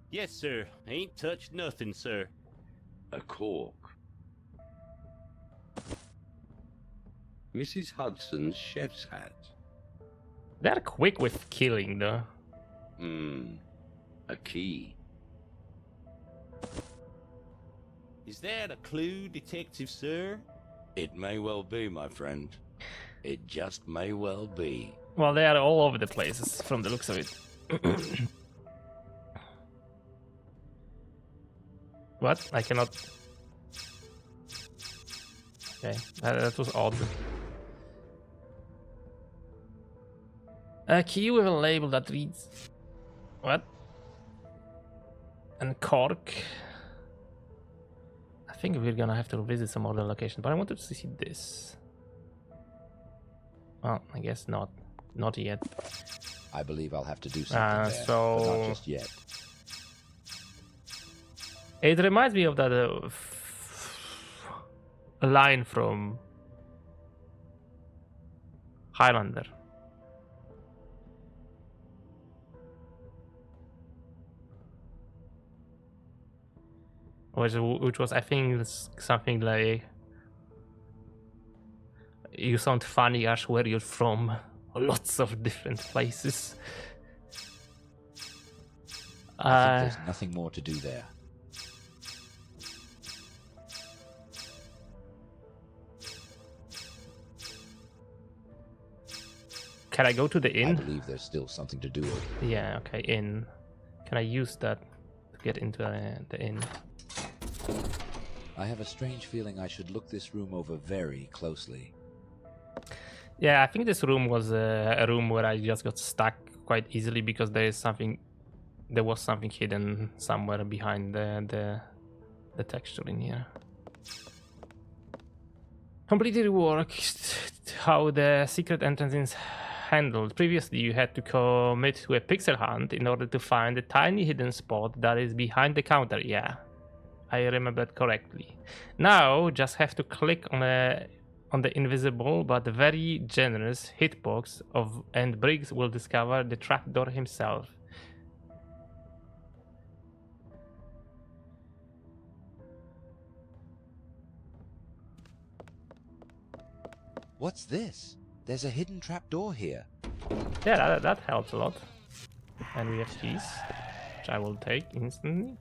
Yes, sir. Ain't touched nothing, sir. A cork. Mrs. Hudson's chef's hat. They're quick with killing, though. A key. Is that a clue, detective, sir? It may well be, my friend. It just may well be. Well, they are all over the places from the looks of it. What? I cannot... Okay, that was odd. A key with a label that reads... What? And cork. I think we're gonna have to visit some other location, but I wanted to see this. Well, I guess not. Not yet. I believe I'll have to do something there, so... but not just yet. It reminds me of that a line from Highlander. Which was, I think, something like, you sound funny, Ash, where you're from. Lots of different places. I think there's nothing more to do there. Can I go to the inn? I believe there's still something to do. Yeah, okay, inn. Can I use that to get into the inn? I have a strange feeling I should look this room over very closely. Yeah, I think this room was a room where I just got stuck quite easily because there was something hidden somewhere behind the texture in here. Completed worked how the secret entrance is handled. Previously, you had to commit to a pixel hunt in order to find a tiny hidden spot that is behind the counter. Yeah, I remembered correctly. Now, just have to click on the invisible but very generous hitbox and Briggs will discover the trapdoor himself. What's this? There's a hidden trapdoor here. Yeah, that helps a lot. And we have keys, which I will take instantly.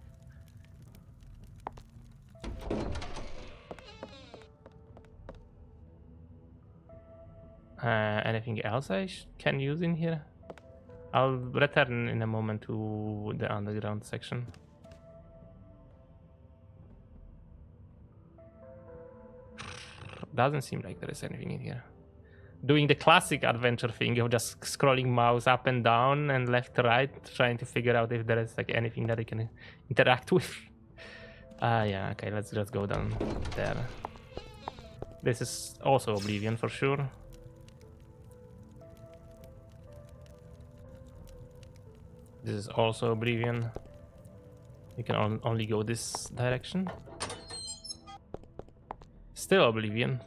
Anything else I can use in here? I'll return in a moment to the underground section. Doesn't seem like there is anything in here. Doing the classic adventure thing of just scrolling mouse up and down and left to right, trying to figure out if there is like anything that I can interact with. Yeah, okay, let's just go down there. This is also Oblivion for sure. This is also Oblivion. You can only go this direction. Still Oblivion.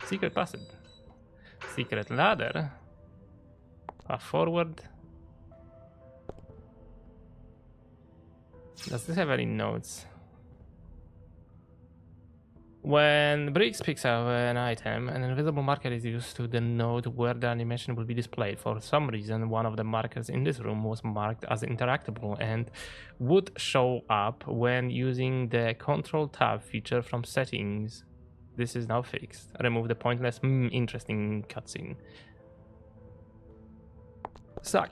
Secret passage. Secret ladder. Path forward. Does this have any notes? When Briggs picks up an item, an invisible marker is used to denote where the animation will be displayed. For some reason, one of the markers in this room was marked as interactable and would show up when using the Control Tab feature from settings. This is now fixed. Remove the pointless, interesting cutscene. Suck.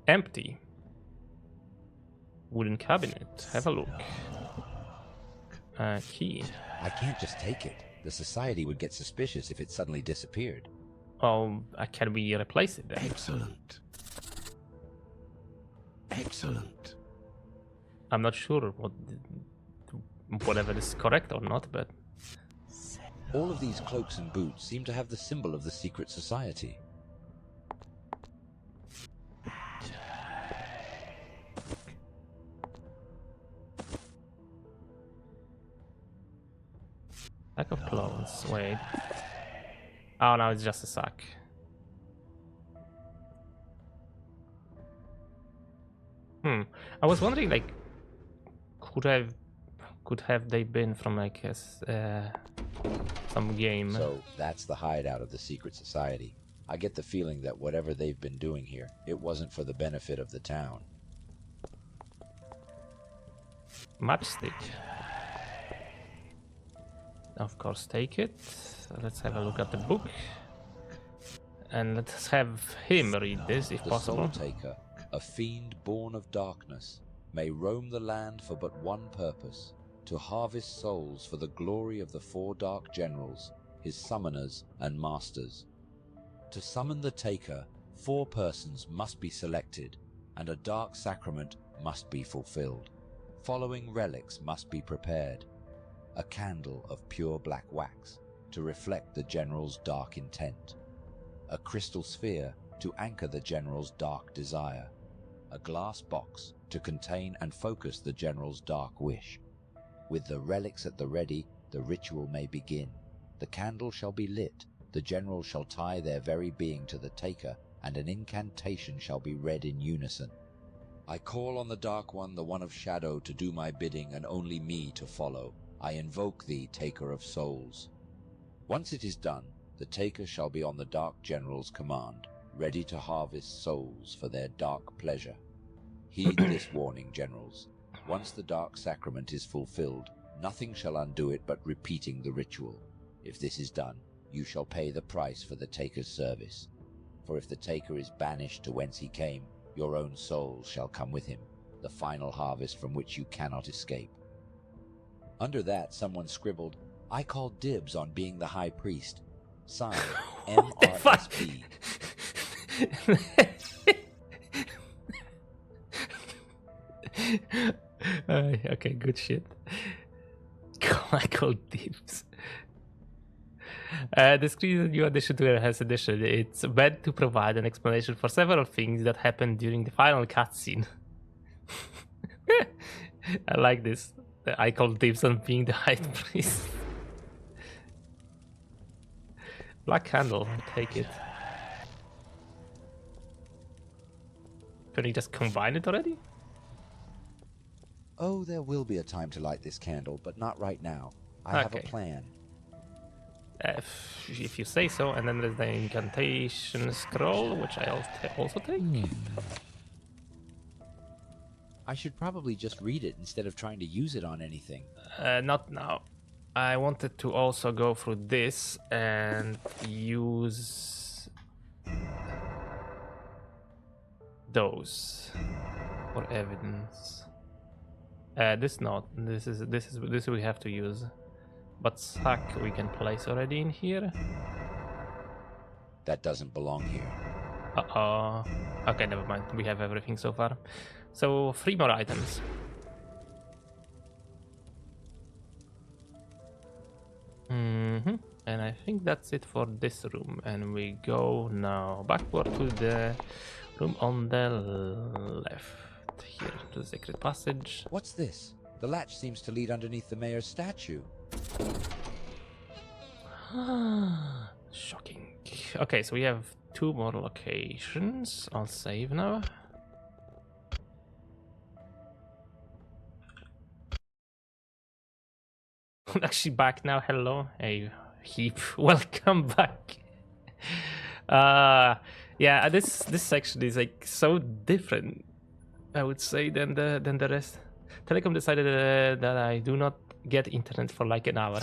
Empty. Wooden cabinet. Have a look. Key. I can't just take it. The society would get suspicious if it suddenly disappeared. Oh, can we replace it then? Excellent. Excellent. I'm not sure whatever is correct or not, but... All of these cloaks and boots seem to have the symbol of the secret society. Sack of clothes, wait. Oh, no, it's just a sack. I was wondering, like, could have they been from like some game? So that's the hideout of the secret society. I get the feeling that whatever they've been doing here, it wasn't for the benefit of the town. Matchstick. Of course, take it. Let's have a look at the book. And let's have him read this, if possible. The Soul Taker, a fiend born of darkness, may roam the land for but one purpose, to harvest souls for the glory of the 4 dark generals, his summoners and masters. To summon the Taker, 4 persons must be selected, and a dark sacrament must be fulfilled. Following relics must be prepared. A candle of pure black wax, to reflect the general's dark intent. A crystal sphere, to anchor the general's dark desire. A glass box, to contain and focus the general's dark wish. With the relics at the ready, the ritual may begin. The candle shall be lit, the general shall tie their very being to the Taker, and an incantation shall be read in unison. I call on the Dark One, the One of Shadow, to do my bidding, and only me to follow. I invoke thee, Taker of Souls. Once it is done, the Taker shall be on the Dark General's command, ready to harvest souls for their dark pleasure. Heed this warning, generals. Once the dark sacrament is fulfilled, nothing shall undo it but repeating the ritual. If this is done, you shall pay the price for the Taker's service. For if the Taker is banished to whence he came, your own souls shall come with him, the final harvest from which you cannot escape. Under that, someone scribbled, I call dibs on being the high priest. Signed, MRSP. Okay, good shit. I call dibs. This creates a new addition to Enhanced Edition. It's meant to provide an explanation for several things that happened during the final cutscene. I like this. I call dibs on being the high priest. Black candle, take it. Can you just combine it already? Oh, there will be a time to light this candle, but not right now. I have a plan. If you say so, and then there's the incantation scroll, which I also take. I should probably just read it instead of trying to use it on anything. Not now. I wanted to also go through this and use those for evidence. This we have to use, but sack we can place already in here. That doesn't belong here. Okay, never mind. We have everything so far. So 3 more items. And I think that's it for this room. And we go now backward to the room on the left. Here, to the secret passage. What's this? The latch seems to lead underneath the mayor's statue. Shocking. Okay, so we have 2 more locations. I'll save now. I'm actually back now. Hello. Hey, Heap. Welcome back. Yeah, this section is like so different, I would say, than the rest. Telecom decided that I do not get internet for like an hour.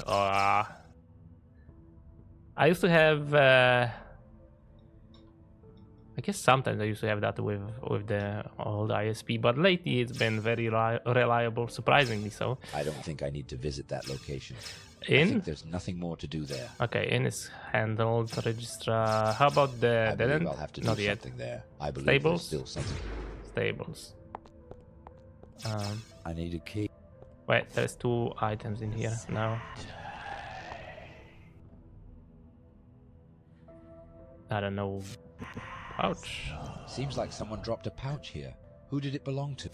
I used to have I guess sometimes I used to have that with the old ISP, but lately it's been very reliable, surprisingly so. I don't think I need to visit that location. I In? think there's nothing more to do there. Okay, in is handled. Registrar. How about the I dead believe end? I'll have to do Not yet. something there. I believe Stables? there's still something. Stables. I need a key. Wait, there's 2 items in here now. I don't know. Pouch. Seems like someone dropped a pouch here. Who did it belong to?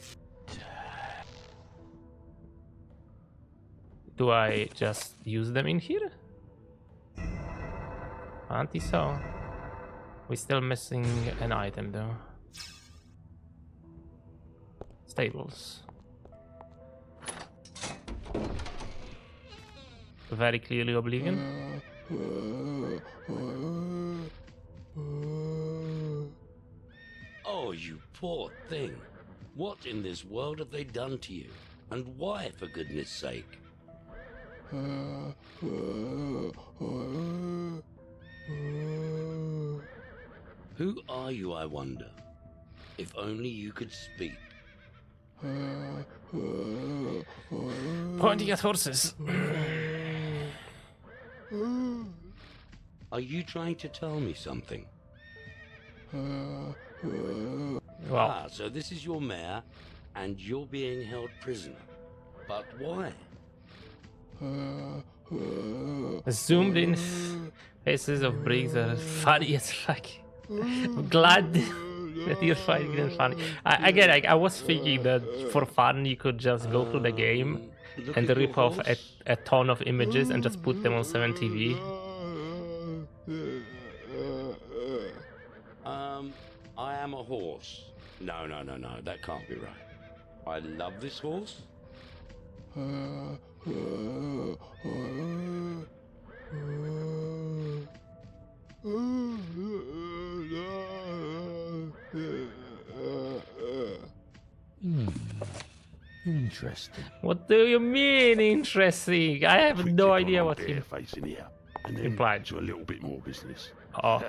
Do I just use them in here? Aren't so? We're still missing an item though. Stables. Very clearly Oblivion. Oh, you poor thing. What in this world have they done to you? And why, for goodness sake? Who are you, I wonder? If only you could speak. Pointing at horses. Are you trying to tell me something? Well. So this is your mare, and you're being held prisoner. But why? Zoomed in faces of Briggs are funny as fuck. I'm glad that you're finding them funny. Again, I was thinking that for fun you could just go through the game and rip off a ton of images and just put them on 7TV. I am a horse. No, that can't be right. I love this horse. Interesting. What do you mean interesting? I have no idea what he facing here, and then implied. to a little bit more business. Oh.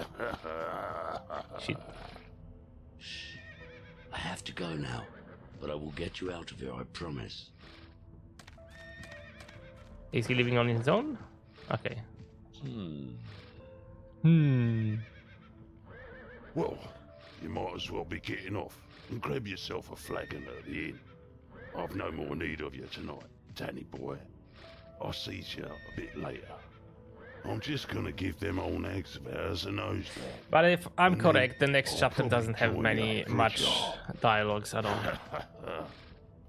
Shit. I have to go now, but I will get you out of here, I promise. Is he living on his own? Okay. Well, you might as well be getting off and grab yourself a flagon at the inn. I've no more need of you tonight, Danny boy. I'll see you a bit later. I'm just gonna give them old nags of ours a nosedive. But if I'm And correct, the then next I'll chapter probably doesn't have join you up for a much jar. dialogues at all.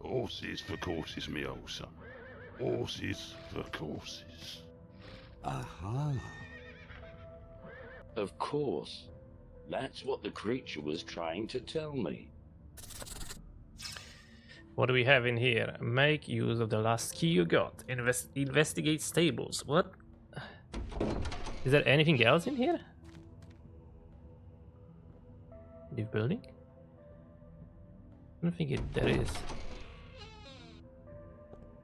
Horses for courses, me old son. Horses for courses. Aha. Of course. That's what the creature was trying to tell me. What do we have in here? Make use of the last key you got. Investigate stables. What? Is there anything else in here? Leave building? I don't think there is.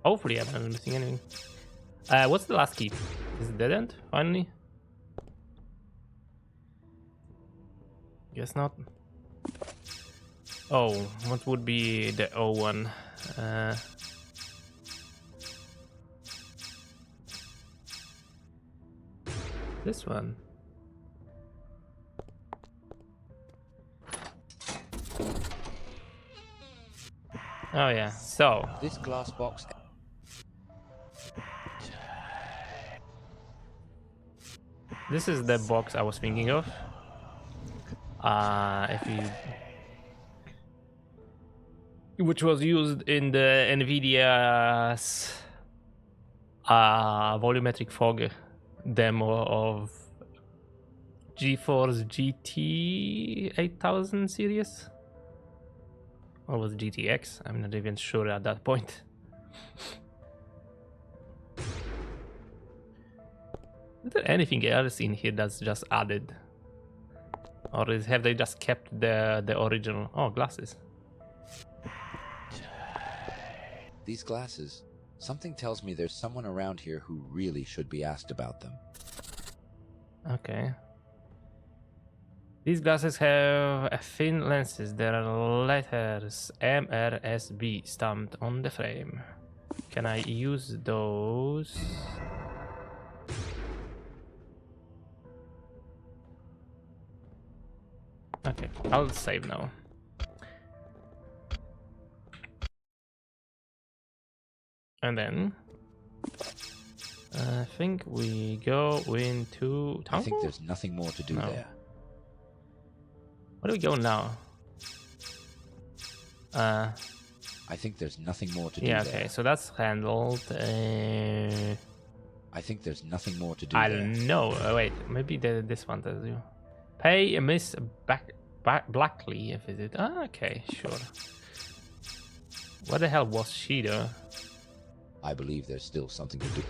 Hopefully I'm not missing anything. What's the last key? Is it dead end? Finally? Guess not. Oh, what would be the O one? This one. Oh yeah, so this glass box. This is the box I was thinking of. If you, which was used in the NVIDIA's volumetric fog demo of GeForce GT 8000 series. Or was it GTX? I'm not even sure at that point. Is there anything else in here that's just added? Or have they just kept the original? Oh, glasses. These glasses. Something tells me there's someone around here who really should be asked about them. Okay. These glasses have thin lenses. There are letters MRSB stamped on the frame. Can I use those? Okay, I'll save now. And then I think we go into town. I think there's nothing more to do there. Where do we go now? I think there's nothing more to do yeah, there. okay, so that's handled. I think there's nothing more to do I there. don't know. Wait, maybe this one does you. Pay Miss Blackley a visit. Ah, okay, sure. What the hell was she though? I believe there's still something to do.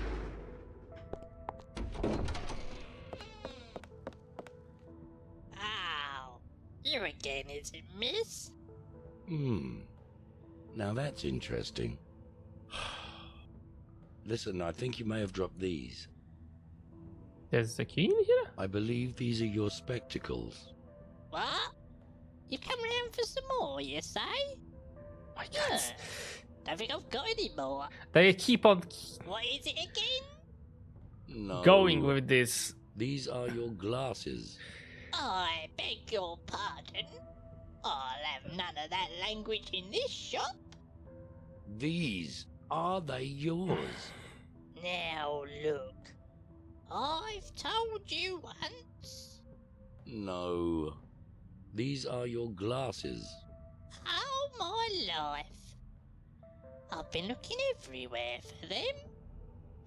Ow. You again, is it, miss? Now that's interesting. Listen, I think you may have dropped these. There's a key in here? I believe these are your spectacles. What? You come round for some more, you say? My God. Don't think I've got any more. They keep on What is it again? No. going with this. These are your glasses. I beg your pardon. I'll have none of that language in this shop. These, are they yours? Now look, I've told you once. No. These are your glasses. All my life, I've been looking everywhere for them.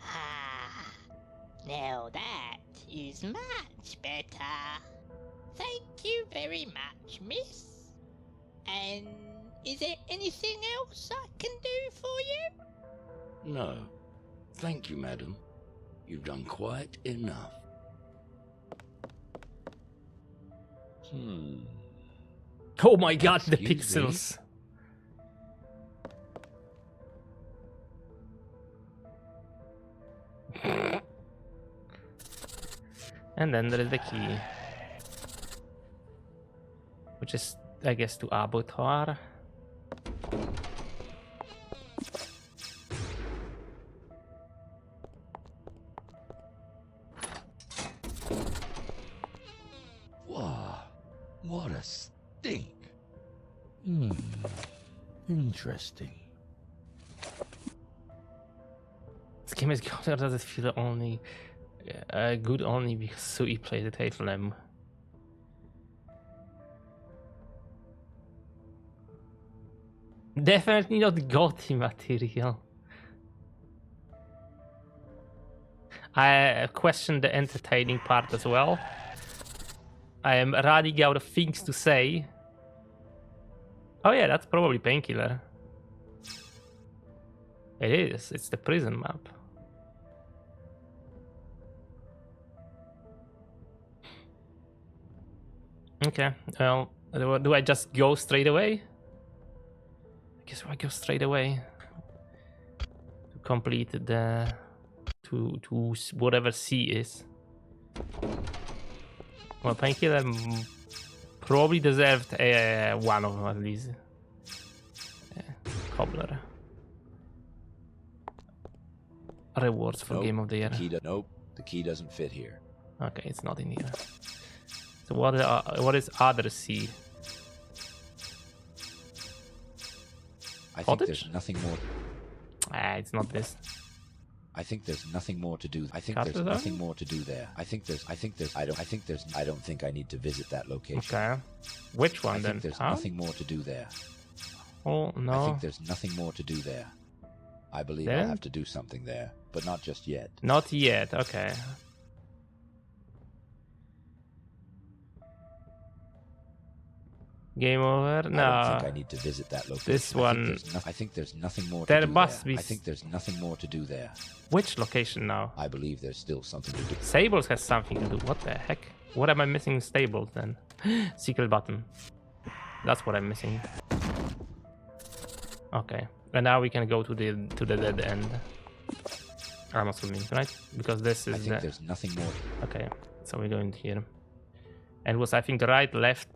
Ah, now that is much better. Thank you very much, miss. And is there anything else I can do for you? No. Thank you, madam. You've done quite enough. Oh my God, the Excuse me? pixels. And then there is the key, which is, I guess, to abattoir. Wow, what a stink. Interesting. This game is good, or does it feel only good only because Sui played the table M? Definitely not GOTY material. I question the entertaining part as well. I am running out of things to say. Oh yeah, that's probably Painkiller. It is. It's the prison map. Okay, well, do I just go straight away? I guess I go straight away to complete the to whatever C is. Well, Painkiller probably deserved one of them at least. Cobbler. Rewards for Game of the Year. Nope, the key doesn't fit here. Okay, it's not in here. So what is other C? I think there's nothing more. It's not this. I think there's nothing more to do. I think Cutler? there's nothing more to do there. I don't think I need to visit that location. Okay. Which one I then? think there's Huh? nothing more to do there. Oh no. I think there's nothing more to do there. I believe There? I'll have to do something there, but not just yet. Not yet. Okay. Game over? No. I don't think I need to visit that location. This one. I think there's nothing more There to do must there. be I think there's nothing more to do there. Which location now? I believe there's still something to do. Stables has something to do. What the heck? What am I missing in Stables then? Secret button. That's what I'm missing. Okay. And now we can go to the dead end. I'm assuming, right? Because this is I think there's nothing more. Okay. So we're going here. And was, I think, right, left...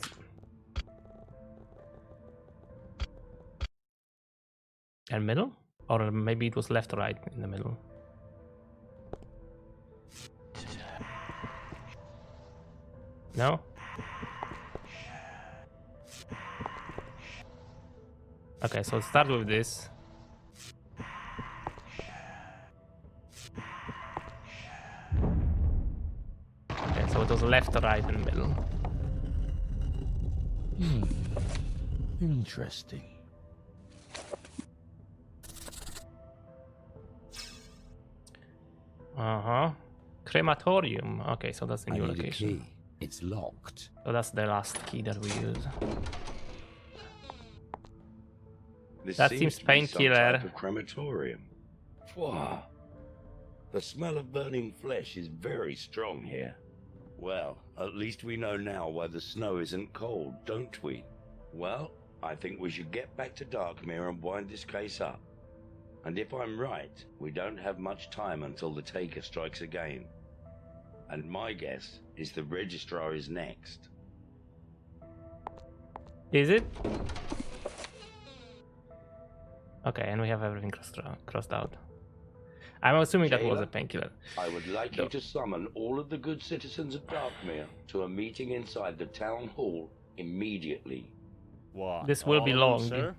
and middle? Or maybe it was left, right in the middle. No? Okay, so let's start with this. Okay, so it was left, right, and middle. Interesting. Uh-huh. Crematorium. Okay, so that's the new location. A key. It's locked. So that's the last key that we use. This that seems seems to be some painkiller. type of crematorium. Wow. The smell of burning flesh is very strong here. Well, at least we know now why the snow isn't cold, don't we? Well, I think we should get back to Darkmere and wind this case up. And if I'm right, we don't have much time until the Taker strikes again. And my guess is the Registrar is next. Is it? Okay, and we have everything crossed out. I'm assuming that was Jailer, a painkiller. I would like you to summon all of the good citizens of Darkmere to a meeting inside the town hall immediately. What? This will be long. Sir?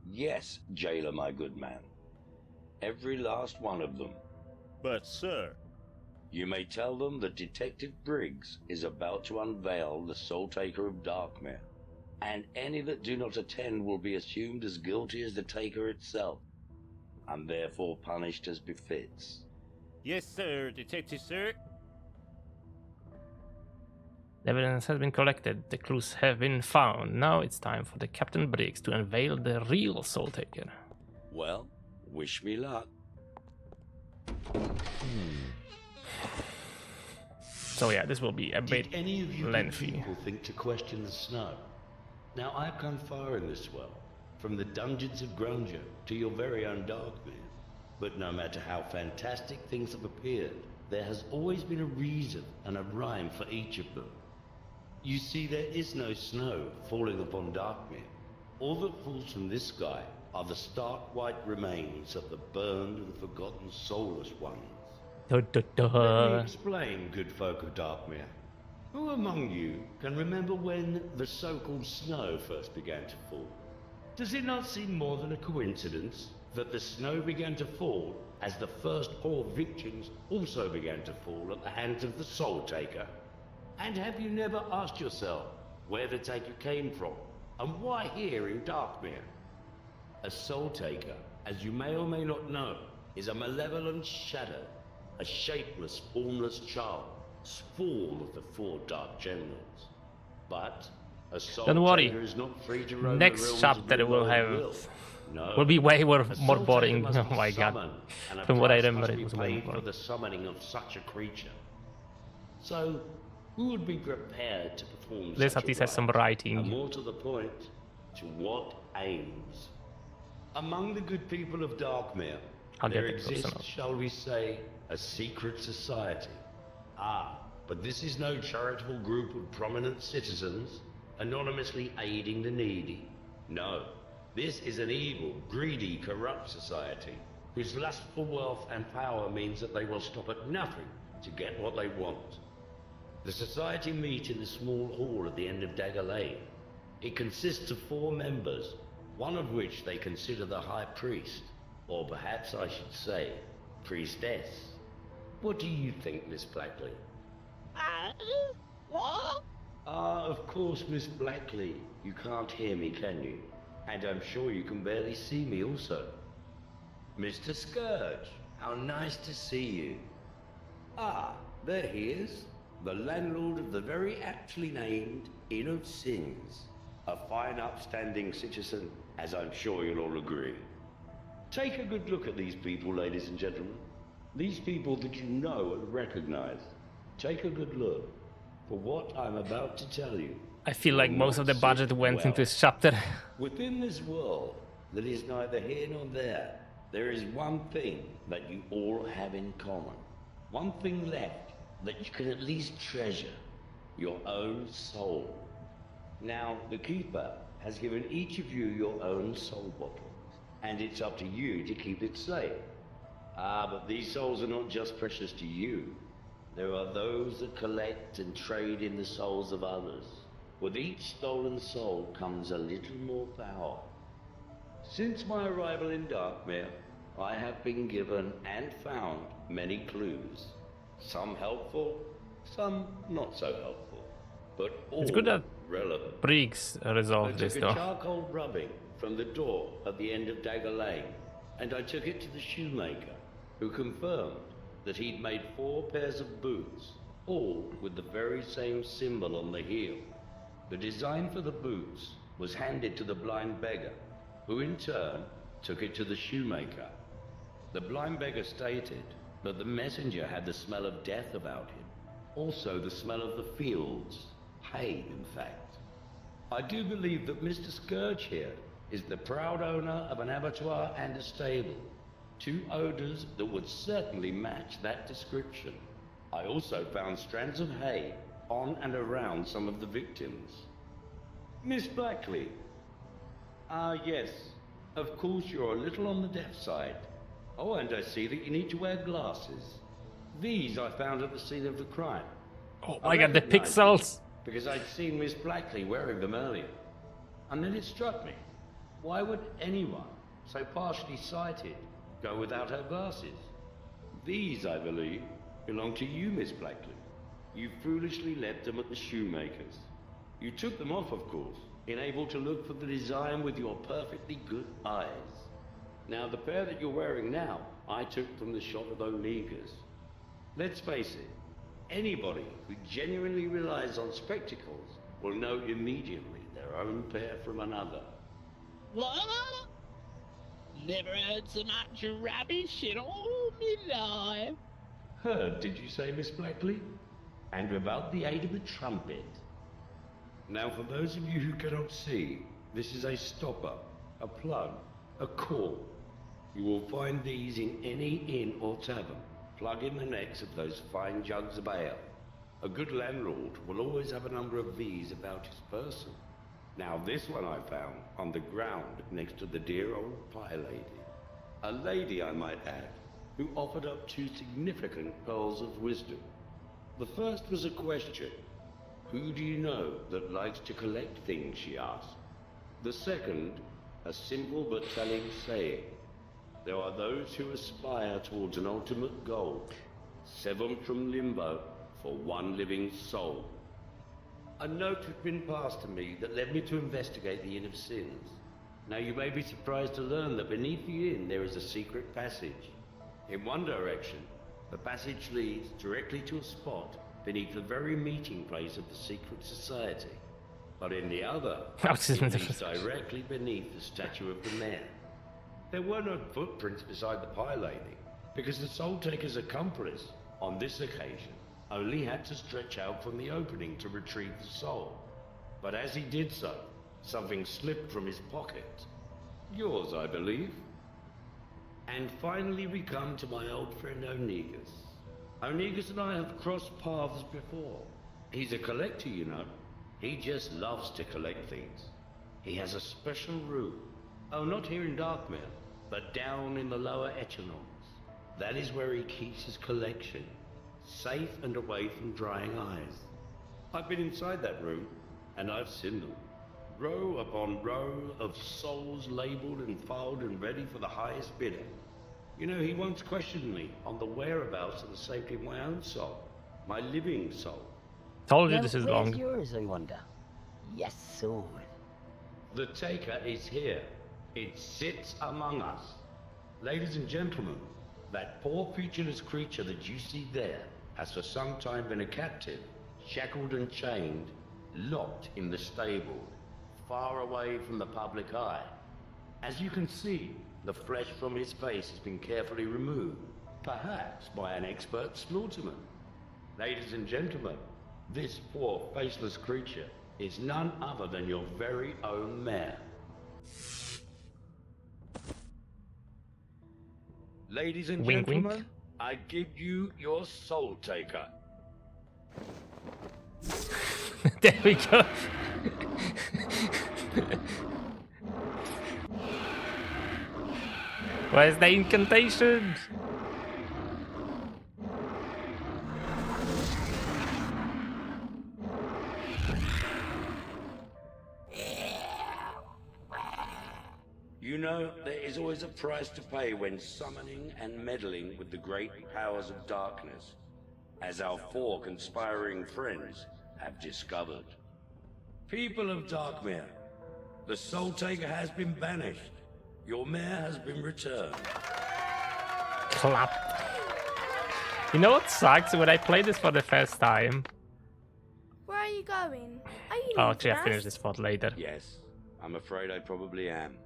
Yes, Jailer, my good man. Every last one of them. But, sir... You may tell them that Detective Briggs is about to unveil the Soul Taker of Darkmere, and any that do not attend will be assumed as guilty as the Taker itself, and therefore punished as befits. Yes, sir, Detective, sir. The evidence has been collected, the clues have been found. Now it's time for the Captain Briggs to unveil the real Soul Taker. Well, wish me luck. So yeah, this will be a bit Did any of you lengthy. people think to question the snow? Now, I've gone far in this world, from the dungeons of Grungia to your very own Darkmere. But no matter how fantastic things have appeared, there has always been a reason and a rhyme for each of them. You see, there is no snow falling upon Darkmere. All that falls from this sky are the stark white remains of the burned and forgotten soulless ones. Let me explain, good folk of Darkmere. Who among you can remember when the so-called snow first began to fall? Does it not seem more than a coincidence that the snow began to fall as the first poor victims also began to fall at the hands of the Soul Taker? And have you never asked yourself where the Taker came from and why here in Darkmere? A Soul Taker, as you may or may not know, is a malevolent shadow, a shapeless, formless child, spawn of the four Dark Generals. But a Soul Don't worry. Taker is not free to roam Next the realms chapter of will Limbo have at will. No. will be way more A more Soul boring. Taker Oh must be my god! summoned, and a From what I price remember, must it be was way more paid for boring. the summoning of such a creature. So, who would be prepared to perform This such at least a has some rite? writing. And more to the point, to what aims? Among the good people of Darkmere, I'll get there it exists, personal. shall we say, a secret society. Ah, but this is no charitable group of prominent citizens anonymously aiding the needy. No, this is an evil, greedy, corrupt society whose lust for wealth and power means that they will stop at nothing to get what they want. The society meet in the small hall at the end of Dagger Lane. It consists of 4 members, one of which they consider the High Priest, or perhaps I should say, Priestess. What do you think, Miss Blackley? What? Ah, of course, Miss Blackley. You can't hear me, can you? And I'm sure you can barely see me also. Mr. Scourge, how nice to see you. Ah, there he is, the landlord of the very aptly named Inn of Sins. A fine upstanding citizen, as I'm sure you'll all agree. Take a good look at these people, ladies and gentlemen. These people that you know and recognize. Take a good look. For what I'm about to tell you. I feel like most of the budget went well. into this chapter. Within this world that is neither here nor there is one thing that you all have in common. One thing left that you can at least treasure. your own soul. Now, the Keeper has given each of you your own soul bottle, and it's up to you to keep it safe. But these souls are not just precious to you. There are those that collect and trade in the souls of others. With each stolen soul comes a little more power. Since my arrival in Darkmere, I have been given and found many clues. Some helpful, some not so helpful, but all It's good that relevant. Briggs resolved I this took though. a charcoal rubbing from the door at the end of Dagger Lane, and I took it to the shoemaker, who confirmed that he'd made 4 pairs of boots, all with the very same symbol on the heel. The design for the boots was handed to the blind beggar, who in turn took it to the shoemaker. The blind beggar stated that the messenger had the smell of death about him, also the smell of the fields, hay in fact. I do believe that Mr. Scourge here is the proud owner of an abattoir and a stable, 2 odors that would certainly match that description. I also found strands of hay on and around some of the victims. Miss Blackley? Yes. Of course you're a little on the deaf side. Oh, and I see that you need to wear glasses. These I found at the scene of the crime. Oh my god, the pixels! Because I'd seen Miss Blackley wearing them earlier. And then it struck me. Why would anyone, so partially sighted, go without her glasses? These, I believe, belong to you, Miss Blackley. You foolishly left them at the shoemaker's. You took them off, of course, unable to look for the design with your perfectly good eyes. Now, the pair that you're wearing now, I took from the shop of O'Nega's. Let's face it, anybody who genuinely relies on spectacles will know immediately their own pair from another. What? Never heard so much rubbish in all my life. Heard, did you say, Miss Blackley? And without the aid of a trumpet. Now, for those of you who cannot see, this is a stopper, a plug, a cord. You will find these in any inn or tavern. Plug in the necks of those fine jugs of ale. A good landlord will always have a number of these about his person. Now, this one I found on the ground next to the dear old pie lady. A lady, I might add, who offered up 2 significant pearls of wisdom. The first was a question. Who do you know that likes to collect things, she asked. The second, a simple but telling saying. There are those who aspire towards an ultimate goal, 7 from Limbo for 1 living soul. A note had been passed to me that led me to investigate the Inn of Sins. Now you may be surprised to learn that beneath the inn there is a secret passage. In one direction, the passage leads directly to a spot beneath the very meeting place of the secret society. But in the other, it leads directly beneath the statue of the mayor. There were no footprints beside the pie lady, because the soul taker's accomplice, on this occasion, only had to stretch out from the opening to retrieve the soul. But as he did so, something slipped from his pocket. Yours, I believe. And finally we come to my old friend O'Nega's. O'Nega's and I have crossed paths before. He's a collector, you know. He just loves to collect things. He has a special room. Oh, not here in Darkmere, but down in the lower echelons. That is where he keeps his collection, safe and away from drying eyes. I've been inside that room, and I've seen them. Row upon row of souls labeled and filed and ready for the highest bidder. You know, he once questioned me on the whereabouts of the safety of my own soul, my living soul. Told you this is long. Where's yours, I wonder? Yes, soul. The taker is here. It sits among us. Ladies and gentlemen, that poor featureless creature that you see there has for some time been a captive, shackled and chained, locked in the stable, far away from the public eye. As you can see, the flesh from his face has been carefully removed, perhaps by an expert slaughterman. Ladies and gentlemen, this poor faceless creature is none other than your very own mare. Ladies and Wink, gentlemen, wink. I give you your soul taker. There we go. Where's the incantation? You know, there is always a price to pay when summoning and meddling with the great powers of darkness, as our 4 conspiring friends have discovered. People of Darkmere, the Soul Taker has been banished. Your mayor has been returned. Clap. You know what sucks? When I played this for the first time... Where are you going? Are you Oh, leaving actually, I us? finished this part later. Yes, I'm afraid I probably am.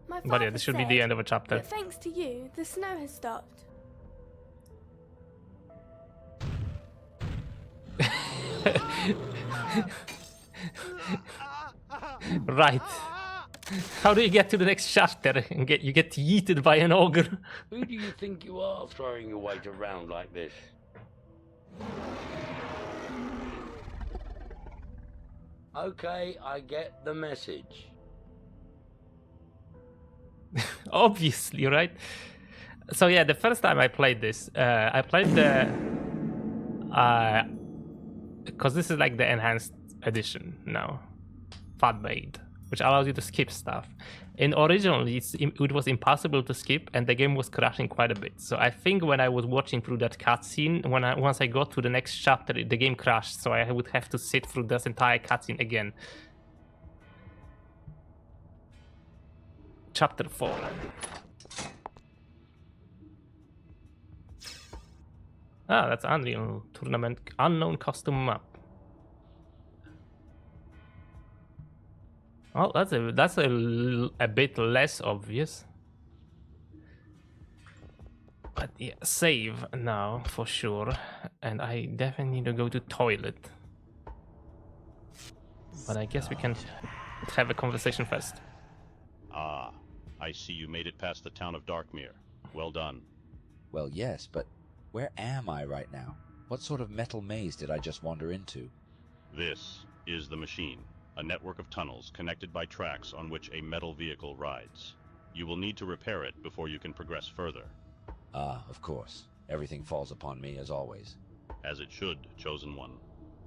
My But yeah, father this should be said the end of a chapter. that thanks to you, the snow has stopped. Right. How do you get to the next chapter? You get yeeted by an ogre. Who do you think you are throwing your weight around like this? Okay, I get the message. Obviously, right? So yeah, the first time I played this, I played the... because this is like the enhanced edition now. Fat made, which allows you to skip stuff. And originally, it was impossible to skip, and the game was crashing quite a bit. So I think when I was watching through that cutscene, once I got to the next chapter, the game crashed. So I would have to sit through this entire cutscene again. Chapter 4. Ah, that's Unreal Tournament Unknown Custom Map. Oh, that's a bit less obvious. But yeah, save now for sure, and I definitely need to go to toilet. But I guess we can have a conversation first. Ah, I see you made it past the town of Darkmere. Well done. Well, yes, but where am I right now? What sort of metal maze did I just wander into? This is the machine, a network of tunnels connected by tracks on which a metal vehicle rides. You will need to repair it before you can progress further. Ah, of course. Everything falls upon me as always. As it should, Chosen One.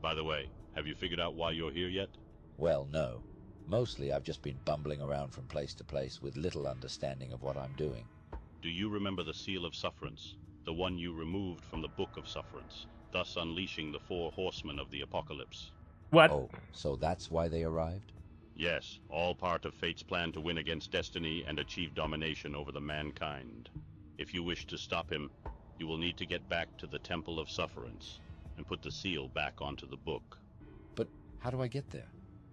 By the way, have you figured out why you're here yet? Well, no. Mostly I've just been bumbling around from place to place with little understanding of what I'm doing. Do you remember the Seal of Sufferance? The one you removed from the Book of Sufferance, thus unleashing the 4 horsemen of the apocalypse. What? Oh, so that's why they arrived? Yes, all part of Fate's plan to win against destiny and achieve domination over the mankind. If you wish to stop him, you will need to get back to the Temple of Sufferance and put the seal back onto the book. But how do I get there?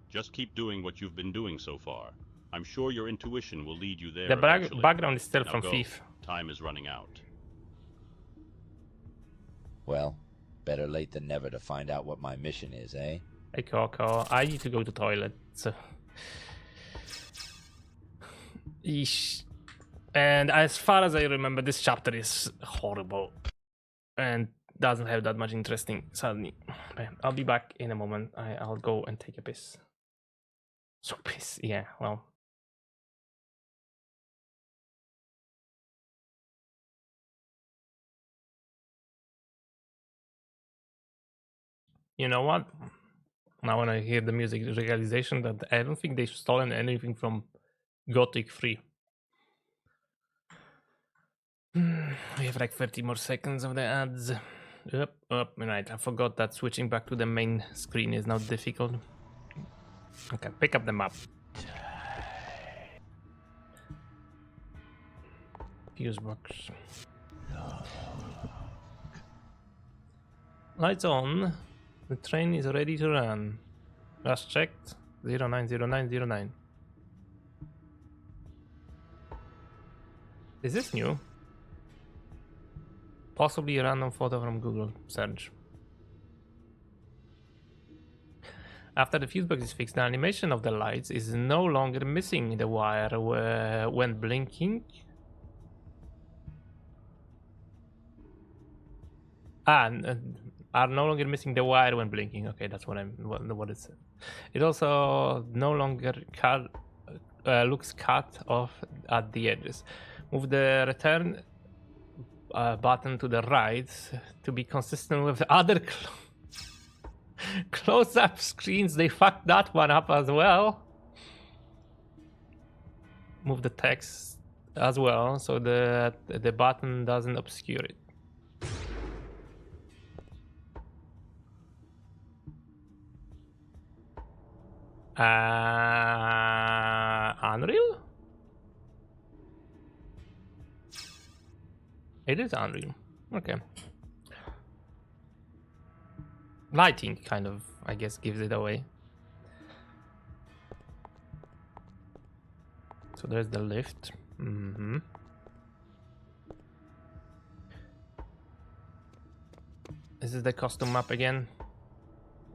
Just keep doing what you've been doing so far. I'm sure your intuition will lead you there. The eventually. background is still Now from go. Thief. Time is running out. Well, better late than never to find out what my mission is, eh? Hey Coco, I need to go to toilet, so... Eesh. And as far as I remember, this chapter is horrible. And doesn't have that much interesting, sadly. Okay, I'll be back in a moment. I'll go and take a piss. So piss, yeah, well... You know what? Now when I hear the music realization that I don't think they've stolen anything from Gothic 3. We have like 30 more seconds of the ads. Right, I forgot that switching back to the main screen is now difficult. Okay, pick up the map. Fuse box. Lights on. The train is ready to run. Last checked. 090909. Is this new? Possibly a random photo from Google search. After the fuse box is fixed, the animation of the lights is no longer missing the wire when blinking. are no longer missing the wire when blinking. Okay, that's what what it said. It also no longer looks cut off at the edges. Move the return button to the right to be consistent with the other close-up screens. They fucked that one up as well. Move the text as well so that the button doesn't obscure it. Unreal? It is Unreal. Okay. Lighting kind of, I guess, gives it away. So there's the lift. Mm-hmm. This is the custom map again.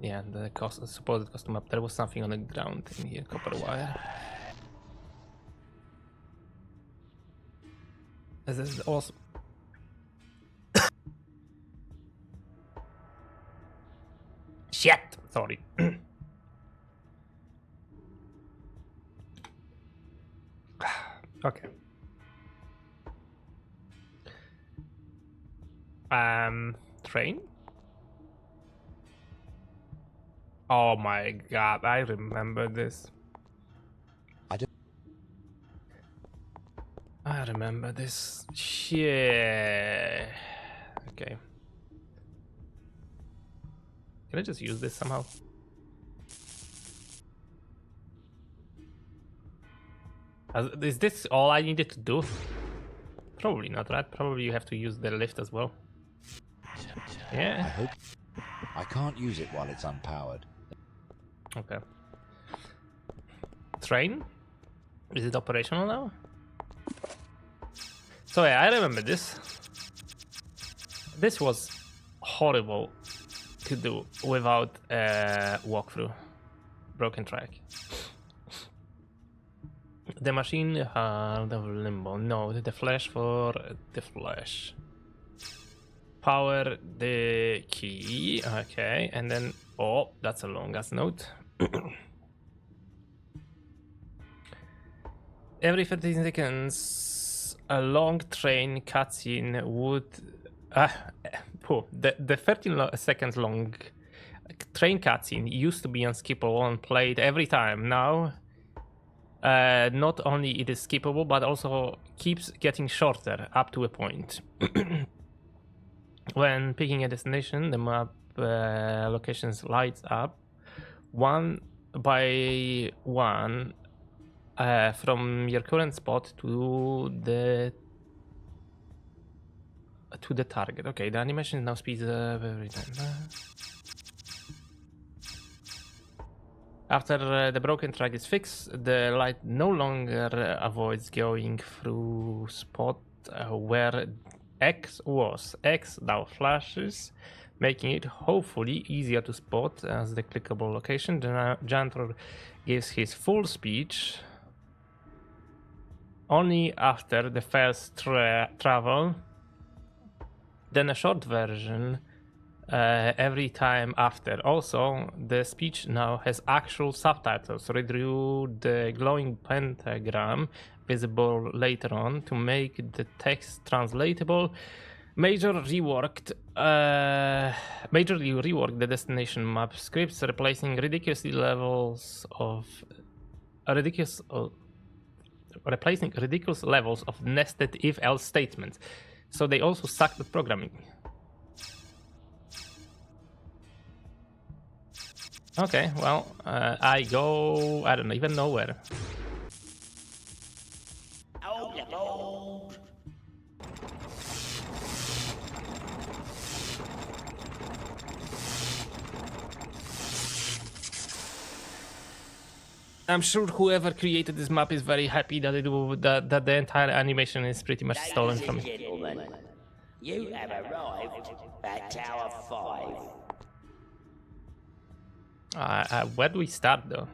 Yeah, the supposed custom map. There was something on the ground in here, copper wire. This is awesome. Shit! Sorry. Okay. Train? Oh my god, I remember this. I remember this. Shit. Okay. Can I just use this somehow? Is this all I needed to do? Probably not, right? Probably you have to use the lift as well. Yeah. I hope I can't use it while it's unpowered. Okay. Train? Is it operational now? So yeah, I remember this. This was horrible to do without a walkthrough. Broken track. The machine of Limbo. No, the flash for the flash. Power the key. Okay, and then oh, that's a long ass note. Every 15 seconds, a long train cutscene would. The 13 seconds long train cutscene used to be unskippable and played every time. Now, not only it is skippable, but also keeps getting shorter up to a point. When picking a destination, the map locations lights up one by one from your current spot to the target. Okay, the animation now speeds up every time. After the broken track is fixed, the light no longer avoids going through spot where X was. X now flashes, making it hopefully easier to spot as the clickable location. Jantor gives his full speech only after the first travel, then a short version every time after. Also, the speech now has actual subtitles. Redrew the glowing pentagram visible later on to make the text translatable. Majorly reworked the destination map scripts, replacing ridiculous levels of nested if-else statements. So they also sucked at programming. Okay, well, I don't even know where. Oh, the Lord. I'm sure whoever created this map is very happy that that the entire animation is pretty much stolen from it. Gentlemen, you have arrived at Tower 5. Where do we start though?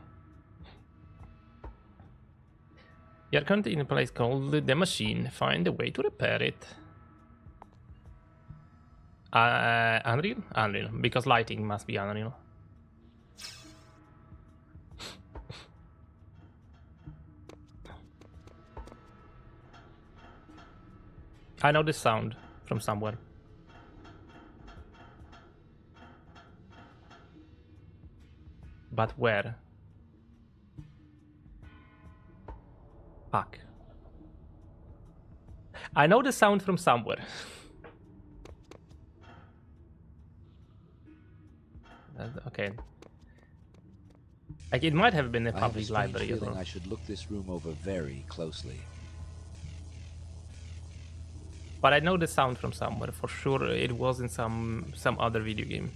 You're currently in a place called the machine. Find a way to repair it. Unreal? Unreal, because lighting must be Unreal. I know this sound from somewhere. But where? Fuck. I know the sound from somewhere. Okay. Like it might have been a public library as well. I should look this room over very closely. But I know the sound from somewhere. For sure it was in some other video game.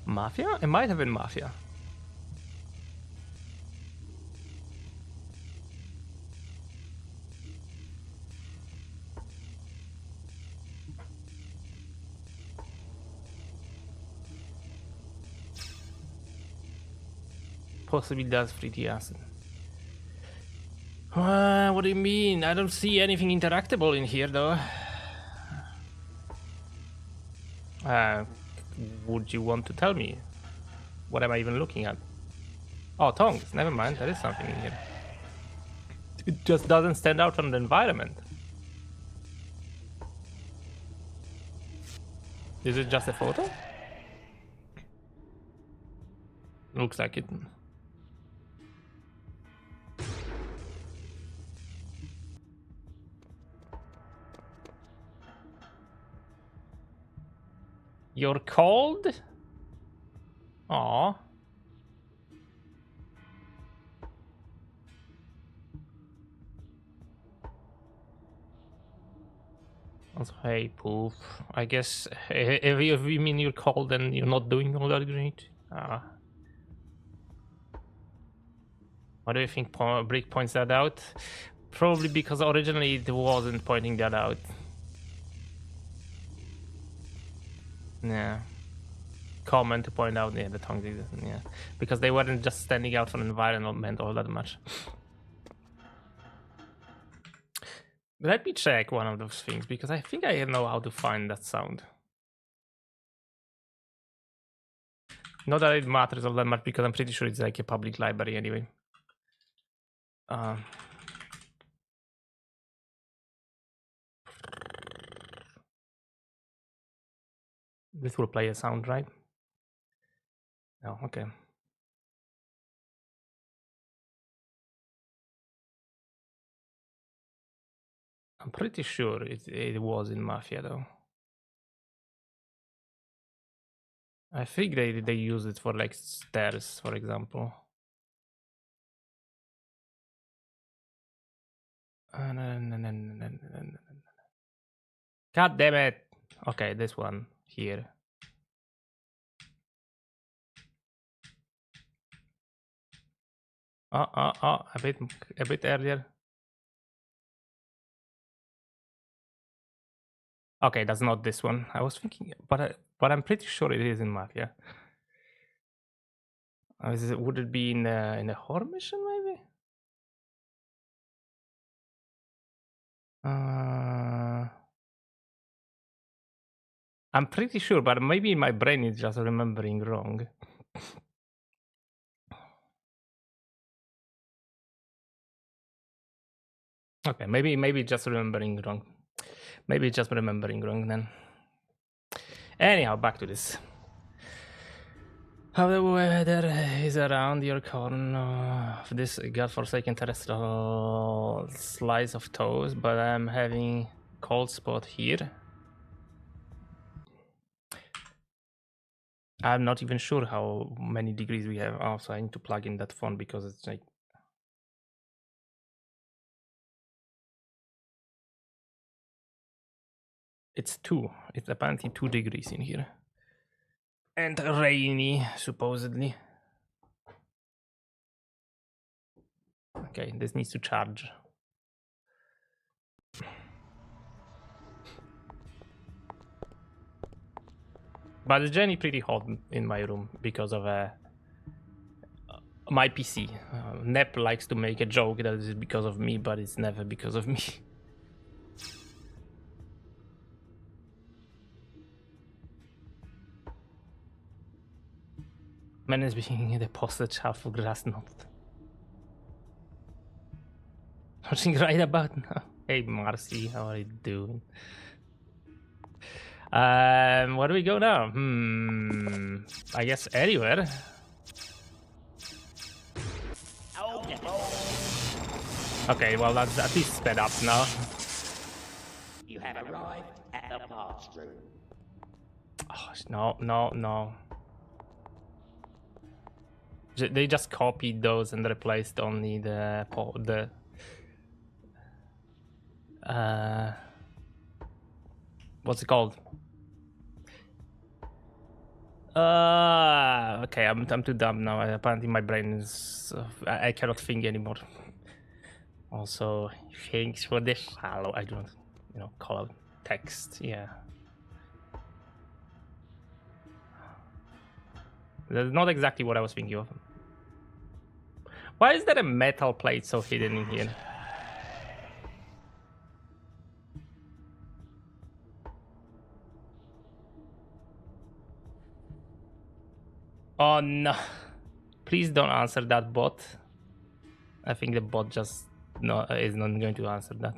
Mafia? It might have been Mafia. Possibly does 3D acid. What do you mean? I don't see anything interactable in here though. Would you want to tell me? What am I even looking at? Oh, tongues. Never mind, there is something in here. It just doesn't stand out from the environment. Is it just a photo? Looks like it. You're cold? Aww. Also, hey, poof. I guess if you mean you're cold, then you're not doing all that great. Why do you think Brick points that out? Probably because originally it wasn't pointing that out. Yeah. Common to point out, yeah, the tongues, yeah. Because they weren't just standing out from the environment all that much. Let me check one of those things, because I think I know how to find that sound. Not that it matters all that much, because I'm pretty sure it's like a public library anyway. This will play a sound, right? No, okay. I'm pretty sure it was in Mafia though. I think they use it for like stairs, for example. God damn it! Okay, this one here. A bit earlier. Okay, that's not this one. I was thinking, but I'm pretty sure it is in Mafia. Would it be in the horror mission maybe? I'm pretty sure, but maybe my brain is just remembering wrong. Okay, maybe just remembering wrong. Maybe just remembering wrong then. Anyhow, back to this. How the weather is around your corner of this godforsaken terrestrial slice of toast, but I'm having cold spot here. I'm not even sure how many degrees we have. Also, I need to plug in that phone because it's like it's apparently 2 degrees in here. And rainy, supposedly. Okay, this needs to charge. But it's generally pretty hot in my room because of my PC. Nep likes to make a joke that it's because of me, but it's never because of me. Man is being the postage half of Grasnot. Nothing right about now. Hey Marcy, how are you doing? Where do we go now? I guess anywhere. Okay, well that's at least sped up now. You have arrived at the parts room. Oh, no. They just copied those and replaced only the what's it called? Okay, I'm too dumb now. Apparently my brain is I cannot think anymore. Also, thanks for the follow. I don't, call out text. Yeah, that's not exactly what I was thinking of. Why is there a metal plate so hidden in here? Oh no! Please don't answer that bot. I think the bot just is not going to answer that.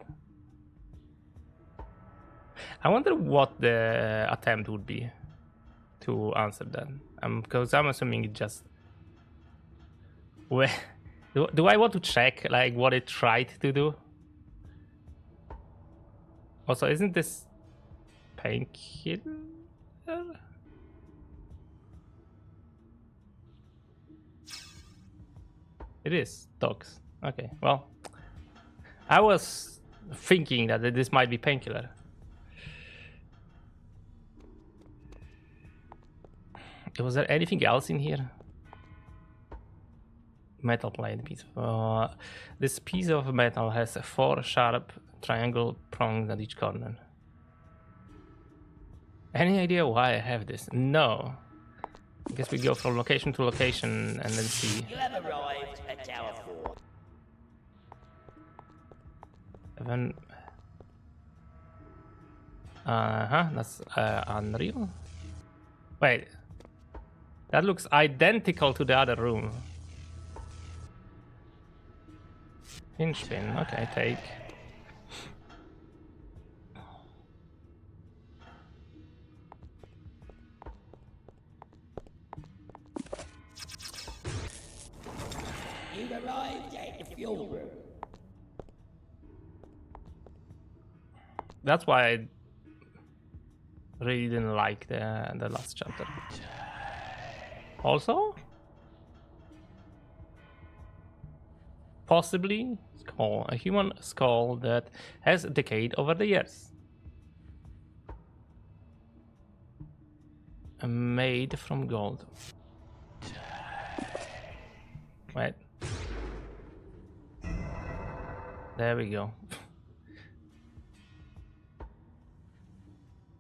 I wonder what the attempt would be to answer that. Because I'm assuming it just. Do I want to check like what it tried to do? Also, isn't this painkiller? It is dogs. Okay, well, I was thinking that this might be painkiller. Was there anything else in here? Metal plate piece. This piece of metal has 4 sharp triangle prongs at each corner. Any idea why I have this? No. I guess we go from location to location and then see. You have arrived at Tower 4. Then, that's unreal. Wait, that looks identical to the other room. Hinge pin, okay, take. You've arrived at the fuel room. That's why I really didn't like the last chapter. Also, possibly a human skull that has decayed over the years. Made from gold. Wait. There we go.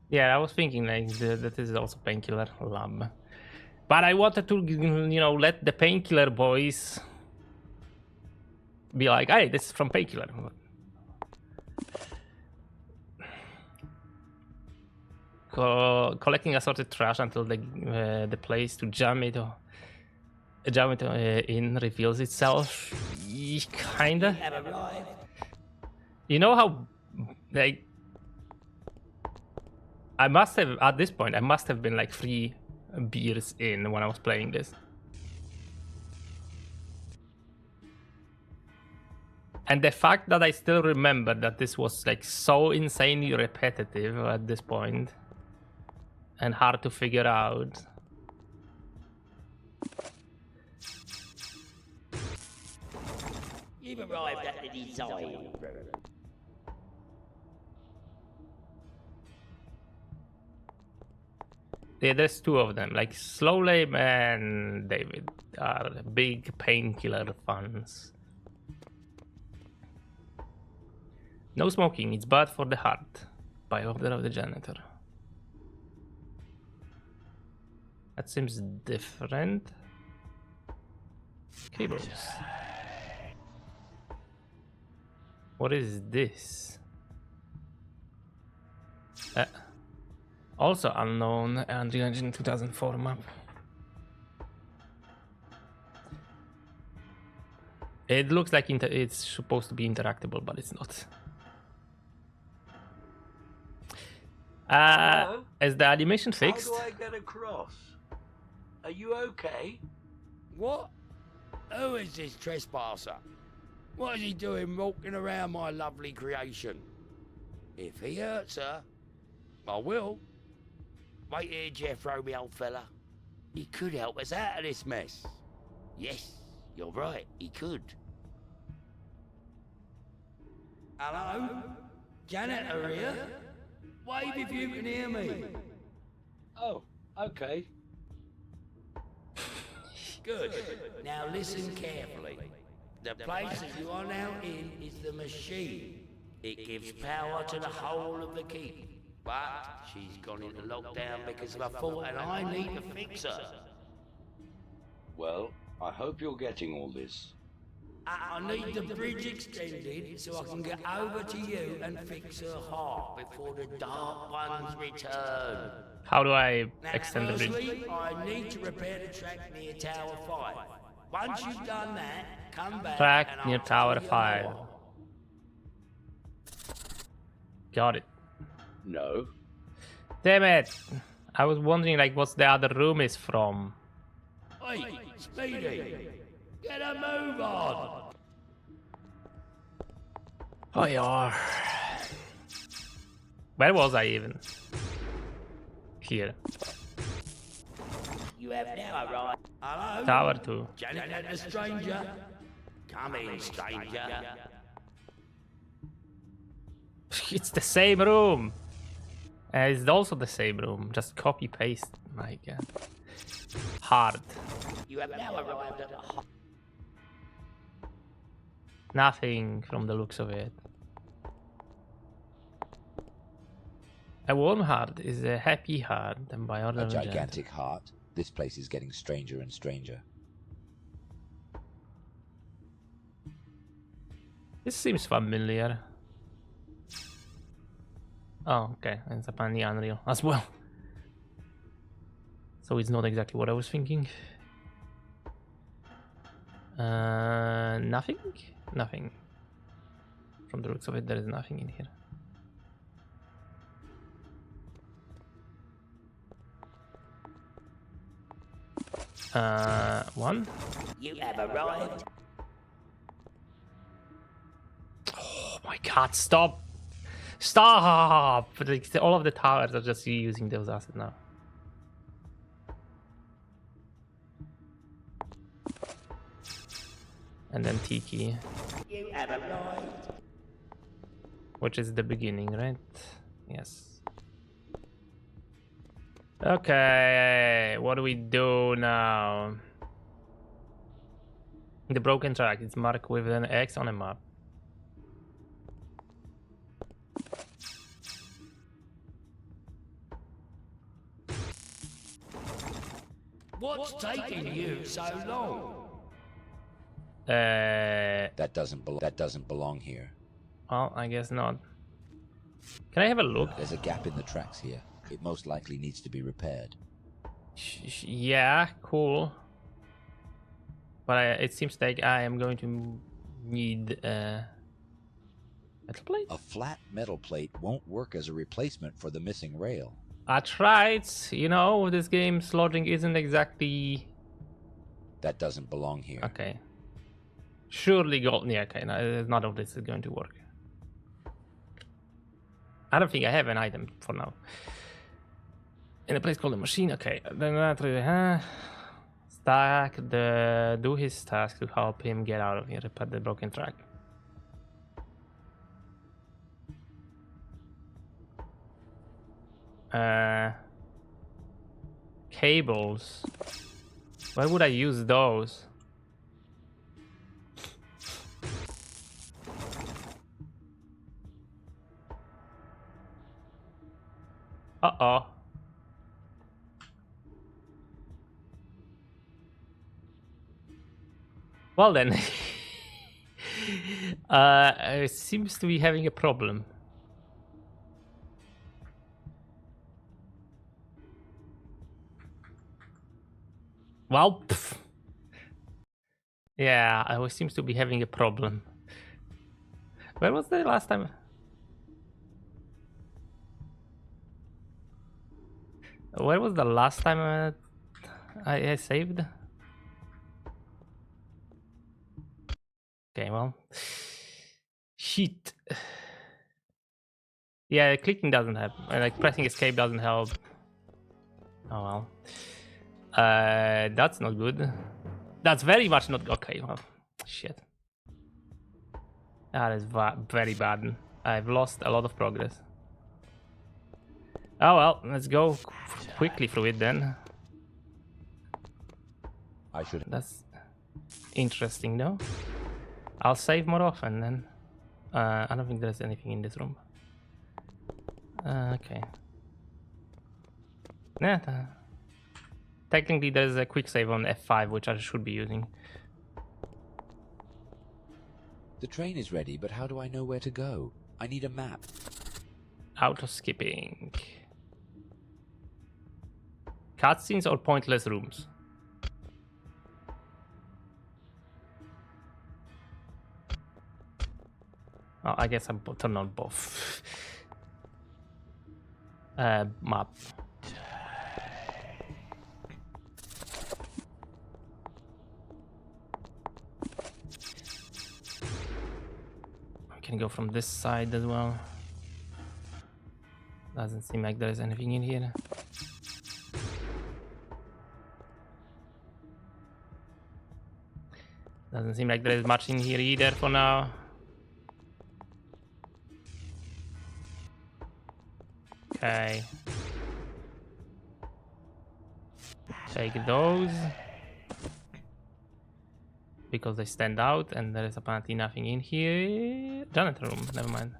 Yeah, I was thinking like that is also painkiller lab. But I wanted to, let the painkiller boys be like, hey, this is from painkiller. Collecting assorted trash until the place to jam it in reveals itself. Kinda. You know how, like, I must have, at this point, I must have been like 3 beers in when I was playing this. And the fact that I still remember that this was like so insanely repetitive at this point and hard to figure out. You've arrived at the design room. Yeah, there's 2 of them, like Slowlame and David are big painkiller fans. No smoking, it's bad for the heart. By order of the janitor. That seems different. Cables. What is this? Also unknown, Unreal Engine 2004 map. It looks like it's supposed to be interactable, but it's not. Hello? Is the animation fixed? How do I get across? Are you okay? What? Who is this trespasser? What is he doing walking around my lovely creation? If he hurts her, I will. Wait here, Jeffro, me old fella. He could help us out of this mess. Yes, you're right, he could. Hello? Janitor here? Wave if you can hear me. Oh, okay. Good. Now listen carefully. The place that you are now in is the machine. It gives power to the whole of the keep. But she's gone into lockdown because of a fault and I need to fix her. Well, I hope you're getting all this. I need the bridge extended so I can get over to you and fix her heart before the Dark Ones return. How do I Now, extend the bridge? firstly, I need to repair the track near Tower 5. Once you've done that, come back Track and near I'll Tower tell you 5. more. Got it. No. Damn it! I was wondering like what's the other room is from. Oi, Speedy! Get a move on! Oh yeah. Where was I even? Here. You have now arrived. Hello? Tower 2. Janitor the stranger. Come in, stranger. It's the same room. It's also the same room. Just copy paste. My god. Hard. You have now arrived at the Nothing from the looks of it. A warm heart is a happy heart, and by order A of gigantic heart. This place is getting stranger and stranger. This seems familiar. Oh, okay. It's apparently Unreal as well. So it's not exactly what I was thinking. Nothing? Nothing. From the looks of it, there is nothing in here. One. You have arrived. Oh my god, stop! Stop! Like, all of the towers are just using those assets now. And then Tiki. You have arrived. Which is the beginning, right? Yes. Okay, what do we do now? The broken track is marked with an X on a map. What's taking you so long? That doesn't belong here. Well, I guess not. Can I have a look? There's a gap in the tracks here. It most likely needs to be repaired. Yeah, cool. But it seems like I am going to need a metal plate? A flat metal plate won't work as a replacement for the missing rail. I tried. You know, this game's logic isn't exactly... That doesn't belong here. Okay. Surely gold. Yeah, okay. No, none of this is going to work. I don't think I have an item for now. In a place called the machine. Okay. Then Stack do his task to help him get out of here. Repair the broken track. Cables. Why would I use those? Uh-oh. Well then. It seems to be having a problem. Well, pff. Yeah, I always seems to be having a problem. Where was the last time? Where was the last time I saved? Okay, well. Shit. Yeah, clicking doesn't help. Like pressing escape doesn't help. Oh well. That's not good. That's very much not okay. Well, shit. That is very bad. I've lost a lot of progress. Oh well, let's go quickly through it then. I should. That's interesting though. I'll save more often then. I don't think there's anything in this room. Okay. Yeah. Technically, there's a quick save on F5, which I should be using. The train is ready, but how do I know where to go? I need a map. Auto skipping. Cutscenes or pointless rooms? Oh, I guess I'm turn on both. Map. I can go from this side as well. Doesn't seem like there's anything in here. Doesn't seem like there's much in here either for now. Okay. Take those. Because they stand out and there is apparently nothing in here. Janitor room, never mind.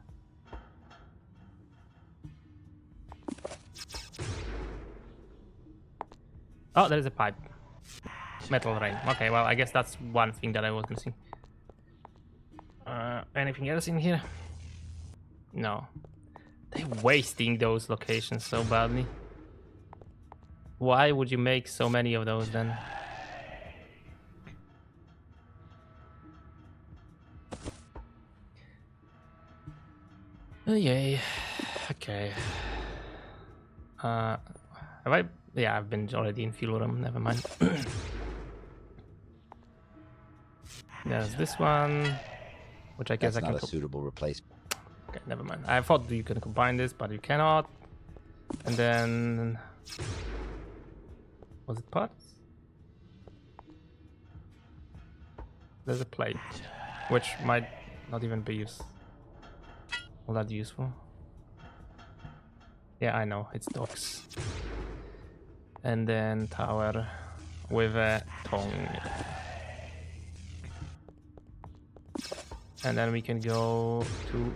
Oh, there is a pipe. Metal rain. Okay, well, I guess that's one thing that I was missing. Anything else in here? No. They're wasting those locations so badly. Why would you make so many of those then? Oh yay. Okay. Have I? Yeah, I've been already in fuel room. Never mind. There's this one, which I guess That's I can. Not a suitable replacement. Okay, never mind. I thought you could combine this, but you cannot. And then was it parts? There's a plate, which might not even be all that useful. Yeah, I know, it's docks. And then tower with a tongue. And then we can go to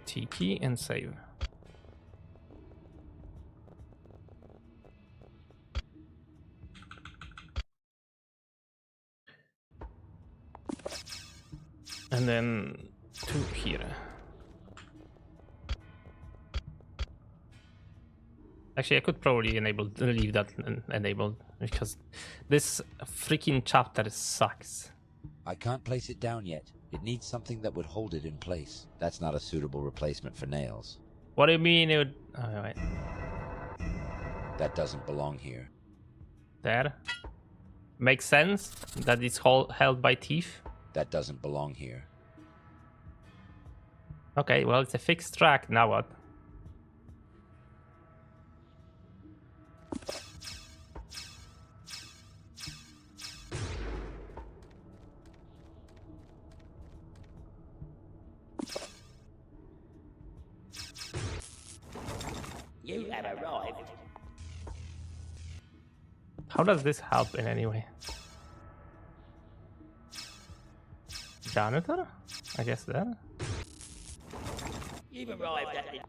Tiki and save. And then to here. Actually, I could probably leave that enabled because this freaking chapter sucks. I can't place it down yet. It needs something that would hold it in place. That's not a suitable replacement for nails. What do you mean it would... Oh, wait. That doesn't belong here. There. Makes sense that it's held by teeth. That doesn't belong here. Okay, well, it's a fixed track. Now what? You have arrived. How does this help in any way? Janitor? I guess there. You've arrived at the...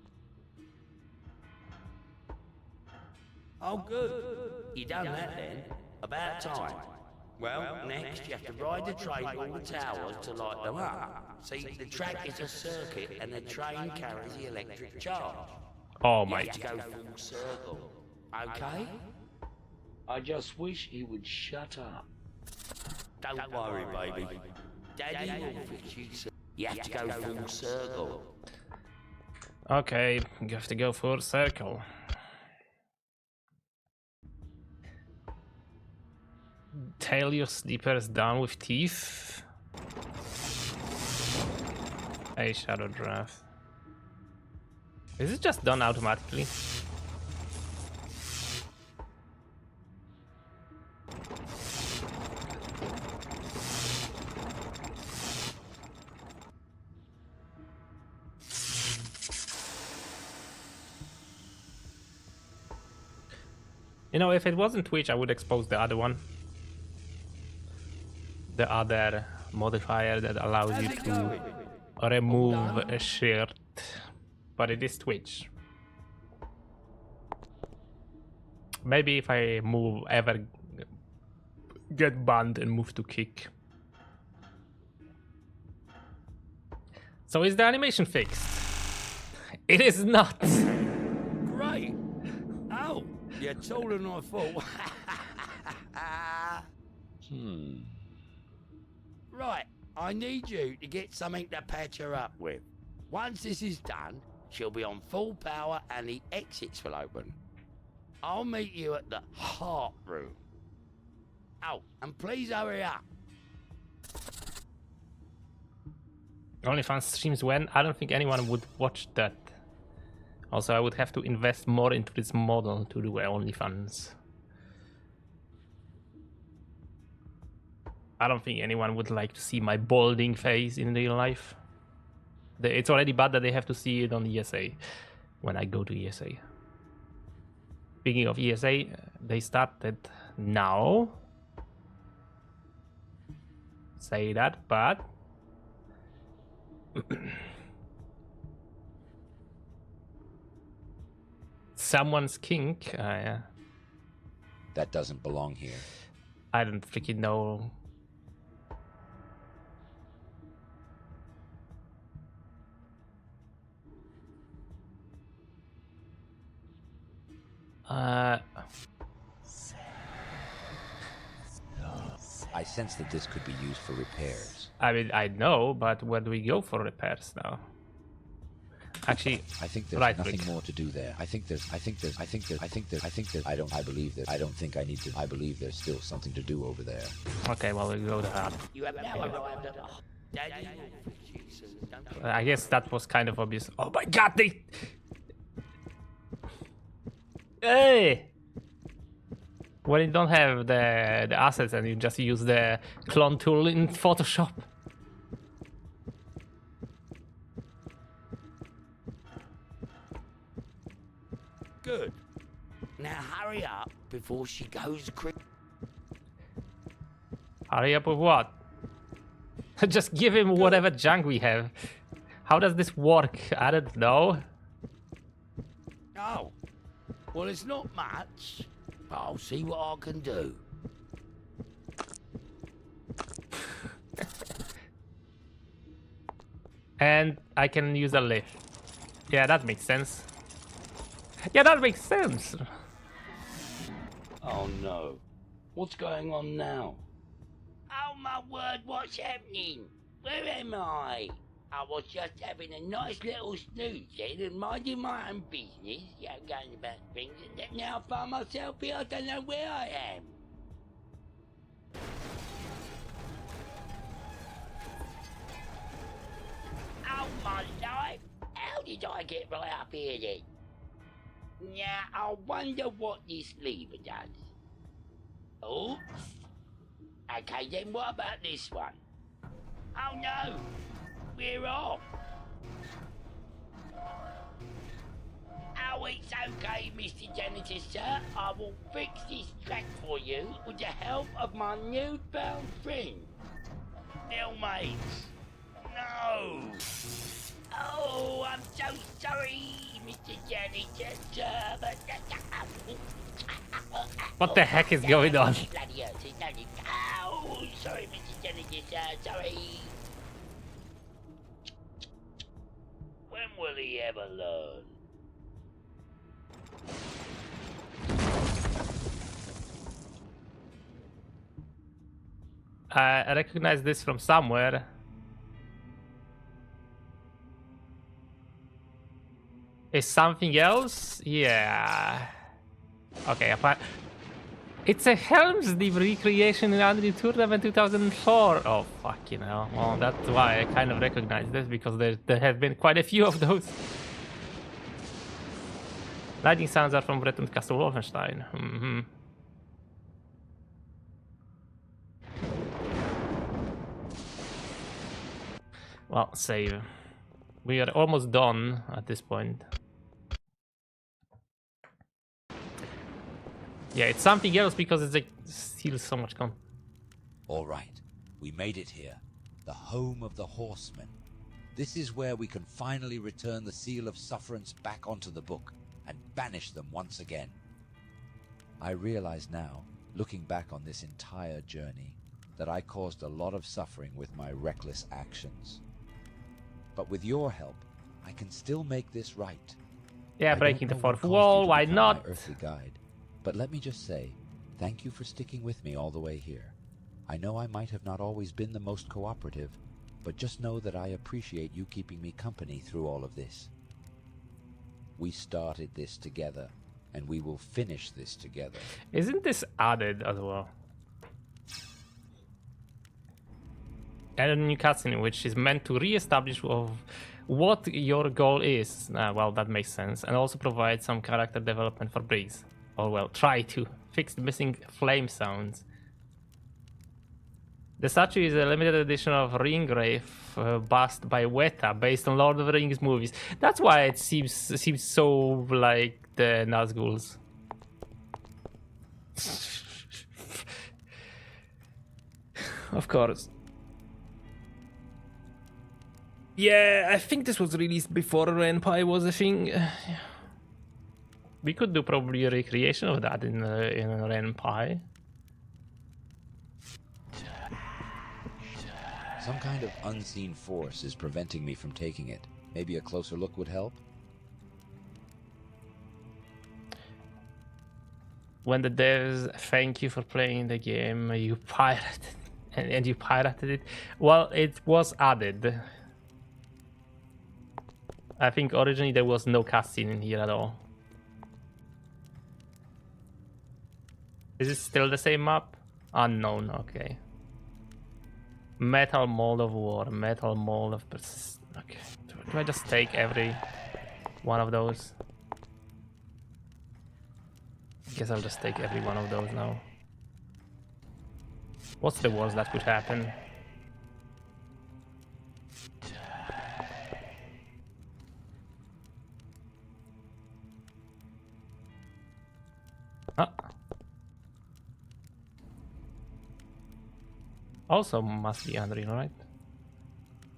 Oh, good. You done that then? About time. Well, next you have to ride the train to all the towers to light them up. See, the track is a circuit and the train carries the electric charge. Oh you my have to go full circle. Okay? I just wish he would shut up. Don't worry, baby. Daddy will fix you. You have to go full circle. Okay, you have to go full circle. Tail your sleepers down with teeth. A shadow draft. Is it just done automatically? You know, if it wasn't Twitch, I would expose the other one. The other modifier that allows you to remove a shirt. But it is Twitch. Maybe if I ever get banned and move to Kick. So is the animation fixed? It is not. Great. Oh, you're taller than I thought. Right, I need you to get something to patch her up with. Once this is done, she'll be on full power and the exits will open. I'll meet you at the heart room. Oh, and please hurry up. OnlyFans streams when? I don't think anyone would watch that. Also, I would have to invest more into this model to do OnlyFans. I don't think anyone would like to see my balding face in real life. It's already bad that they have to see it on ESA when I go to ESA. Speaking of ESA, they started now. Say that, but someone's kink. Yeah. That doesn't belong here. I don't freaking know. I sense that this could be used for repairs. I mean, I know, but where do we go for repairs now? Actually, I think there's nothing more to do there. I believe there's still something to do over there. Okay, well, we'll go to that. You have now arrived at the Daddy. I guess that was kind of obvious. Oh my god, they... Hey! When you don't have the assets and you just use the clone tool in Photoshop. Good. Now hurry up before she goes quick. Hurry up with what? Just give him whatever junk we have. How does this work? I don't know. Oh. Well, it's not much, but I'll see what I can do. And I can use a lift. Yeah, that makes sense. Yeah, that makes sense. Oh no. What's going on now? Oh my word, what's happening? Where am I? I was just having a nice little snooze then and minding my own business, going about things, and now I find myself here, I don't know where I am. Oh my life! How did I get right up here then? Now, I wonder what this lever does. Oops. Okay then, what about this one? Oh no! We're off! Oh, it's okay, Mr. Janitor, sir. I will fix this track for you with the help of my newfound friend. Mates. No! Oh, I'm so sorry, Mr. Janitor, sir, but... What the heck is going on? Oh, sorry, Mr. Janitor, sir, sorry. When will he ever learn? I recognize this from somewhere. Is something else? Yeah. Okay, it's a Helm's Deep recreation in Unreal Tournament 2004. Oh, fucking hell. Well, that's why I kind of recognize this, because there have been quite a few of those. Lightning sounds are from Breton Castle Wolfenstein. Mm-hmm. Well, save. We are almost done at this point. Yeah, it's something else because it steals so much content. All right, we made it here. The home of the horsemen. This is where we can finally return the Seal of Sufferance back onto the book and banish them once again. I realize now, looking back on this entire journey, that I caused a lot of suffering with my reckless actions. But with your help, I can still make this right. Yeah, breaking the fourth wall, why not? My earthly guide. But let me just say, thank you for sticking with me all the way here. I know I might have not always been the most cooperative, but just know that I appreciate you keeping me company through all of this. We started this together, and we will finish this together. Isn't this added as well? Add a new cutscene which is meant to re-establish what your goal is. Well, that makes sense. And also provide some character development for Briggs. Or well, try to fix the missing flame sounds. The statue is a limited edition of Ringgrave bust by Weta based on Lord of the Rings movies. That's why it seems so like the Nazguls. Of course. Yeah, I think this was released before Renpai was a thing. We could do probably a recreation of that in Renpai. Some kind of unseen force is preventing me from taking it. Maybe a closer look would help? When the devs thank you for playing the game, you pirated and you pirated it. Well, it was added. I think originally there was no cutscene in here at all. Is it still the same map? Unknown, okay. Metal Mold of War, Metal Mold of Persist. Okay, do I just take every one of those? I guess I'll just take every one of those now. What's the worst that could happen? Ah. Also must be Unreal, right?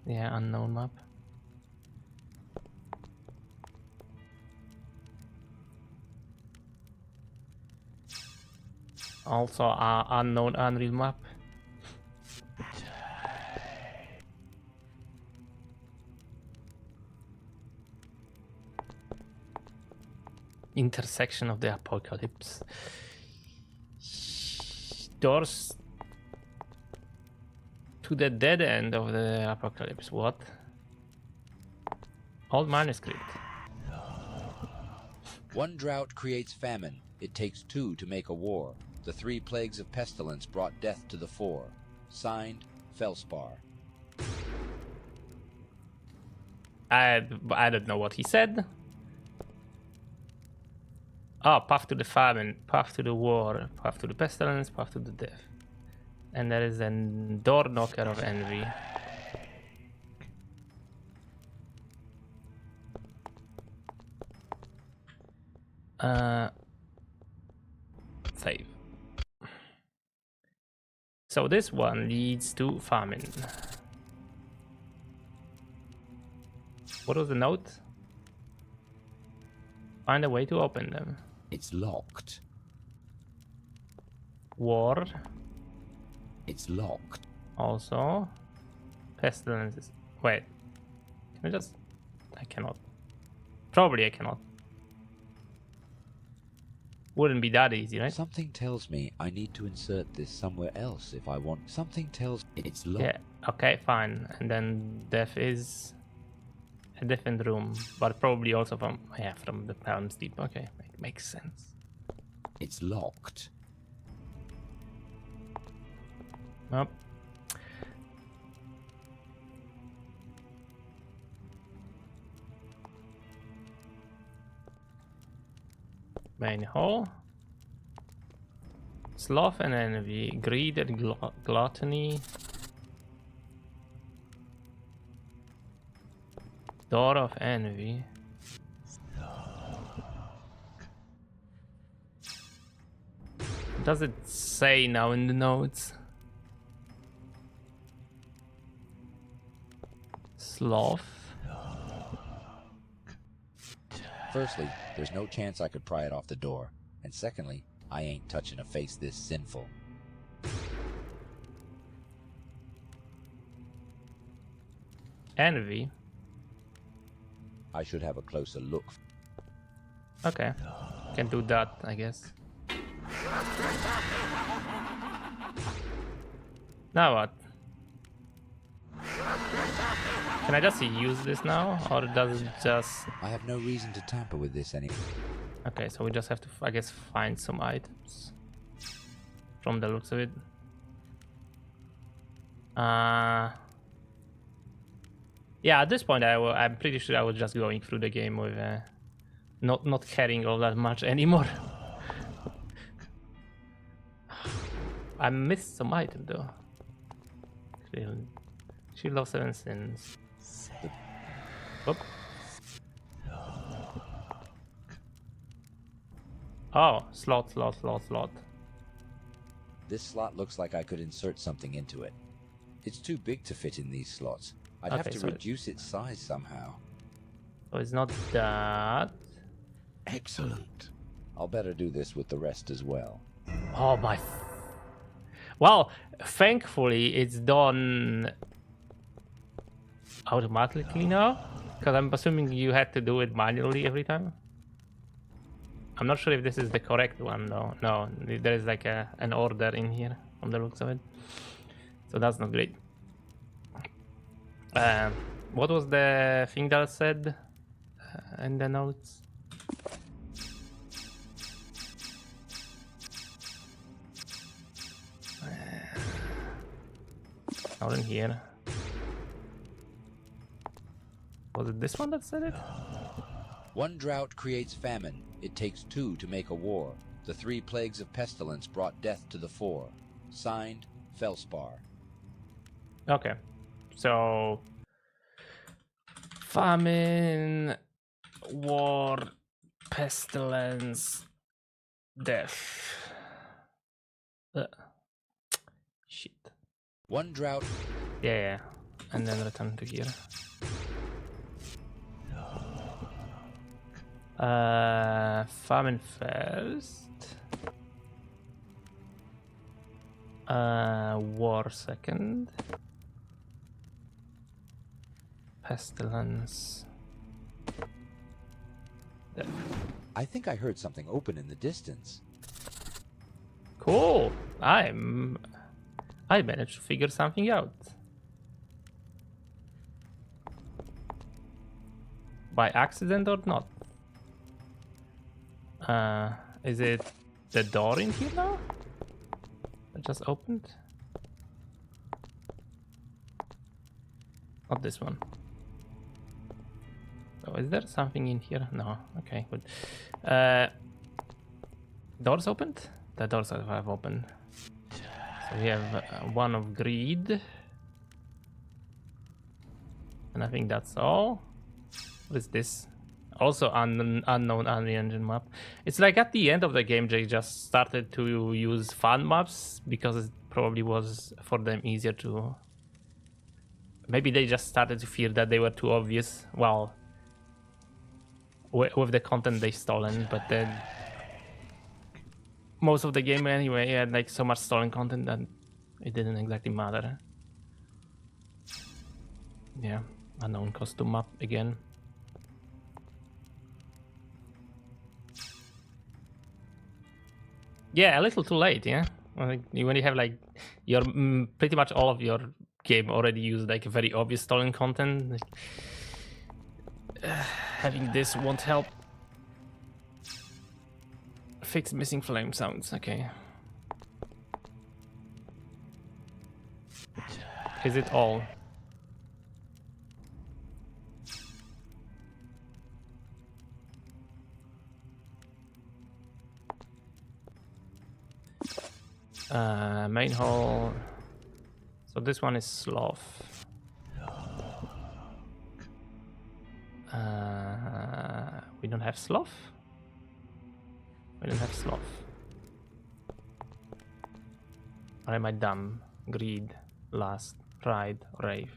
Yeah, unknown map. Also unknown Unreal map. Intersection of the Apocalypse. Doors to the dead end of the Apocalypse. What? Old manuscript. One drought creates famine. It takes two to make a war. The 3 plagues of pestilence brought death to the 4. Signed, Felspar. I don't know what he said. Oh, path to the famine, path to the war, path to the pestilence, path to the death. And there is a door knocker of envy. Save. So this one leads to famine. What was the note? Find a way to open them. It's locked. War. It's locked. Also. Pestilences. Wait. Can I just... I cannot. Probably I cannot. Wouldn't be that easy, right? Something tells me I need to insert this somewhere else if I want. Something tells me it's locked. Yeah, okay, fine. And then death is a different room, but probably also from the Palms Deep. Okay, makes sense. It's locked. Nope. Main hall. Sloth and envy, greed and gluttony. Door of envy. Does it say now in the notes? Sloth. Firstly, there's no chance I could pry it off the door. And secondly, I ain't touching a face this sinful. Envy. I should have a closer look. Okay. Can do that, I guess. Now what? Can I just use this now, or does it just... I have no reason to tamper with this anymore. Okay, so we just have to, I guess, find some items. From the looks of it. Yeah, at this point, I'm pretty sure I was just going through the game with not caring all that much anymore. I missed some item though. Shield of Seven Sins. Oop. Oh, slot. This slot looks like I could insert something into it. It's too big to fit in these slots. I'd Okay, have to so reduce its size somehow. So it's not that. Excellent. I'll better do this with the rest as well. Oh my. Well, thankfully it's done automatically now, because I'm assuming you had to do it manually every time. I'm not sure if this is the correct one though. No, there is like an order in here from the looks of it. So that's not great. What was the thing that said in the notes? Not in here. Was it this one that said it? One drought creates famine. It takes two to make a war. The 3 plagues of pestilence brought death to the fore. Signed, Felspar. Okay. So famine, war, pestilence, death. Shit. One drought. Yeah. And then return to here. Famine first. War second. Pestilence. Death. I think I heard something open in the distance. Cool. I managed to figure something out. By accident or not? Is it the door in here now? That just opened? Not this one. So is there something in here? No. Okay, good. Doors opened? The doors have opened. So we have one of greed. And I think that's all. What is this? Also unknown Unreal Engine map. It's like at the end of the game they just started to use fun maps because it probably was for them easier to... Maybe they just started to fear that they were too obvious. Well, with the content they stolen, but then most of the game anyway had like so much stolen content that it didn't exactly matter. Yeah, unknown costume map again. Yeah, a little too late, yeah. When you have like your pretty much all of your game already used like very obvious stolen content, like, having this won't help. Fix missing flame sounds. Okay. Is it all? Main hall. So this one is sloth. We don't have sloth. We don't have sloth. Or am I dumb? Greed, lust, pride, rave.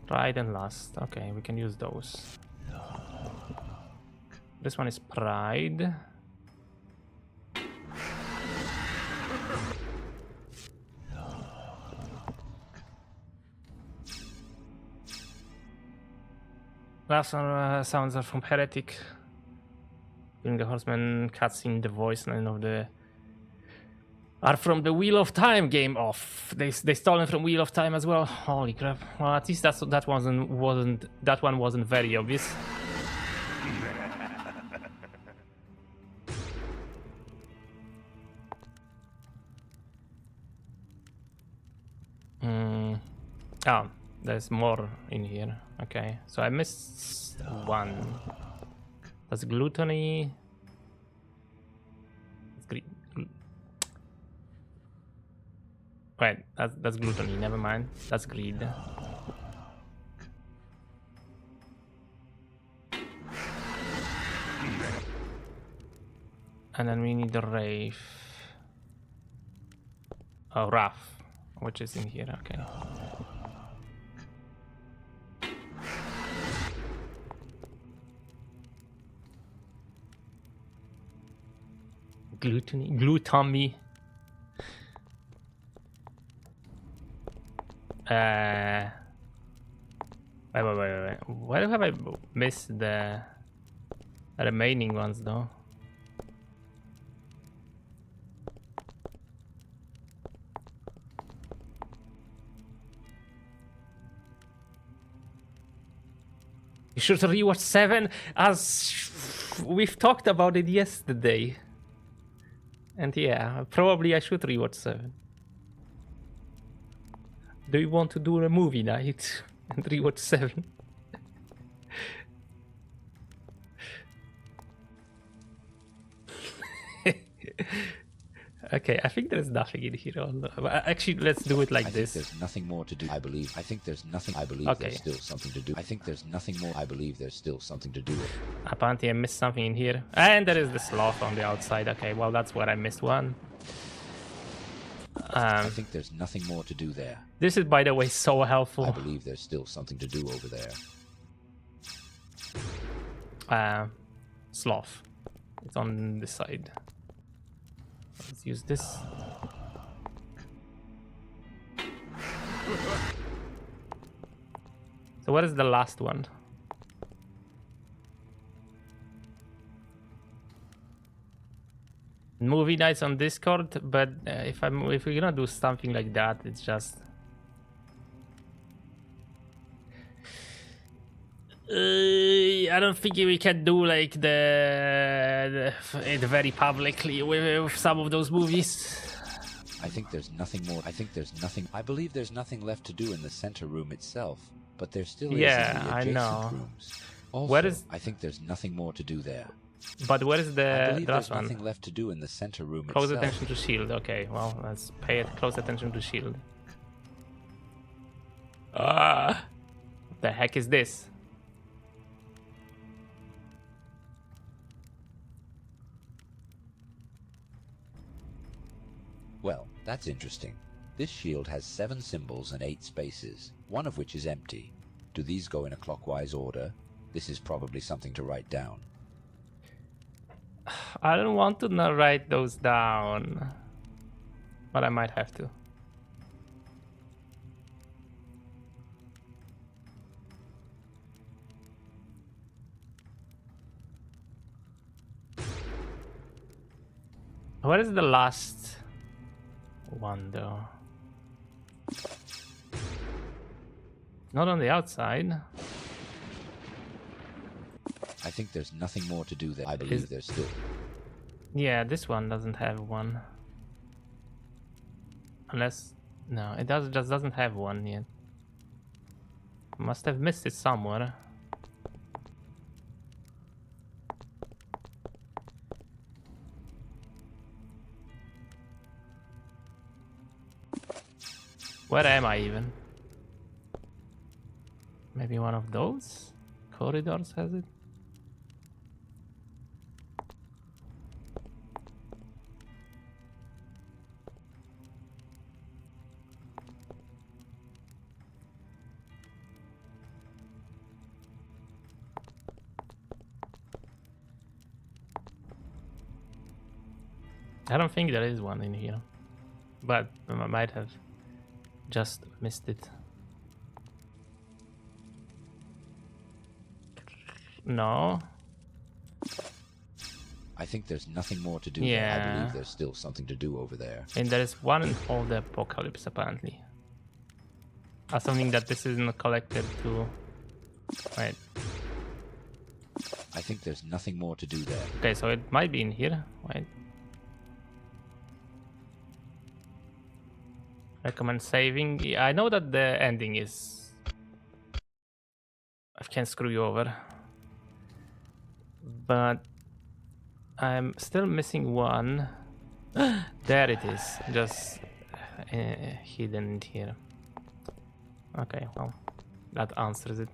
Pride and lust. Okay, we can use those. This one is pride. Last sounds are from Heretic. During the Horseman cutscene, the voice line of the are from the Wheel of Time game off. They stolen from Wheel of Time as well. Holy crap! Well, at least that one wasn't very obvious. Oh, there's more in here. Okay, so I missed one. That's gluttony. Wait, that's gluttony. Never mind. That's greed. And then we need the rave. Oh, wrath, which is in here. Okay. Gluttony. Wait. Why have I missed the remaining ones though? You should rewatch 7, as we've talked about it yesterday. And yeah, probably I should rewatch 7. Do you want to do a movie night and rewatch 7? Okay, I think there's nothing in here. Actually, let's do it like this. There's nothing more to do. I believe. I think there's nothing. I believe there's still something to do. I think there's nothing more. I believe there's still something to do. Apparently, I missed something in here. And there is the sloth on the outside. Okay, well, that's where I missed one. I think there's nothing more to do there. This is, by the way, so helpful. I believe there's still something to do over there. Sloth. It's on this side. Let's use this. So what is the last one? Movie nights on Discord, but if we're gonna do something like that, it's just I don't think we can do like it very publicly with some of those movies. I think there's nothing more. I think there's nothing. I believe there's nothing left to do in the center room itself, but there still is in the adjacent rooms. Also, where is? I think there's nothing more to do there. But where is the I believe there's one? nothing left to do in the center room Close itself. attention to shield. Okay, well, let's pay close attention to shield. What the heck is this? Well, that's interesting. This shield has 7 symbols and 8 spaces, one of which is empty. Do these go in a clockwise order? This is probably something to write down. I don't want to not write those down, but I might have to. Where is the last one though? Not on the outside. I think there's nothing more to do there. I believe there's still. Yeah, this one doesn't have one. Unless no, it just doesn't have one yet. Must have missed it somewhere. Where am I even? Maybe one of those corridors has it? I don't think there is one in here, but I might have just missed it. No. I think there's nothing more to do Yeah. there. I believe there's still something to do over there. And there is one in all the apocalypse apparently. Assuming that this isn't collected too. Right. I think there's nothing more to do there. Okay, so it might be in here, right? Recommend saving. Yeah, I know that the ending is... I can screw you over. But I'm still missing one. There it is, just hidden in here. Okay, well, that answers it.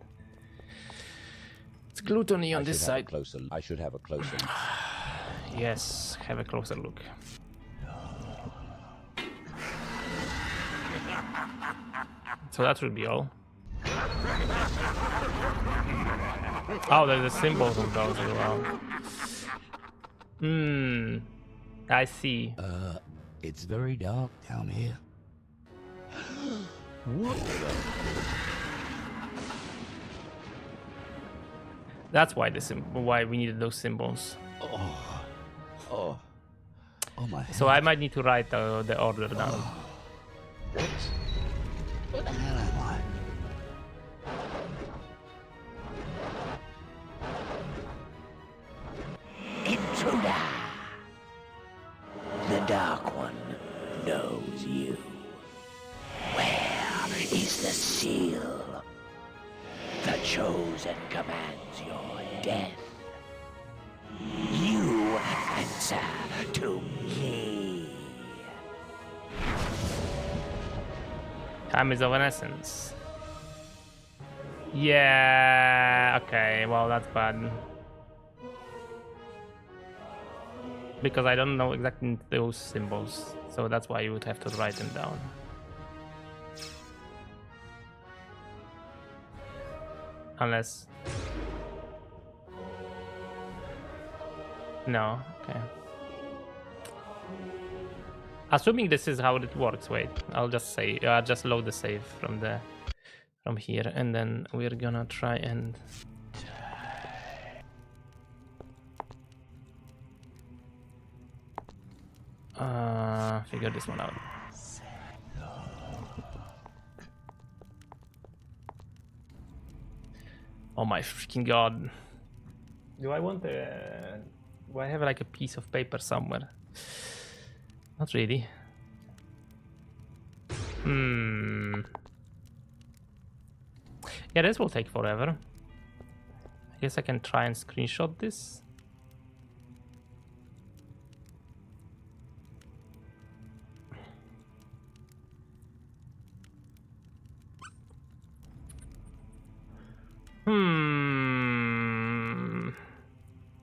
It's gluttony on this side. I should have a closer look. Yes, have a closer look. So that should be all. Oh, there's a symbols of those as well. I see. It's very dark down here. What the? That's why why we needed those symbols. Oh my. So I might need to write the order down. What the hell am I? Intruder! The Dark One knows you. Where is the seal? The Chosen commands your death. You answer to me. Time is of an essence. Yeah, okay, well that's bad. Because I don't know exactly those symbols, so that's why you would have to write them down. Unless... No, okay. Assuming this is how it works, wait, I'll just say, just load the save from here, and then we're gonna try and... figure this one out. Oh my freaking god. Do I want a... Do I have like a piece of paper somewhere? Not really. Yeah, this will take forever. I guess I can try and screenshot this.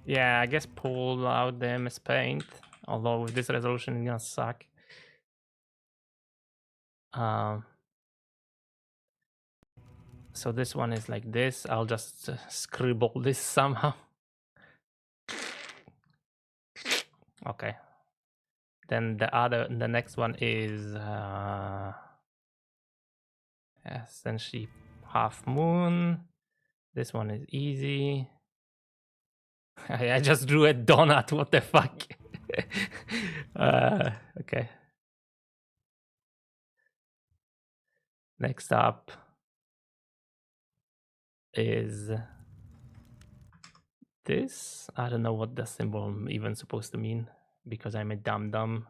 Yeah, I guess pull out the MS Paint. Although with this resolution it's gonna suck. So this one is like this. I'll just scribble this somehow. Okay. Then the next one is essentially half moon. This one is easy. I just drew a donut. What the fuck? Okay. Next up is this. I don't know what the symbol even supposed to mean because I'm a dum-dum.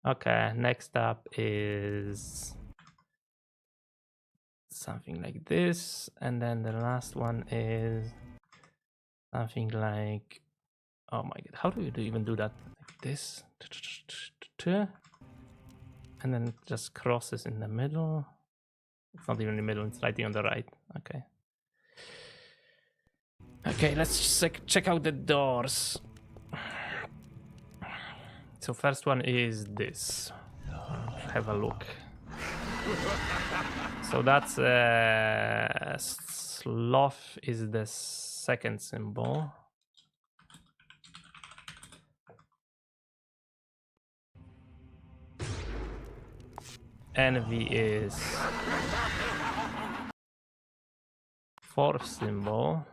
Okay, next up is something like this, and then the last one is something like, oh my god, how do you even do that? Like this, and then just crosses in the middle. It's not even in the middle, it's right on the right. Okay. Okay, let's check out the doors. So first one is this. Have a look. So that's sloth is the second symbol. Envy is fourth symbol.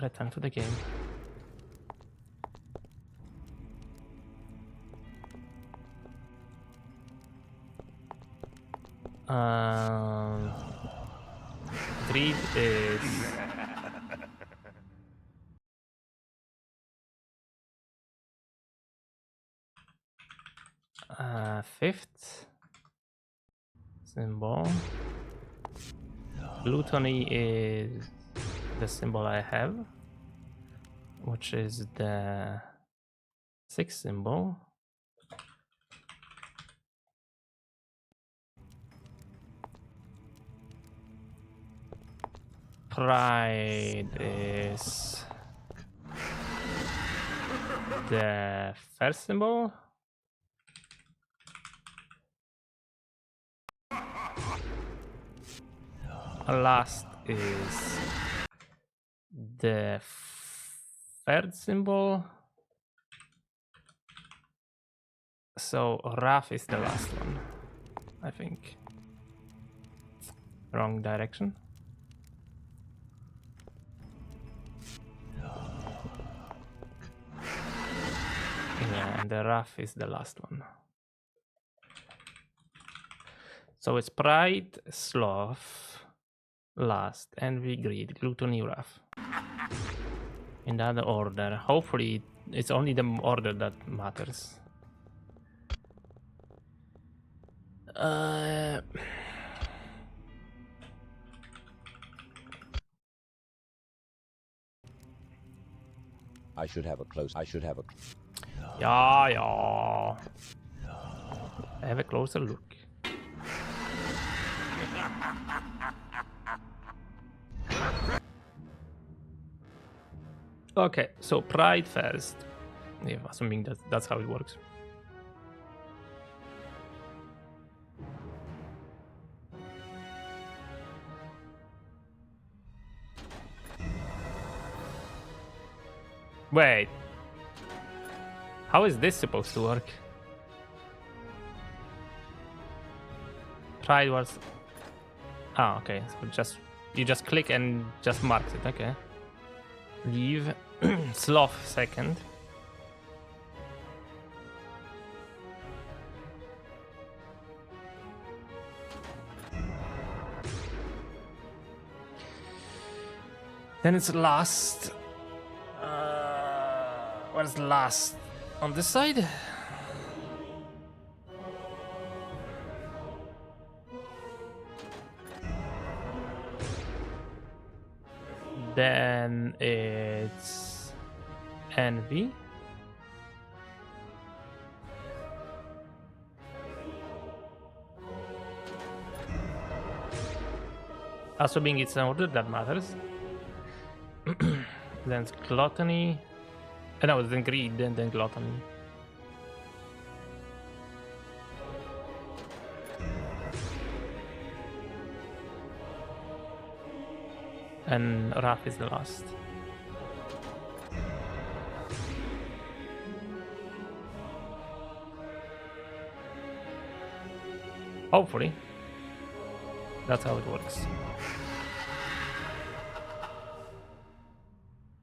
Return to the game. Greed is fifth symbol. Gluttony is the symbol I have, which is the sixth symbol. Pride is the first symbol. Last is the third symbol. So Wrath is the last one, I think. Wrong direction. Yeah, and the Wrath is the last one. So it's Pride, Sloth, Lust, Envy, Greed, Gluttony, Wrath. In that order. Hopefully it's only the order that matters. I should have a close. Yeah. Have a closer look. Okay, so Pride first. Yeah, assuming that's how it works. Wait. How is this supposed to work? Pride was... Ah, okay. So you just click and just marks it. Okay. Leave. Sloth second. Then it's Lust. Where's Lust? On this side? Then it's Envy. Assuming it's an order that matters. Then it's Gluttony. No, then Greed, and then Gluttony. And Wrath is the last. Hopefully. That's how it works.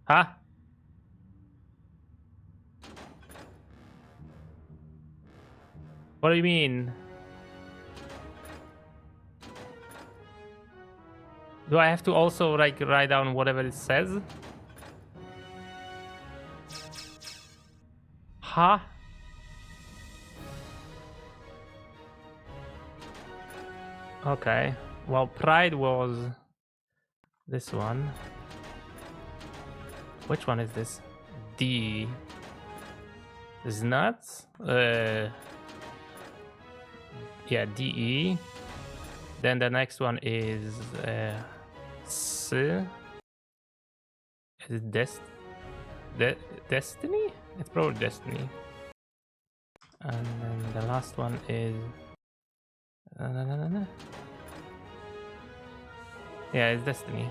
Huh? What do you mean? Do I have to also like write down whatever it says? Huh? Okay. Well, Pride was this one. Which one is this? D. Is nuts? Yeah, DE. Then the next one is S. Is it Destiny? It's probably Destiny. And then the last one is. Yeah, it's Destiny.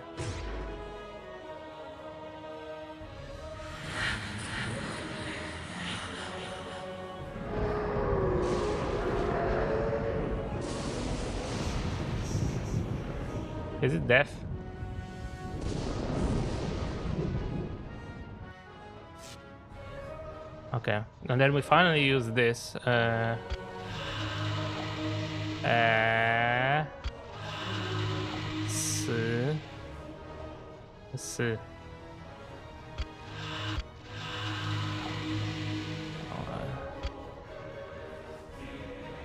Is it death? Okay, and then we finally use this. S.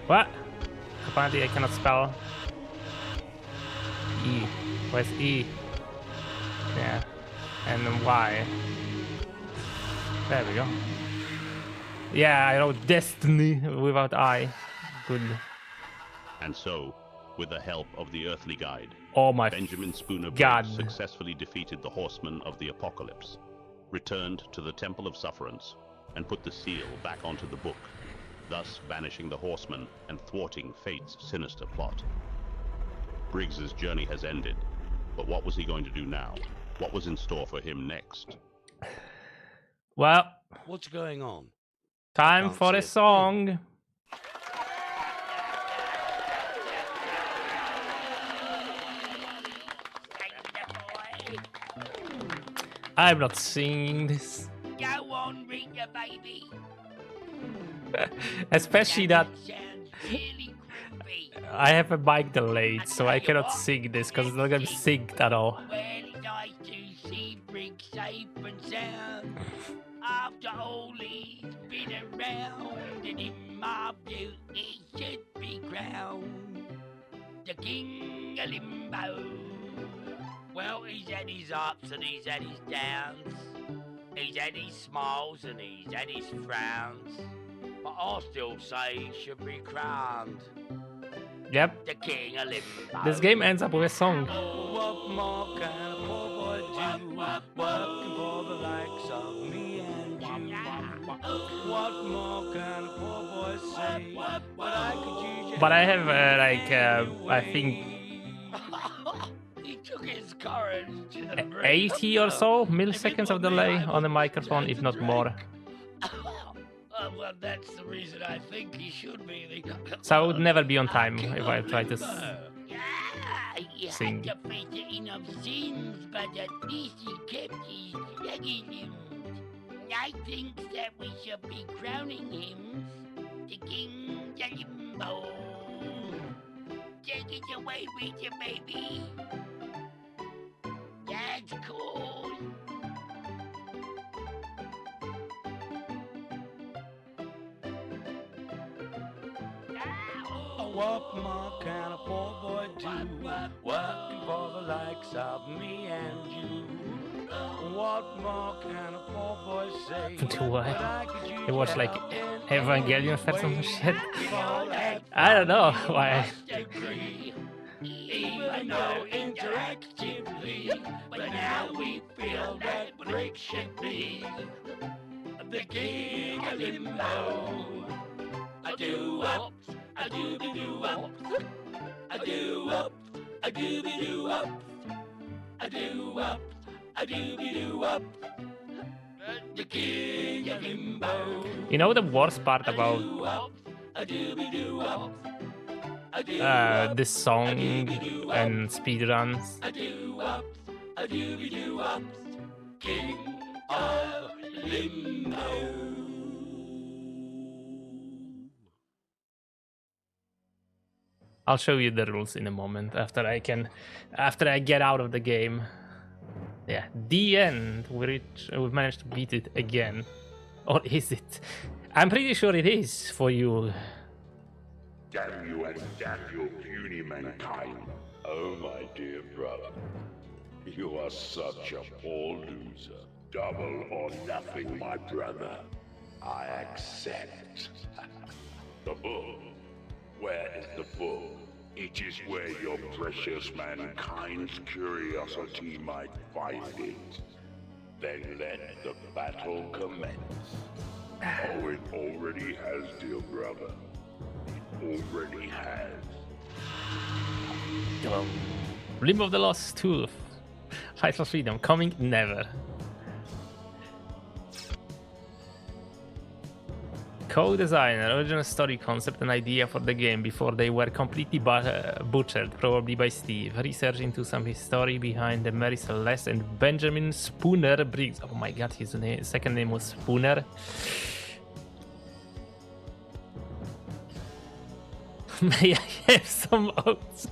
What? Apparently I cannot spell E. Where's E? Yeah. And then Y. There we go. Yeah, I wrote Destiny without I. Good. And so, with the help of the Earthly Guide, oh my Benjamin Spooner God. Briggs successfully defeated the Horsemen of the Apocalypse, returned to the Temple of Sufferance, and put the seal back onto the book, thus banishing the Horsemen and thwarting Fate's sinister plot. Briggs's journey has ended, but what was he going to do now? What was in store for him next? Well, what's going on? Time for a song. I'm not singing this. Go on, Rita, baby. Especially that Really groovy. I have a mic delayed, so I cannot sing this because it's not gonna be synced at all. Well, it's nice to see Briggs safe and sound. After all he's been around, and in my view he should be crowned the King of Limbo. Well, he's had his ups and he's had his downs. He's had his smiles and he's had his frowns. But I still say he should be crowned Yep. the King of Limbo. This game ends up with a song. What more can a poor boy do? Working for the likes of me and you. What more can a poor boy say? But I could use your But I have I think He took his courage to the brink. 80 or so milliseconds of delay on the microphone, if not more. Well, that's the reason I think he should be the... So I would never be on time if I try to You sing. had to face the enough sins, but at least he kept his leggy limbs. I think that we should be crowning him the King of Limbo. Take it away, Rita, baby. That's cool. What more can a poor boy do? Working for the likes of me and you. What more can a poor boy say? Do I? It was like Evangelion for some shit. I don't know why. Even though interactively, but now we feel that Briggs should be the King of Limbo. I do up, I do be do up, I do up, I do be do up, I do up, I do be do up. The King of Limbo. You know the worst part about this song and speedruns. King of Limbo. I'll show you the rules in a moment after I get out of the game. Yeah, the end. We've managed to beat it again. Or is it? I'm pretty sure it is for you. Damn you and damn your puny mankind. Oh, my dear brother. You are such a poor loser. Double or nothing, my brother. I accept. The book. Where is the book? It is where your precious mankind's curiosity might find it. Then let the battle commence. Oh, it already has, dear brother. It already has. Limbo of the Lost 2. Fight for Freedom. Coming never. Co-designer, original story concept and idea for the game before they were completely butchered, probably by Steve. Research into some history behind the Mary Celeste and Benjamin Spooner Briggs. Oh my god, his second name was Spooner. May I have some oats?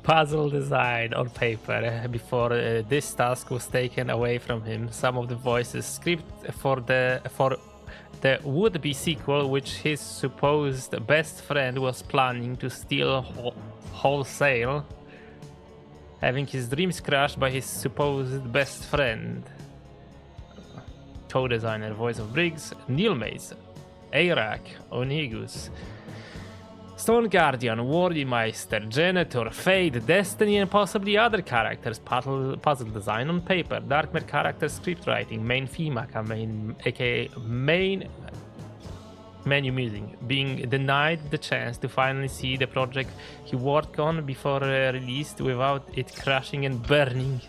Puzzle design on paper before this task was taken away from him. Some of the voices script for the would-be sequel, which his supposed best friend was planning to steal wholesale, having his dreams crushed by his supposed best friend. Co-designer, voice of Briggs, Neil Mason, Arak, Onigus, Stone Guardian, Wardymeister, Janitor, Fade, Destiny, and possibly other characters. Puzzle design on paper. Darkmare character script writing. Main theme, aka main menu music. Being denied the chance to finally see the project he worked on before released without it crashing and burning.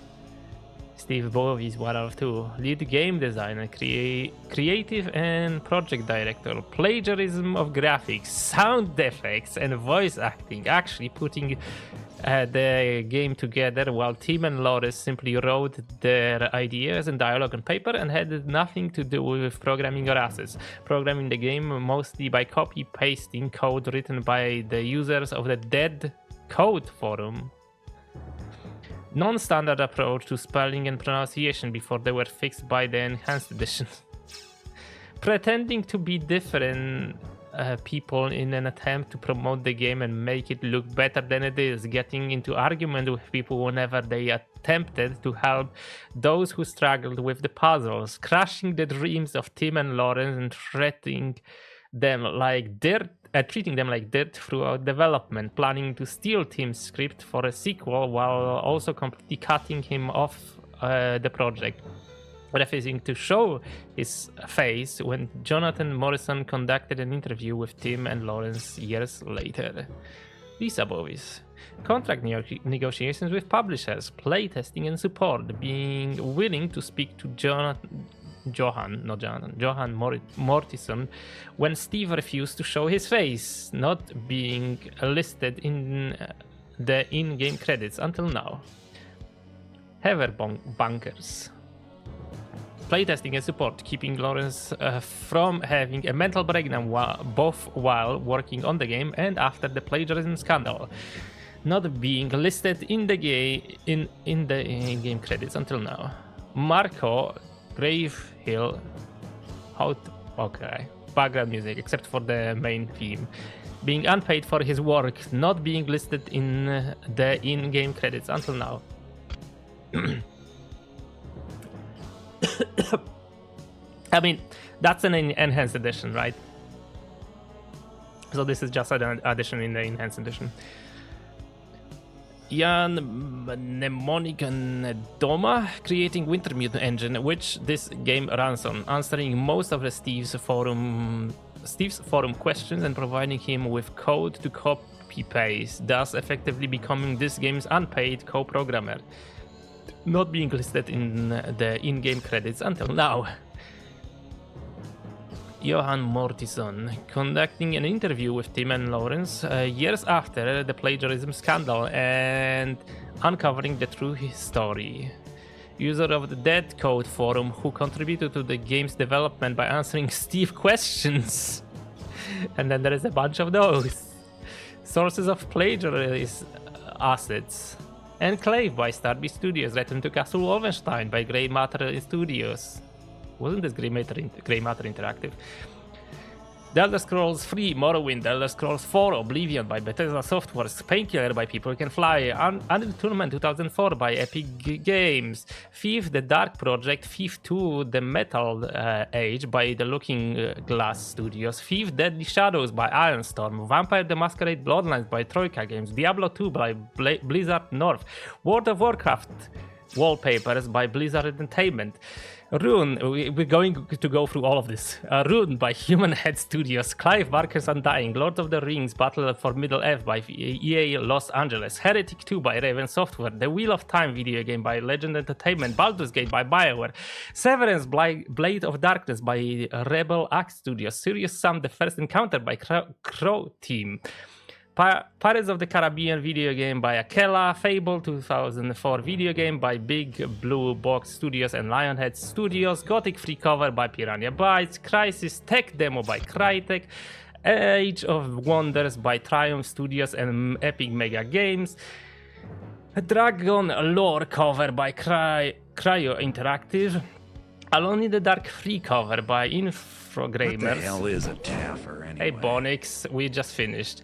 Steve Bowie is 1 out of 2. Lead game designer, creative and project director. Plagiarism of graphics, sound effects, and voice acting. Actually putting the game together while Tim and Loris simply wrote their ideas and dialogue on paper and had nothing to do with programming or assets. Programming the game mostly by copy-pasting code written by the users of the Dead Code forum. Non-standard approach to spelling and pronunciation before they were fixed by the enhanced edition. Pretending to be different people in an attempt to promote the game and make it look better than it is. Getting into argument with people whenever they attempted to help those who struggled with the puzzles. Crushing the dreams of Tim and Lawrence and treating them like dirt throughout development, planning to steal Tim's script for a sequel while also completely cutting him off the project, refusing to show his face when Jonathan Morrison conducted an interview with Tim and Lawrence years later. Lisa Bovis. Contract negotiations with publishers, playtesting and support, being willing to speak to Johan Mortison when Steve refused to show his face, not being listed in the in-game credits until now. Heather Bunkers. Playtesting and support, keeping Lawrence from having a mental breakdown both while working on the game and after the plagiarism scandal, not being listed in the in-game credits until now. Marco Gravehill, background music except for the main theme, being unpaid for his work, not being listed in the in-game credits until now. I mean, that's an enhanced edition, right? So this is just an addition in the enhanced edition. Jan Mnemonic and Doma, creating Wintermute engine, which this game runs on, answering most of the Steve's forum questions and providing him with code to copy-paste, thus effectively becoming this game's unpaid co-programmer, not being listed in the in-game credits until now. Johan Mortison, conducting an interview with Tim and Lawrence years after the plagiarism scandal and uncovering the true story. User of the Dead Code forum who contributed to the game's development by answering Steve questions. And then there is a bunch of those. Sources of plagiarism assets. Enclave by Starby Studios, Return to Castle Wolfenstein by Grey Matter Studios. Wasn't this Grey Matter Interactive? The Elder Scrolls 3, Morrowind, The Elder Scrolls 4, Oblivion by Bethesda Software, Painkiller by People Can Fly, Unreal Tournament 2004 by Epic Games, Thief, The Dark Project, Thief 2, The Metal Age by The Looking Glass Studios, Thief, Deadly Shadows by Ironstorm, Vampire the Masquerade Bloodlines by Troika Games, Diablo 2 by Blizzard North, World of Warcraft Wallpapers by Blizzard Entertainment, Rune, we're going to go through all of this. Rune by Human Head Studios, Clive Barker's Undying, Lord of the Rings, Battle for Middle-earth by EA Los Angeles, Heretic 2 by Raven Software, The Wheel of Time video game by Legend Entertainment, Baldur's Gate by BioWare, Severance Blade of Darkness by Rebel Axe Studios, Serious Sam The First Encounter by Crow Team, Pirates of the Caribbean video game by Akela, Fable 2004 video game by Big Blue Box Studios and Lionhead Studios, Gothic free cover by Piranha Bytes, Crysis tech demo by Crytek, Age of Wonders by Triumph Studios and Epic Mega Games, Dragon Lore cover by Cryo Interactive, Alone in the Dark free cover by Infogrammers. What the hell is a Taffer anyway? Hey Bonix, we just finished.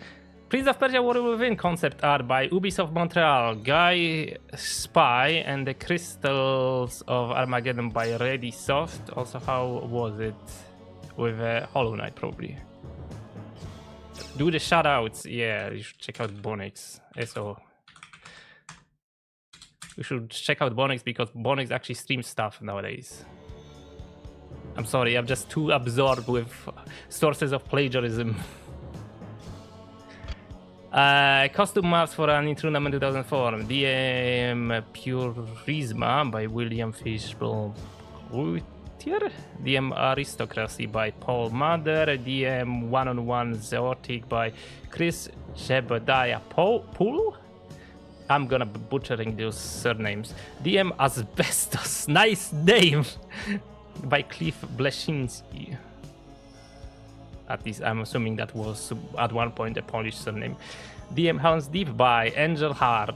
Prince of Persia War Within concept art by Ubisoft Montreal, Guy Spy and the Crystals of Armageddon by Readysoft. Also, how was it with Hollow Knight probably? Do the shoutouts. Yeah, you should check out Bonix. So you should check out Bonix because Bonix actually streams stuff nowadays. I'm sorry, I'm just too absorbed with sources of plagiarism. Costume maps for an Tournament 2004. DM Purisma by William Fishball Wittier. DM Aristocracy by Paul Mather. DM One-on-One Zotic by Chris Jebediah Poole. I'm gonna be butchering those surnames. DM Asbestos. Nice name. By Cliff Bleszinski. At least I'm assuming that was at one point a Polish surname. DM Hounds Deep by Angel Hart.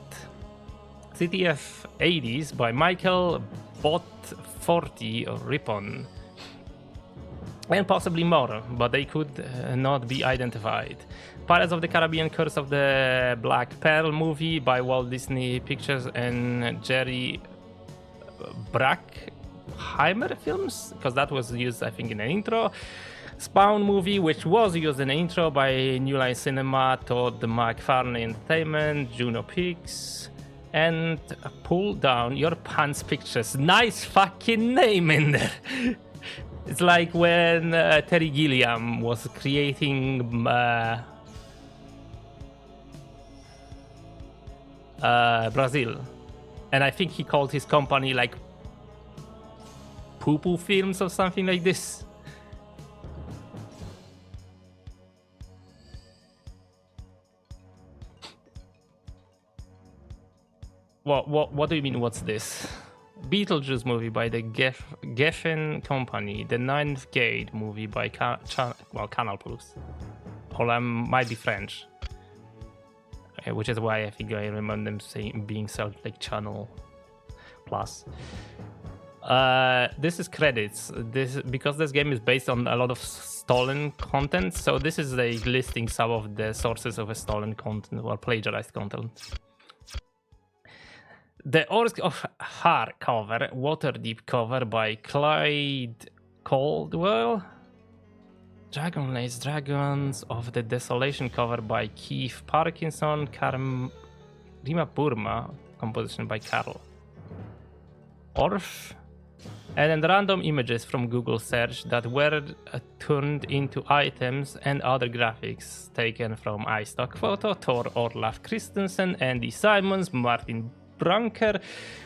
CTF 80s by Michael Bot 40 Ripon. And possibly more, but they could not be identified. Pirates of the Caribbean Curse of the Black Pearl movie by Walt Disney Pictures and Jerry Bruckheimer Films, because that was used, I think, in the intro. Spawn movie, which was used in the intro by New Line Cinema, Todd McFarlane Entertainment, Juno Pix, and Pull Down Your Pants Pictures. Nice fucking name in there. It's like when Terry Gilliam was creating Brazil, and I think he called his company like Poo Poo Films or something like this. What do you mean, what's this? Beetlejuice movie by the Geffen Company. The Ninth Gate movie by Canal Plus. Or might be French. Which is why I think I remember them being sold like Channel Plus. This is credits. Because this game is based on a lot of stolen content, so this is like listing some of the sources of a stolen content or plagiarized content. The Orc of Har cover, Waterdeep cover by Clyde Caldwell. Dragonlance Dragons of the Desolation cover by Keith Parkinson. Rima Burma composition by Carl Orff. And then random images from Google search that were turned into items and other graphics taken from iStock Photo, Thor Orlaf Christensen, Andy Simons, Martin Brunker,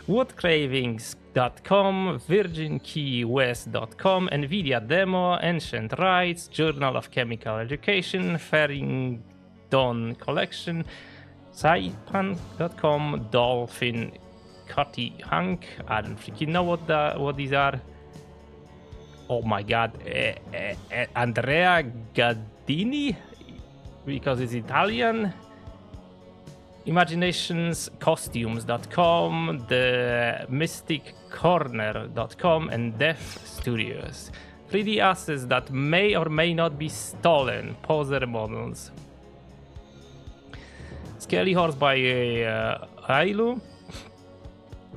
Wood Cravings, Geek.com, VirginKeyWest.com, Nvidia Demo, Ancient Rites, Journal of Chemical Education, Farringdon Collection, Saipan.com, Dolphin Cutty Hunk. I don't freaking know what these are. Oh my god, Andrea Gaddini, because it's Italian. Imaginationscostumes.com, the mysticcorner.com, and Def Studios. 3D assets that may or may not be stolen. Poser models. Scaly Horse by Ailu.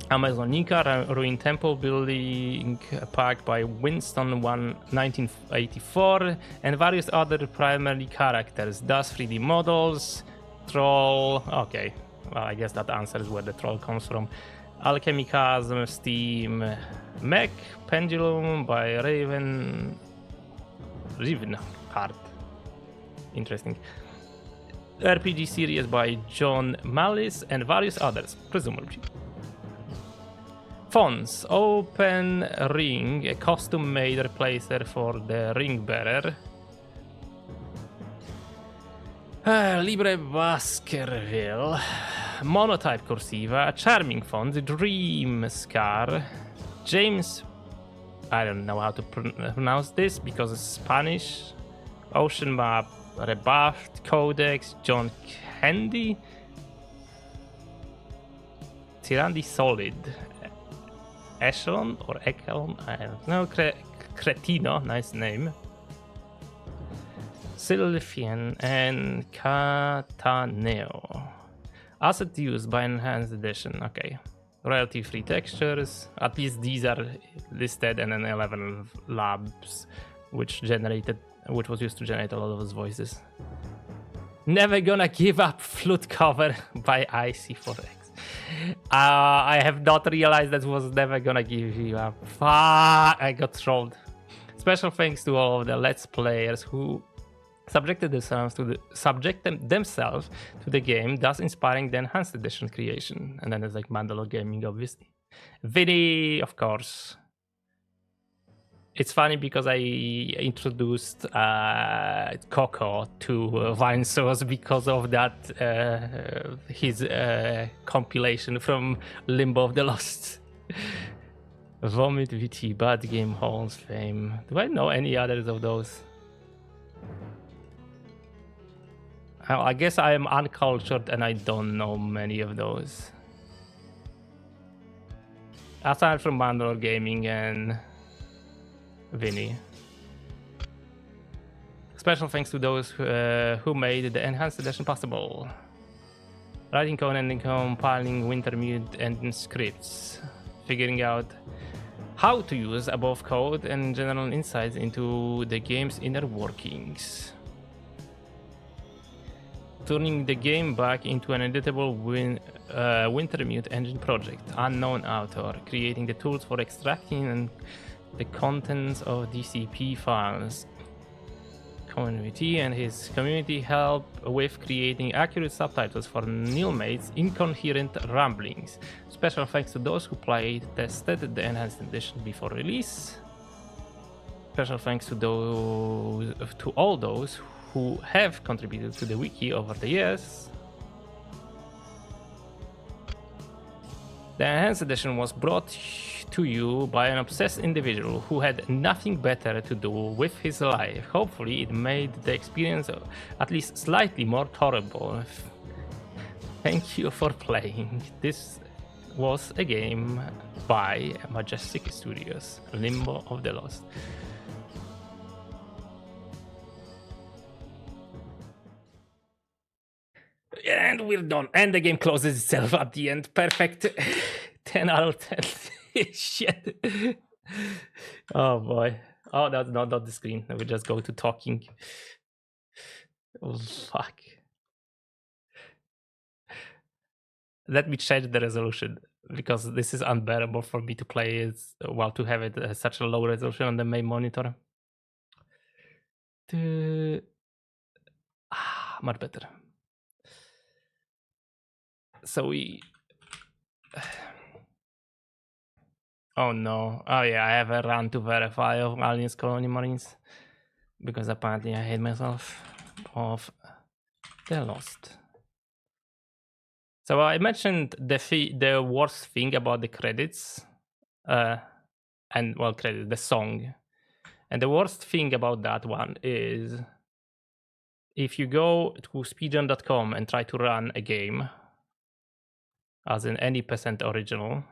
Amazonica, Ruined Temple Building Pack by Winston 1984, and various other primary characters, thus 3D models, Troll. Okay, well, I guess that answers where the troll comes from. Alchemy Chasm, Steam, Mech, Pendulum by Ravenheart. Interesting. RPG series by John Malice and various others, presumably. Fonts, Open Ring, a custom-made replacer for the ring bearer. Libre Baskerville, Monotype Cursiva, Charming Font, Dream Scar, James, I don't know how to pronounce this because it's Spanish, Ocean Map, Rebuffed, Codex, John Candy, Tirandi Solid, Echelon or Echelon, I don't know, Cretino, nice name. Sylphian and Cataneo. Asset used by Enhanced Edition. Okay. Royalty free textures. At least these are listed, and then 11 labs, which was used to generate a lot of those voices. Never Gonna Give Up flute cover by IC4X. I have not realized that was Never Gonna Give You Up. Fuck, I got trolled. Special thanks to all of the Let's Players who subjected themselves to the game, thus inspiring the Enhanced Edition creation. And then there's like Mandalore Gaming, obviously. Vinny, of course. It's funny because I introduced Coco to Vinesauce because of that, his compilation from Limbo of the Lost. Vomit VT, Bad Game Halls Fame. Do I know any others of those? I guess I am uncultured and I don't know many of those. Aside from Mandalore Gaming and Vinny. Special thanks to those who made the Enhanced Edition possible. Writing code and compiling Wintermute engine scripts. Figuring out how to use above code and general insights into the game's inner workings. Turning the game back into an editable Wintermute engine project. Unknown author. Creating the tools for extracting the contents of DCP files. Community and his community help with creating accurate subtitles for Neilmate's incoherent ramblings. Special thanks to those who played, tested the Enhanced Edition before release. Special thanks to all those who have contributed to the wiki over the years. The Enhanced Edition was brought to you by an obsessed individual who had nothing better to do with his life. Hopefully it made the experience at least slightly more tolerable. Thank you for playing. This was a game by Majestic Studios, Limbo of the Lost. And we're done. And the game closes itself at the end. Perfect. 10 out of 10. Shit. Oh boy. Oh, that's not the screen. We just go to talking. Oh, fuck. Let me change the resolution because this is unbearable for me to play it. Well, to have it at such a low resolution on the main monitor. Much better. So Oh no. Oh yeah, I have a run to verify of Aliens Colony Marines. Because apparently I hate myself of the Lost. So I mentioned the worst thing about the credits. The song. And the worst thing about that one is if you go to speedrun.com and try to run a game, as in any % original,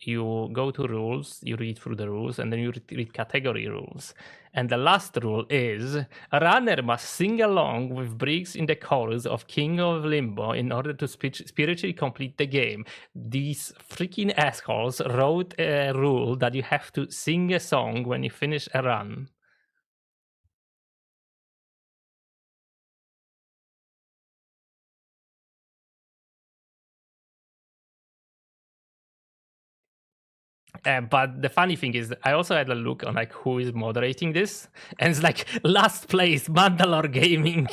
you go to rules, you read through the rules, and then you read category rules. And the last rule is a runner must sing along with Briggs in the chorus of King of Limbo in order to spiritually complete the game. These freaking assholes wrote a rule that you have to sing a song when you finish a run. But the funny thing is, I also had a look on like who is moderating this, and it's like last place Mandalore Gaming,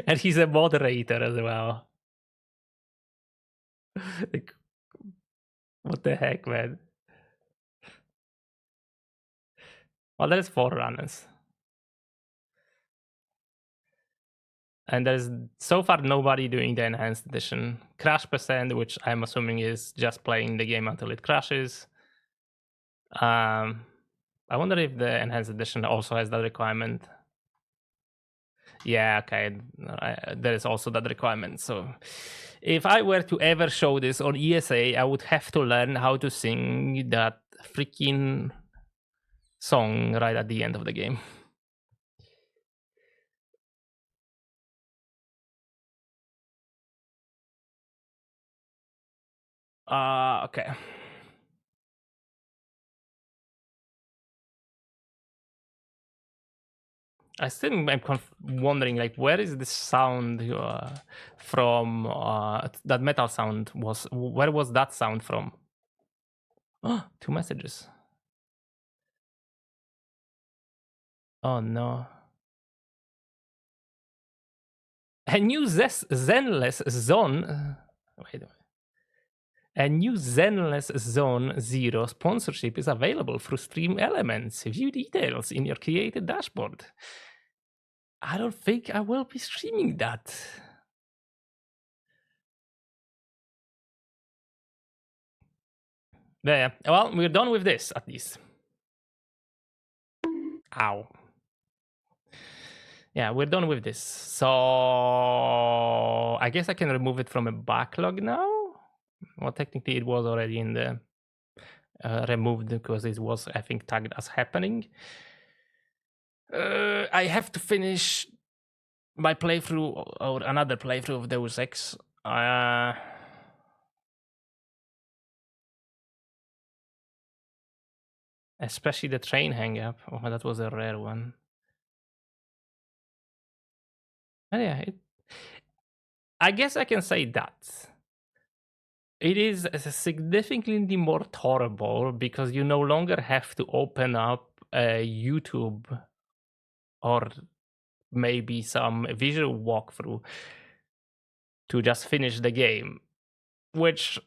and he's a moderator as well. Like, what the heck, man? Well, there's 4 runners, and there's so far nobody doing the enhanced edition. Crash %, which I'm assuming is just playing the game until it crashes. I wonder if the enhanced edition also has that requirement. Yeah, okay. There is also that requirement. So if I were to ever show this on ESA, I would have to learn how to sing that freaking song right at the end of the game. Okay. I still am wondering, like, where is this sound from? That metal sound was. Where was that sound from? Oh, 2 messages. Oh no. A new Zenless Zone. Wait a minute. A new Zenless Zone 0 sponsorship is available through Stream Elements. View details in your created dashboard. I don't think I will be streaming that. There. Well, we're done with this, at least. Ow. Yeah, we're done with this. So I guess I can remove it from a backlog now. Well, technically it was already in the removed because it was, I think, tagged as happening. I have to finish my playthrough or another playthrough of Deus Ex. Especially the train hang-up. Oh, that was a rare one. And yeah, I guess I can say that. It is significantly more tolerable because you no longer have to open up a YouTube or maybe some visual walkthrough to just finish the game, which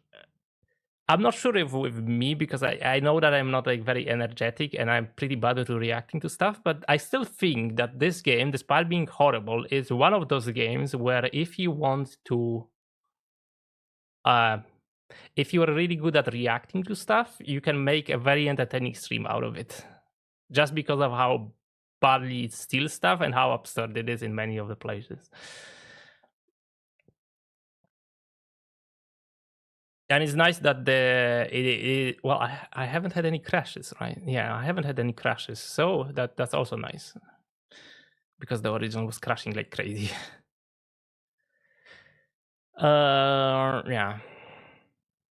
I'm not sure if with me, because I know that I'm not like very energetic and I'm pretty bad at reacting to stuff, but I still think that this game, despite being horrible, is one of those games where if you want to if you are really good at reacting to stuff, you can make a very entertaining stream out of it. Just because of how badly it steals stuff and how absurd it is in many of the places. And it's nice that I haven't had any crashes, right? Yeah, I haven't had any crashes, so that's also nice. Because the original was crashing like crazy. Yeah.